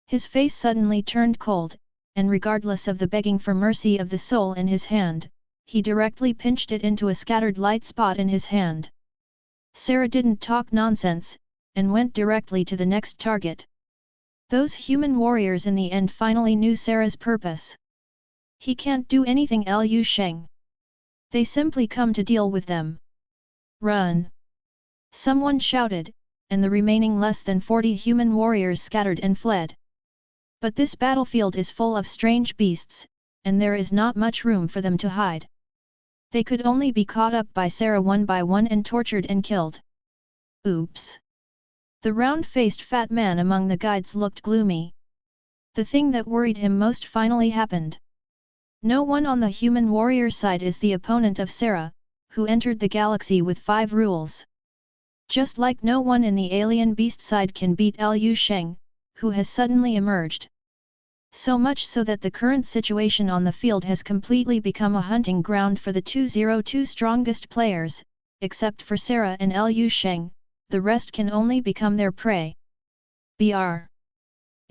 Speaker 1: His face suddenly turned cold, and regardless of the begging for mercy of the soul in his hand, he directly pinched it into a scattered light spot in his hand. Sarah didn't talk nonsense, and went directly to the next target. Those human warriors in the end finally knew Sarah's purpose. He can't do anything Lu Sheng. They simply come to deal with them. Run! Someone shouted, and the remaining less than 40 human warriors scattered and fled. But this battlefield is full of strange beasts, and there is not much room for them to hide. They could only be caught up by Sarah one by one and tortured and killed. Oops! The round-faced fat man among the guides looked gloomy. The thing that worried him most finally happened. No one on the human warrior side is the opponent of Sarah, who entered the galaxy with 5 rules. Just like no one in the alien beast side can beat Lu Sheng, who has suddenly emerged. So much so that the current situation on the field has completely become a hunting ground for the 202 strongest players, except for Sarah and Lu Sheng, the rest can only become their prey. Br.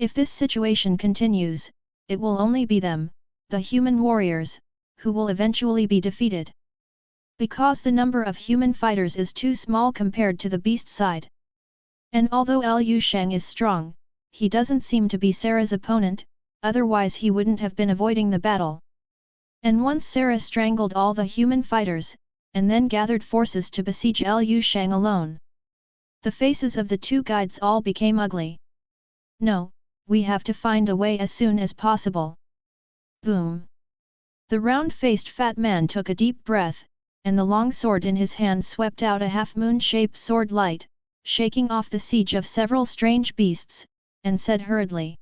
Speaker 1: If this situation continues, it will only be them, the human warriors, who will eventually be defeated. Because the number of human fighters is too small compared to the beast side. And although Lu Sheng is strong, he doesn't seem to be Sarah's opponent, otherwise he wouldn't have been avoiding the battle. And once Sarah strangled all the human fighters, and then gathered forces to besiege Lu Sheng alone. The faces of the 2 guides all became ugly. No, we have to find a way as soon as possible. Boom! The round-faced fat man took a deep breath, and the long sword in his hand swept out a half-moon-shaped sword light, shaking off the siege of several strange beasts, and said hurriedly.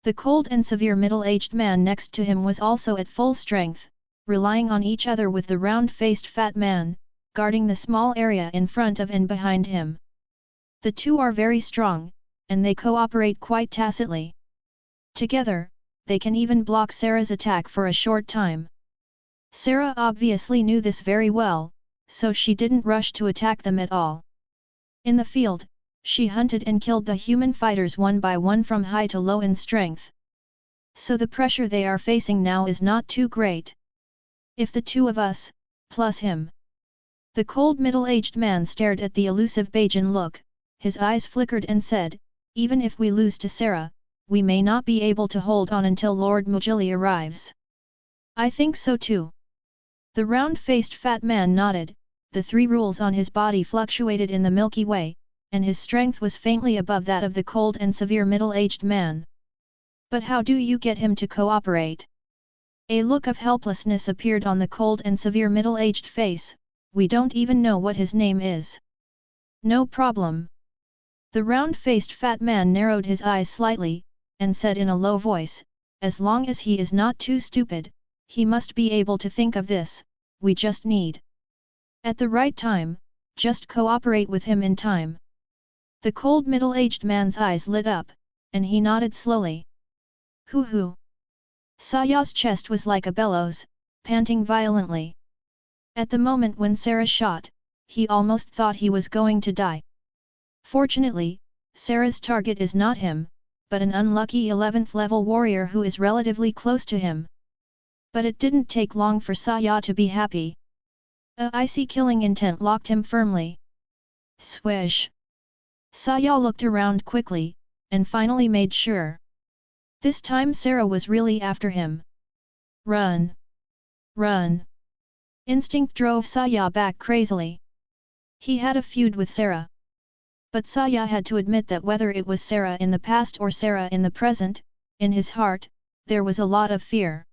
Speaker 1: The cold and severe middle-aged man next to him was also at full strength, relying on each other with the round-faced fat man, guarding the small area in front of and behind him. The two are very strong, and they cooperate quite tacitly. Together, they can even block Sarah's attack for a short time. Sarah obviously knew this very well, so she didn't rush to attack them at all. In the field, she hunted and killed the human fighters one by one from high to low in strength. So the pressure they are facing now is not too great. If the two of us, plus him. The cold middle-aged man stared at the elusive Bajan look, his eyes flickered and said, even if we lose to Sarah, we may not be able to hold on until Lord Mujili arrives. I think so too. The round-faced fat man nodded, the 3 rules on his body fluctuated in the Milky Way, and his strength was faintly above that of the cold and severe middle-aged man. But how do you get him to cooperate? A look of helplessness appeared on the cold and severe middle-aged face. We don't even know what his name is. No problem. The round-faced fat man narrowed his eyes slightly, and said in a low voice, as long as he is not too stupid, he must be able to think of this, we just need. At the right time, just cooperate with him in time. The cold middle-aged man's eyes lit up, and he nodded slowly. Hoo-hoo. Saya's chest was like a bellows, panting violently. At the moment when Sarah shot, he almost thought he was going to die. Fortunately, Sarah's target is not him, but an unlucky 11th level warrior who is relatively close to him. But it didn't take long for Saya to be happy. A icy killing intent locked him firmly. Swish! Saya looked around quickly, and finally made sure. This time Sarah was really after him. Run! Run! Instinct drove Saya back crazily. He had a feud with Sarah. But Saya had to admit that whether it was Sarah in the past or Sarah in the present, in his heart, there was a lot of fear.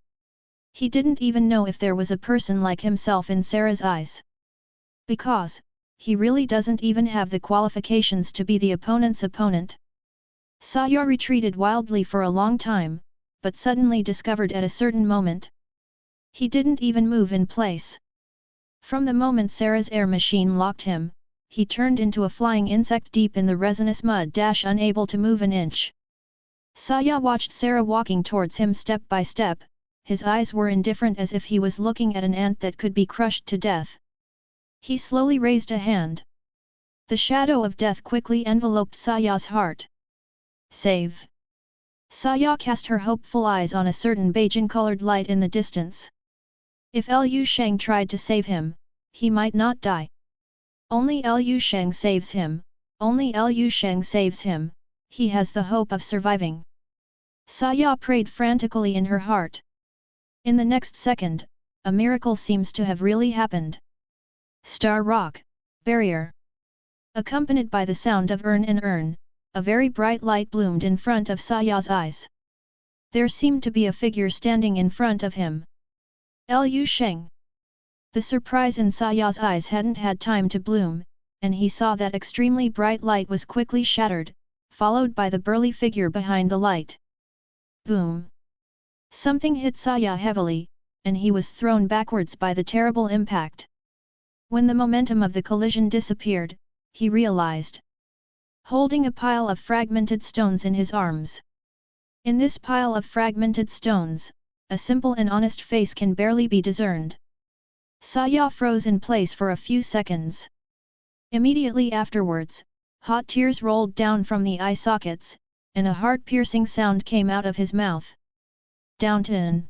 Speaker 1: He didn't even know if there was a person like himself in Sarah's eyes. Because, he really doesn't even have the qualifications to be the opponent's opponent. Saya retreated wildly for a long time, but suddenly discovered at a certain moment. He didn't even move in place. From the moment Sarah's air machine locked him, he turned into a flying insect deep in the resinous mud, unable to move an inch. Saya watched Sarah walking towards him step by step, his eyes were indifferent as if he was looking at an ant that could be crushed to death. He slowly raised a hand. The shadow of death quickly enveloped Saya's heart. Save! Saya cast her hopeful eyes on a certain Bajan-colored light in the distance. If Liu Sheng tried to save him, he might not die. Only Liu Sheng saves him, only Liu Sheng saves him, he has the hope of surviving. Saya prayed frantically in her heart. In the next second, a miracle seems to have really happened. Star Rock, barrier. Accompanied by the sound of urn, a very bright light bloomed in front of Saya's eyes. There seemed to be a figure standing in front of him. Liu Sheng. The surprise in Saya's eyes hadn't had time to bloom, and he saw that extremely bright light was quickly shattered, followed by the burly figure behind the light. Boom! Something hit Saya heavily, and he was thrown backwards by the terrible impact. When the momentum of the collision disappeared, he realized. Holding a pile of fragmented stones in his arms. In this pile of fragmented stones, a simple and honest face can barely be discerned. Saya froze in place for a few seconds. Immediately afterwards, hot tears rolled down from the eye sockets, and a heart-piercing sound came out of his mouth. Downton.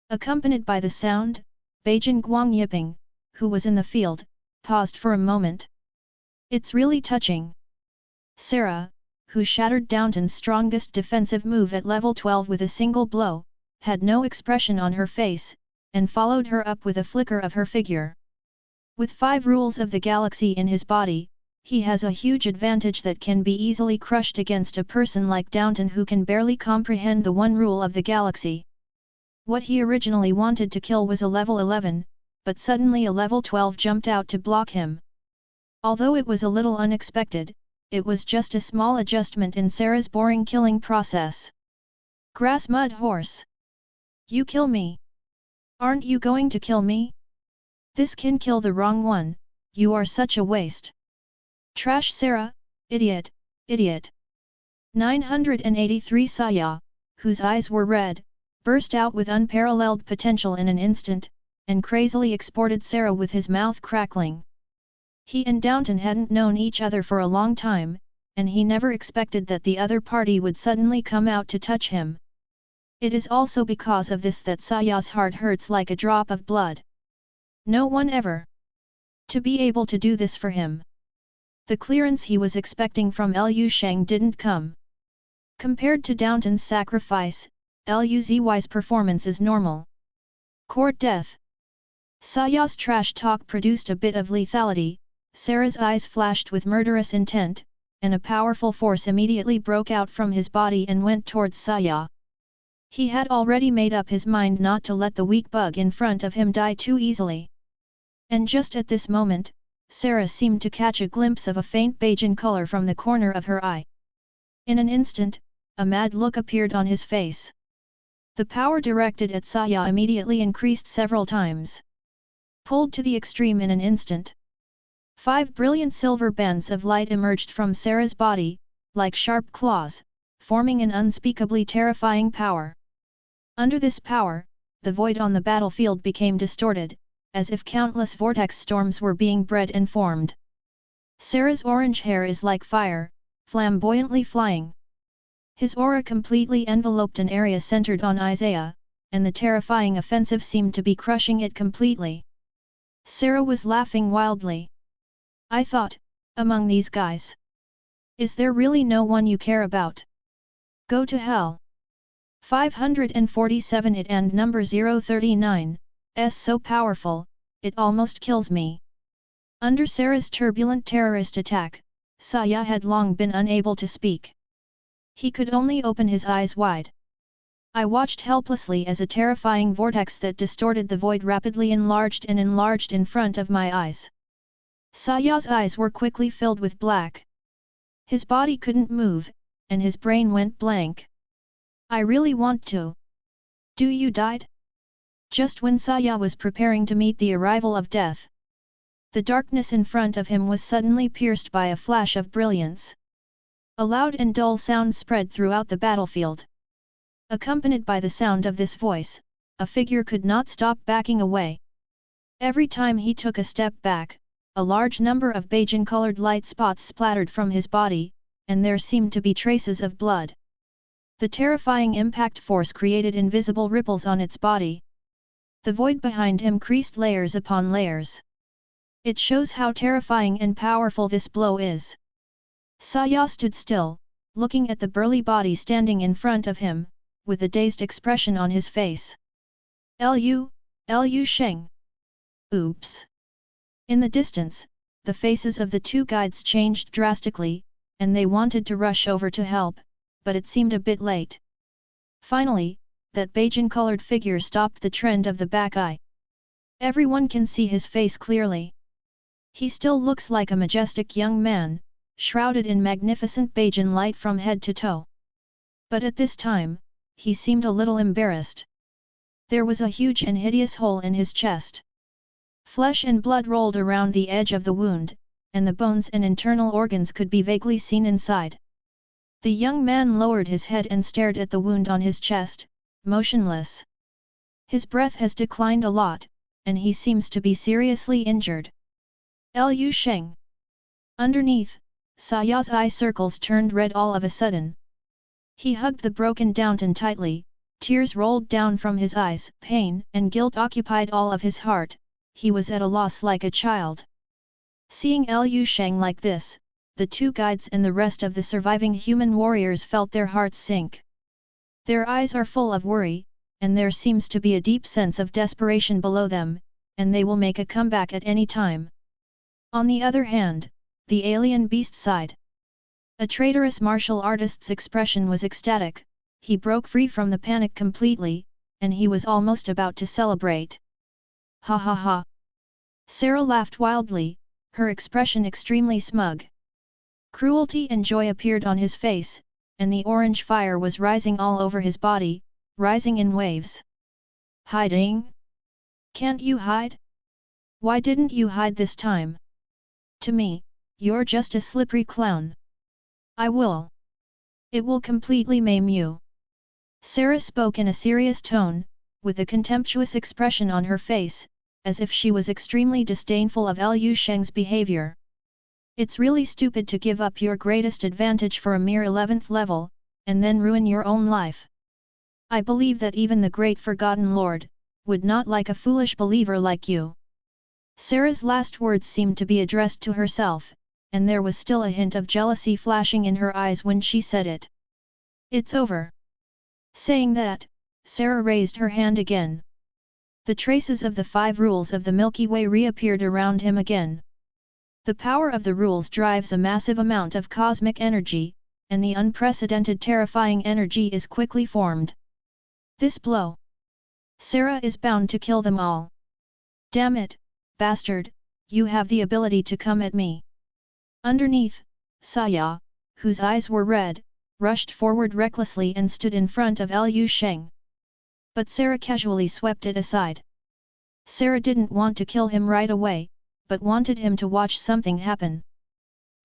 Speaker 1: Accompanied by the sound, Bajan Guang Yiping, who was in the field, paused for a moment. It's really touching. Sarah, who shattered Downton's strongest defensive move at level 12 with a single blow, had no expression on her face, and followed her up with a flicker of her figure. With 5 rules of the galaxy in his body, he has a huge advantage that can be easily crushed against a person like Downton who can barely comprehend the 1 rule of the galaxy. What he originally wanted to kill was a level 11, but suddenly a level 12 jumped out to block him. Although it was a little unexpected, it was just a small adjustment in Sarah's boring killing process. Grass mud horse. You kill me. Aren't you going to kill me? This can kill the wrong one, you are such a waste. Trash Sarah, Idiot, idiot. 983 Saya, whose eyes were red, burst out with unparalleled potential in an instant, and crazily exported Sarah with his mouth crackling. He and Downton hadn't known each other for a long time, and he never expected that the other party would suddenly come out to touch him. It is also because of this that Saya's heart hurts like a drop of blood. No one ever to be able to do this for him. The clearance he was expecting from Sheng didn't come. Compared to Downton's sacrifice, Luzy's performance is normal. Court death. Saya's trash talk produced a bit of lethality. Sarah's eyes flashed with murderous intent, and a powerful force immediately broke out from his body and went towards Saya. He had already made up his mind not to let the weak bug in front of him die too easily. And just at this moment, Sarah seemed to catch a glimpse of a faint beige color from the corner of her eye. In an instant, a mad look appeared on his face. The power directed at Saya immediately increased several times. Pulled to the extreme in an instant. 5 brilliant silver bands of light emerged from Sarah's body, like sharp claws, forming an unspeakably terrifying power. Under this power, the void on the battlefield became distorted, as if countless vortex storms were being bred and formed. Sarah's orange hair is like fire, flamboyantly flying. His aura completely enveloped an area centered on Isaiah, and the terrifying offensive seemed to be crushing it completely. Sarah was laughing wildly. I thought, among these guys, is there really no one you care about? Go to hell. 547 It and number 039, S so powerful, it almost kills me. Under Sarah's turbulent terrorist attack, Saya had long been unable to speak. He could only open his eyes wide. I watched helplessly as a terrifying vortex that distorted the void rapidly enlarged in front of my eyes. Saya's eyes were quickly filled with black. His body couldn't move, and his brain went blank. I really want to. Do you died? Just when Saya was preparing to meet the arrival of death, the darkness in front of him was suddenly pierced by a flash of brilliance. A loud and dull sound spread throughout the battlefield. Accompanied by the sound of this voice, a figure could not stop backing away. Every time he took a step back, a large number of beige-colored light spots splattered from his body, and there seemed to be traces of blood. The terrifying impact force created invisible ripples on its body. The void behind him creased layers upon layers. It shows how terrifying and powerful this blow is. Saya stood still, looking at the burly body standing in front of him, with a dazed expression on his face. Lu Sheng. Oops. In the distance, the faces of the two guides changed drastically, and they wanted to rush over to help, but it seemed a bit late. Finally, that beige-colored figure stopped the trend of the back eye. Everyone can see his face clearly. He still looks like a majestic young man, shrouded in magnificent beige light from head to toe. But at this time, he seemed a little embarrassed. There was a huge and hideous hole in his chest. Flesh and blood rolled around the edge of the wound, and the bones and internal organs could be vaguely seen inside. The young man lowered his head and stared at the wound on his chest, motionless. His breath has declined a lot, and he seems to be seriously injured. Lu Sheng. Underneath, Saya's eye circles turned red all of a sudden. He hugged the broken Downton tightly, tears rolled down from his eyes, pain and guilt occupied all of his heart, he was at a loss like a child. Seeing Lu Sheng like this, the two guides and the rest of the surviving human warriors felt their hearts sink. Their eyes are full of worry, and there seems to be a deep sense of desperation below them, and they will make a comeback at any time. On the other hand, the alien beast sighed. A traitorous martial artist's expression was ecstatic, he broke free from the panic completely, and he was almost about to celebrate. Ha ha ha! Sarah laughed wildly, her expression extremely smug. Cruelty and joy appeared on his face, and the orange fire was rising all over his body, rising in waves. Hiding? Can't you hide? Why didn't you hide this time? To me, you're just a slippery clown. I will. It will completely maim you. Sarah spoke in a serious tone, with a contemptuous expression on her face, as if she was extremely disdainful of Liu Sheng's behavior. It's really stupid to give up your greatest advantage for a mere 11th level, and then ruin your own life. I believe that even the great Forgotten Lord would not like a foolish believer like you. Sarah's last words seemed to be addressed to herself, and there was still a hint of jealousy flashing in her eyes when she said it. It's over. Saying that, Sarah raised her hand again. The traces of the 5 rules of the Milky Way reappeared around him again. The power of the rules drives a massive amount of cosmic energy, and the unprecedented terrifying energy is quickly formed. This blow. Sarah is bound to kill them all. Damn it, bastard, you have the ability to come at me. Underneath, Saya, whose eyes were red, rushed forward recklessly and stood in front of Liu Sheng. But Sarah casually swept it aside. Sarah didn't want to kill him right away, but wanted him to watch something happen.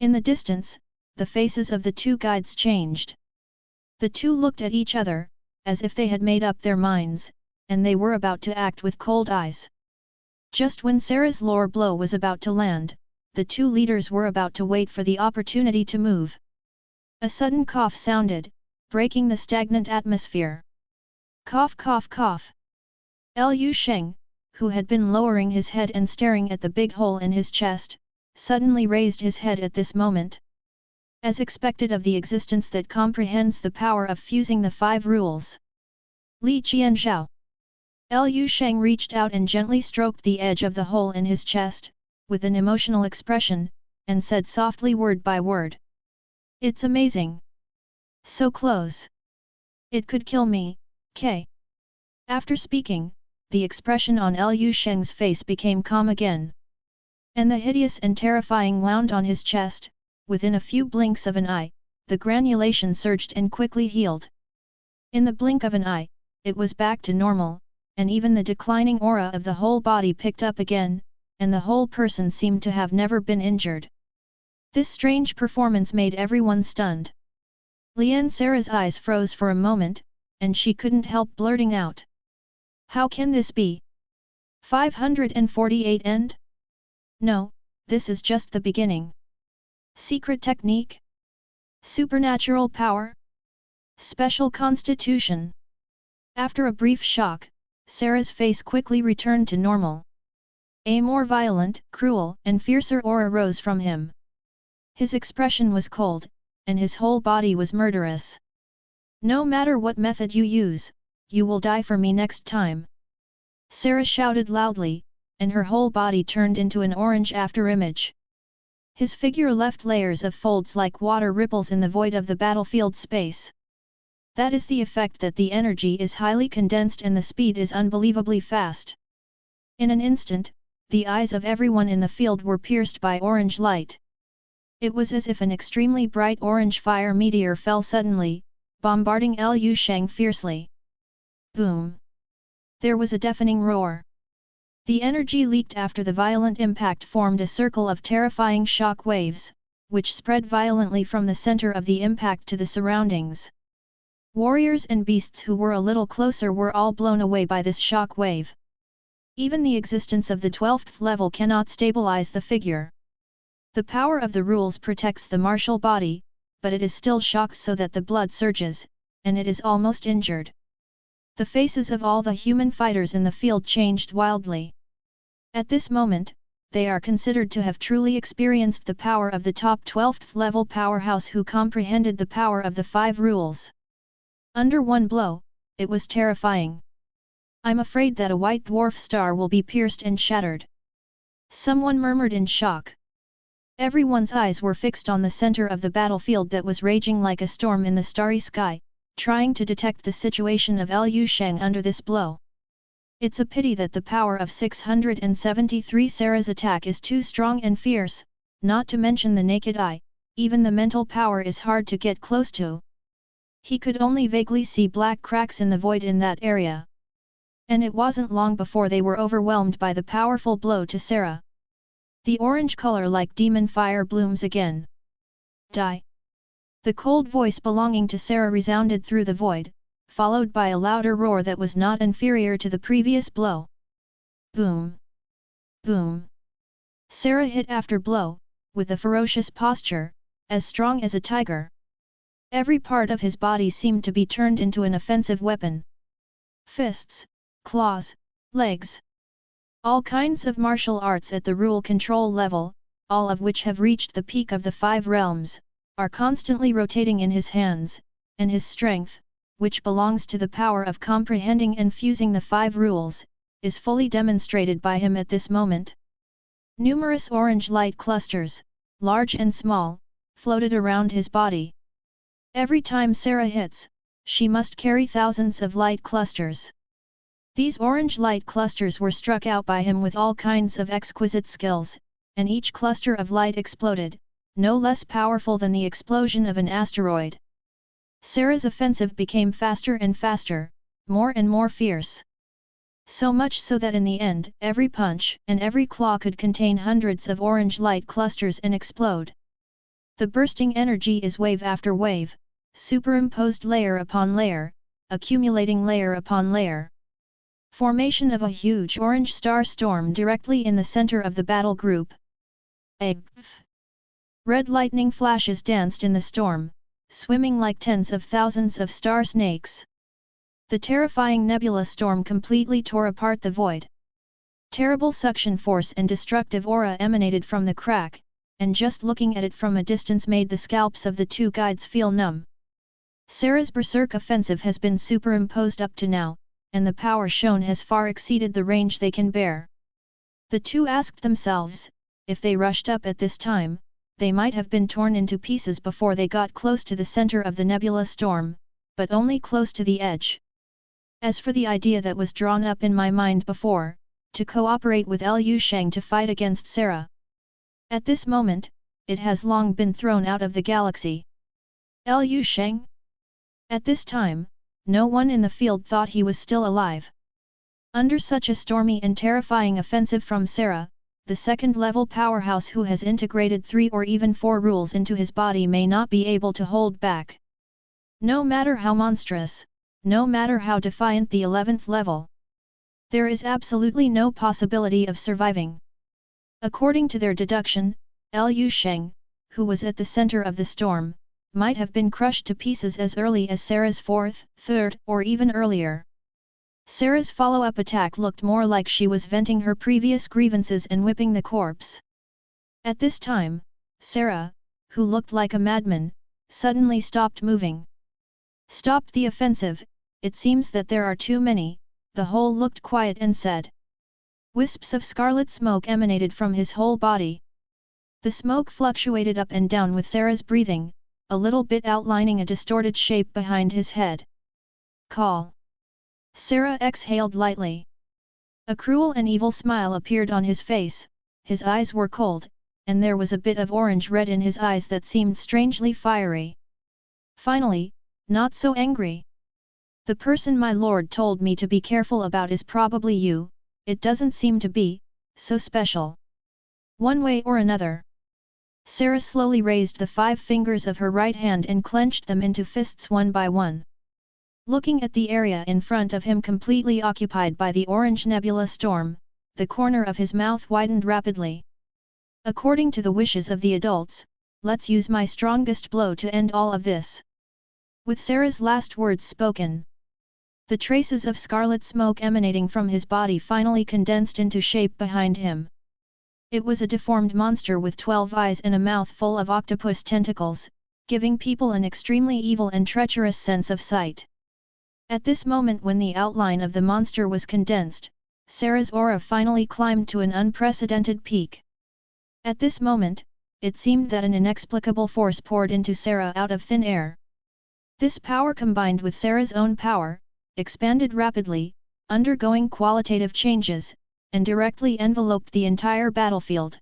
Speaker 1: In the distance, the faces of the 2 guides changed. The 2 looked at each other, as if they had made up their minds, and they were about to act with cold eyes. Just when Sarah's lower blow was about to land, the 2 leaders were about to wait for the opportunity to move. A sudden cough sounded, breaking the stagnant atmosphere. Cough cough cough. Liu Sheng, who had been lowering his head and staring at the big hole in his chest, suddenly raised his head at this moment. As expected of the existence that comprehends the power of fusing the 5 rules. Li Qianzhao. Liu Sheng reached out and gently stroked the edge of the hole in his chest, with an emotional expression, and said softly word by word. It's amazing. So close. It could kill me, K. After speaking, the expression on Liu Sheng's face became calm again. And the hideous and terrifying wound on his chest, within a few blinks of an eye, the granulation surged and quickly healed. In the blink of an eye, it was back to normal, and even the declining aura of the whole body picked up again, and the whole person seemed to have never been injured. This strange performance made everyone stunned. Lian Sarah's eyes froze for a moment, and she couldn't help blurting out. How can this be? 548 end? No, this is just the beginning. Secret technique? Supernatural power? Special constitution? After a brief shock, Sarah's face quickly returned to normal. A more violent, cruel, and fiercer aura rose from him. His expression was cold, and his whole body was murderous. No matter what method you use, you will die for me next time. Sarah shouted loudly, and her whole body turned into an orange afterimage. His figure left layers of folds like water ripples in the void of the battlefield space. That is the effect that the energy is highly condensed and the speed is unbelievably fast. In an instant, the eyes of everyone in the field were pierced by orange light. It was as if an extremely bright orange fire meteor fell suddenly, bombarding Liu Sheng fiercely. Boom! There was a deafening roar. The energy leaked after the violent impact formed a circle of terrifying shock waves, which spread violently from the center of the impact to the surroundings. Warriors and beasts who were a little closer were all blown away by this shock wave. Even the existence of the 12th level cannot stabilize the figure. The power of the rules protects the martial body, but it is still shocked so that the blood surges, and it is almost injured. The faces of all the human fighters in the field changed wildly. At this moment, they are considered to have truly experienced the power of the top 12th level powerhouse who comprehended the power of the 5 rules. Under one blow, it was terrifying. I'm afraid that a white dwarf star will be pierced and shattered. Someone murmured in shock. Everyone's eyes were fixed on the center of the battlefield that was raging like a storm in the starry sky, trying to detect the situation of Liu Sheng under this blow. It's a pity that the power of 673 Sarah's attack is too strong and fierce, not to mention the naked eye, even the mental power is hard to get close to. He could only vaguely see black cracks in the void in that area. And it wasn't long before they were overwhelmed by the powerful blow to Sarah. The orange color like demon fire blooms again. Die! The cold voice belonging to Sarah resounded through the void, followed by a louder roar that was not inferior to the previous blow. Boom! Boom! Sarah hit after blow, with a ferocious posture, as strong as a tiger. Every part of his body seemed to be turned into an offensive weapon. Fists, claws, legs. All kinds of martial arts at the rule control level, all of which have reached the peak of the 5 realms, are constantly rotating in his hands, and his strength, which belongs to the power of comprehending and fusing the 5 rules, is fully demonstrated by him at this moment. Numerous orange light clusters, large and small, floated around his body. Every time Sarah hits, she must carry thousands of light clusters. These orange light clusters were struck out by him with all kinds of exquisite skills, and each cluster of light exploded, no less powerful than the explosion of an asteroid. Sarah's offensive became faster and faster, more and more fierce. So much so that in the end, every punch and every claw could contain hundreds of orange light clusters and explode. The bursting energy is wave after wave, superimposed layer upon layer, accumulating layer upon layer. Formation of a huge orange star storm directly in the center of the battle group. Red lightning flashes danced in the storm, swimming like tens of thousands of star snakes. The terrifying nebula storm completely tore apart the void. Terrible suction force and destructive aura emanated from the crack, and just looking at it from a distance made the scalps of the 2 guides feel numb. Sarah's berserk offensive has been superimposed up to now, and the power shown has far exceeded the range they can bear. The 2 asked themselves, if they rushed up at this time, they might have been torn into pieces before they got close to the center of the nebula storm, but only close to the edge. As for the idea that was drawn up in my mind before, to cooperate with Liu Sheng to fight against Sarah. At this moment, it has long been thrown out of the galaxy. Liu Sheng? At this time, no one in the field thought he was still alive. Under such a stormy and terrifying offensive from Sarah, the second-level powerhouse who has integrated 3 or even 4 rules into his body may not be able to hold back. No matter how monstrous, no matter how defiant the 11th level, there is absolutely no possibility of surviving. According to their deduction, Liu Sheng, who was at the center of the storm, might have been crushed to pieces as early as Sarah's 4th, 3rd, or even earlier. Sarah's follow-up attack looked more like she was venting her previous grievances and whipping the corpse. At this time, Sarah, who looked like a madman, suddenly stopped moving. Stopped the offensive. It seems that there are too many. The whole looked quiet and said. Wisps of scarlet smoke emanated from his whole body. The smoke fluctuated up and down with Sarah's breathing, a little bit outlining a distorted shape behind his head. Call. Sarah exhaled lightly. A cruel and evil smile appeared on his face, his eyes were cold, and there was a bit of orange-red in his eyes that seemed strangely fiery. Finally, not so angry. The person my lord told me to be careful about is probably you, it doesn't seem to be, so special. One way or another. Sarah slowly raised the 5 fingers of her right hand and clenched them into fists one by one. Looking at the area in front of him completely occupied by the orange nebula storm, the corner of his mouth widened rapidly. According to the wishes of the adults, let's use my strongest blow to end all of this. With Sarah's last words spoken, the traces of scarlet smoke emanating from his body finally condensed into shape behind him. It was a deformed monster with 12 eyes and a mouth full of octopus tentacles, giving people an extremely evil and treacherous sense of sight. At this moment when the outline of the monster was condensed, Sarah's aura finally climbed to an unprecedented peak. At this moment, it seemed that an inexplicable force poured into Sarah out of thin air. This power combined with Sarah's own power, expanded rapidly, undergoing qualitative changes, and directly enveloped the entire battlefield.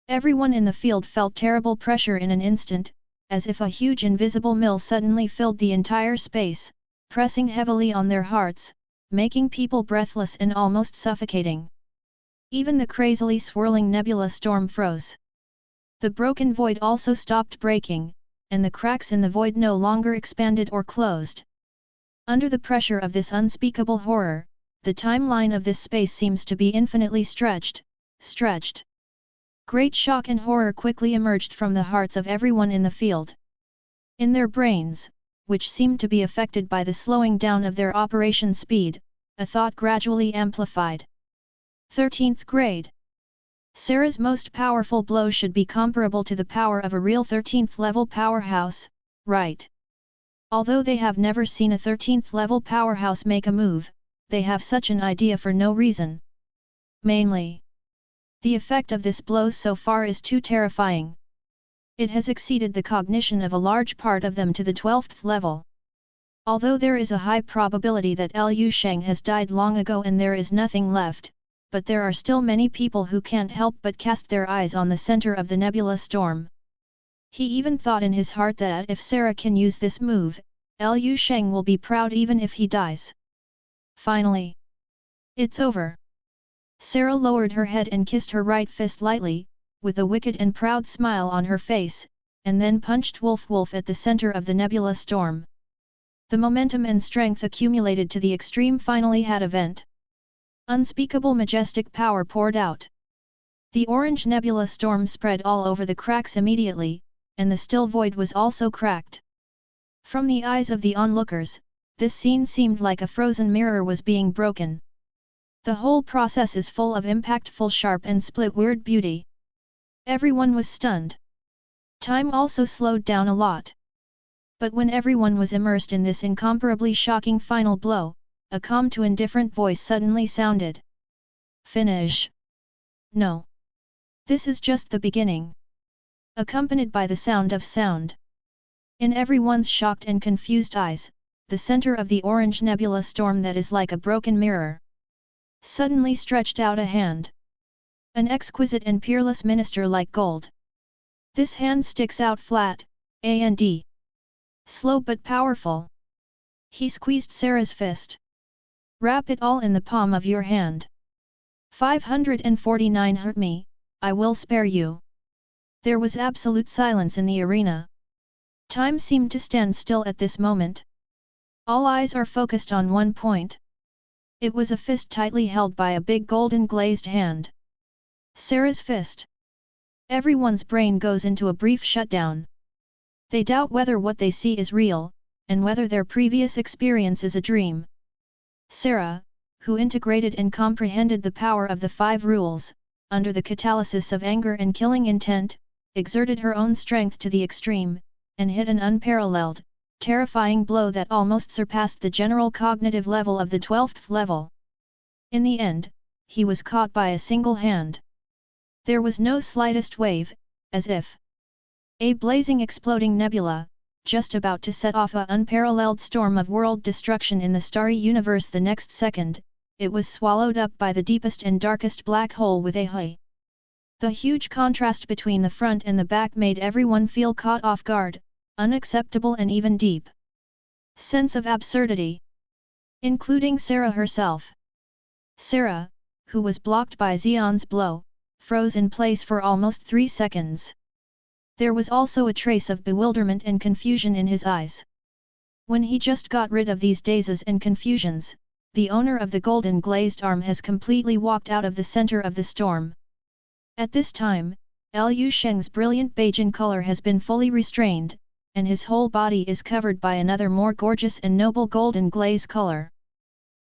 Speaker 1: Everyone in the field felt terrible pressure in an instant, as if a huge invisible mill suddenly filled the entire space, pressing heavily on their hearts, making people breathless and almost suffocating. Even the crazily swirling nebula storm froze. The broken void also stopped breaking, and the cracks in the void no longer expanded or closed. Under the pressure of this unspeakable horror, the timeline of this space seems to be infinitely stretched. Great shock and horror quickly emerged from the hearts of everyone in the field. In their brains, which seemed to be affected by the slowing down of their operation speed, a thought gradually amplified. 13th grade. Sarah's most powerful blow should be comparable to the power of a real 13th level powerhouse, right? Although they have never seen a 13th level powerhouse make a move, they have such an idea for no reason. Mainly, the effect of this blow so far is too terrifying. It has exceeded the cognition of a large part of them to the 12th level. Although there is a high probability that Liu Sheng has died long ago and there is nothing left, but there are still many people who can't help but cast their eyes on the center of the nebula storm. He even thought in his heart that if Sarah can use this move, Liu Sheng will be proud even if he dies. Finally, it's over. Sarah lowered her head and kissed her right fist lightly, with a wicked and proud smile on her face, and then punched Wolf at the center of the nebula storm. The momentum and strength accumulated to the extreme finally had a vent. Unspeakable majestic power poured out. The orange nebula storm spread all over the cracks immediately, and the still void was also cracked. From the eyes of the onlookers, this scene seemed like a frozen mirror was being broken. The whole process is full of impactful sharp and split-word beauty. Everyone was stunned. Time also slowed down a lot. But when everyone was immersed in this incomparably shocking final blow, a calm to indifferent voice suddenly sounded. Finish. No. This is just the beginning. Accompanied by the sound of sound. In everyone's shocked and confused eyes, the center of the orange nebula storm that is like a broken mirror suddenly stretched out a hand. An exquisite and peerless minister like gold. This hand sticks out flat, and slow but powerful. He squeezed Sarah's fist. Wrap it all in the palm of your hand. 549 hurt me, I will spare you. There was absolute silence in the arena. Time seemed to stand still at this moment. All eyes are focused on one point. It was a fist tightly held by a big golden glazed hand. Sarah's fist. Everyone's brain goes into a brief shutdown. They doubt whether what they see is real, and whether their previous experience is a dream. Sarah, who integrated and comprehended the power of the 5 rules, under the catalysis of anger and killing intent, exerted her own strength to the extreme, and hit an unparalleled, terrifying blow that almost surpassed the general cognitive level of the 12th level. In the end, he was caught by a single hand. There was no slightest wave, as if a blazing exploding nebula, just about to set off an unparalleled storm of world destruction in the starry universe the next second, it was swallowed up by the deepest and darkest black hole with a hui. The huge contrast between the front and the back made everyone feel caught off guard, unacceptable and even deep sense of absurdity. Including Sarah herself. Sarah, who was blocked by Xian's blow, froze in place for almost 3 seconds. There was also a trace of bewilderment and confusion in his eyes. When he just got rid of these dazes and confusions, the owner of the golden glazed arm has completely walked out of the center of the storm. At this time, Liu Sheng's brilliant Beijing color has been fully restrained, and his whole body is covered by another more gorgeous and noble golden glaze color.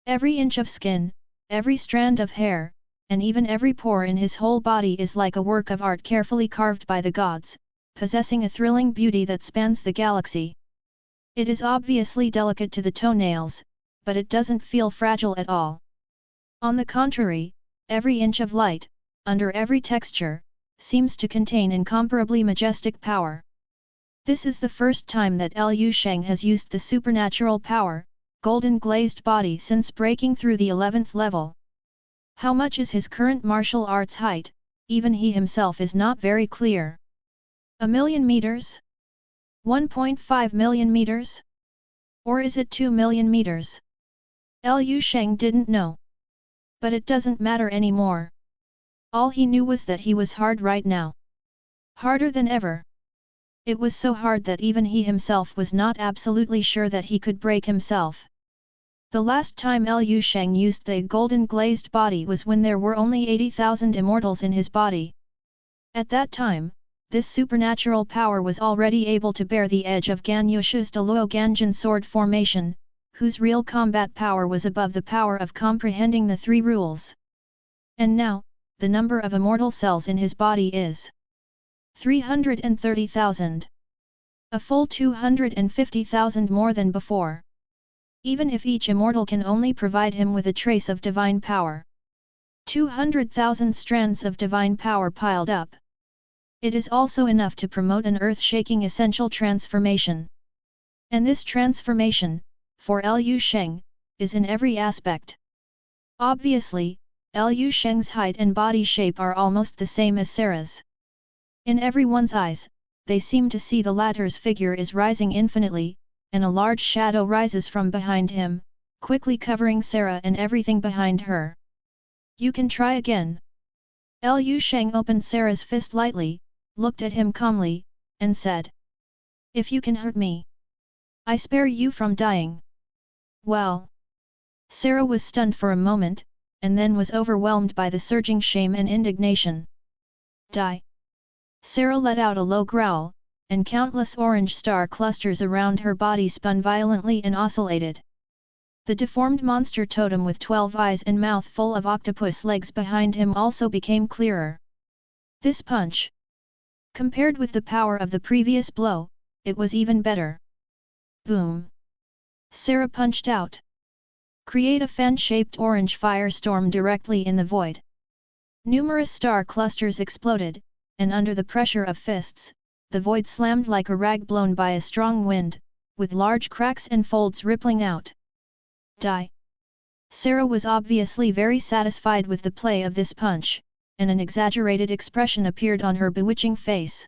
Speaker 1: Every inch of skin, every strand of hair, and even every pore in his whole body is like a work of art carefully carved by the gods, possessing a thrilling beauty that spans the galaxy. It is obviously delicate to the toenails, but it doesn't feel fragile at all. On the contrary, every inch of light, under every texture, seems to contain incomparably majestic power. This is the first time that Liu Sheng has used the supernatural power, golden glazed body since breaking through the 11th level. How much is his current martial arts height? Even he himself is not very clear. 1,000,000 meters? 1.5 million meters? Or is it 2 million meters? Liu Sheng didn't know. But it doesn't matter anymore. All he knew was that he was hard right now. Harder than ever. It was so hard that even he himself was not absolutely sure that he could break himself. The last time Liu Sheng used the golden glazed body was when there were only 80,000 immortals in his body. At that time, this supernatural power was already able to bear the edge of Gan Yushu's Deluo Ganjin sword formation, whose real combat power was above the power of comprehending the three rules. And now, the number of immortal cells in his body is 330,000. A full 250,000 more than before. Even if each immortal can only provide him with a trace of divine power. 200,000 strands of divine power piled up. It is also enough to promote an earth-shaking essential transformation. And this transformation, for Liu Sheng, is in every aspect. Obviously, Liu Sheng's height and body shape are almost the same as Sarah's. In everyone's eyes, they seem to see the latter's figure is rising infinitely, and a large shadow rises from behind him, quickly covering Sarah and everything behind her. You can try again. Liu Sheng opened Sarah's fist lightly, looked at him calmly, and said. If you can hurt me, I spare you from dying. Well. Sarah was stunned for a moment, and then was overwhelmed by the surging shame and indignation. Die. Sarah let out a low growl, and countless orange star clusters around her body spun violently and oscillated. The deformed monster totem with 12 eyes and mouth full of octopus legs behind him also became clearer. This punch. Compared with the power of the previous blow, it was even better. Boom. Sarah punched out. Create a fan-shaped orange firestorm directly in the void. Numerous star clusters exploded, and under the pressure of fists, the void slammed like a rag blown by a strong wind, with large cracks and folds rippling out. Die. Sarah was obviously very satisfied with the play of this punch, and an exaggerated expression appeared on her bewitching face.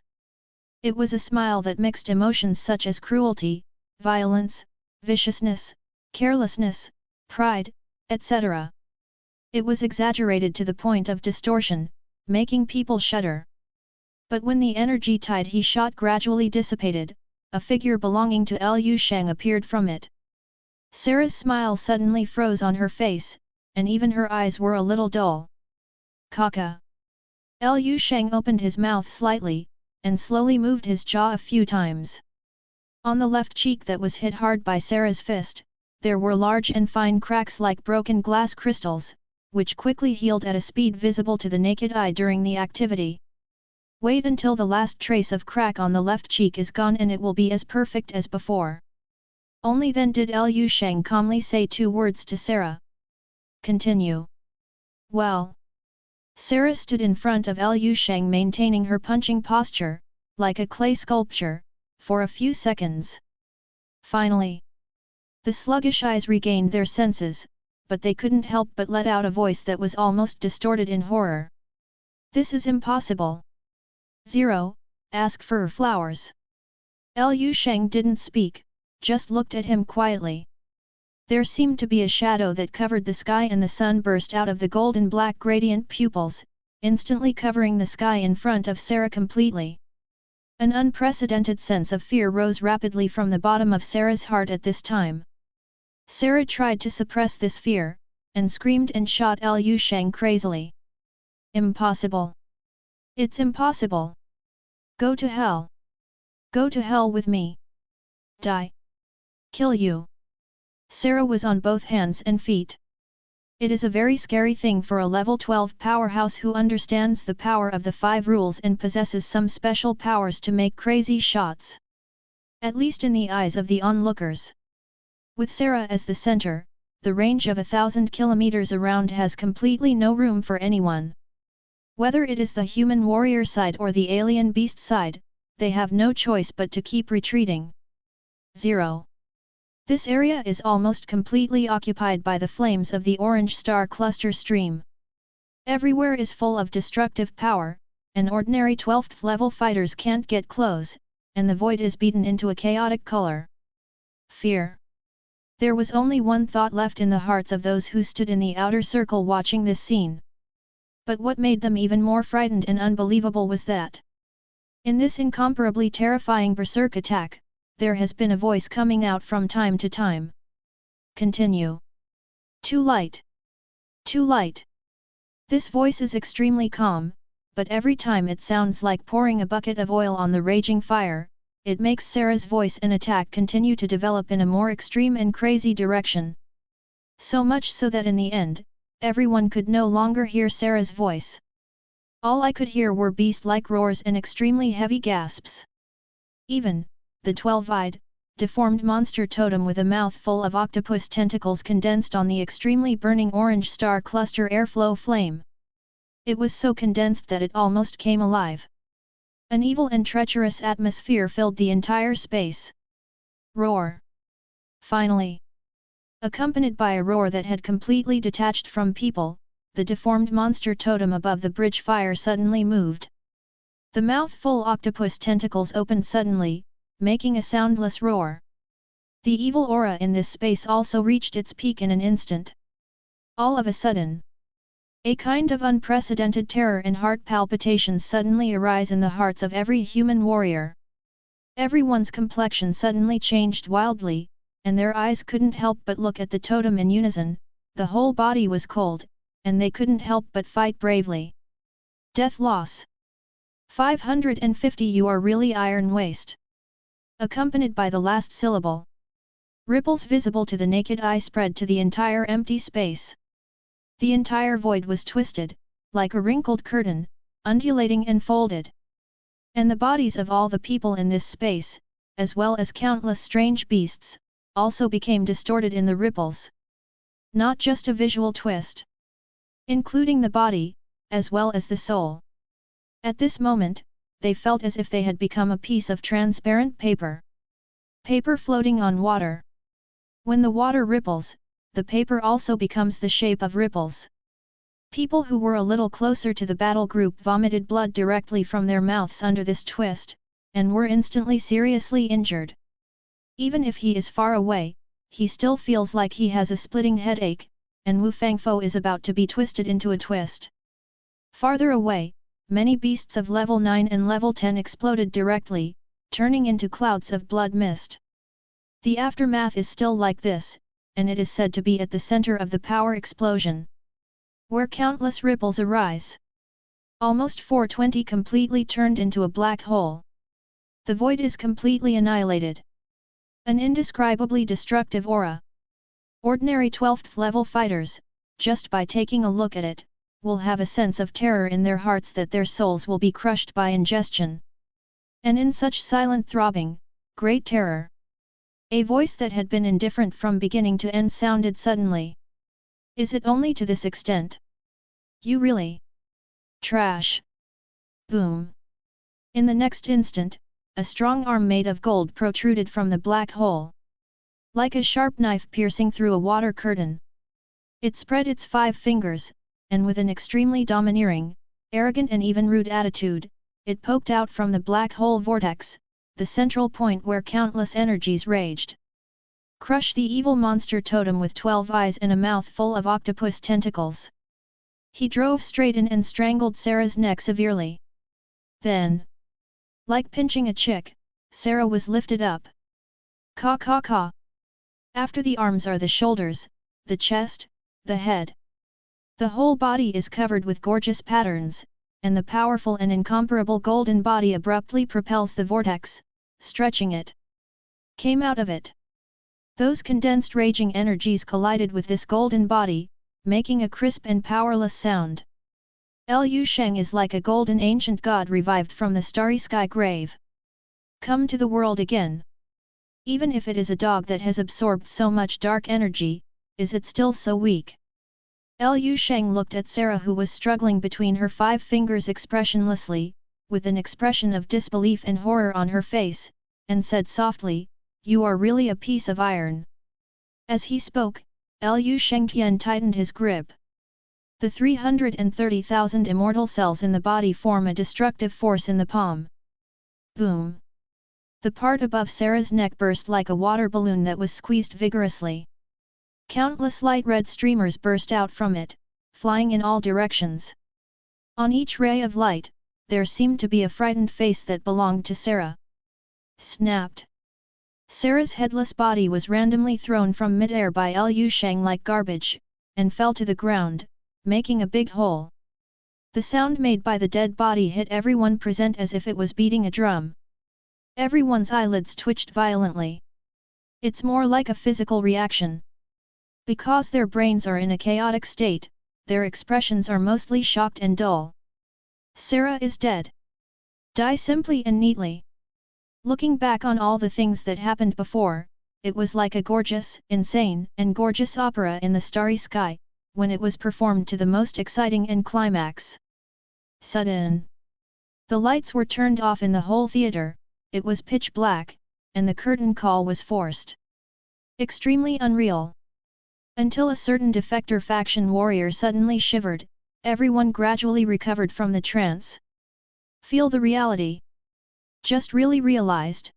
Speaker 1: It was a smile that mixed emotions such as cruelty, violence, viciousness, carelessness, pride, etc. It was exaggerated to the point of distortion, making people shudder. But when the energy tide he shot gradually dissipated, a figure belonging to Liu Sheng appeared from it. Sarah's smile suddenly froze on her face, and even her eyes were a little dull. Kaka. Liu Sheng opened his mouth slightly, and slowly moved his jaw a few times. On the left cheek that was hit hard by Sarah's fist, there were large and fine cracks like broken glass crystals, which quickly healed at a speed visible to the naked eye during the activity. Wait until the last trace of crack on the left cheek is gone and it will be as perfect as before. Only then did Liu Sheng calmly say 2 words to Sarah. Continue. Well. Sarah stood in front of Liu Sheng maintaining her punching posture, like a clay sculpture, for a few seconds. Finally. The sluggish eyes regained their senses, but they couldn't help but let out a voice that was almost distorted in horror. This is impossible. 0. Ask for flowers. Liu Sheng didn't speak, just looked at him quietly. There seemed to be a shadow that covered the sky and the sun burst out of the golden black gradient pupils, instantly covering the sky in front of Sarah completely. An unprecedented sense of fear rose rapidly from the bottom of Sarah's heart at this time. Sarah tried to suppress this fear, and screamed and shot Liu Sheng crazily. Impossible! It's impossible! Go to hell! Go to hell with me! Die! Kill you! Sarah was on both hands and feet. It is a very scary thing for a level 12 powerhouse who understands the power of the 5 rules and possesses some special powers to make crazy shots. At least in the eyes of the onlookers. With Sarah as the center, the range of 1,000 kilometers around has completely no room for anyone. Whether it is the human warrior side or the alien beast side, they have no choice but to keep retreating. 0. This area is almost completely occupied by the flames of the orange star cluster stream. Everywhere is full of destructive power, and ordinary 12th level fighters can't get close, and the void is beaten into a chaotic color. Fear. There was only one thought left in the hearts of those who stood in the outer circle watching this scene. But what made them even more frightened and unbelievable was that In this incomparably terrifying berserk attack, there has been a voice coming out from time to time. Continue. Too light. Too light. This voice is extremely calm, but every time it sounds like pouring a bucket of oil on the raging fire, it makes Sarah's voice and attack continue to develop in a more extreme and crazy direction. So much so that in the end, everyone could no longer hear Sarah's voice. All I could hear were beast-like roars and extremely heavy gasps. Even, the 12-eyed, deformed monster totem with a mouth full of octopus tentacles condensed on the extremely burning orange star cluster airflow flame. It was so condensed that it almost came alive. An evil and treacherous atmosphere filled the entire space. Roar. Finally. Accompanied by a roar that had completely detached from people, the deformed monster totem above the bridge fire suddenly moved. The mouthful octopus tentacles opened suddenly, making a soundless roar. The evil aura in this space also reached its peak in an instant. All of a sudden, a kind of unprecedented terror and heart palpitations suddenly arise in the hearts of every human warrior. Everyone's complexion suddenly changed wildly, and their eyes couldn't help but look at the totem in unison. The whole body was cold, and they couldn't help but fight bravely. Death loss. 550. You are really iron waste. Accompanied by the last syllable. Ripples visible to the naked eye spread to the entire empty space. The entire void was twisted, like a wrinkled curtain, undulating and folded. And the bodies of all the people in this space, as well as countless strange beasts, also became distorted in the ripples. Not just a visual twist. Including the body, as well as the soul. At this moment, they felt as if they had become a piece of transparent paper. Paper floating on water. When the water ripples, the paper also becomes the shape of ripples. People who were a little closer to the battle group vomited blood directly from their mouths under this twist, and were instantly seriously injured. Even if he is far away, he still feels like he has a splitting headache, and Wu Fangfo is about to be twisted into a twist. Farther away, many beasts of level 9 and level 10 exploded directly, turning into clouds of blood mist. The aftermath is still like this, and it is said to be at the center of the power explosion, where countless ripples arise. Almost 420 completely turned into a black hole. The void is completely annihilated. An indescribably destructive aura. Ordinary 12th level fighters, just by taking a look at it, will have a sense of terror in their hearts that their souls will be crushed by ingestion. And in such silent throbbing, great terror. A voice that had been indifferent from beginning to end sounded suddenly. Is it only to this extent? You really? Trash. Boom. In the next instant, a strong arm made of gold protruded from the black hole. Like a sharp knife piercing through a water curtain. It spread its 5 fingers, and with an extremely domineering, arrogant and even rude attitude, it poked out from the black hole vortex, the central point where countless energies raged. Crush the evil monster totem with 12 eyes and a mouth full of octopus tentacles. He drove straight in and strangled Sarah's neck severely. Then, like pinching a chick, Sarah was lifted up. Caw caw caw. After the arms are the shoulders, the chest, the head. The whole body is covered with gorgeous patterns, and the powerful and incomparable golden body abruptly propels the vortex, stretching it. Came out of it. Those condensed raging energies collided with this golden body, making a crisp and powerless sound. Lu Sheng is like a golden ancient god revived from the starry sky grave. Come to the world again. Even if it is a dog that has absorbed so much dark energy, is it still so weak? Lu Sheng looked at Sarah, who was struggling between her 5 fingers expressionlessly, with an expression of disbelief and horror on her face, and said softly, "You are really a piece of iron." As he spoke, Lu Shengtian tightened his grip. The 330,000 immortal cells in the body form a destructive force in the palm. Boom! The part above Sarah's neck burst like a water balloon that was squeezed vigorously. Countless light red streamers burst out from it, flying in all directions. On each ray of light, there seemed to be a frightened face that belonged to Sarah. Snapped. Sarah's headless body was randomly thrown from mid-air by Lu Sheng like garbage, and fell to the ground, making a big hole. The sound made by the dead body hit everyone present as if it was beating a drum. Everyone's eyelids twitched violently. It's more like a physical reaction. Because their brains are in a chaotic state, their expressions are mostly shocked and dull. Sarah is dead. Die simply and neatly. Looking back on all the things that happened before, it was like a gorgeous, insane, and gorgeous opera in the starry sky, when it was performed to the most exciting and climax. Sudden. The lights were turned off in the whole theater, it was pitch black, and the curtain call was forced. Extremely unreal. Until a certain defector faction warrior suddenly shivered, everyone gradually recovered from the trance. Feel the reality. Just really realized.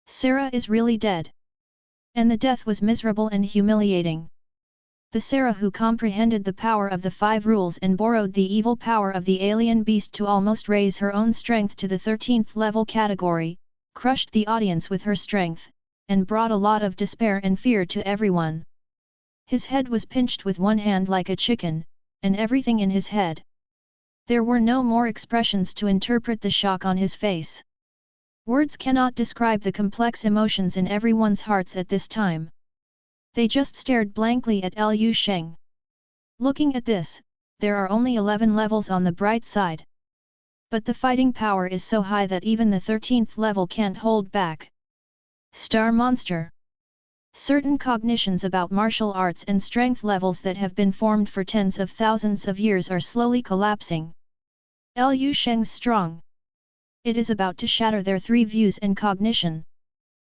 Speaker 1: Sarah is really dead. And the death was miserable and humiliating. The Sarah who comprehended the power of the 5 rules and borrowed the evil power of the alien beast to almost raise her own strength to the 13th level category, crushed the audience with her strength, and brought a lot of despair and fear to everyone. His head was pinched with one hand like a chicken, and everything in his head. There were no more expressions to interpret the shock on his face. Words cannot describe the complex emotions in everyone's hearts at this time. They just stared blankly at Lu Sheng. Looking at this, there are only 11 levels on the bright side. But the fighting power is so high that even the 13th level can't hold back. Star Monster. Certain cognitions about martial arts and strength levels that have been formed for tens of thousands of years are slowly collapsing. Lu Sheng's strong. It is about to shatter their 3 views and cognition.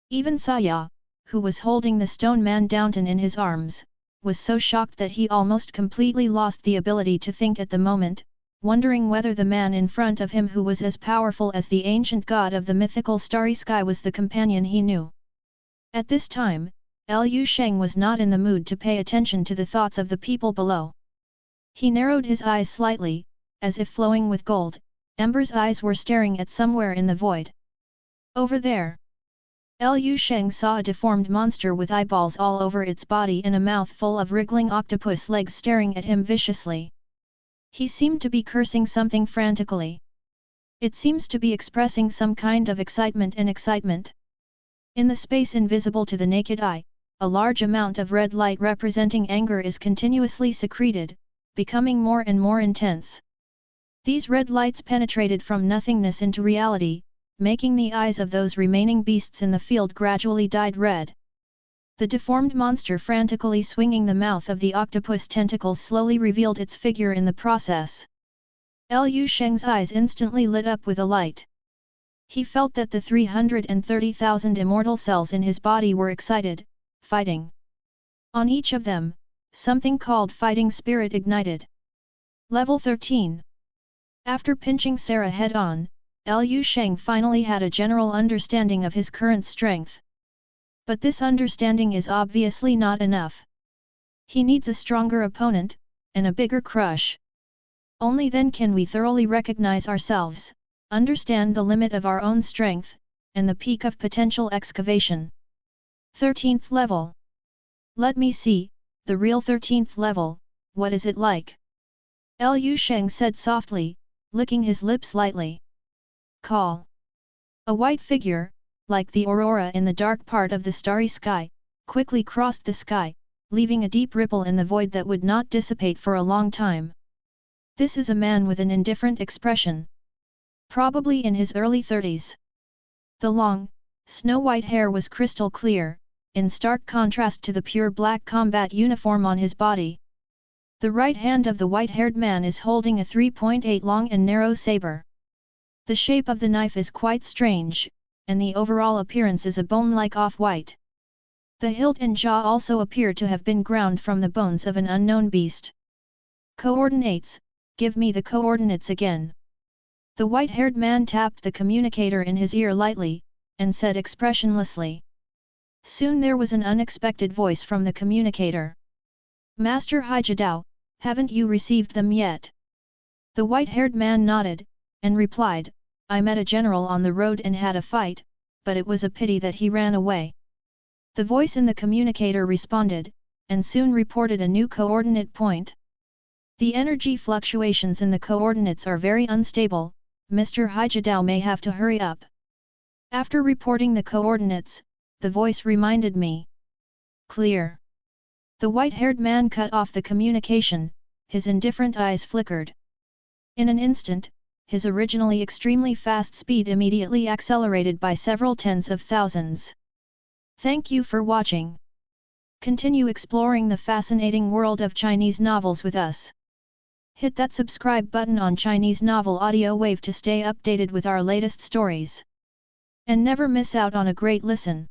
Speaker 1: Even Saya, who was holding the stone man Downton in his arms, was so shocked that he almost completely lost the ability to think at the moment, wondering whether the man in front of him who was as powerful as the ancient god of the mythical starry sky was the companion he knew. At this time, Lu Sheng was not in the mood to pay attention to the thoughts of the people below. He narrowed his eyes slightly, as if flowing with gold. Ember's eyes were staring at somewhere in the void. Over there. Lu Sheng saw a deformed monster with eyeballs all over its body and a mouth full of wriggling octopus legs staring at him viciously. He seemed to be cursing something frantically. It seems to be expressing some kind of excitement. In the space invisible to the naked eye, a large amount of red light representing anger is continuously secreted, becoming more and more intense. These red lights penetrated from nothingness into reality, making the eyes of those remaining beasts in the field gradually dyed red. The deformed monster frantically swinging the mouth of the octopus tentacles slowly revealed its figure in the process. Lu Sheng's eyes instantly lit up with a light. He felt that the 330,000 immortal cells in his body were excited, fighting. On each of them, something called fighting spirit ignited. Level 13. After pinching Sarah head-on, Lu Sheng finally had a general understanding of his current strength. But this understanding is obviously not enough. He needs a stronger opponent, and a bigger crush. Only then can we thoroughly recognize ourselves, understand the limit of our own strength, and the peak of potential excavation. 13th level. Let me see, the real 13th level, what is it like? Lu Sheng said softly, licking his lips lightly. Call. A white figure, like the aurora in the dark part of the starry sky, quickly crossed the sky, leaving a deep ripple in the void that would not dissipate for a long time. This is a man with an indifferent expression. Probably in his early 30s. The long, snow-white hair was crystal clear, in stark contrast to the pure black combat uniform on his body. The right hand of the white-haired man is holding a 3.8 long and narrow saber. The shape of the knife is quite strange, and the overall appearance is a bone-like off-white. The hilt and jaw also appear to have been ground from the bones of an unknown beast. Coordinates, give me the coordinates again. The white-haired man tapped the communicator in his ear lightly, and said expressionlessly. Soon there was an unexpected voice from the communicator. Master Haijidao, haven't you received them yet? The white-haired man nodded, and replied, I met a general on the road and had a fight, but it was a pity that he ran away. The voice in the communicator responded, and soon reported a new coordinate point. The energy fluctuations in the coordinates are very unstable, Mr. Haijidao may have to hurry up. After reporting the coordinates, the voice reminded me. Clear. The white-haired man cut off the communication, his indifferent eyes flickered. In an instant, his originally extremely fast speed immediately accelerated by several tens of thousands. Thank you for watching. Continue exploring the fascinating world of Chinese novels with us. Hit that subscribe button on Chinese Novel Audio Wave to stay updated with our latest stories. And never miss out on a great listen.